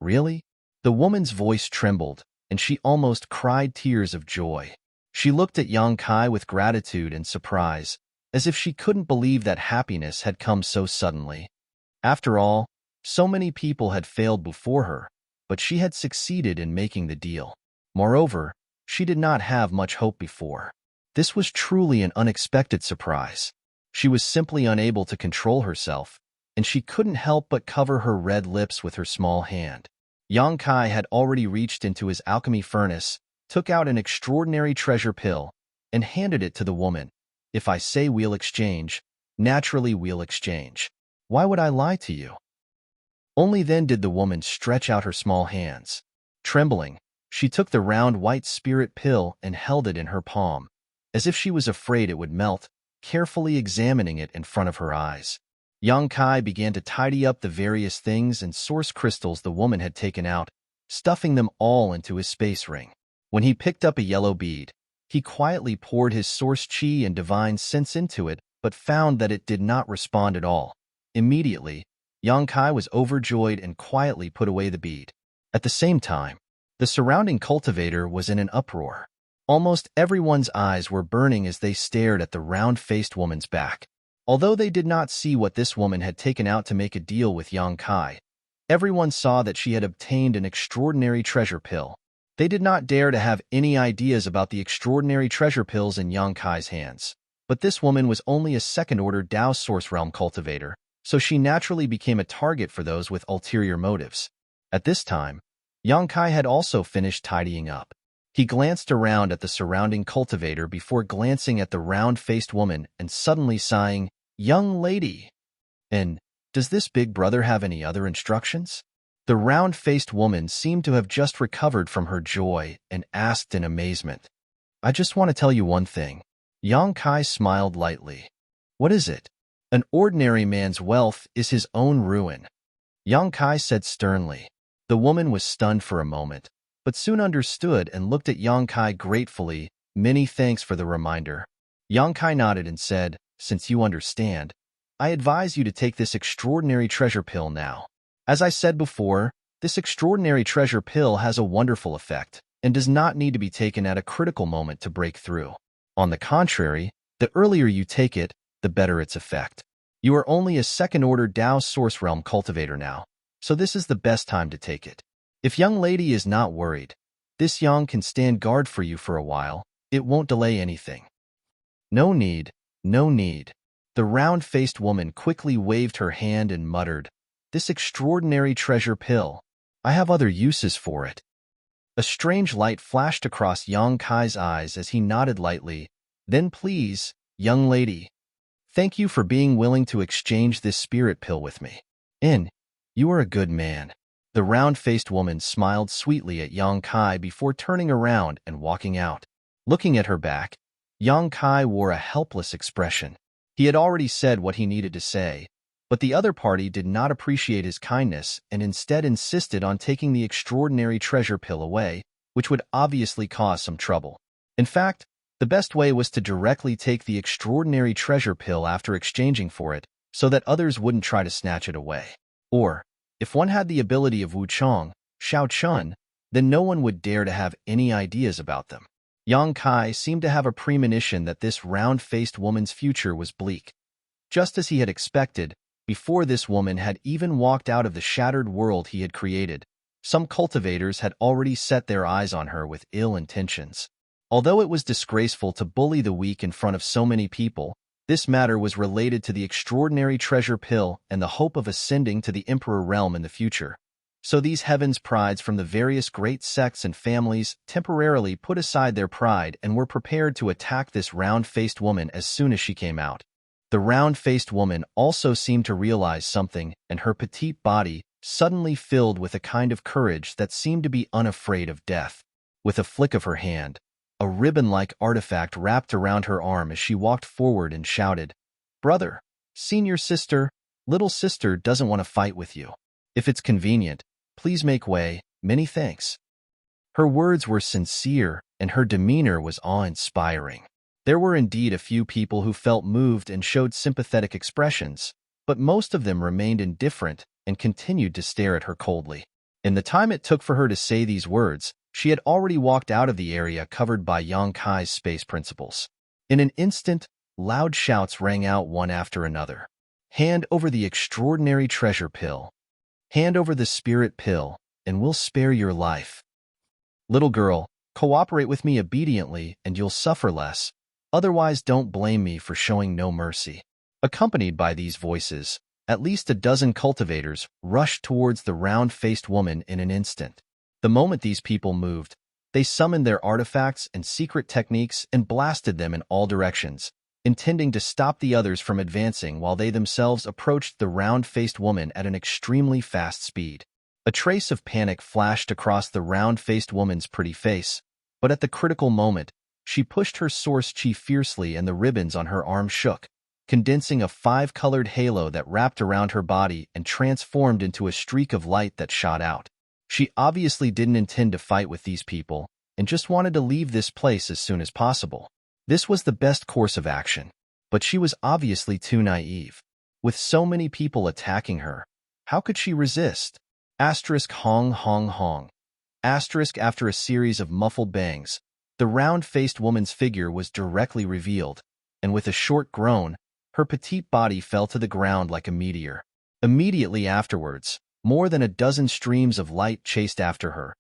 "Really?" The woman's voice trembled, and she almost cried tears of joy. She looked at Yang Kai with gratitude and surprise, as if she couldn't believe that happiness had come so suddenly. After all, so many people had failed before her, but she had succeeded in making the deal. Moreover, she did not have much hope before. This was truly an unexpected surprise. She was simply unable to control herself, and she couldn't help but cover her red lips with her small hand. Yang Kai had already reached into his alchemy furnace, took out an extraordinary treasure pill, and handed it to the woman. If I say we'll exchange, naturally we'll exchange. Why would I lie to you? Only then did the woman stretch out her small hands. Trembling, she took the round white spirit pill and held it in her palm, as if she was afraid it would melt, carefully examining it in front of her eyes. Yang Kai began to tidy up the various things and source crystals the woman had taken out, stuffing them all into his space ring. When he picked up a yellow bead, he quietly poured his source chi and divine sense into it, but found that it did not respond at all. Immediately, Yang Kai was overjoyed and quietly put away the bead. At the same time, the surrounding cultivator was in an uproar. Almost everyone's eyes were burning as they stared at the round-faced woman's back. Although they did not see what this woman had taken out to make a deal with Yang Kai, everyone saw that she had obtained an extraordinary treasure pill. They did not dare to have any ideas about the extraordinary treasure pills in Yang Kai's hands. But this woman was only a second-order Dao Source Realm cultivator, so she naturally became a target for those with ulterior motives. At this time, Yang Kai had also finished tidying up. He glanced around at the surrounding cultivator before glancing at the round-faced woman and suddenly sighing, "Young lady, and does this big brother have any other instructions?" The round-faced woman seemed to have just recovered from her joy and asked in amazement, "I just want to tell you one thing." Yang Kai smiled lightly. "What is it?" "An ordinary man's wealth is his own ruin," Yang Kai said sternly. The woman was stunned for a moment, but soon understood and looked at Yang Kai gratefully. "Many thanks for the reminder." Yang Kai nodded and said, "Since you understand, I advise you to take this extraordinary treasure pill now. As I said before, this extraordinary treasure pill has a wonderful effect and does not need to be taken at a critical moment to break through. On the contrary, the earlier you take it, the better its effect. You are only a second-order Dao Source Realm cultivator now, so this is the best time to take it. If young lady is not worried, this Yang can stand guard for you for a while. It won't delay anything." "No need, no need." The round-faced woman quickly waved her hand and muttered, "This extraordinary treasure pill. I have other uses for it." A strange light flashed across Yang Kai's eyes as he nodded lightly. "Then please, young lady, thank you for being willing to exchange this spirit pill with me. You are a good man." The round-faced woman smiled sweetly at Yang Kai before turning around and walking out. Looking at her back, Yang Kai wore a helpless expression. He had already said what he needed to say, but the other party did not appreciate his kindness and instead insisted on taking the extraordinary treasure pill away, which would obviously cause some trouble. In fact, the best way was to directly take the extraordinary treasure pill after exchanging for it, so that others wouldn't try to snatch it away. Or, if one had the ability of Wuchang, Shao Chun, then no one would dare to have any ideas about them. Yang Kai seemed to have a premonition that this round-faced woman's future was bleak. Just as he had expected, before this woman had even walked out of the shattered world he had created, some cultivators had already set their eyes on her with ill intentions. Although it was disgraceful to bully the weak in front of so many people, this matter was related to the extraordinary treasure pill and the hope of ascending to the Emperor realm in the future. So these heavens' prides from the various great sects and families temporarily put aside their pride and were prepared to attack this round-faced woman as soon as she came out. The round-faced woman also seemed to realize something, and her petite body suddenly filled with a kind of courage that seemed to be unafraid of death. With a flick of her hand, a ribbon-like artifact wrapped around her arm as she walked forward and shouted, "Brother, senior sister, little sister doesn't want to fight with you. If it's convenient, please make way, many thanks." Her words were sincere, and her demeanor was awe-inspiring. There were indeed a few people who felt moved and showed sympathetic expressions, but most of them remained indifferent and continued to stare at her coldly. In the time it took for her to say these words, She had already walked out of the area covered by Yang Kai's space principles. In an instant, loud shouts rang out one after another. Hand over the extraordinary treasure pill. Hand over the spirit pill, and we'll spare your life. Little girl, cooperate with me obediently and you'll suffer less. Otherwise, don't blame me for showing no mercy. Accompanied by these voices, at least a dozen cultivators rushed towards the round-faced woman in an instant. The moment these people moved, they summoned their artifacts and secret techniques and blasted them in all directions, intending to stop the others from advancing while they themselves approached the round-faced woman at an extremely fast speed. A trace of panic flashed across the round-faced woman's pretty face, but at the critical moment, she pushed her source chi fiercely and the ribbons on her arm shook, condensing a five-colored halo that wrapped around her body and transformed into a streak of light that shot out. She obviously didn't intend to fight with these people and just wanted to leave this place as soon as possible. This was the best course of action, but she was obviously too naive. With so many people attacking her, how could she resist? Asterisk hong hong hong. Asterisk after a series of muffled bangs, the round-faced woman's figure was directly revealed, and with a short groan, her petite body fell to the ground like a meteor. Immediately afterwards, more than a dozen streams of light chased after her,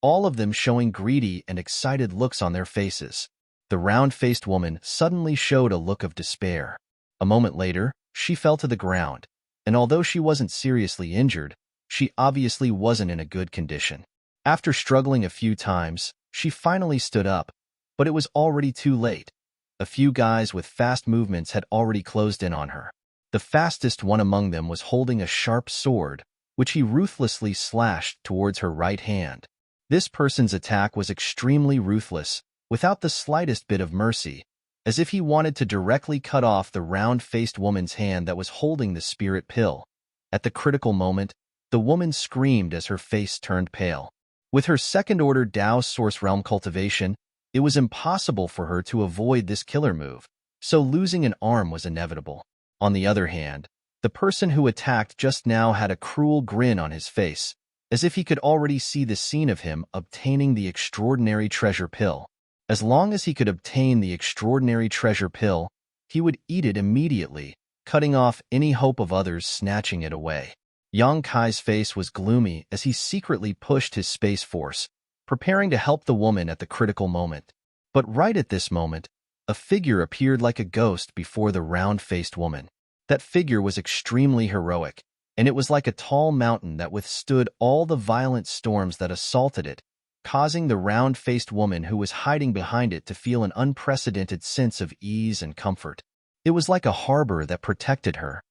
all of them showing greedy and excited looks on their faces. The round-faced woman suddenly showed a look of despair. A moment later, she fell to the ground, and although she wasn't seriously injured, she obviously wasn't in a good condition. After struggling a few times, she finally stood up, but it was already too late. A few guys with fast movements had already closed in on her. The fastest one among them was holding a sharp sword, which he ruthlessly slashed towards her right hand. This person's attack was extremely ruthless, without the slightest bit of mercy, as if he wanted to directly cut off the round-faced woman's hand that was holding the spirit pill. At the critical moment, the woman screamed as her face turned pale. With her second-order Tao Source Realm cultivation, it was impossible for her to avoid this killer move, so losing an arm was inevitable. On the other hand, the person who attacked just now had a cruel grin on his face, as if he could already see the scene of him obtaining the extraordinary treasure pill. As long as he could obtain the extraordinary treasure pill, he would eat it immediately, cutting off any hope of others snatching it away. Yang Kai's face was gloomy as he secretly pushed his space force, preparing to help the woman at the critical moment. But right at this moment, a figure appeared like a ghost before the round-faced woman. That figure was extremely heroic, and it was like a tall mountain that withstood all the violent storms that assaulted it, causing the round-faced woman who was hiding behind it to feel an unprecedented sense of ease and comfort. It was like a harbor that protected her.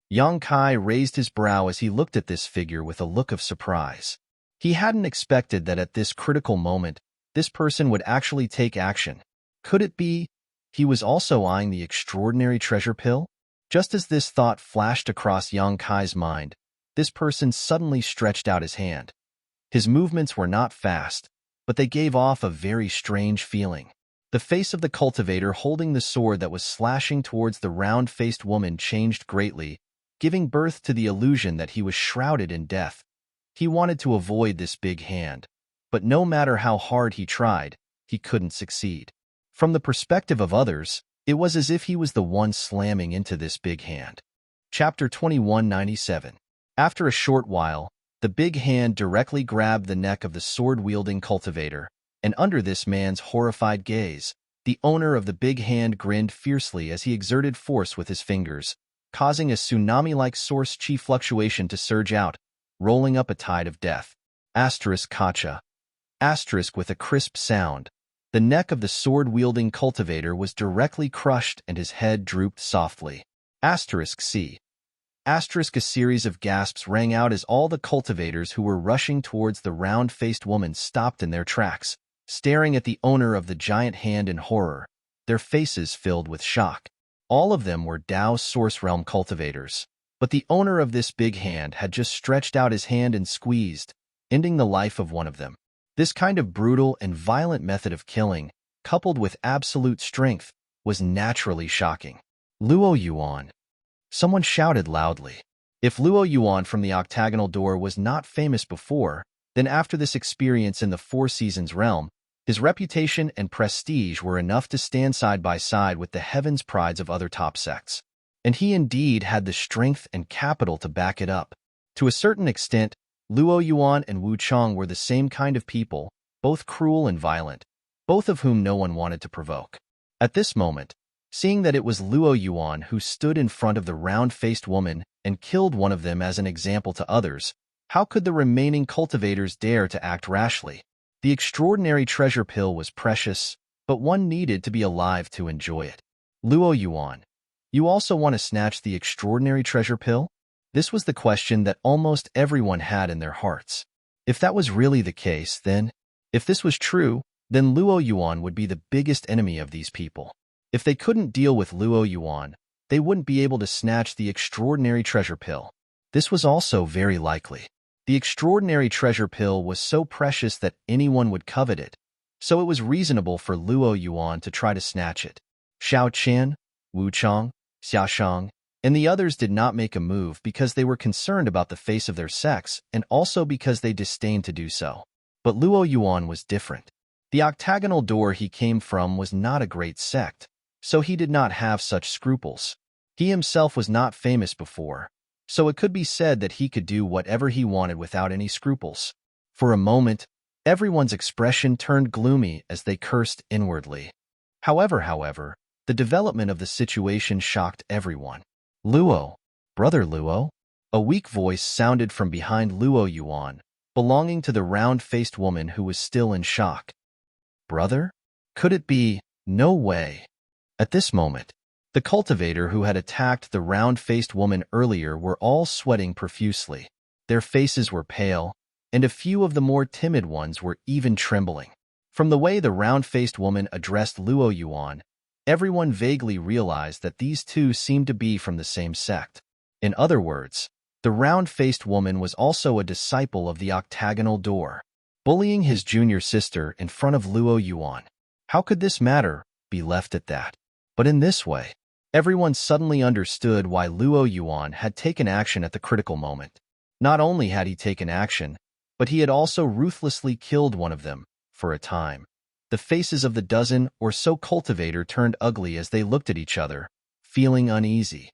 Yang Kai raised his brow as he looked at this figure with a look of surprise. He hadn't expected that at this critical moment, this person would actually take action. Could it be he was also eyeing the extraordinary treasure pill? Just as this thought flashed across Yang Kai's mind, this person suddenly stretched out his hand. His movements were not fast, but they gave off a very strange feeling. The face of the cultivator holding the sword that was slashing towards the round-faced woman changed greatly, giving birth to the illusion that he was shrouded in death. He wanted to avoid this big hand, but no matter how hard he tried, he couldn't succeed. From the perspective of others, it was as if he was the one slamming into this big hand. Chapter 2197. After a short while, the big hand directly grabbed the neck of the sword-wielding cultivator, and under this man's horrified gaze, the owner of the big hand grinned fiercely as he exerted force with his fingers, causing a tsunami-like source chi fluctuation to surge out, rolling up a tide of death. Asterisk Kacha. Asterisk with a crisp sound. The neck of the sword-wielding cultivator was directly crushed and his head drooped softly. Asterisk C. Asterisk a series of gasps rang out as all the cultivators who were rushing towards the round-faced woman stopped in their tracks, staring at the owner of the giant hand in horror, their faces filled with shock. All of them were Tao Source Realm cultivators, but the owner of this big hand had just stretched out his hand and squeezed, ending the life of one of them. This kind of brutal and violent method of killing, coupled with absolute strength, was naturally shocking. Luo Yuan. Someone shouted loudly. If Luo Yuan from the octagonal door was not famous before, Then after this experience in the Four Seasons realm, his reputation and prestige were enough to stand side by side with the heavens' prides of other top sects. And he indeed had the strength and capital to back it up. To a certain extent, Luo Yuan and Wu Chong were the same kind of people, both cruel and violent, both of whom no one wanted to provoke. At this moment, seeing that it was Luo Yuan who stood in front of the round-faced woman and killed one of them as an example to others, how could the remaining cultivators dare to act rashly? The extraordinary treasure pill was precious, but one needed to be alive to enjoy it. Luo Yuan, you also want to snatch the extraordinary treasure pill? This was the question that almost everyone had in their hearts. If that was really the case, if this was true, then Luo Yuan would be the biggest enemy of these people. If they couldn't deal with Luo Yuan, they wouldn't be able to snatch the extraordinary treasure pill. This was also very likely. The extraordinary treasure pill was so precious that anyone would covet it, so it was reasonable for Luo Yuan to try to snatch it. Xiao Qian, Wu Chong, Xia Shang, and the others did not make a move because they were concerned about the face of their sex and also because they disdained to do so. But Luo Yuan was different. The octagonal door he came from was not a great sect, so he did not have such scruples. He himself was not famous before, so it could be said that he could do whatever he wanted without any scruples. For a moment, everyone's expression turned gloomy as they cursed inwardly. However, the development of the situation shocked everyone. Luo, brother Luo? A weak voice sounded from behind Luo Yuan, belonging to the round-faced woman who was still in shock. Brother? Could it be? No way. At this moment, the cultivator who had attacked the round-faced woman earlier were all sweating profusely. Their faces were pale, and a few of the more timid ones were even trembling. From the way the round-faced woman addressed Luo Yuan, everyone vaguely realized that these two seemed to be from the same sect. In other words, the round-faced woman was also a disciple of the octagonal door, bullying his junior sister in front of Luo Yuan. How could this matter be left at that? But in this way, everyone suddenly understood why Luo Yuan had taken action at the critical moment. Not only had he taken action, but he had also ruthlessly killed one of them, for a time. The faces of the dozen or so cultivator turned ugly as they looked at each other, feeling uneasy.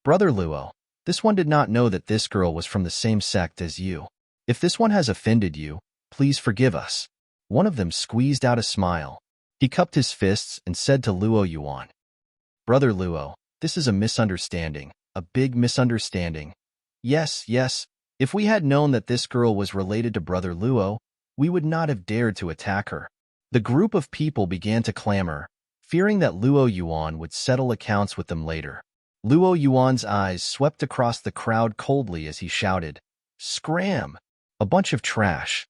Brother Luo, this one did not know that this girl was from the same sect as you. If this one has offended you, please forgive us. One of them squeezed out a smile. He cupped his fists and said to Luo Yuan, Brother Luo, this is a misunderstanding, a big misunderstanding. Yes, if we had known that this girl was related to Brother Luo, we would not have dared to attack her. The group of people began to clamor, fearing that Luo Yuan would settle accounts with them later. Luo Yuan's eyes swept across the crowd coldly as he shouted, Scram! A bunch of trash.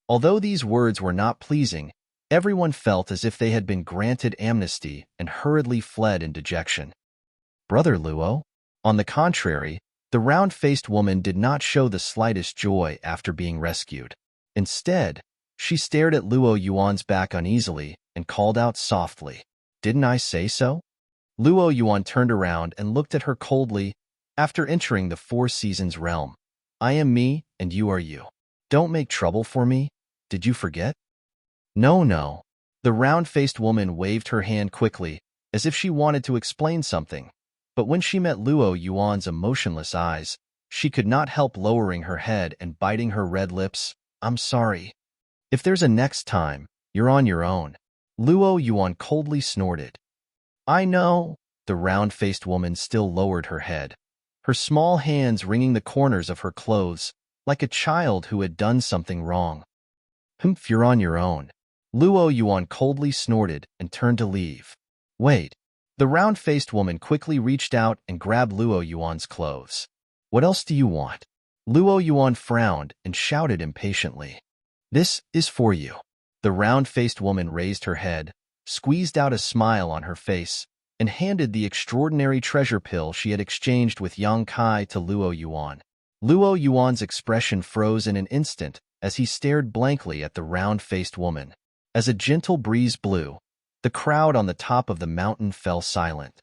Although these words were not pleasing, everyone felt as if they had been granted amnesty and hurriedly fled in dejection. Brother Luo? On the contrary, the round-faced woman did not show the slightest joy after being rescued. Instead, she stared at Luo Yuan's back uneasily and called out softly, Didn't I say so? Luo Yuan turned around and looked at her coldly. After entering the Four Seasons realm, I am me and you are you. Don't make trouble for me. Did you forget? No. The round-faced woman waved her hand quickly, as if she wanted to explain something. But when she met Luo Yuan's emotionless eyes, she could not help lowering her head and biting her red lips. I'm sorry. If there's a next time, you're on your own. Luo Yuan coldly snorted. I know. The round-faced woman still lowered her head, her small hands wringing the corners of her clothes, like a child who had done something wrong. You're on your own. Luo Yuan coldly snorted and turned to leave. Wait. The round-faced woman quickly reached out and grabbed Luo Yuan's clothes. What else do you want? Luo Yuan frowned and shouted impatiently. This is for you. The round-faced woman raised her head, squeezed out a smile on her face, and handed the extraordinary treasure pill she had exchanged with Yang Kai to Luo Yuan. Luo Yuan's expression froze in an instant as he stared blankly at the round-faced woman. As a gentle breeze blew, the crowd on the top of the mountain fell silent.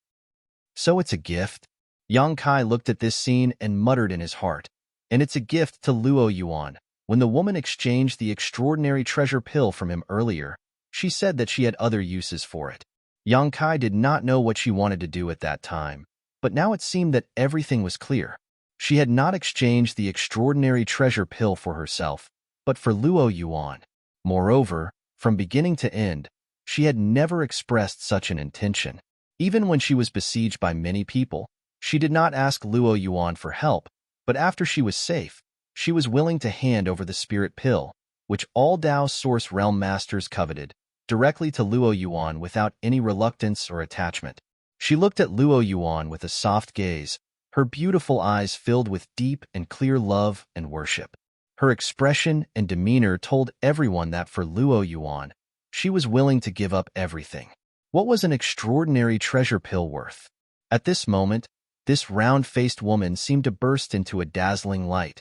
So it's a gift? Yang Kai looked at this scene and muttered in his heart. And it's a gift to Luo Yuan, When the woman exchanged the extraordinary treasure pill from him earlier, she said that she had other uses for it. Yang Kai did not know what she wanted to do at that time, but now it seemed that everything was clear. She had not exchanged the extraordinary treasure pill for herself, but for Luo Yuan. Moreover, from beginning to end, she had never expressed such an intention. Even when she was besieged by many people, she did not ask Luo Yuan for help, but after she was safe, she was willing to hand over the spirit pill, which all Dao Source Realm Masters coveted, directly to Luo Yuan without any reluctance or attachment. She looked at Luo Yuan with a soft gaze, her beautiful eyes filled with deep and clear love and worship. Her expression and demeanor told everyone that for Luo Yuan, she was willing to give up everything. What was an extraordinary treasure pill worth? At this moment, this round-faced woman seemed to burst into a dazzling light,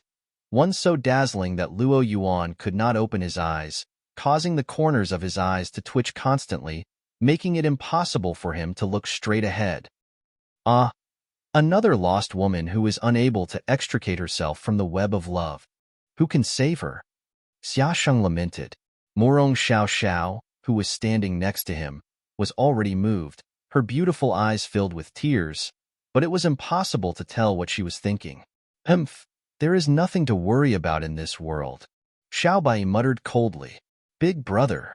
one so dazzling that Luo Yuan could not open his eyes, causing the corners of his eyes to twitch constantly, making it impossible for him to look straight ahead. Another lost woman who is unable to extricate herself from the web of love. Who can save her? Xiaosheng lamented. Morong Xiao, who was standing next to him, was already moved, her beautiful eyes filled with tears, but it was impossible to tell what she was thinking. There is nothing to worry about in this world. Xiaobai muttered coldly. Big brother.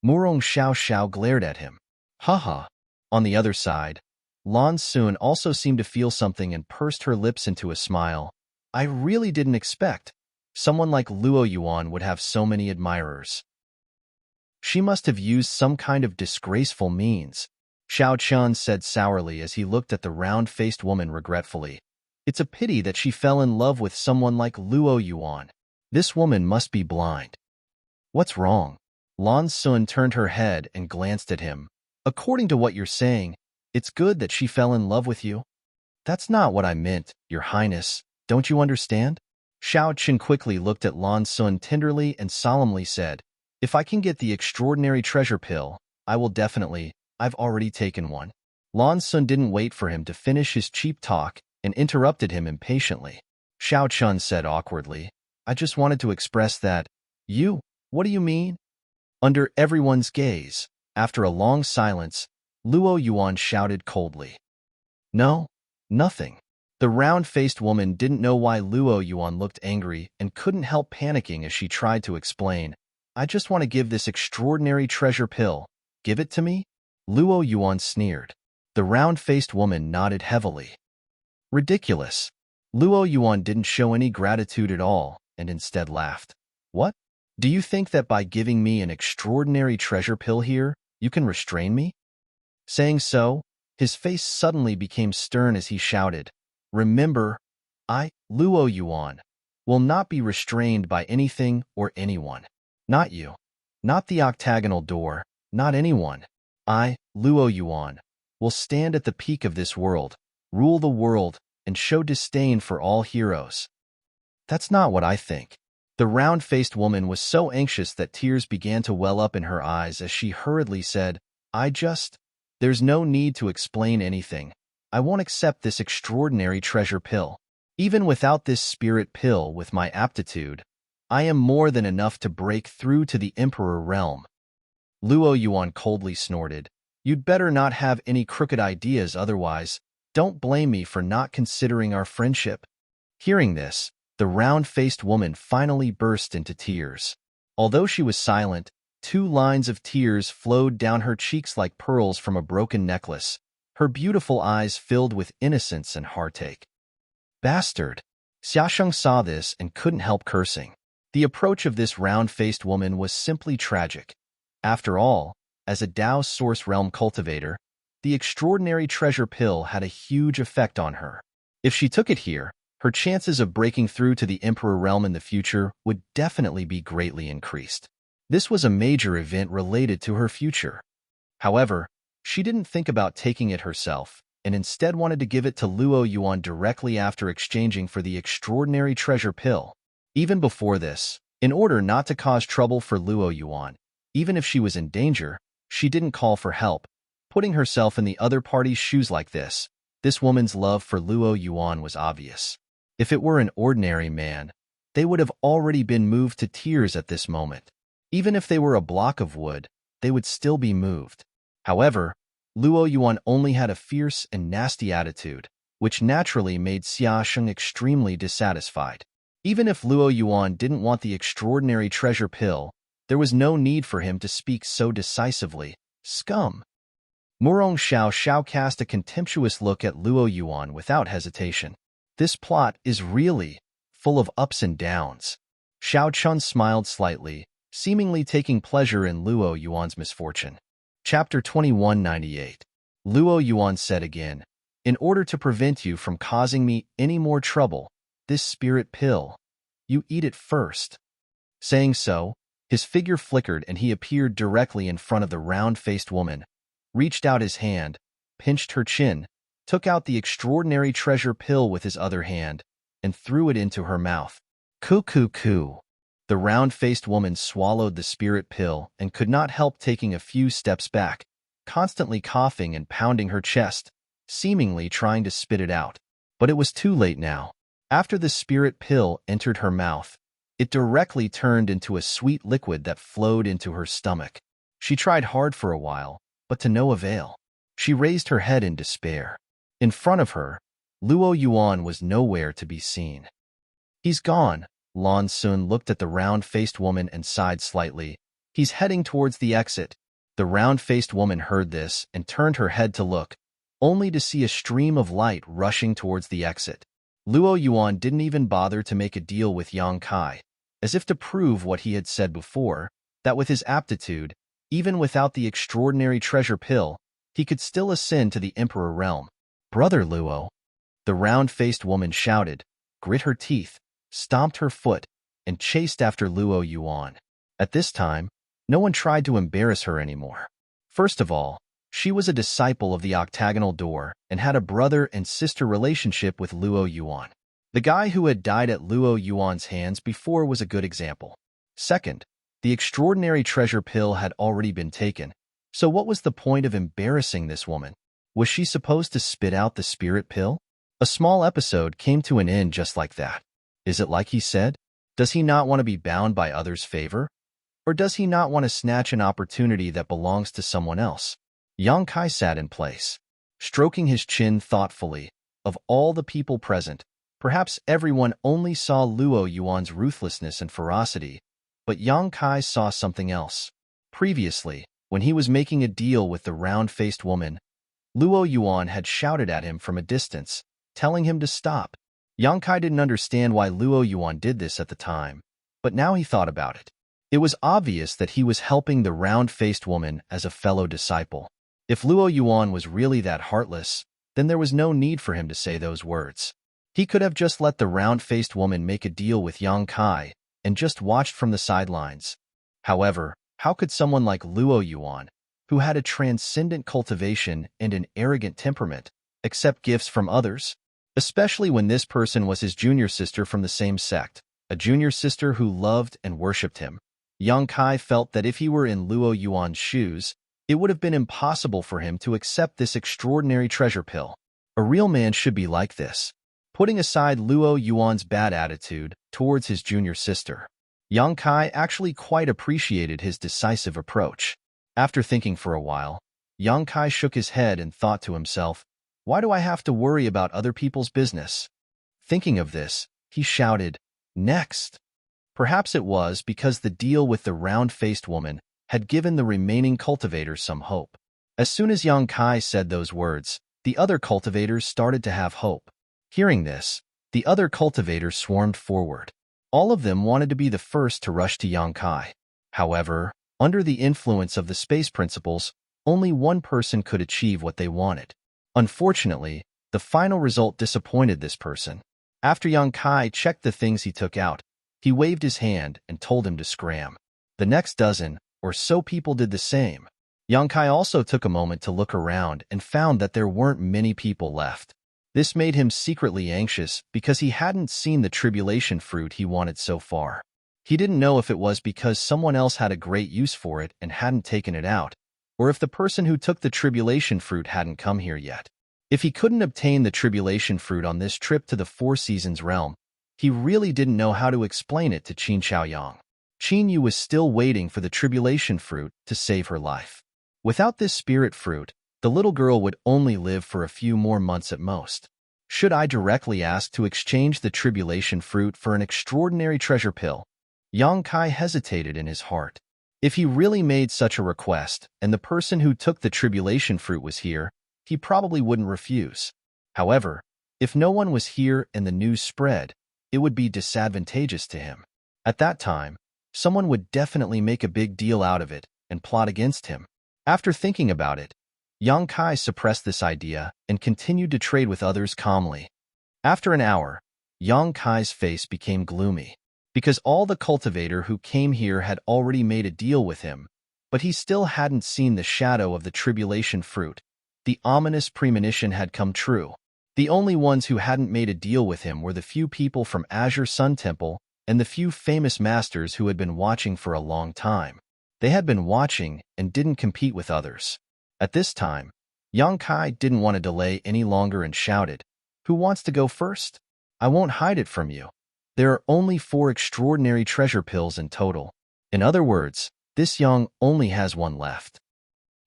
Murong Xiao glared at him. Haha. On the other side, Lan Sun also seemed to feel something and pursed her lips into a smile. I really didn't expect someone like Luo Yuan would have so many admirers. She must have used some kind of disgraceful means, Xiao Chun said sourly as he looked at the round-faced woman regretfully. It's a pity that she fell in love with someone like Luo Yuan. This woman must be blind. What's wrong? Lan Sun turned her head and glanced at him. According to what you're saying, it's good that she fell in love with you. That's not what I meant, Your Highness. Don't you understand? Xiao Qin quickly looked at Lan Sun tenderly and solemnly said, If I can get the extraordinary treasure pill, I will definitely. I've already taken one. Lan Sun didn't wait for him to finish his cheap talk and interrupted him impatiently. Xiao Chun said awkwardly, I just wanted to express that. You? What do you mean? Under everyone's gaze, after a long silence, Luo Yuan shouted coldly. No, nothing. The round-faced woman didn't know why Luo Yuan looked angry and couldn't help panicking as she tried to explain. I just want to give this extraordinary treasure pill. Give it to me? Luo Yuan sneered. The round-faced woman nodded heavily. Ridiculous. Luo Yuan didn't show any gratitude at all and instead laughed. What? Do you think that by giving me an extraordinary treasure pill here, you can restrain me? Saying so, his face suddenly became stern as he shouted, Remember, I, Luo Yuan, will not be restrained by anything or anyone. Not you. Not the octagonal door. Not anyone. I, Luo Yuan, will stand at the peak of this world, rule the world, and show disdain for all heroes. That's not what I think. The round-faced woman was so anxious that tears began to well up in her eyes as she hurriedly said, There's no need to explain anything. I won't accept this extraordinary treasure pill. Even without this spirit pill with my aptitude, I am more than enough to break through to the Emperor realm. Luo Yuan coldly snorted, You'd better not have any crooked ideas otherwise. Don't blame me for not considering our friendship. Hearing this, the round-faced woman finally burst into tears. Although she was silent, 2 lines of tears flowed down her cheeks like pearls from a broken necklace, her beautiful eyes filled with innocence and heartache. Bastard! Xiaosheng saw this and couldn't help cursing. The approach of this round-faced woman was simply tragic. After all, as a Dao Source Realm cultivator, the extraordinary treasure pill had a huge effect on her. If she took it here, her chances of breaking through to the Emperor realm in the future would definitely be greatly increased. This was a major event related to her future. However, she didn't think about taking it herself, and instead wanted to give it to Luo Yuan directly after exchanging for the extraordinary treasure pill. Even before this, in order not to cause trouble for Luo Yuan, even if she was in danger, she didn't call for help. Putting herself in the other party's shoes like this woman's love for Luo Yuan was obvious. If it were an ordinary man, they would have already been moved to tears at this moment. Even if they were a block of wood, they would still be moved. However, Luo Yuan only had a fierce and nasty attitude, which naturally made Xia Sheng extremely dissatisfied. Even if Luo Yuan didn't want the extraordinary treasure pill, there was no need for him to speak so decisively. Scum! Murong Xiao cast a contemptuous look at Luo Yuan without hesitation. This plot is really full of ups and downs. Xiao Chun smiled slightly, seemingly taking pleasure in Luo Yuan's misfortune. Chapter 2198. Luo Yuan said again, "In order to prevent you from causing me any more trouble, this spirit pill, you eat it first." Saying so, his figure flickered and he appeared directly in front of the round-faced woman, reached out his hand, pinched her chin, took out the extraordinary treasure pill with his other hand, and threw it into her mouth. Coo. The round-faced woman swallowed the spirit pill and could not help taking a few steps back, constantly coughing and pounding her chest, seemingly trying to spit it out. But it was too late now. After the spirit pill entered her mouth, it directly turned into a sweet liquid that flowed into her stomach. She tried hard for a while, but to no avail. She raised her head in despair. In front of her, Luo Yuan was nowhere to be seen. "He's gone." Lan Sun looked at the round-faced woman and sighed slightly. "He's heading towards the exit." The round-faced woman heard this and turned her head to look, only to see a stream of light rushing towards the exit. Luo Yuan didn't even bother to make a deal with Yang Kai, as if to prove what he had said before, that with his aptitude, even without the extraordinary treasure pill, he could still ascend to the Emperor realm. "Brother Luo," the round-faced woman shouted, grit her teeth, stomped her foot, and chased after Luo Yuan. At this time, no one tried to embarrass her anymore. First of all, she was a disciple of the octagonal door and had a brother and sister relationship with Luo Yuan. The guy who had died at Luo Yuan's hands before was a good example. Second, the extraordinary treasure pill had already been taken, so what was the point of embarrassing this woman? Was she supposed to spit out the spirit pill? A small episode came to an end just like that. Is it like he said? Does he not want to be bound by others' favor? Or does he not want to snatch an opportunity that belongs to someone else? Yang Kai sat in place, stroking his chin thoughtfully. Of all the people present, perhaps everyone only saw Luo Yuan's ruthlessness and ferocity, but Yang Kai saw something else. Previously, when he was making a deal with the round-faced woman, Luo Yuan had shouted at him from a distance, telling him to stop. Yang Kai didn't understand why Luo Yuan did this at the time, but now he thought about it. It was obvious that he was helping the round-faced woman as a fellow disciple. If Luo Yuan was really that heartless, then there was no need for him to say those words. He could have just let the round-faced woman make a deal with Yang Kai and just watched from the sidelines. However, how could someone like Luo Yuan, who had a transcendent cultivation and an arrogant temperament, accept gifts from others? Especially when this person was his junior sister from the same sect, a junior sister who loved and worshipped him. Yang Kai felt that if he were in Luo Yuan's shoes, it would have been impossible for him to accept this extraordinary treasure pill. A real man should be like this. Putting aside Luo Yuan's bad attitude towards his junior sister, Yang Kai actually quite appreciated his decisive approach. After thinking for a while, Yang Kai shook his head and thought to himself, "Why do I have to worry about other people's business?" Thinking of this, he shouted, "Next!" Perhaps it was because the deal with the round-faced woman had given the remaining cultivators some hope. As soon as Yang Kai said those words, the other cultivators started to have hope. Hearing this, the other cultivators swarmed forward. All of them wanted to be the first to rush to Yang Kai. However, under the influence of the space principles, only one person could achieve what they wanted. Unfortunately, the final result disappointed this person. After Yang Kai checked the things he took out, he waved his hand and told him to scram. The next dozen or so people did the same. Yang Kai also took a moment to look around and found that there weren't many people left. This made him secretly anxious because he hadn't seen the tribulation fruit he wanted so far. He didn't know if it was because someone else had a great use for it and hadn't taken it out, or if the person who took the tribulation fruit hadn't come here yet. If he couldn't obtain the tribulation fruit on this trip to the Four Seasons realm, He really didn't know how to explain it to Qin Chaoyang. Qin Yu was still waiting for the tribulation fruit to save her life. Without this spirit fruit, the little girl would only live for a few more months at most. Should I directly ask to exchange the tribulation fruit for an extraordinary treasure pill? Yang Kai hesitated in his heart. If he really made such a request, and the person who took the tribulation fruit was here, he probably wouldn't refuse. However, if no one was here and the news spread, it would be disadvantageous to him. At that time, someone would definitely make a big deal out of it and plot against him. After thinking about it, Yang Kai suppressed this idea and continued to trade with others calmly. After an hour, Yang Kai's face became gloomy. Because all the cultivator who came here had already made a deal with him, but he still hadn't seen the shadow of the tribulation fruit. The ominous premonition had come true. The only ones who hadn't made a deal with him were the few people from Azure Sun Temple and the few famous masters who had been watching for a long time. They had been watching and didn't compete with others. At this time, Yang Kai didn't want to delay any longer and shouted, "Who wants to go first? I won't hide it from you. There are only 4 extraordinary treasure pills in total. In other words, this Yang only has one left."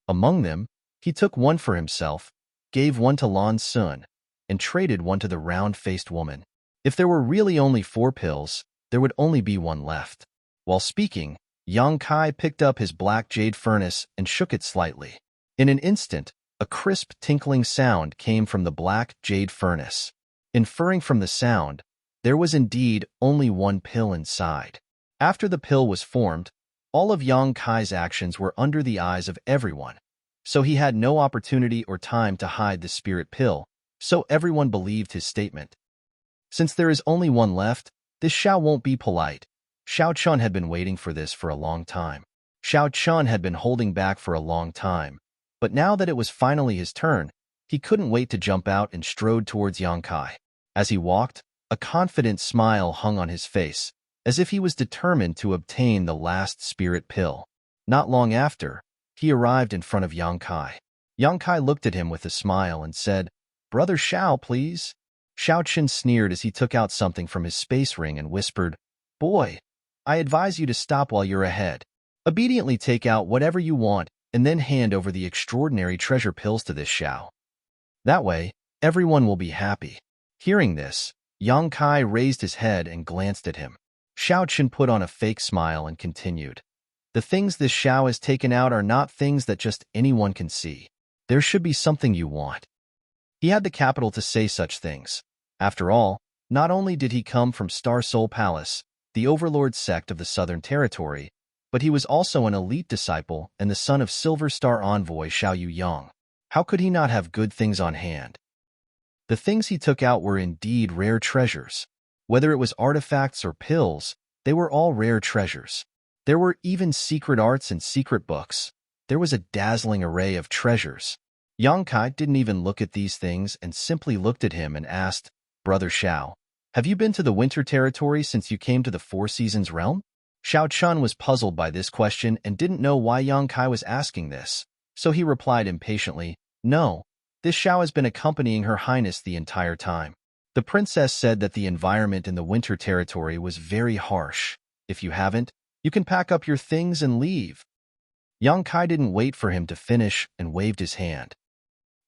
Among them, he took one for himself, gave one to Lan Sun, and traded one to the round-faced woman. If there were really only 4 pills, there would only be one left. While speaking, Yang Kai picked up his black jade furnace and shook it slightly. In an instant, a crisp, tinkling sound came from the black jade furnace. Inferring from the sound, there was indeed only one pill inside. After the pill was formed, all of Yang Kai's actions were under the eyes of everyone, so he had no opportunity or time to hide the spirit pill, so everyone believed his statement. Since there is only one left, this Xiao won't be polite. Xiao Chun had been waiting for this for a long time. Xiao Chun had been holding back for a long time, but now that it was finally his turn, he couldn't wait to jump out and strode towards Yang Kai. As he walked, a confident smile hung on his face, as if he was determined to obtain the last spirit pill. Not long after, he arrived in front of Yang Kai. Yang Kai looked at him with a smile and said, "Brother Xiao, please." Xiao Qin sneered as he took out something from his space ring and whispered, "Boy, I advise you to stop while you're ahead. Obediently take out whatever you want and then hand over the extraordinary treasure pills to this Xiao. That way, everyone will be happy." Hearing this, Yang Kai raised his head and glanced at him. Xiao Qin put on a fake smile and continued, "The things this Xiao has taken out are not things that just anyone can see. There should be something you want." He had the capital to say such things. After all, not only did he come from Star Soul Palace, the overlord sect of the Southern Territory, but he was also an elite disciple and the son of Silver Star envoy Xiao Yang. How could he not have good things on hand? The things he took out were indeed rare treasures. Whether it was artifacts or pills, they were all rare treasures. There were even secret arts and secret books. There was a dazzling array of treasures. Yang Kai didn't even look at these things and simply looked at him and asked, "Brother Xiao, have you been to the Winter Territory since you came to the Four Seasons realm?" Xiao Chun was puzzled by this question and didn't know why Yang Kai was asking this, so he replied impatiently, "No. This Xiao has been accompanying Her Highness the entire time. The princess said that the environment in the Winter Territory was very harsh. If you haven't, you can pack up your things and leave." Yang Kai didn't wait for him to finish and waved his hand.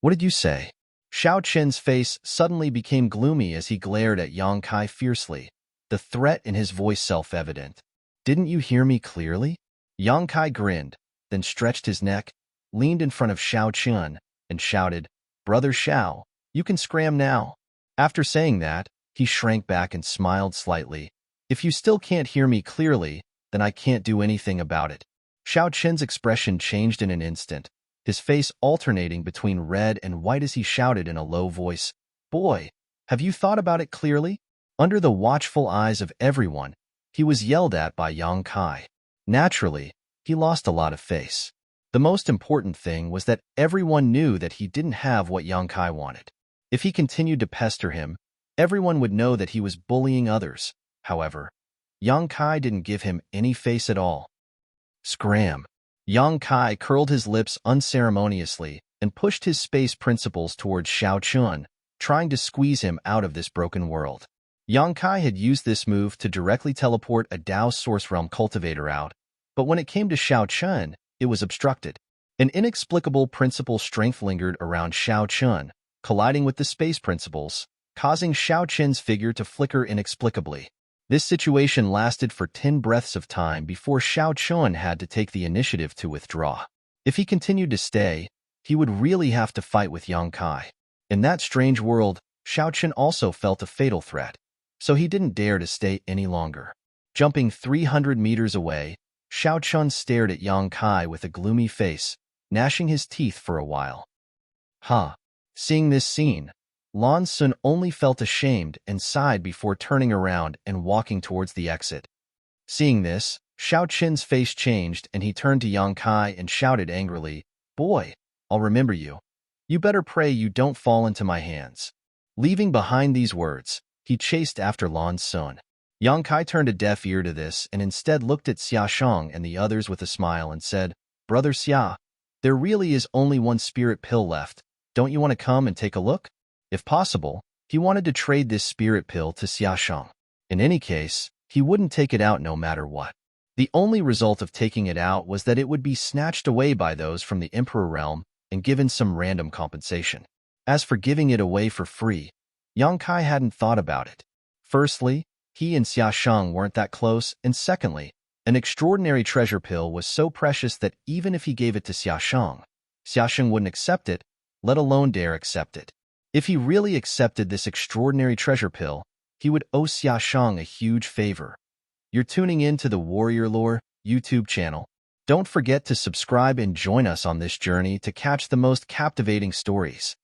"What did you say?" Xiao Qin's face suddenly became gloomy as he glared at Yang Kai fiercely, the threat in his voice self-evident. "Didn't you hear me clearly?" Yang Kai grinned, then stretched his neck, leaned in front of Xiao Qin, and shouted, "Brother Xiao, you can scram now." After saying that, he shrank back and smiled slightly. "If you still can't hear me clearly, then I can't do anything about it." Xiao Qin's expression changed in an instant, his face alternating between red and white as he shouted in a low voice, "Boy, have you thought about it clearly?" Under the watchful eyes of everyone, he was yelled at by Yang Kai. Naturally, he lost a lot of face. The most important thing was that everyone knew that he didn't have what Yang Kai wanted. If he continued to pester him, everyone would know that he was bullying others. However, Yang Kai didn't give him any face at all. Scram! Yang Kai curled his lips unceremoniously and pushed his space principles towards Xiao Chun, trying to squeeze him out of this broken world. Yang Kai had used this move to directly teleport a Dao Source Realm cultivator out, but when it came to Xiao Chun, it was obstructed. An inexplicable principle strength lingered around Xiao Chun, colliding with the space principles, causing Xiao Chun's figure to flicker inexplicably. This situation lasted for 10 breaths of time before Xiao Chun had to take the initiative to withdraw. If he continued to stay, he would really have to fight with Yang Kai. In that strange world, Xiao Chun also felt a fatal threat, so he didn't dare to stay any longer. Jumping 300 meters away, Xiao Chun stared at Yang Kai with a gloomy face, gnashing his teeth for a while. Seeing this scene, Lan Sun only felt ashamed and sighed before turning around and walking towards the exit. Seeing this, Xiao Chun's face changed and he turned to Yang Kai and shouted angrily, "Boy, I'll remember you. You better pray you don't fall into my hands." Leaving behind these words, he chased after Lan Sun. Yang Kai turned a deaf ear to this and instead looked at Xia Shang and the others with a smile and said, "Brother Xia, there really is only one spirit pill left. Don't you want to come and take a look?" If possible, he wanted to trade this spirit pill to Xia Shang. In any case, he wouldn't take it out no matter what. The only result of taking it out was that it would be snatched away by those from the Emperor realm and given some random compensation. As for giving it away for free, Yang Kai hadn't thought about it. Firstly, he and Xia Shang weren't that close, and secondly, an extraordinary treasure pill was so precious that even if he gave it to Xia Shang wouldn't accept it, let alone dare accept it. If he really accepted this extraordinary treasure pill, he would owe Xia Shang a huge favor. You're tuning in to the Warrior Lore YouTube channel. Don't forget to subscribe and join us on this journey to catch the most captivating stories.